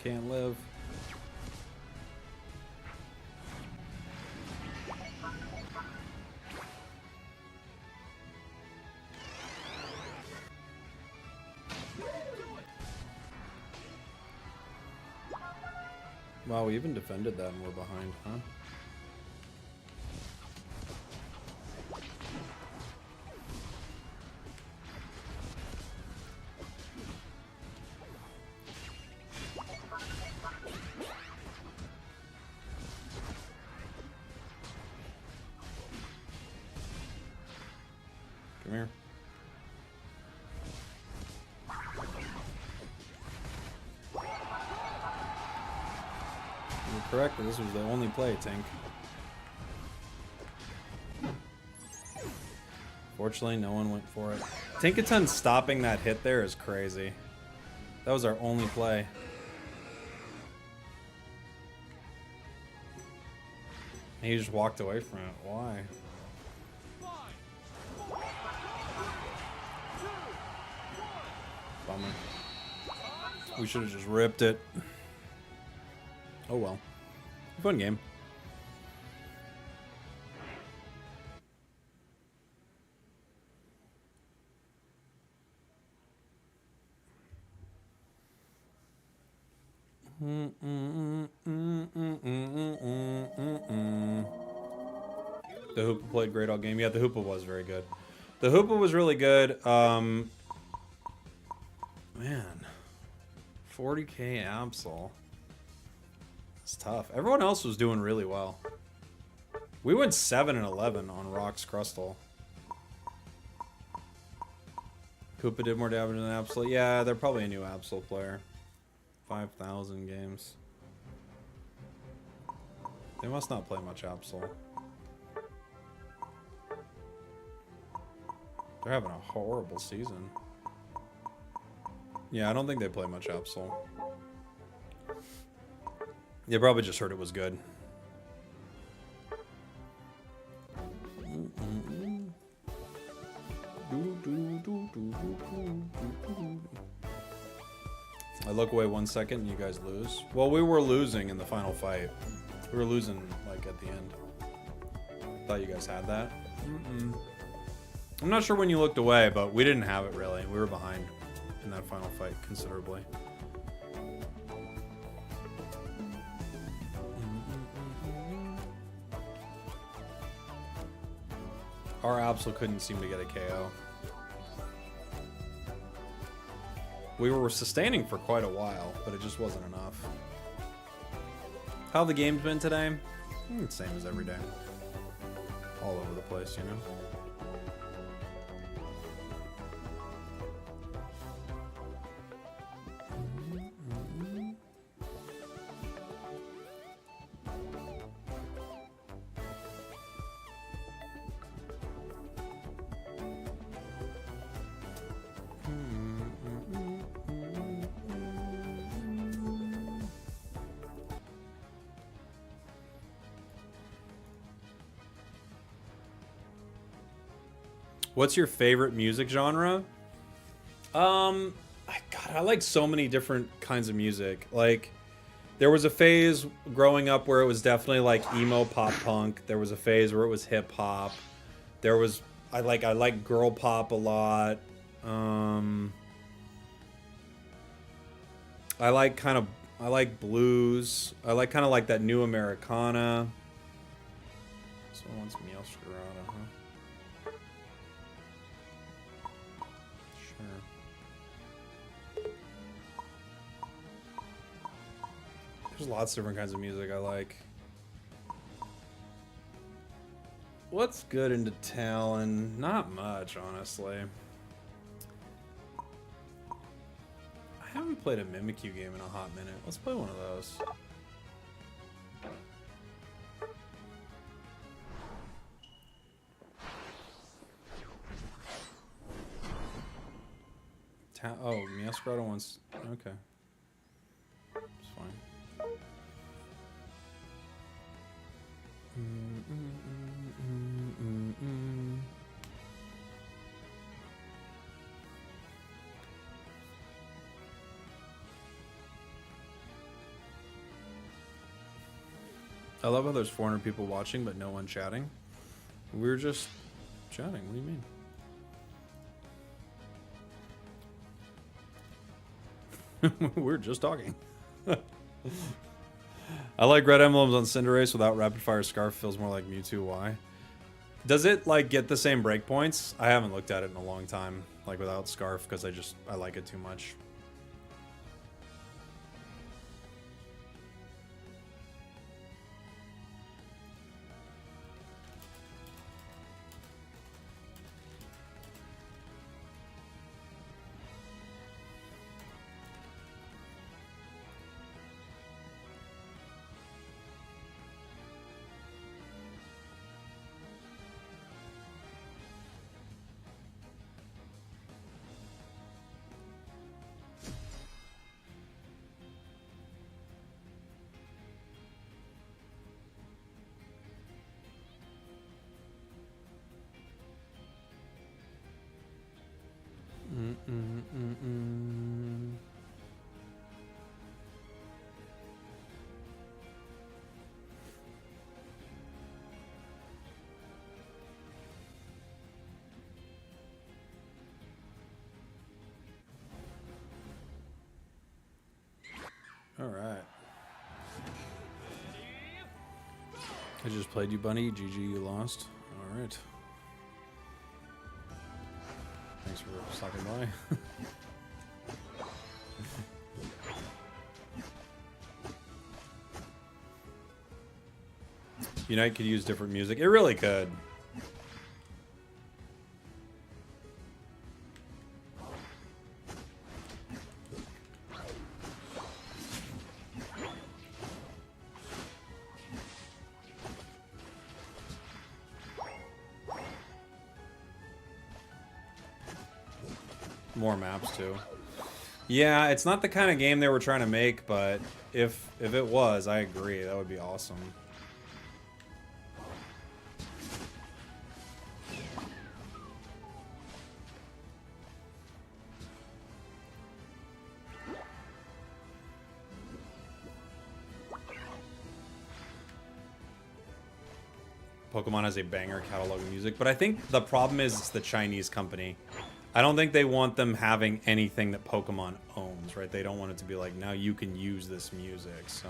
Can't live. Wow, we even defended that and we're behind, huh? Come here. You're correct, this was the only play, Tink. Fortunately, no one went for it. Tinkaton stopping that hit there is crazy. That was our only play. And he just walked away from it. Why? 5, 4, 3, 2, 1. Bummer. We should have just ripped it. Oh well. Fun game. The Hoopa played great all game. Yeah, the Hoopa was very good. The Hoopa was really good. Man. 40k Absol. It's tough. Everyone else was doing really well. We went 7-11 on Rock's Crustal. Koopa did more damage than Absol. Yeah, they're probably a new Absol player. 5,000 games. They must not play much Absol. They're having a horrible season. Yeah, I don't think they play much Absol. They probably just heard it was good. I look away 1 second and you guys lose. Well, we were losing in the final fight. We were losing, like, at the end. Thought you guys had that. I'm not sure when you looked away, but we didn't have it, really. We were behind in that final fight considerably. Our Absol couldn't seem to get a KO. We were sustaining for quite a while, but it just wasn't enough. How the game's been today? Same as every day. All over the place, you know? What's your favorite music genre? God, I like so many different kinds of music. Like, there was a phase growing up where it was definitely like emo pop punk. There was a phase where it was hip hop. There was I like girl pop a lot. I like blues. I like kind of like that new Americana. Someone wants me Oscarada, huh? There's lots of different kinds of music I like. What's good into Talon? Not much, honestly. I haven't played a Mimikyu game in a hot minute. Let's play one of those. Oh, Miasgrado wants... Okay. It's fine. I love how there's 400 people watching, but no one chatting. We're just chatting. What do you mean? We're just talking. I like red emblems on Cinderace without rapid fire scarf. Feels more like Mewtwo. Why? Does it like get the same breakpoints? I haven't looked at it in a long time, like without scarf, because I like it too much. All right. I just played you, Bunny. GG, you lost. All right. Thanks for stopping by. Unite could use different music. It really could. More maps too. Yeah, it's not the kind of game they were trying to make, but if it was, I agree. That would be awesome. Pokemon has a banger catalog of music, but I think the problem is it's the Chinese company. I don't think they want them having anything that Pokemon owns, right? They don't want it to be like, now you can use this music, so...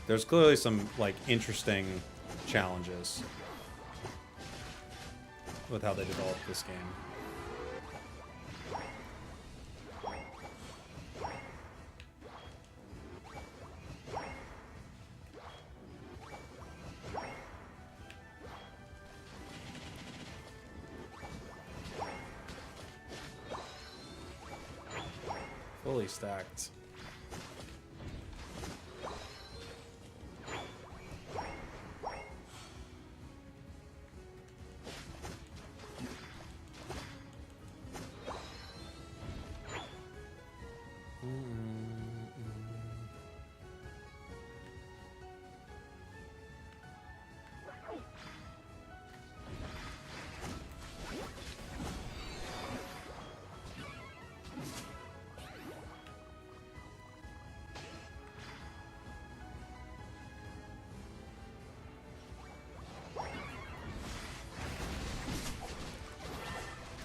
There's clearly some, like, interesting challenges with how they developed this game. Fully stacked.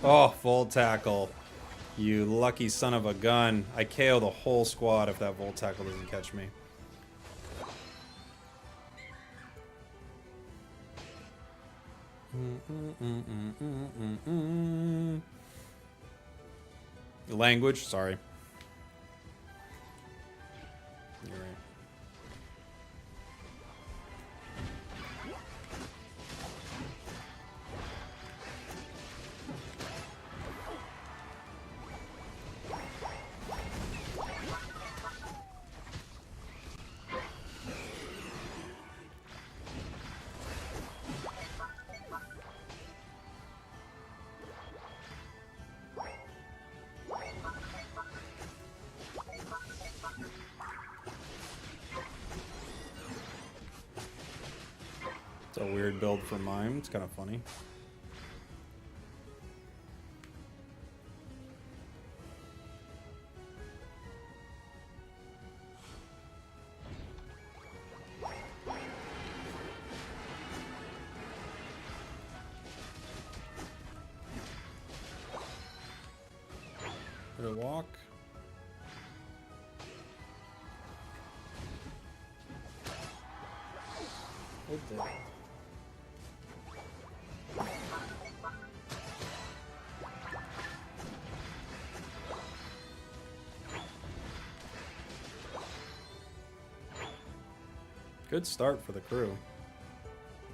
Oh, full tackle. You lucky son of a gun. I KO the whole squad if that Volt Tackle doesn't catch me. Language, sorry. You're right. It's a weird build for mime. It's kind of funny. Did it walk? It did. Good start for the crew.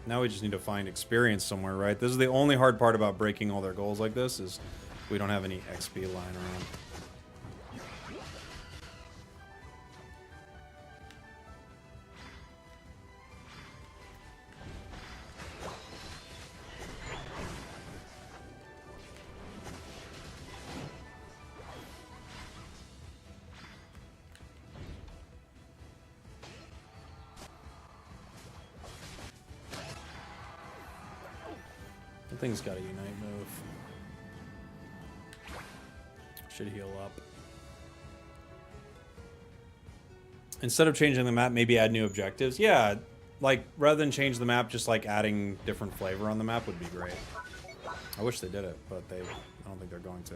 Now we just need to find experience somewhere, right? This is the only hard part about breaking all their goals like this is we don't have any XP lying around. The thing's got a unite move. Should heal up. Instead of changing the map, maybe add new objectives. Yeah, like rather than change the map, just like adding different flavor on the map would be great. I wish they did it, but I don't think they're going to.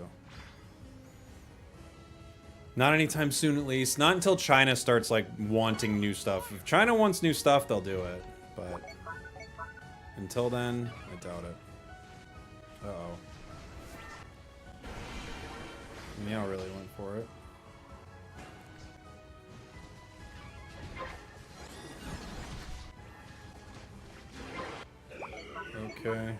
Not anytime soon, at least. Not until China starts like wanting new stuff. If China wants new stuff, they'll do it. But until then, I doubt it. Uh-oh. Meow really went for it. Okay.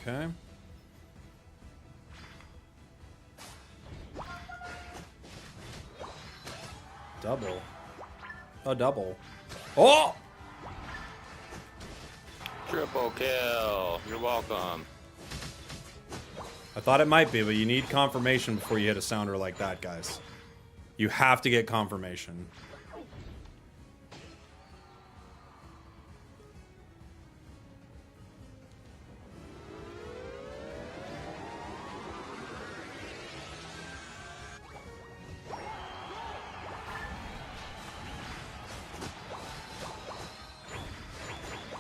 Okay. Double. A double. Oh! Triple kill. You're welcome. I thought it might be, but you need confirmation before you hit a sounder like that, guys. You have to get confirmation.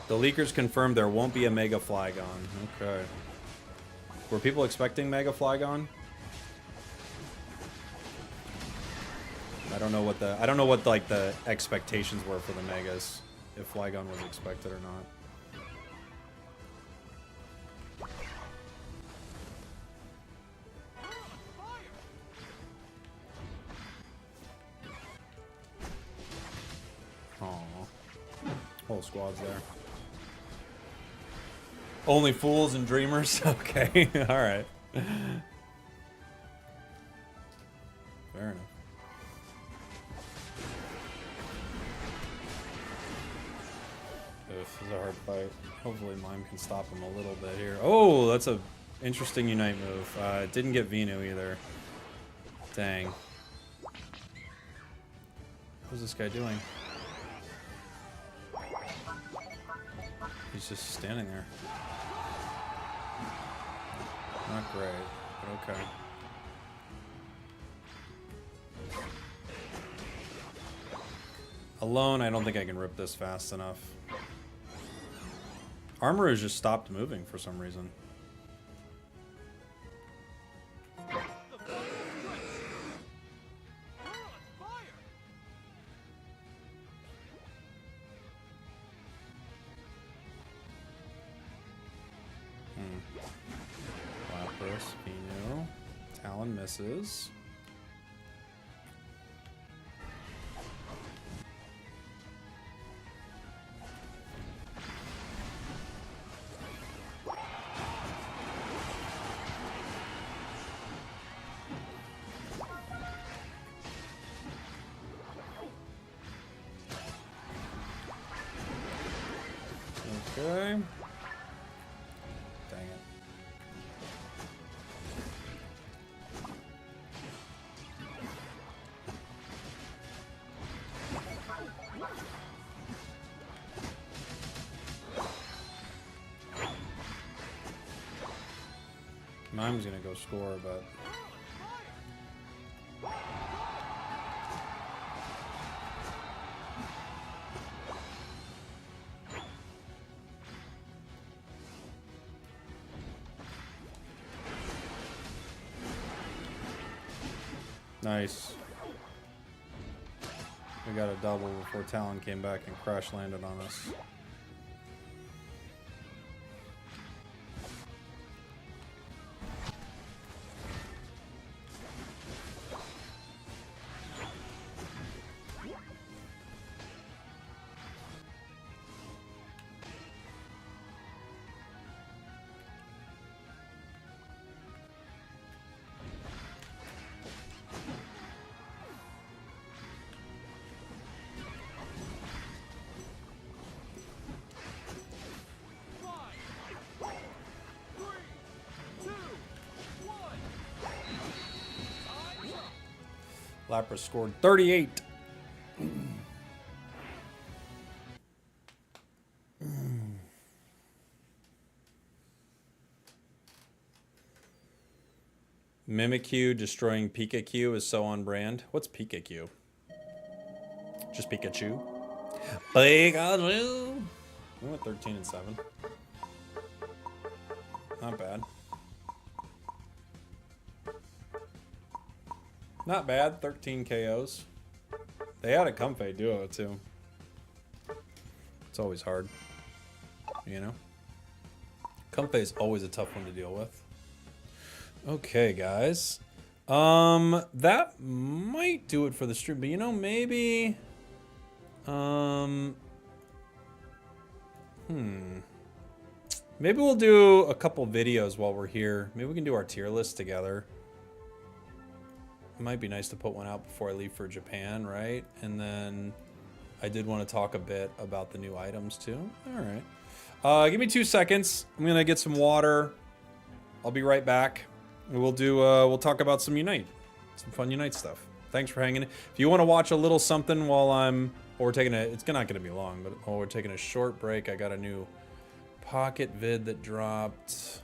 The leakers confirmed there won't be a Mega Flygon. Okay. Were people expecting Mega Flygon? I don't know what like the expectations were for the Megas, if Flygon was expected or not. Aww. Whole squad's there. Only fools and dreamers? Okay, alright. Fair enough. This is a hard fight. Hopefully Mime can stop him a little bit here. Oh, that's a interesting Unite move. Didn't get Venu either. Dang. What's this guy doing? He's just standing there. Not great, but okay. Alone, I don't think I can rip this fast enough. Armor has just stopped moving for some reason. Lapras, Vino, Talon misses. Okay. Mime's gonna go score, but nice. We got a double before Talon came back and crash landed on us. Lapras scored 38. Mimikyu destroying Pikachu is so on brand. What's Pikachu? Just Pikachu? Pikachu! We went 13 and 7. Not bad. Not bad, 13 KOs. They had a Comfey duo too. It's always hard, you know? Comfey is always a tough one to deal with. Okay, guys. That might do it for the stream, but you know, maybe... Maybe we'll do a couple videos while we're here. Maybe we can do our tier list together. It might be nice to put one out before I leave for Japan, right? And then I did want to talk a bit about the new items too. All right. Give me 2 seconds. I'm gonna get some water. I'll be right back. We'll do. We'll talk about some Unite, some fun Unite stuff. Thanks for hanging. If you want to watch a little something while we're taking a. It's not gonna be long, but while we're taking a short break, I got a new Pocket vid that dropped.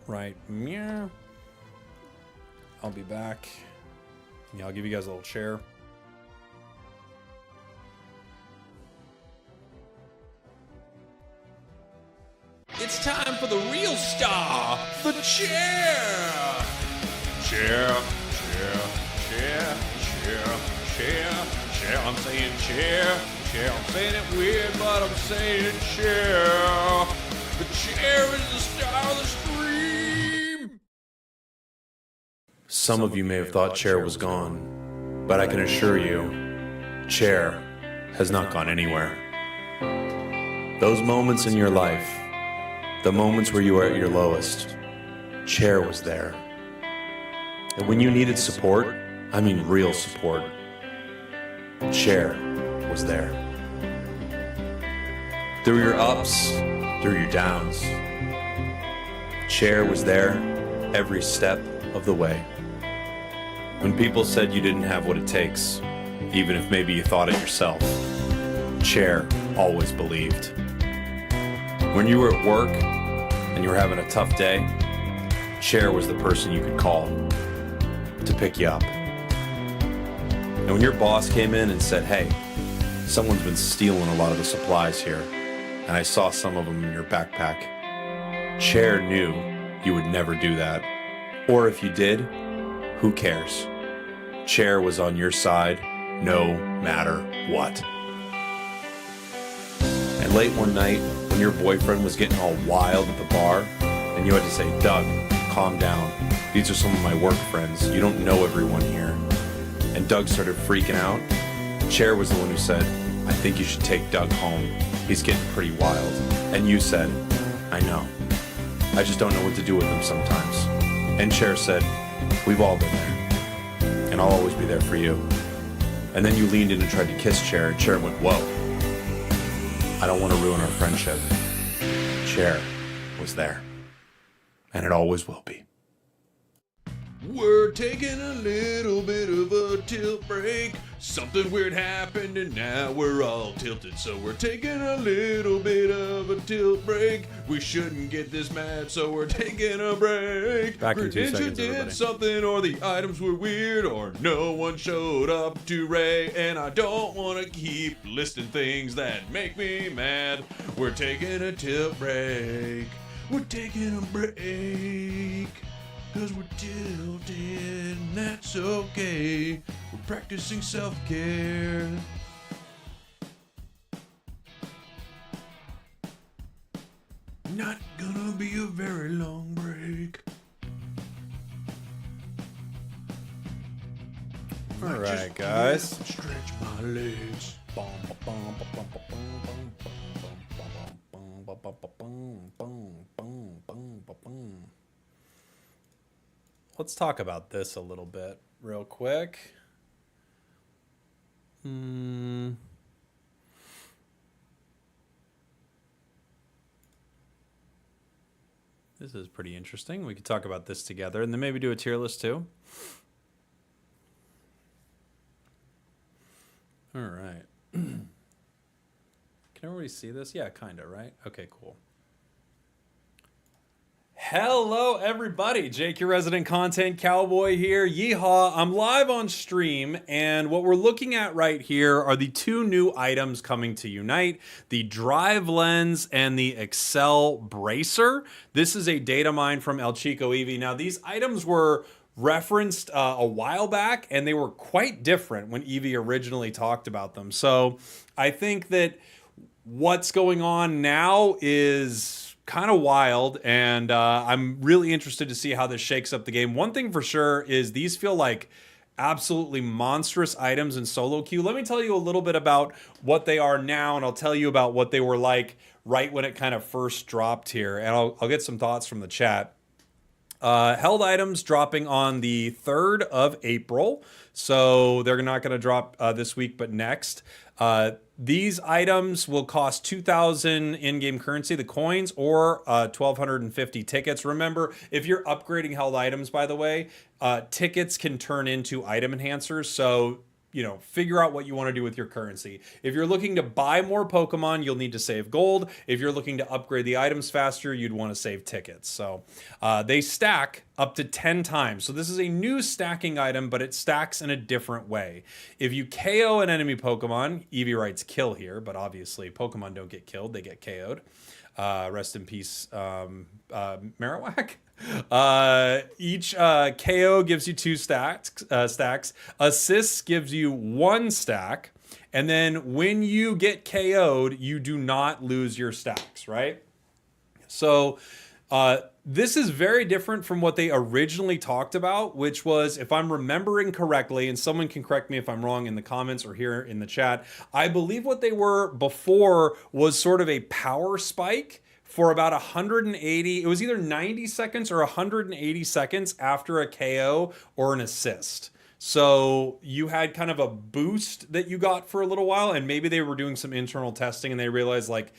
Right. Meow. I'll be back. Yeah, I'll give you guys a little chair. It's time for the real star, the chair. Chair, chair, chair, chair, chair, chair. I'm saying chair, chair. I'm saying it weird, but I'm saying chair. The chair is the star of the stream. Some of you may have thought Chair was gone, but I can assure you, Chair has not gone anywhere. Those moments in your life, the moments where you were at your lowest, Chair was there. And when you needed support, I mean real support, Chair was there. Through your ups, through your downs, Chair was there every step of the way. When people said you didn't have what it takes, even if maybe you thought it yourself, Chair always believed. When you were at work and you were having a tough day, Chair was the person you could call to pick you up. And when your boss came in and said, hey, someone's been stealing a lot of the supplies here, and I saw some of them in your backpack, Chair knew you would never do that. Or if you did, who cares? Chair was on your side, no matter what. And late one night, when your boyfriend was getting all wild at the bar, and you had to say, Doug, calm down. These are some of my work friends. You don't know everyone here. And Doug started freaking out. Chair was the one who said, I think you should take Doug home. He's getting pretty wild. And you said, I know. I just don't know what to do with him sometimes. And Chair said, we've all been there. And I'll always be there for you. And then you leaned in and tried to kiss Chair, and Chair went, whoa. I don't want to ruin our friendship. Chair was there. And it always will be. We're taking a little bit of a tilt break. Something weird happened and now we're all tilted. So we're taking a little bit of a tilt break. We shouldn't get this mad, so we're taking a break. Back in 2 Credential seconds, did everybody. something, or the items were weird, or no one showed up to Ray. And I don't want to keep listing things that make me mad. We're taking a tilt break. We're taking a break. Cause we're tilted, and that's okay. We're practicing self-care. Not gonna be a very long break. All right, Just guys. get up and stretch my legs. Let's talk about this a little bit real quick. This is pretty interesting. We could talk about this together and then maybe do a tier list too. All right. Can everybody see this? Yeah, kind of, right? Okay, cool. Hello, everybody. Jake, your resident content cowboy here. Yeehaw. I'm live on stream, and what we're looking at right here are the two new items coming to Unite, the Drive Lens and the Excel Bracer. This is a data mine from El Chico Eevee. Now, these items were referenced a while back, and they were quite different when Eevee originally talked about them. So I think that what's going on now is kind of wild, and I'm really interested to see how this shakes up the game. One thing for sure is these feel like absolutely monstrous items in solo queue. Let me tell you a little bit about what they are now, and I'll tell you about what they were like right when it kind of first dropped here, and I'll get some thoughts from the chat. Held items dropping on the 3rd of April. So they're not going to drop this week, but next. These items will cost 2,000 in-game currency, the coins, or 1,250 tickets. Remember, if you're upgrading held items, by the way, tickets can turn into item enhancers. So, you know, figure out what you want to do with your currency. If you're looking to buy more Pokemon, you'll need to save gold. If you're looking to upgrade the items faster, you'd want to save tickets. So they stack up to 10 times. So this is a new stacking item, but it stacks in a different way. If you KO an enemy Pokemon, Eevee writes kill here, but obviously Pokemon don't get killed, they get KO'd. Rest in peace, Marowak. Each KO gives you 2 stacks. Assists gives you 1 stack. And then when you get KO'd, you do not lose your stacks, right? So this is very different from what they originally talked about, which was, if I'm remembering correctly, and someone can correct me if I'm wrong in the comments or here in the chat, I believe what they were before was sort of a power spike for about 180, it was either 90 seconds or 180 seconds after a KO or an assist. So you had kind of a boost that you got for a little while, and maybe they were doing some internal testing and they realized, like,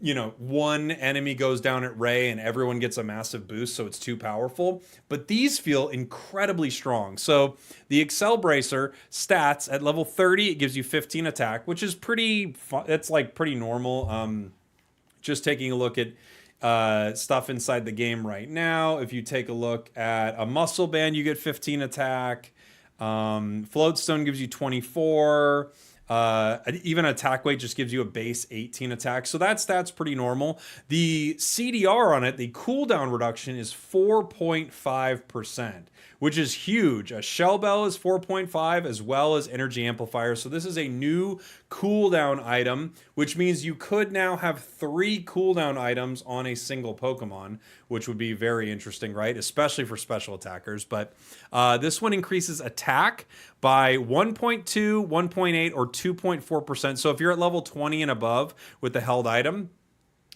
you know, one enemy goes down at Ray and everyone gets a massive boost, so it's too powerful. But these feel incredibly strong. So the Excel Bracer stats at level 30, it gives you 15 attack, which is pretty fun. It's like pretty normal. Just taking a look at stuff inside the game right now. If you take a look at a muscle band, you get 15 attack. Floatstone gives you 24. Even attack weight just gives you a base 18 attack. So that's pretty normal. The CDR on it, the cooldown reduction, is 4.5%, which is huge. A Shell Bell is 4.5 as well as Energy Amplifier. So this is a new cooldown item, which means you could now have 3 cooldown items on a single Pokemon, which would be very interesting, right? Especially for special attackers. But this one increases attack by 1.2, 1.8, or 2.4%. So if you're at level 20 and above with the held item,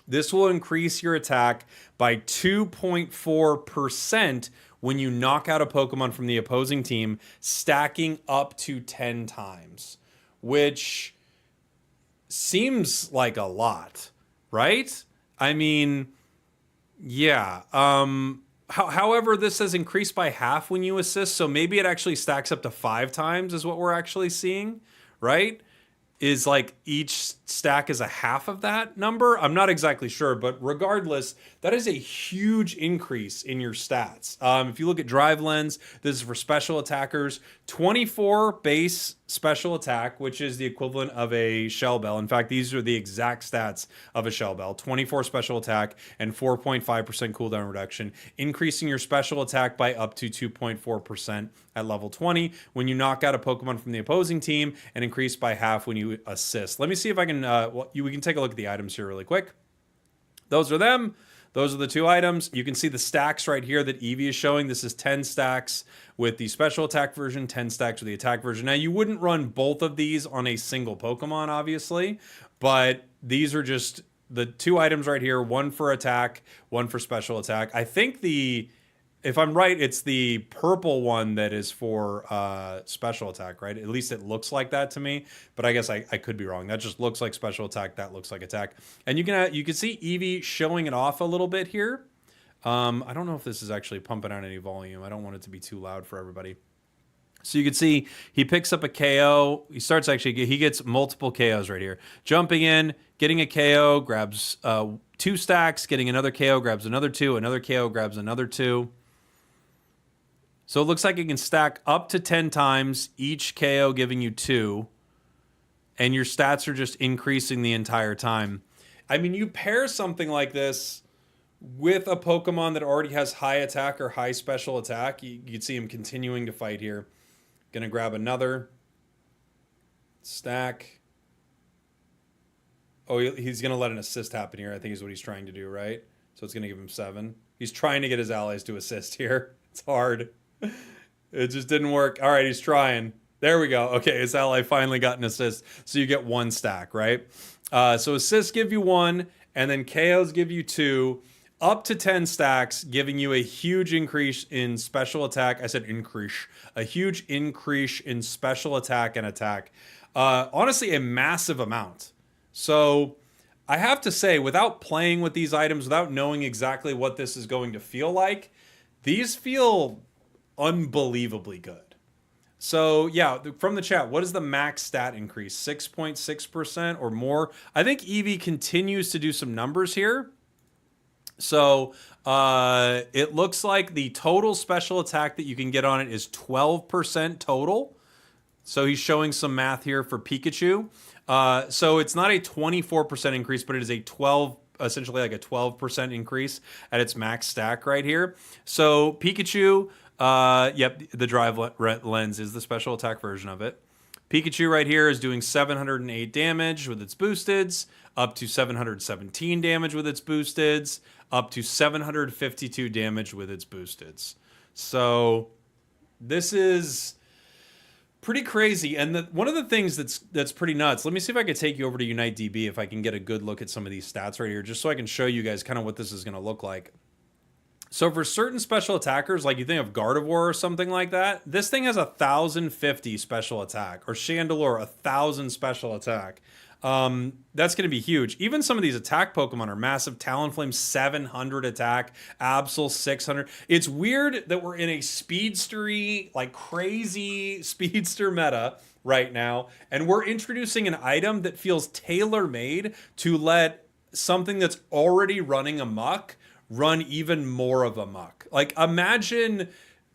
this will increase your attack by 2.4% when you knock out a Pokemon from the opposing team, stacking up to 10 times, which seems like a lot, right? I mean, yeah. However, this says increase by half when you assist, so maybe it actually stacks up to 5 times is what we're actually seeing, right? Is like each stack is a half of that number. I'm not exactly sure, but regardless, that is a huge increase in your stats. If you look at Drive Lens, this is for special attackers, 24 base special attack, which is the equivalent of a Shell Bell. In fact, these are the exact stats of a Shell Bell. 24 special attack and 4.5% cooldown reduction, increasing your special attack by up to 2.4% at level 20 when you knock out a Pokemon from the opposing team, and increase by half when you assist. Let me see if I can, we can take a look at the items here really quick. Those are them. Those are the 2 items. You can see the stacks right here that Eevee is showing. This is 10 stacks with the special attack version, 10 stacks with the attack version. Now, you wouldn't run both of these on a single Pokemon, obviously, but these are just the 2 items right here, one for attack, one for special attack. I think if I'm right, it's the purple one that is for special attack, right? At least it looks like that to me, but I guess I could be wrong. That just looks like special attack. That looks like attack. And you can see Eevee showing it off a little bit here. I don't know if this is actually pumping out any volume. I don't want it to be too loud for everybody. So you can see he picks up a KO. He gets multiple KOs right here. Jumping in, getting a KO, grabs 2 stacks, getting another KO, grabs another 2, another KO, grabs another 2. So it looks like it can stack up to 10 times, each KO giving you 2. And your stats are just increasing the entire time. I mean, you pair something like this with a Pokemon that already has high attack or high special attack. You'd see him continuing to fight here. Gonna grab another stack. Oh, he's gonna let an assist happen here, I think is what he's trying to do, right? So it's gonna give him 7. He's trying to get his allies to assist here. It's hard. It just didn't work. All right, he's trying. There we go. Okay, his ally finally got an assist. So you get 1 stack, right? So assists give you 1, and then KOs give you 2. Up to 10 stacks, giving you a huge increase in special attack. I said increase. A huge increase in special attack and attack. Honestly, a massive amount. So I have to say, without playing with these items, without knowing exactly what this is going to feel like, these feel unbelievably good. So yeah, from the chat, what is the max stat increase? 6.6% or more? I think Eevee continues to do some numbers here. So it looks like the total special attack that you can get on it is 12% total. So he's showing some math here for Pikachu. So it's not a 24% increase, but it is essentially like a 12% increase at its max stack right here. So Pikachu, yep, the Drive Lens is the special attack version of it. Pikachu right here is doing 708 damage with its boosteds, up to 717 damage with its boosteds, up to 752 damage with its boosteds. So this is pretty crazy. And one of the things that's pretty nuts, let me see if I could take you over to Unite DB if I can get a good look at some of these stats right here, just so I can show you guys kind of what this is going to look like. So for certain special attackers, like you think of Gardevoir or something like that, this thing has 1,050 special attack, or Chandelure 1,000 special attack. That's going to be huge. Even some of these attack Pokemon are massive. Talonflame 700 attack, Absol 600. It's weird that we're in a speedstery, like crazy speedster meta right now, and we're introducing an item that feels tailor-made to let something that's already running amok run even more of amok. Like imagine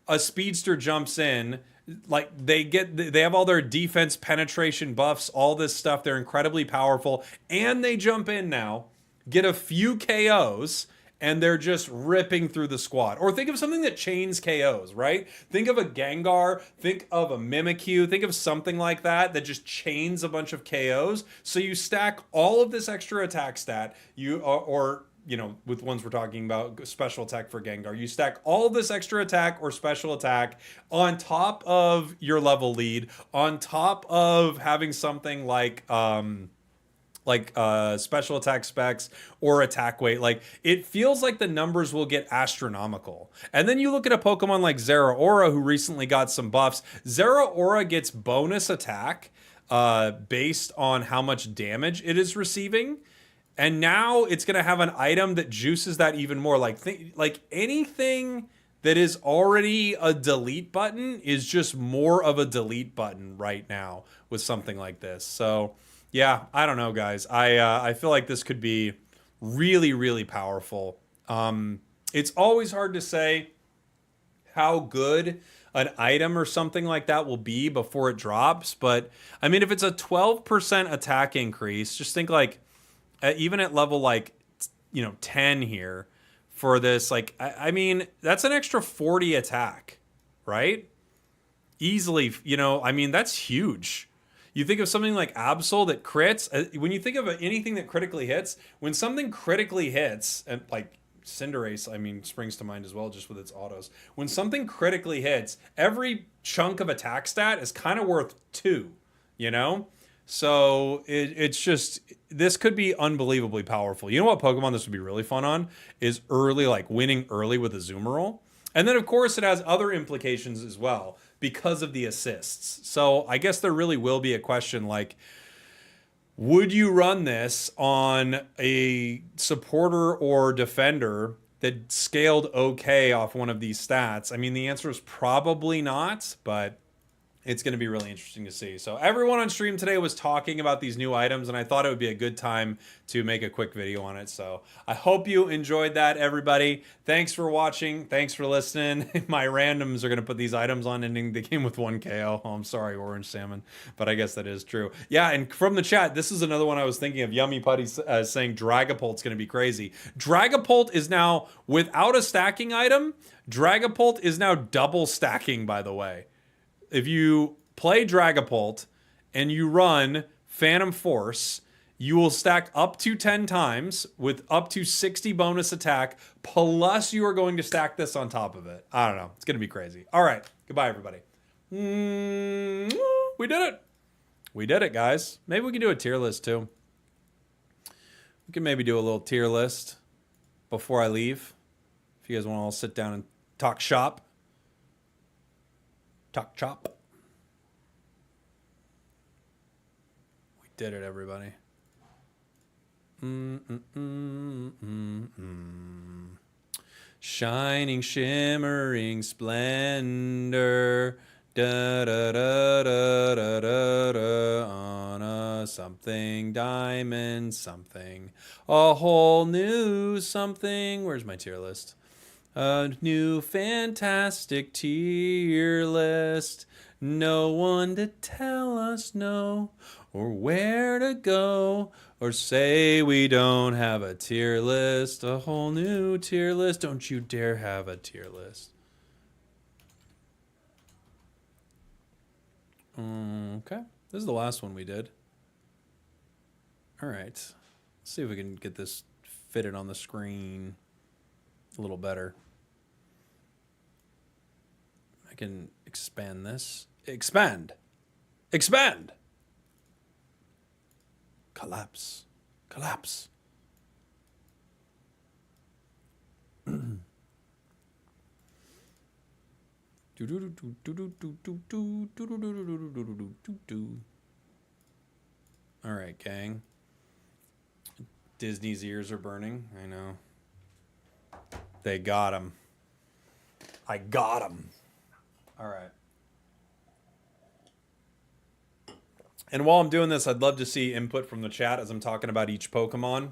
a speedster jumps in, like they have all their defense penetration buffs, all this stuff, they're incredibly powerful, and they jump in now, get a few KOs, and they're just ripping through the squad. Or think of something that chains KOs, right? Think of a Gengar, think of a Mimikyu, think of something like that just chains a bunch of KOs. So you stack all of this extra attack stat, or you know, with ones we're talking about, special attack for Gengar, you stack all this extra attack or special attack on top of your level lead, on top of having something like special attack specs or attack weight. Like, it feels like the numbers will get astronomical. And then you look at a Pokemon like Zeraora, who recently got some buffs. Zeraora gets bonus attack based on how much damage it is receiving. And now it's going to have an item that juices that even more. Like anything that is already a delete button is just more of a delete button right now with something like this. So yeah, I don't know, guys. I feel like this could be really, really powerful. It's always hard to say how good an item or something like that will be before it drops. But I mean, if it's a 12% attack increase, just think like even at level like, 10 here for this, like, I mean, that's an extra 40 attack, right? Easily, I mean, that's huge. You think of something like Absol that crits. When you think of anything that critically hits, when something critically hits, and like Cinderace, I mean, springs to mind as well, just with its autos. When something critically hits, every chunk of attack stat is kind of worth 2, So it's just, this could be unbelievably powerful. You know what Pokemon this would be really fun on? Is early, like winning early with a Zoomerol. And then, of course, it has other implications as well because of the assists. So I guess there really will be a question like, would you run this on a supporter or defender that scaled okay off one of these stats? I mean, the answer is probably not, but it's going to be really interesting to see. So everyone on stream today was talking about these new items, and I thought it would be a good time to make a quick video on it. So I hope you enjoyed that, everybody. Thanks for watching. Thanks for listening. My randoms are going to put these items on, ending the game with 1 KO. Oh, I'm sorry, Orange Salmon, but I guess that is true. Yeah, and from the chat, this is another one I was thinking of. Yummy Putty saying Dragapult's going to be crazy. Dragapult is now, without a stacking item, Dragapult is now double stacking, by the way. If you play Dragapult and you run Phantom Force, you will stack up to 10 times with up to 60 bonus attack, plus you are going to stack this on top of it. I don't know. It's going to be crazy. All right. Goodbye, everybody. We did it. We did it, guys. Maybe we can do a tier list, too. We can maybe do a little tier list before I leave. If you guys want to all sit down and talk shop. Talk chop. We did it, everybody. Shining, shimmering splendor. Da da da da da da da on a something diamond something. A whole new something. Where's my tier list? A new fantastic tier list. No one to tell us no, or where to go, or say we don't have a tier list. A whole new tier list. Don't you dare have a tier list. Okay. This is the last one we did. All right. Let's see if we can get this fitted on the screen a little better. I can expand this. Expand. Expand. Collapse. Collapse. All right, gang. Disney's ears are burning. I know. They got him. I got him. All right. And while I'm doing this, I'd love to see input from the chat as I'm talking about each Pokemon.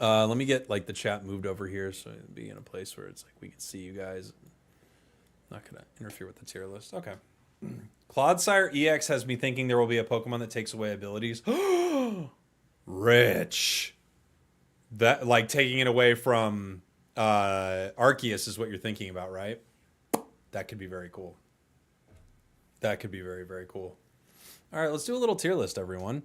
Let me get like the chat moved over here so it'd be in a place where it's like we can see you guys. Not gonna interfere with the tier list. Okay. Clodsire EX has me thinking there will be a Pokemon that takes away abilities. Rich. That, like, taking it away from Arceus is what you're thinking about, right? That could be very cool. That could be very, very cool. All right, let's do a little tier list, everyone.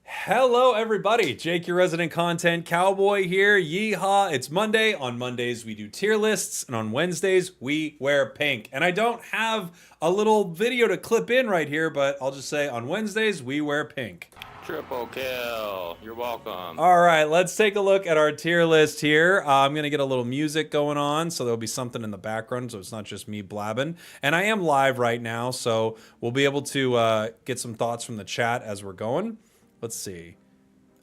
Hello, everybody. Jake, your resident content cowboy here. Yeehaw. It's Monday. On Mondays, we do tier lists. And on Wednesdays, we wear pink. And I don't have a little video to clip in right here, but I'll just say on Wednesdays, we wear pink. Triple kill. You're welcome. All right, let's take a look at our tier list here. I'm going to get a little music going on, so there'll be something in the background, so it's not just me blabbing. And I am live right now, so we'll be able to get some thoughts from the chat as we're going. Let's see.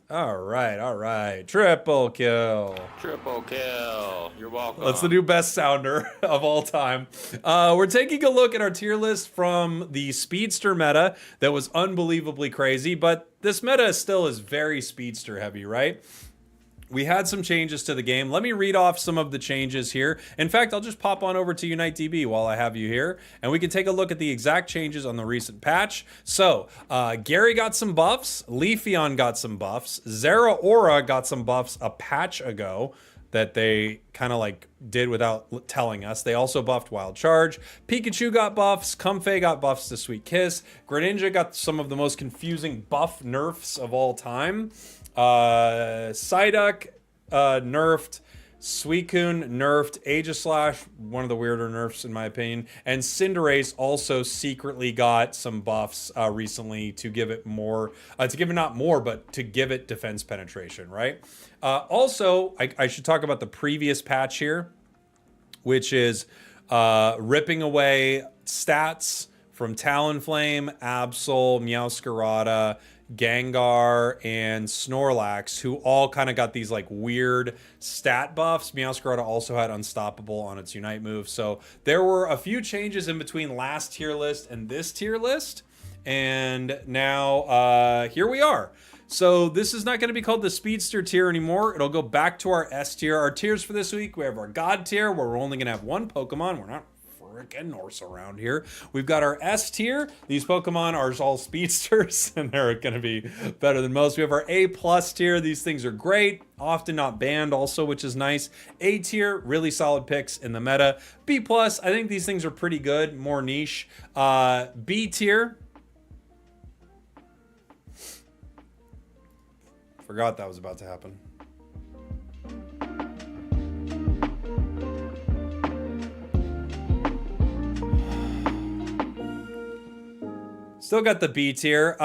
All right, all right. Triple kill. Triple kill. You're welcome. That's the new best sounder of all time. We're taking a look at our tier list from the Speedster meta that was unbelievably crazy, but this meta still is very Speedster heavy, right? We had some changes to the game. Let me read off some of the changes here. In fact, I'll just pop on over to UniteDB while I have you here, and we can take a look at the exact changes on the recent patch. So, Gary got some buffs, Leafeon got some buffs, Zeraora got some buffs a patch ago that they kind of like did without telling us. They also buffed Wild Charge. Pikachu got buffs. Comfey got buffs to Sweet Kiss. Greninja got some of the most confusing buff nerfs of all time. Psyduck nerfed, Suicune nerfed, Aegislash, one of the weirder nerfs in my opinion, and Cinderace also secretly got some buffs recently to give it more, to give it not more, but to give it defense penetration, right? Also, I should talk about the previous patch here, which is ripping away stats from Talonflame, Absol, Meowscarada, Gengar, and Snorlax, who all kind of got these like weird stat buffs. Meowscarada also had Unstoppable on its Unite move. So there were a few changes in between last tier list and this tier list. And now here we are. So this is not going to be called the Speedster tier anymore. It'll go back to our S tier. Our tiers for this week, we have our God tier, where we're only going to have one Pokemon. We're not freaking Norse around here. We've got our S tier. These Pokemon are all speedsters and they're going to be better than most. We have our A plus tier. These things are great, often not banned also, which is nice. A tier, really solid picks in the meta. B plus, I think these things are pretty good, more niche. B tier. Forgot that was about to happen. Still got the B tier.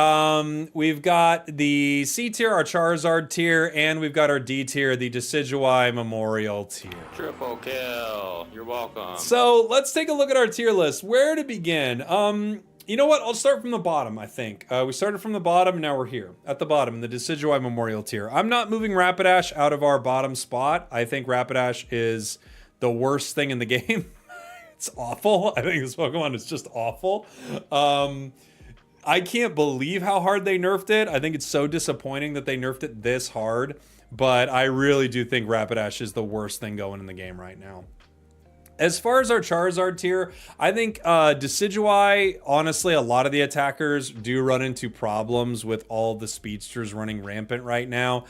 We've got the C tier, our Charizard tier, and we've got our D tier, the Decidueye Memorial tier. Triple kill. You're welcome. So let's take a look at our tier list. Where to begin? You know what? I'll start from the bottom, I think. We started from the bottom, now we're here. At the bottom, the Decidueye Memorial tier. I'm not moving Rapidash out of our bottom spot. I think Rapidash is the worst thing in the game. It's awful. I think this Pokemon is just awful. I can't believe how hard they nerfed it. I think it's so disappointing that they nerfed it this hard, but I really do think Rapidash is the worst thing going in the game right now. As far as our Charizard tier, I think Decidueye, honestly, a lot of the attackers do run into problems with all the speedsters running rampant right now.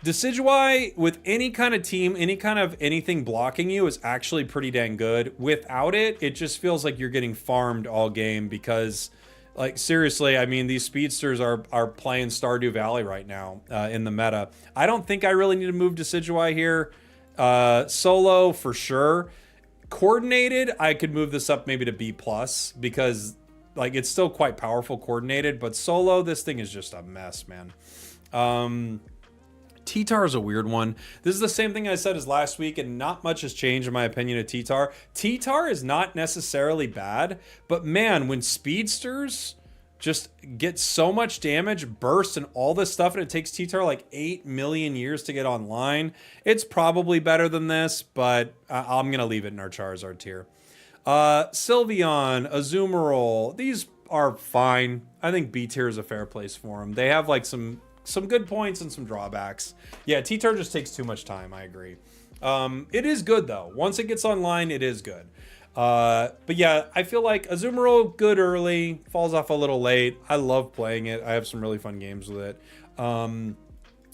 Decidueye, with any kind of team, any kind of anything blocking you, is actually pretty dang good. Without it, it just feels like you're getting farmed all game because, like, seriously, I mean, these speedsters are playing Stardew Valley right now in the meta. I don't think I really need to move Decidueye here. Solo, for sure. Coordinated, I could move this up maybe to B+, because, like, it's still quite powerful coordinated, but solo, this thing is just a mess, man. T-Tar is a weird one. This is the same thing I said as last week, and not much has changed in my opinion of T-Tar. T-Tar is not necessarily bad, but man, when speedsters just get so much damage, burst, and all this stuff, and it takes T-Tar like 8 million years to get online, it's probably better than this, but I'm going to leave it in our Charizard tier. Sylveon, Azumarill, these are fine. I think B tier is a fair place for them. They have like some good points and some drawbacks. Yeah, T-Tar just takes too much time, I agree. It is good though. Once it gets online, it is good. But yeah, I feel like Azumarill, good early, falls off a little late. I love playing it. I have some really fun games with it.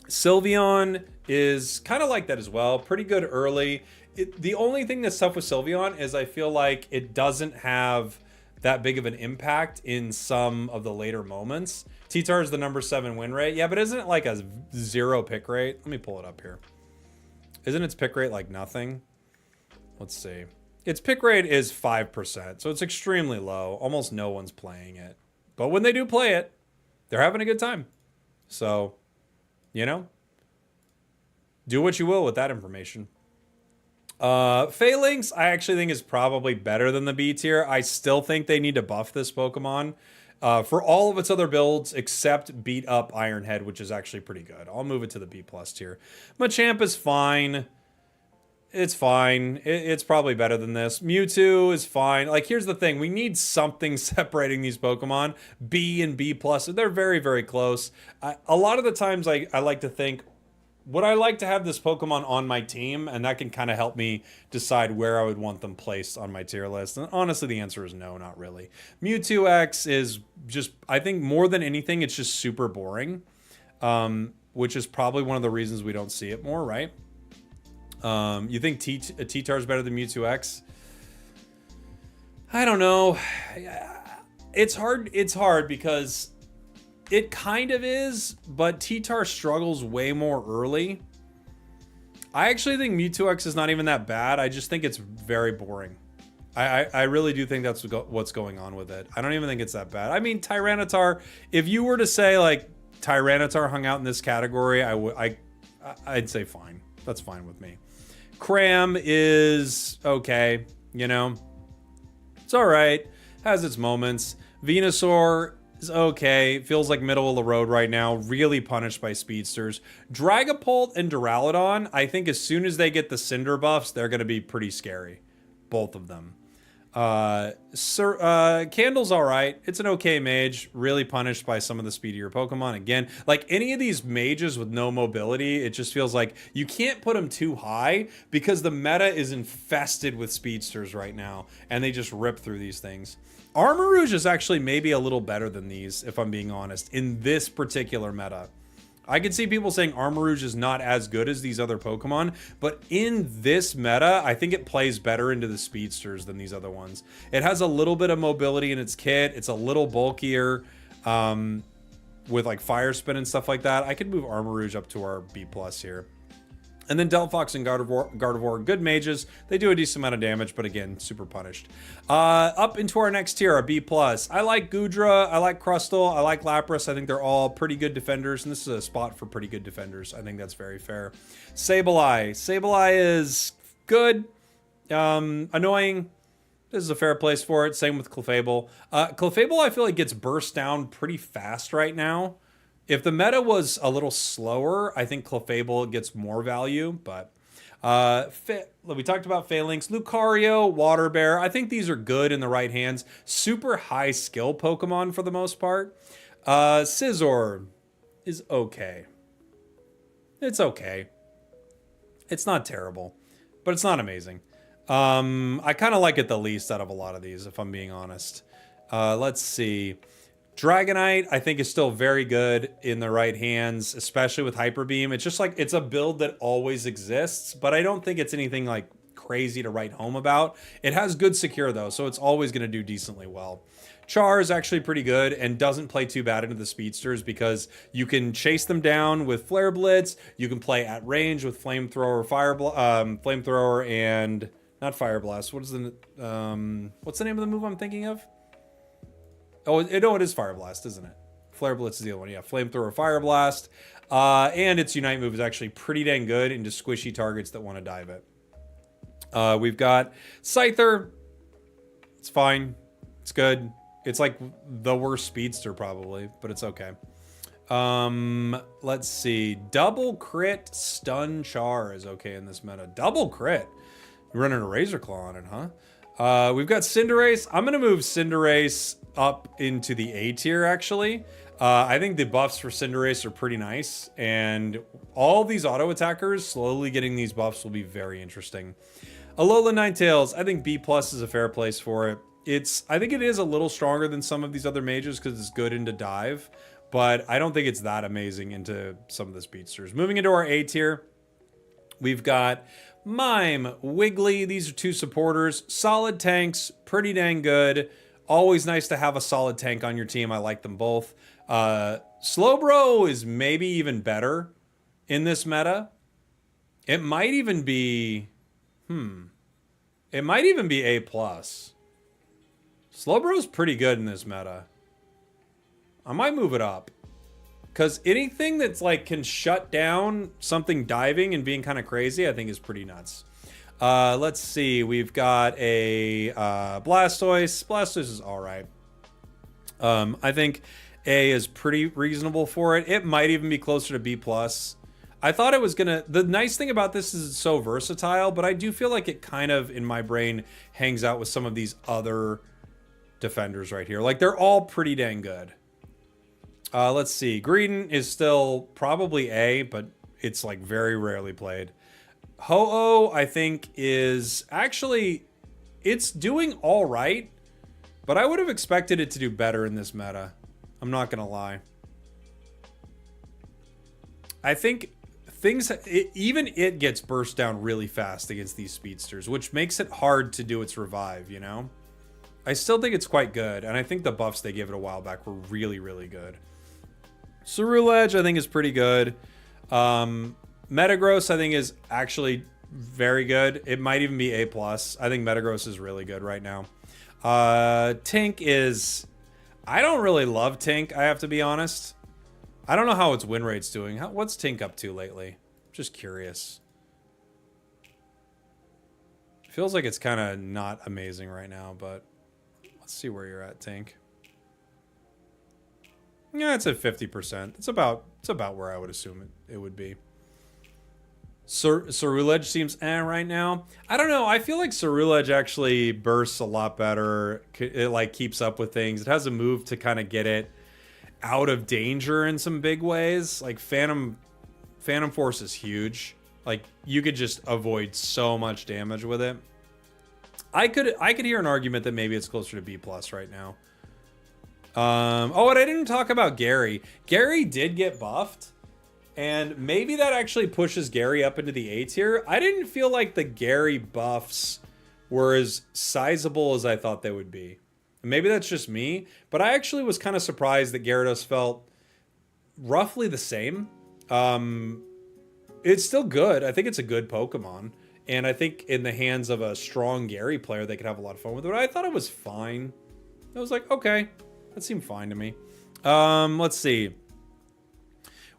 Sylveon is kind of like that as well. Pretty good early. The only thing that's tough with Sylveon is I feel like it doesn't have that big of an impact in some of the later moments. T-Tar is the number 7 win rate. Yeah, but isn't it like a 0 pick rate? Let me pull it up here. Isn't its pick rate like nothing? Let's see. Its pick rate is 5%, so it's extremely low. Almost no one's playing it. But when they do play it, they're having a good time. So, you know, do what you will with that information. Phalanx, I actually think is probably better than the B tier. I still think they need to buff this Pokemon. for all of its other builds except beat up Ironhead, which is actually pretty good. I'll move it to the B+ tier. Machamp is fine. It's fine. It's probably better than this. Mewtwo is fine. Like, here's the thing. We need something separating these Pokemon. B and B+, they're very, very close. A lot of the times I like to think, would I like to have this Pokemon on my team? And that can kind of help me decide where I would want them placed on my tier list. And honestly, the answer is no, not really. Mewtwo X is just, I think more than anything, it's just super boring. Which is probably one of the reasons we don't see it more, right? You think T-Tar is better than Mewtwo X? I don't know. It's hard because it kind of is, but T-Tar struggles way more early. I actually think Mewtwo X is not even that bad. I just think it's very boring. I really do think that's what's going on with it. I don't even think it's that bad. I mean, Tyranitar, if you were to say, like, Tyranitar hung out in this category, I'd say fine. That's fine with me. Cram is okay, you know. It's all right. Has its moments. Venusaur is okay. Feels like middle of the road right now. Really punished by speedsters. Dragapult and Duraludon, I think as soon as they get the Cinder buffs, they're going to be pretty scary. Both of them. Candle's all right. It's an okay mage, really punished by some of the speedier Pokemon. Again, like any of these mages with no mobility, it just feels like you can't put them too high because the meta is infested with speedsters right now, and they just rip through these things. Armarouge is actually maybe a little better than these, if I'm being honest, in this particular meta. I could see people saying Armarouge is not as good as these other Pokemon, but in this meta, I think it plays better into the speedsters than these other ones. It has a little bit of mobility in its kit. It's a little bulkier with like Fire Spin and stuff like that. I could move Armarouge up to our B+ here. And then Delphox and Gardevoir, good mages. They do a decent amount of damage, but again, super punished. Up into our next tier, our B+. I like Goodra, I like Crustle, I like Lapras. I think they're all pretty good defenders, and this is a spot for pretty good defenders. I think that's very fair. Sableye. Sableye is good, annoying. This is a fair place for it. Same with Clefable. Clefable, I feel like gets burst down pretty fast right now. If the meta was a little slower, I think Clefable gets more value, but we talked about Phalanx, Lucario, Water Bear. I think these are good in the right hands. Super high skill Pokemon for the most part. Scizor is okay. It's okay. It's not terrible, but it's not amazing. I kind of like it the least out of a lot of these, if I'm being honest. Let's see. Dragonite, I think, is still very good in the right hands, especially with Hyper Beam. It's just like, it's a build that always exists, but I don't think it's anything like crazy to write home about. It has good secure though, so it's always going to do decently well. Char is actually pretty good and doesn't play too bad into the speedsters because you can chase them down with Flare Blitz. You can play at range with Flamethrower, Flamethrower, and not Fire Blast. What's the name of the move I'm thinking of? Oh, it is Fire Blast, isn't it? Flare Blitz is the other one. Yeah, Flamethrower, Fire Blast. And its Unite move is actually pretty dang good into squishy targets that want to dive it. We've got Scyther. It's fine. It's good. It's like the worst speedster probably, but it's okay. Let's see. Double crit stun Char is okay in this meta. Double crit. You're running a Razor Claw on it, huh? We've got Cinderace. I'm going to move Cinderace up into the A tier, actually. I think the buffs for Cinderace are pretty nice, and all these auto attackers slowly getting these buffs will be very interesting. Alola Ninetales, I think B+ is a fair place for it. I think it is a little stronger than some of these other mages because it's good into dive, but I don't think it's that amazing into some of the speedsters. Moving into our A tier, we've got Mime, Wiggly. These are two supporters. Solid tanks, pretty dang good. Always nice to have a solid tank on your team. I like them both. Slowbro is maybe even better in this meta. It might even be... It might even be A+. Slowbro's pretty good in this meta. I might move it up. Because anything that's like can shut down something diving and being kind of crazy, I think is pretty nuts. Let's see. We've got a Blastoise. Blastoise is all right. I think A is pretty reasonable for it. It might even be closer to B+. I thought it was gonna... The nice thing about this is it's so versatile, but I do feel like it kind of, in my brain, hangs out with some of these other defenders right here. Like, they're all pretty dang good. Let's see. Greedon is still probably A, but it's, like, very rarely played. Ho-Oh, I think, is actually... It's doing all right, but I would have expected it to do better in this meta. I'm not gonna lie. I think... even it gets burst down really fast against these speedsters, which makes it hard to do its revive, you know? I still think it's quite good, and I think the buffs they gave it a while back were really, really good. Ceruledge, I think, is pretty good. Metagross, I think, is actually very good. It might even be A+. I think Metagross is really good right now. Tink is... I don't really love Tink, I have to be honest. I don't know how its win rate's doing. What's Tink up to lately? Just curious. Feels like it's kind of not amazing right now, but let's see where you're at, Tink. Yeah, it's at 50%. It's about where I would assume it would be. Ceruledge seems right now. I don't know. I feel like Ceruledge actually bursts a lot better. It like keeps up with things. It has a move to kind of get it out of danger in some big ways. Like Phantom Force is huge. Like you could just avoid so much damage with it. I could hear an argument that maybe it's closer to B+ right now. Oh, and I didn't talk about Gary. Gary did get buffed, and maybe that actually pushes Gary up into the A tier. I didn't feel like the Gary buffs were as sizable as I thought they would be. Maybe that's just me, but I actually was kind of surprised that Gyarados felt roughly the same. It's still good. I think it's a good Pokemon, and I think in the hands of a strong Gary player, they could have a lot of fun with it. But I thought it was fine. I was like, okay, that seemed fine to me. Let's see.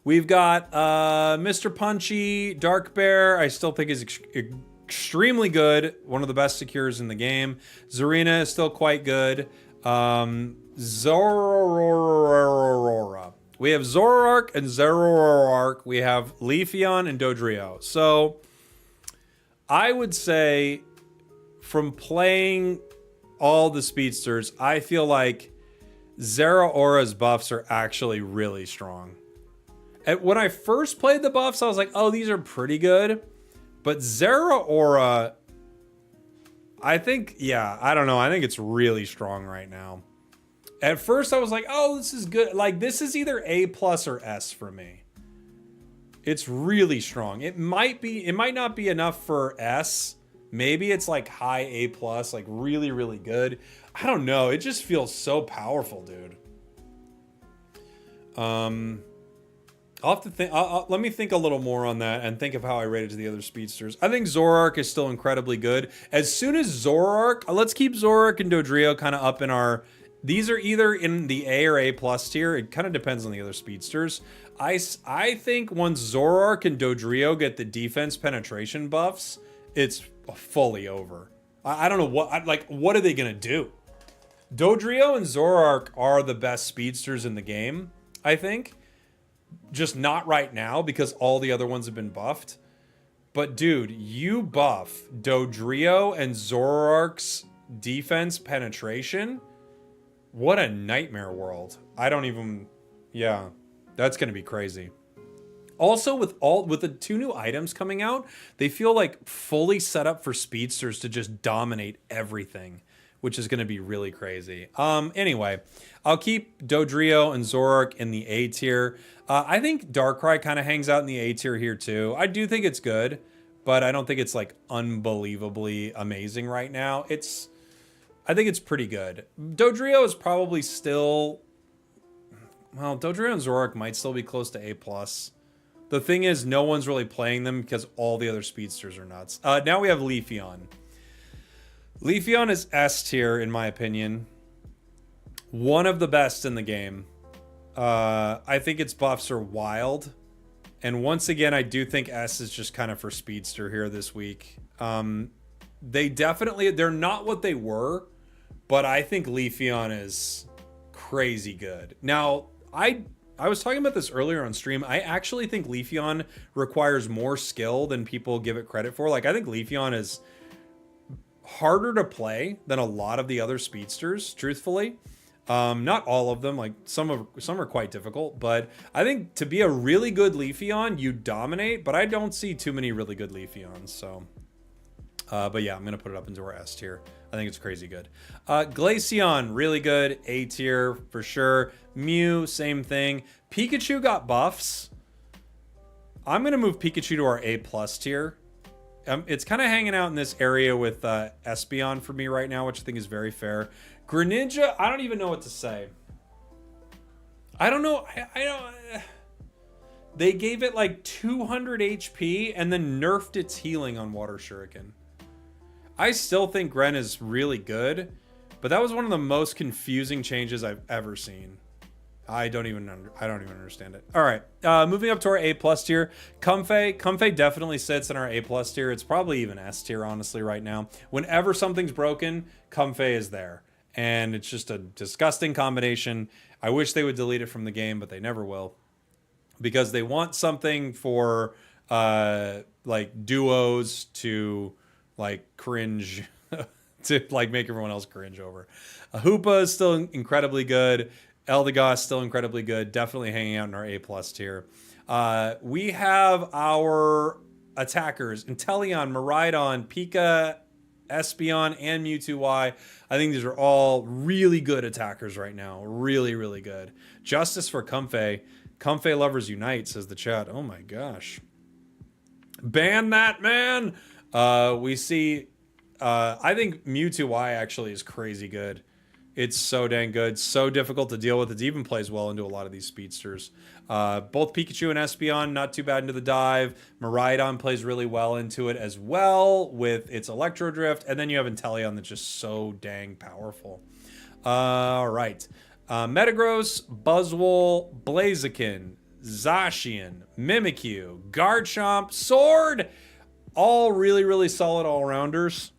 We've got Mr. Punchy, Dark Bear. I still think is extremely good. One of the best secures in the game. Zarina is still quite good. Zoroark. We have Zoroark and Zoroark. We have Leafeon and Dodrio. So I would say from playing all the speedsters, I feel like Zeraora's buffs are actually really strong. And when I first played the buffs, I was like, oh, these are pretty good. But Zeraora, I think, yeah, I don't know. I think it's really strong right now. At first, I was like, oh, this is good. Like, this is either A+ or S for me. It's really strong. It might not be enough for S. Maybe it's like high A+, like really, really good. I don't know. It just feels so powerful, dude. I'll have to think. Let me think a little more on that and think of how I rated to the other speedsters. I think Zoroark is still incredibly good. As soon as Zoroark, let's keep Zoroark and Dodrio kind of up in our... These are either in the A or A+ tier. It kind of depends on the other speedsters. I think once Zoroark and Dodrio get the defense penetration buffs, it's fully over. I don't know what... what are they going to do? Dodrio and Zoroark are the best speedsters in the game, I think. Just not right now because all the other ones have been buffed. But dude, you buff Dodrio and Zoroark's defense penetration. What a nightmare world. I don't even... Yeah, that's going to be crazy. Also, with the 2 new items coming out, they feel like fully set up for speedsters to just dominate everything, which is going to be really crazy. Anyway, I'll keep Dodrio and Zoroark in the A tier. I think Darkrai kind of hangs out in the A tier here too. I do think it's good, but I don't think it's like unbelievably amazing right now. I think it's pretty good. Dodrio is probably still... Well, Dodrio and Zoroark might still be close to A+. The thing is, no one's really playing them because all the other speedsters are nuts. Now we have Leafeon. Leafeon is S tier, in my opinion. One of the best in the game. I think its buffs are wild. And once again, I do think S is just kind of for speedster here this week. They're not what they were, but I think Leafeon is crazy good. Now, I was talking about this earlier on stream. I actually think Leafeon requires more skill than people give it credit for. Like, I think Leafeon is harder to play than a lot of the other speedsters, truthfully. Not all of them, like some are quite difficult, but I think to be a really good Leafeon, you dominate, but I don't see too many really good Leafeons, so. But yeah, I'm going to put it up into our S tier. I think it's crazy good. Glaceon, really good. A tier for sure. Mew, same thing. Pikachu got buffs. I'm going to move Pikachu to our A+ tier. It's kind of hanging out in this area with Espeon for me right now, which I think is very fair. Greninja, I don't even know what to say. I don't know. I don't. They gave it like 200 HP and then nerfed its healing on Water Shuriken. I still think Gren is really good, but that was one of the most confusing changes I've ever seen. I don't even understand it. All right, moving up to our A+ tier. Comfey definitely sits in our A+ tier. It's probably even S tier, honestly, right now. Whenever something's broken, Comfey is there. And it's just a disgusting combination. I wish they would delete it from the game, but they never will. Because they want something for like duos to like cringe, to like make everyone else cringe over. Hoopa is still incredibly good. Eldegoss still incredibly good. Definitely hanging out in our A+ tier. We have our attackers: Inteleon, Miraidon, Pika, Espeon, and Mewtwo-Y. I think these are all really good attackers right now. Really, really good. Justice for Comfey. Comfey lovers unite, says the chat. Oh my gosh. Ban that, man! We see... I think Mewtwo-Y actually is crazy good. It's so dang good. So difficult to deal with. It even plays well into a lot of these speedsters. Both Pikachu and Espeon, not too bad into the dive. Miraidon plays really well into it as well with its Electro Drift. And then you have Inteleon that's just so dang powerful. All right. Metagross, Buzzwole, Blaziken, Zacian, Mimikyu, Garchomp, Sword. All really, really solid all-rounders.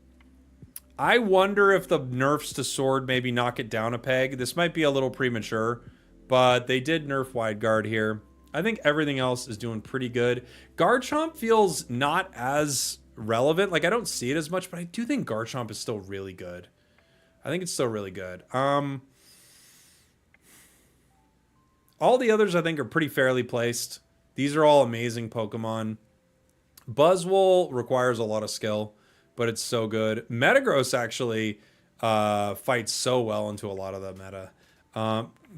I wonder if the nerfs to Sword maybe knock it down a peg. This might be a little premature, but they did nerf Wide Guard here. I think everything else is doing pretty good. Garchomp feels not as relevant. Like, I don't see it as much, but I do think Garchomp is still really good. I think it's still really good. All the others, I think, are pretty fairly placed. These are all amazing Pokemon. Buzzwole requires a lot of skill, but it's so good. Metagross actually fights so well into a lot of the meta.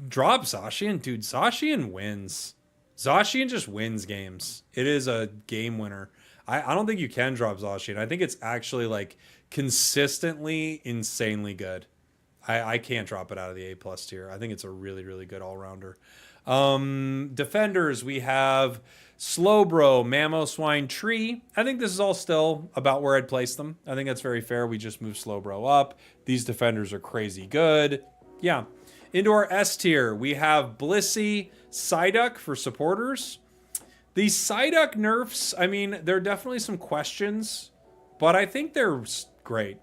Drop Zacian. Dude, Zacian wins. Zacian just wins games. It is a game winner. I don't think you can drop Zacian. I think it's actually like consistently insanely good. I can't drop it out of the A+ tier. I think it's a really, really good all-rounder. Defenders, we have Slowbro, Mamoswine, Tree. I think this is all still about where I'd place them. I think that's very fair. We just moved Slowbro up. These defenders are crazy good. Yeah. Into our S tier, we have Blissey, Psyduck for supporters. These Psyduck nerfs, I mean, there are definitely some questions, but I think they're great.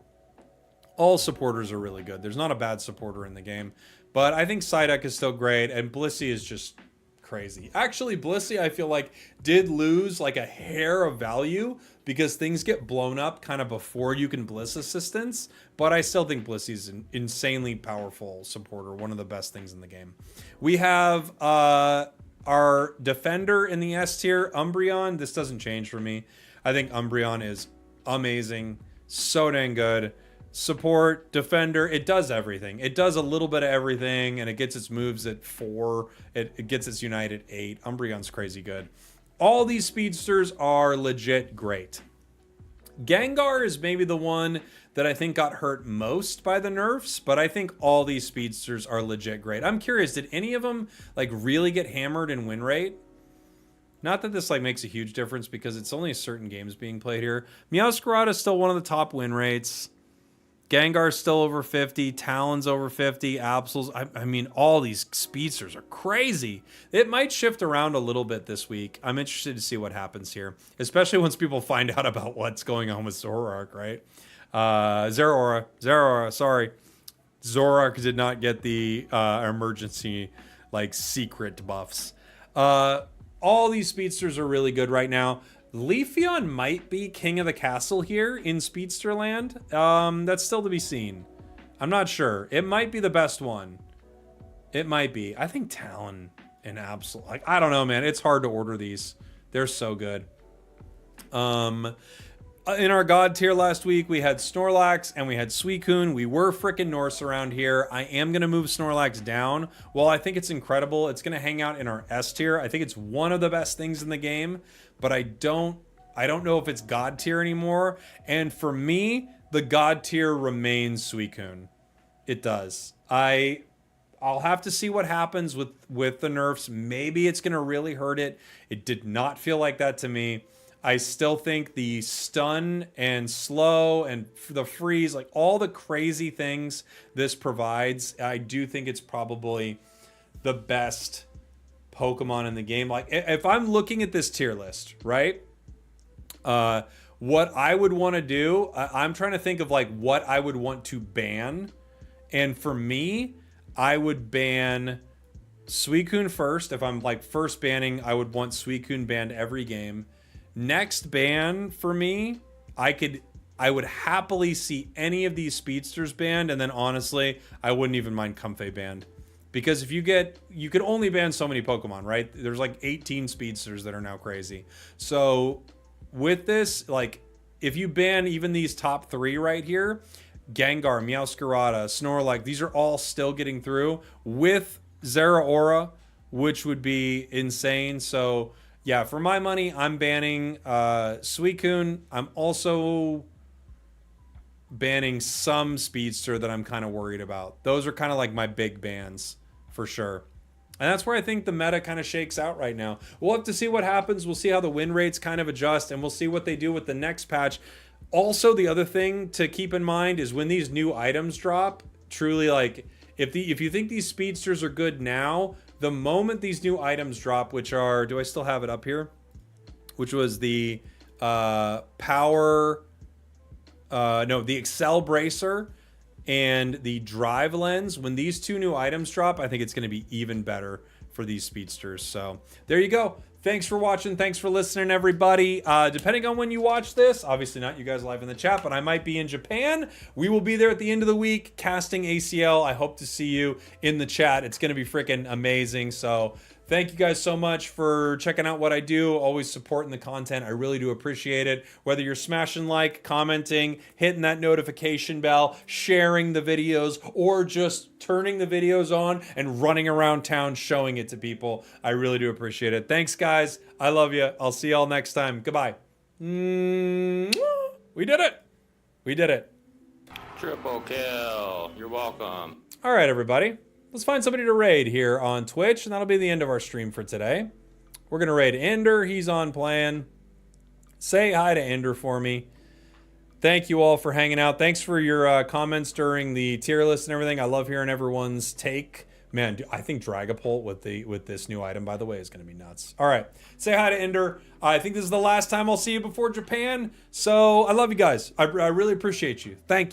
All supporters are really good. There's not a bad supporter in the game. But I think Psyduck is still great, and Blissey is just crazy. Actually, Blissey, I feel like, did lose like a hair of value because things get blown up kind of before you can Bliss assistance. But I still think Blissey's an insanely powerful supporter, one of the best things in the game. We have our defender in the S tier, Umbreon. This doesn't change for me. I think Umbreon is amazing, so dang good. Support, defender, it does everything. It does a little bit of everything, and it gets its moves at 4. It gets its Unite at 8. Umbreon's crazy good. All these speedsters are legit great. Gengar is maybe the one that I think got hurt most by the nerfs, but I think all these speedsters are legit great. I'm curious, did any of them like really get hammered in win rate? Not that this like makes a huge difference because it's only certain games being played here. Meowscarada is still one of the top win rates. Gengar's still over 50, Talon's over 50, Absol's. I mean, all these speedsters are crazy. It might shift around a little bit this week. I'm interested to see what happens here, especially once people find out about what's going on with Zoroark, right? Zeraora, sorry. Zoroark did not get the emergency, like, secret buffs. All these speedsters are really good right now. Leafeon might be king of the castle here in Speedster Land. That's still to be seen. I'm not sure. It might be the best one. It might be. I think Talon and Absol. Like, I don't know, man. It's hard to order these. They're so good. In our God tier last week, we had Snorlax and we had Suicune. We were freaking Norse around here. I am going to move Snorlax down. While I think it's incredible, it's going to hang out in our S tier. I think it's one of the best things in the game, but I don't know if it's God tier anymore. And for me, the God tier remains Suicune. It does. I'll have to see what happens with the nerfs. Maybe it's going to really hurt it. It did not feel like that to me. I still think the stun and slow and the freeze, like all the crazy things this provides, I do think it's probably the best Pokemon in the game. Like, if I'm looking at this tier list, right? What I would want to do, I'm trying to think of like what I would want to ban. And for me, I would ban Suicune first. If I'm like first banning, I would want Suicune banned every game. Next ban for me, I would happily see any of these speedsters banned, and then honestly, I wouldn't even mind Comfey banned. Because if you could only ban so many Pokemon, right? There's like 18 speedsters that are now crazy. So with this, like, if you ban even these top 3 right here, Gengar, Meowscarada, Snorlax, these are all still getting through with Zeraora, which would be insane. So yeah, for my money, I'm banning Suicune. I'm also banning some speedster that I'm kind of worried about. Those are kind of like my big bans for sure. And that's where I think the meta kind of shakes out right now. We'll have to see what happens. We'll see how the win rates kind of adjust, and we'll see what they do with the next patch. Also, the other thing to keep in mind is when these new items drop, truly, like, if you think these speedsters are good now, the moment these new items drop, which are, do I still have it up here? Which was the the Excel Bracer and the Drive Lens. When these 2 new items drop, I think it's going to be even better for these speedsters. So there you go. Thanks for watching. Thanks for listening, everybody. Depending on when you watch this, obviously not you guys live in the chat, but I might be in Japan. We will be there at the end of the week casting ACL. I hope to see you in the chat. It's going to be freaking amazing. So thank you guys so much for checking out what I do, always supporting the content. I really do appreciate it. Whether you're smashing like, commenting, hitting that notification bell, sharing the videos, or just turning the videos on and running around town showing it to people, I really do appreciate it. Thanks, guys. I love you. I'll see y'all next time. Goodbye. We did it. We did it. Triple kill. You're welcome. All right, everybody. Let's find somebody to raid here on Twitch, and that'll be the end of our stream for today. We're going to raid Ender. He's on playing. Say hi to Ender for me. Thank you all for hanging out. Thanks for your comments during the tier list and everything. I love hearing everyone's take. Man, I think Dragapult with this new item, by the way, is going to be nuts. All right. Say hi to Ender. I think this is the last time I'll see you before Japan. So I love you guys. I really appreciate you. Thank you.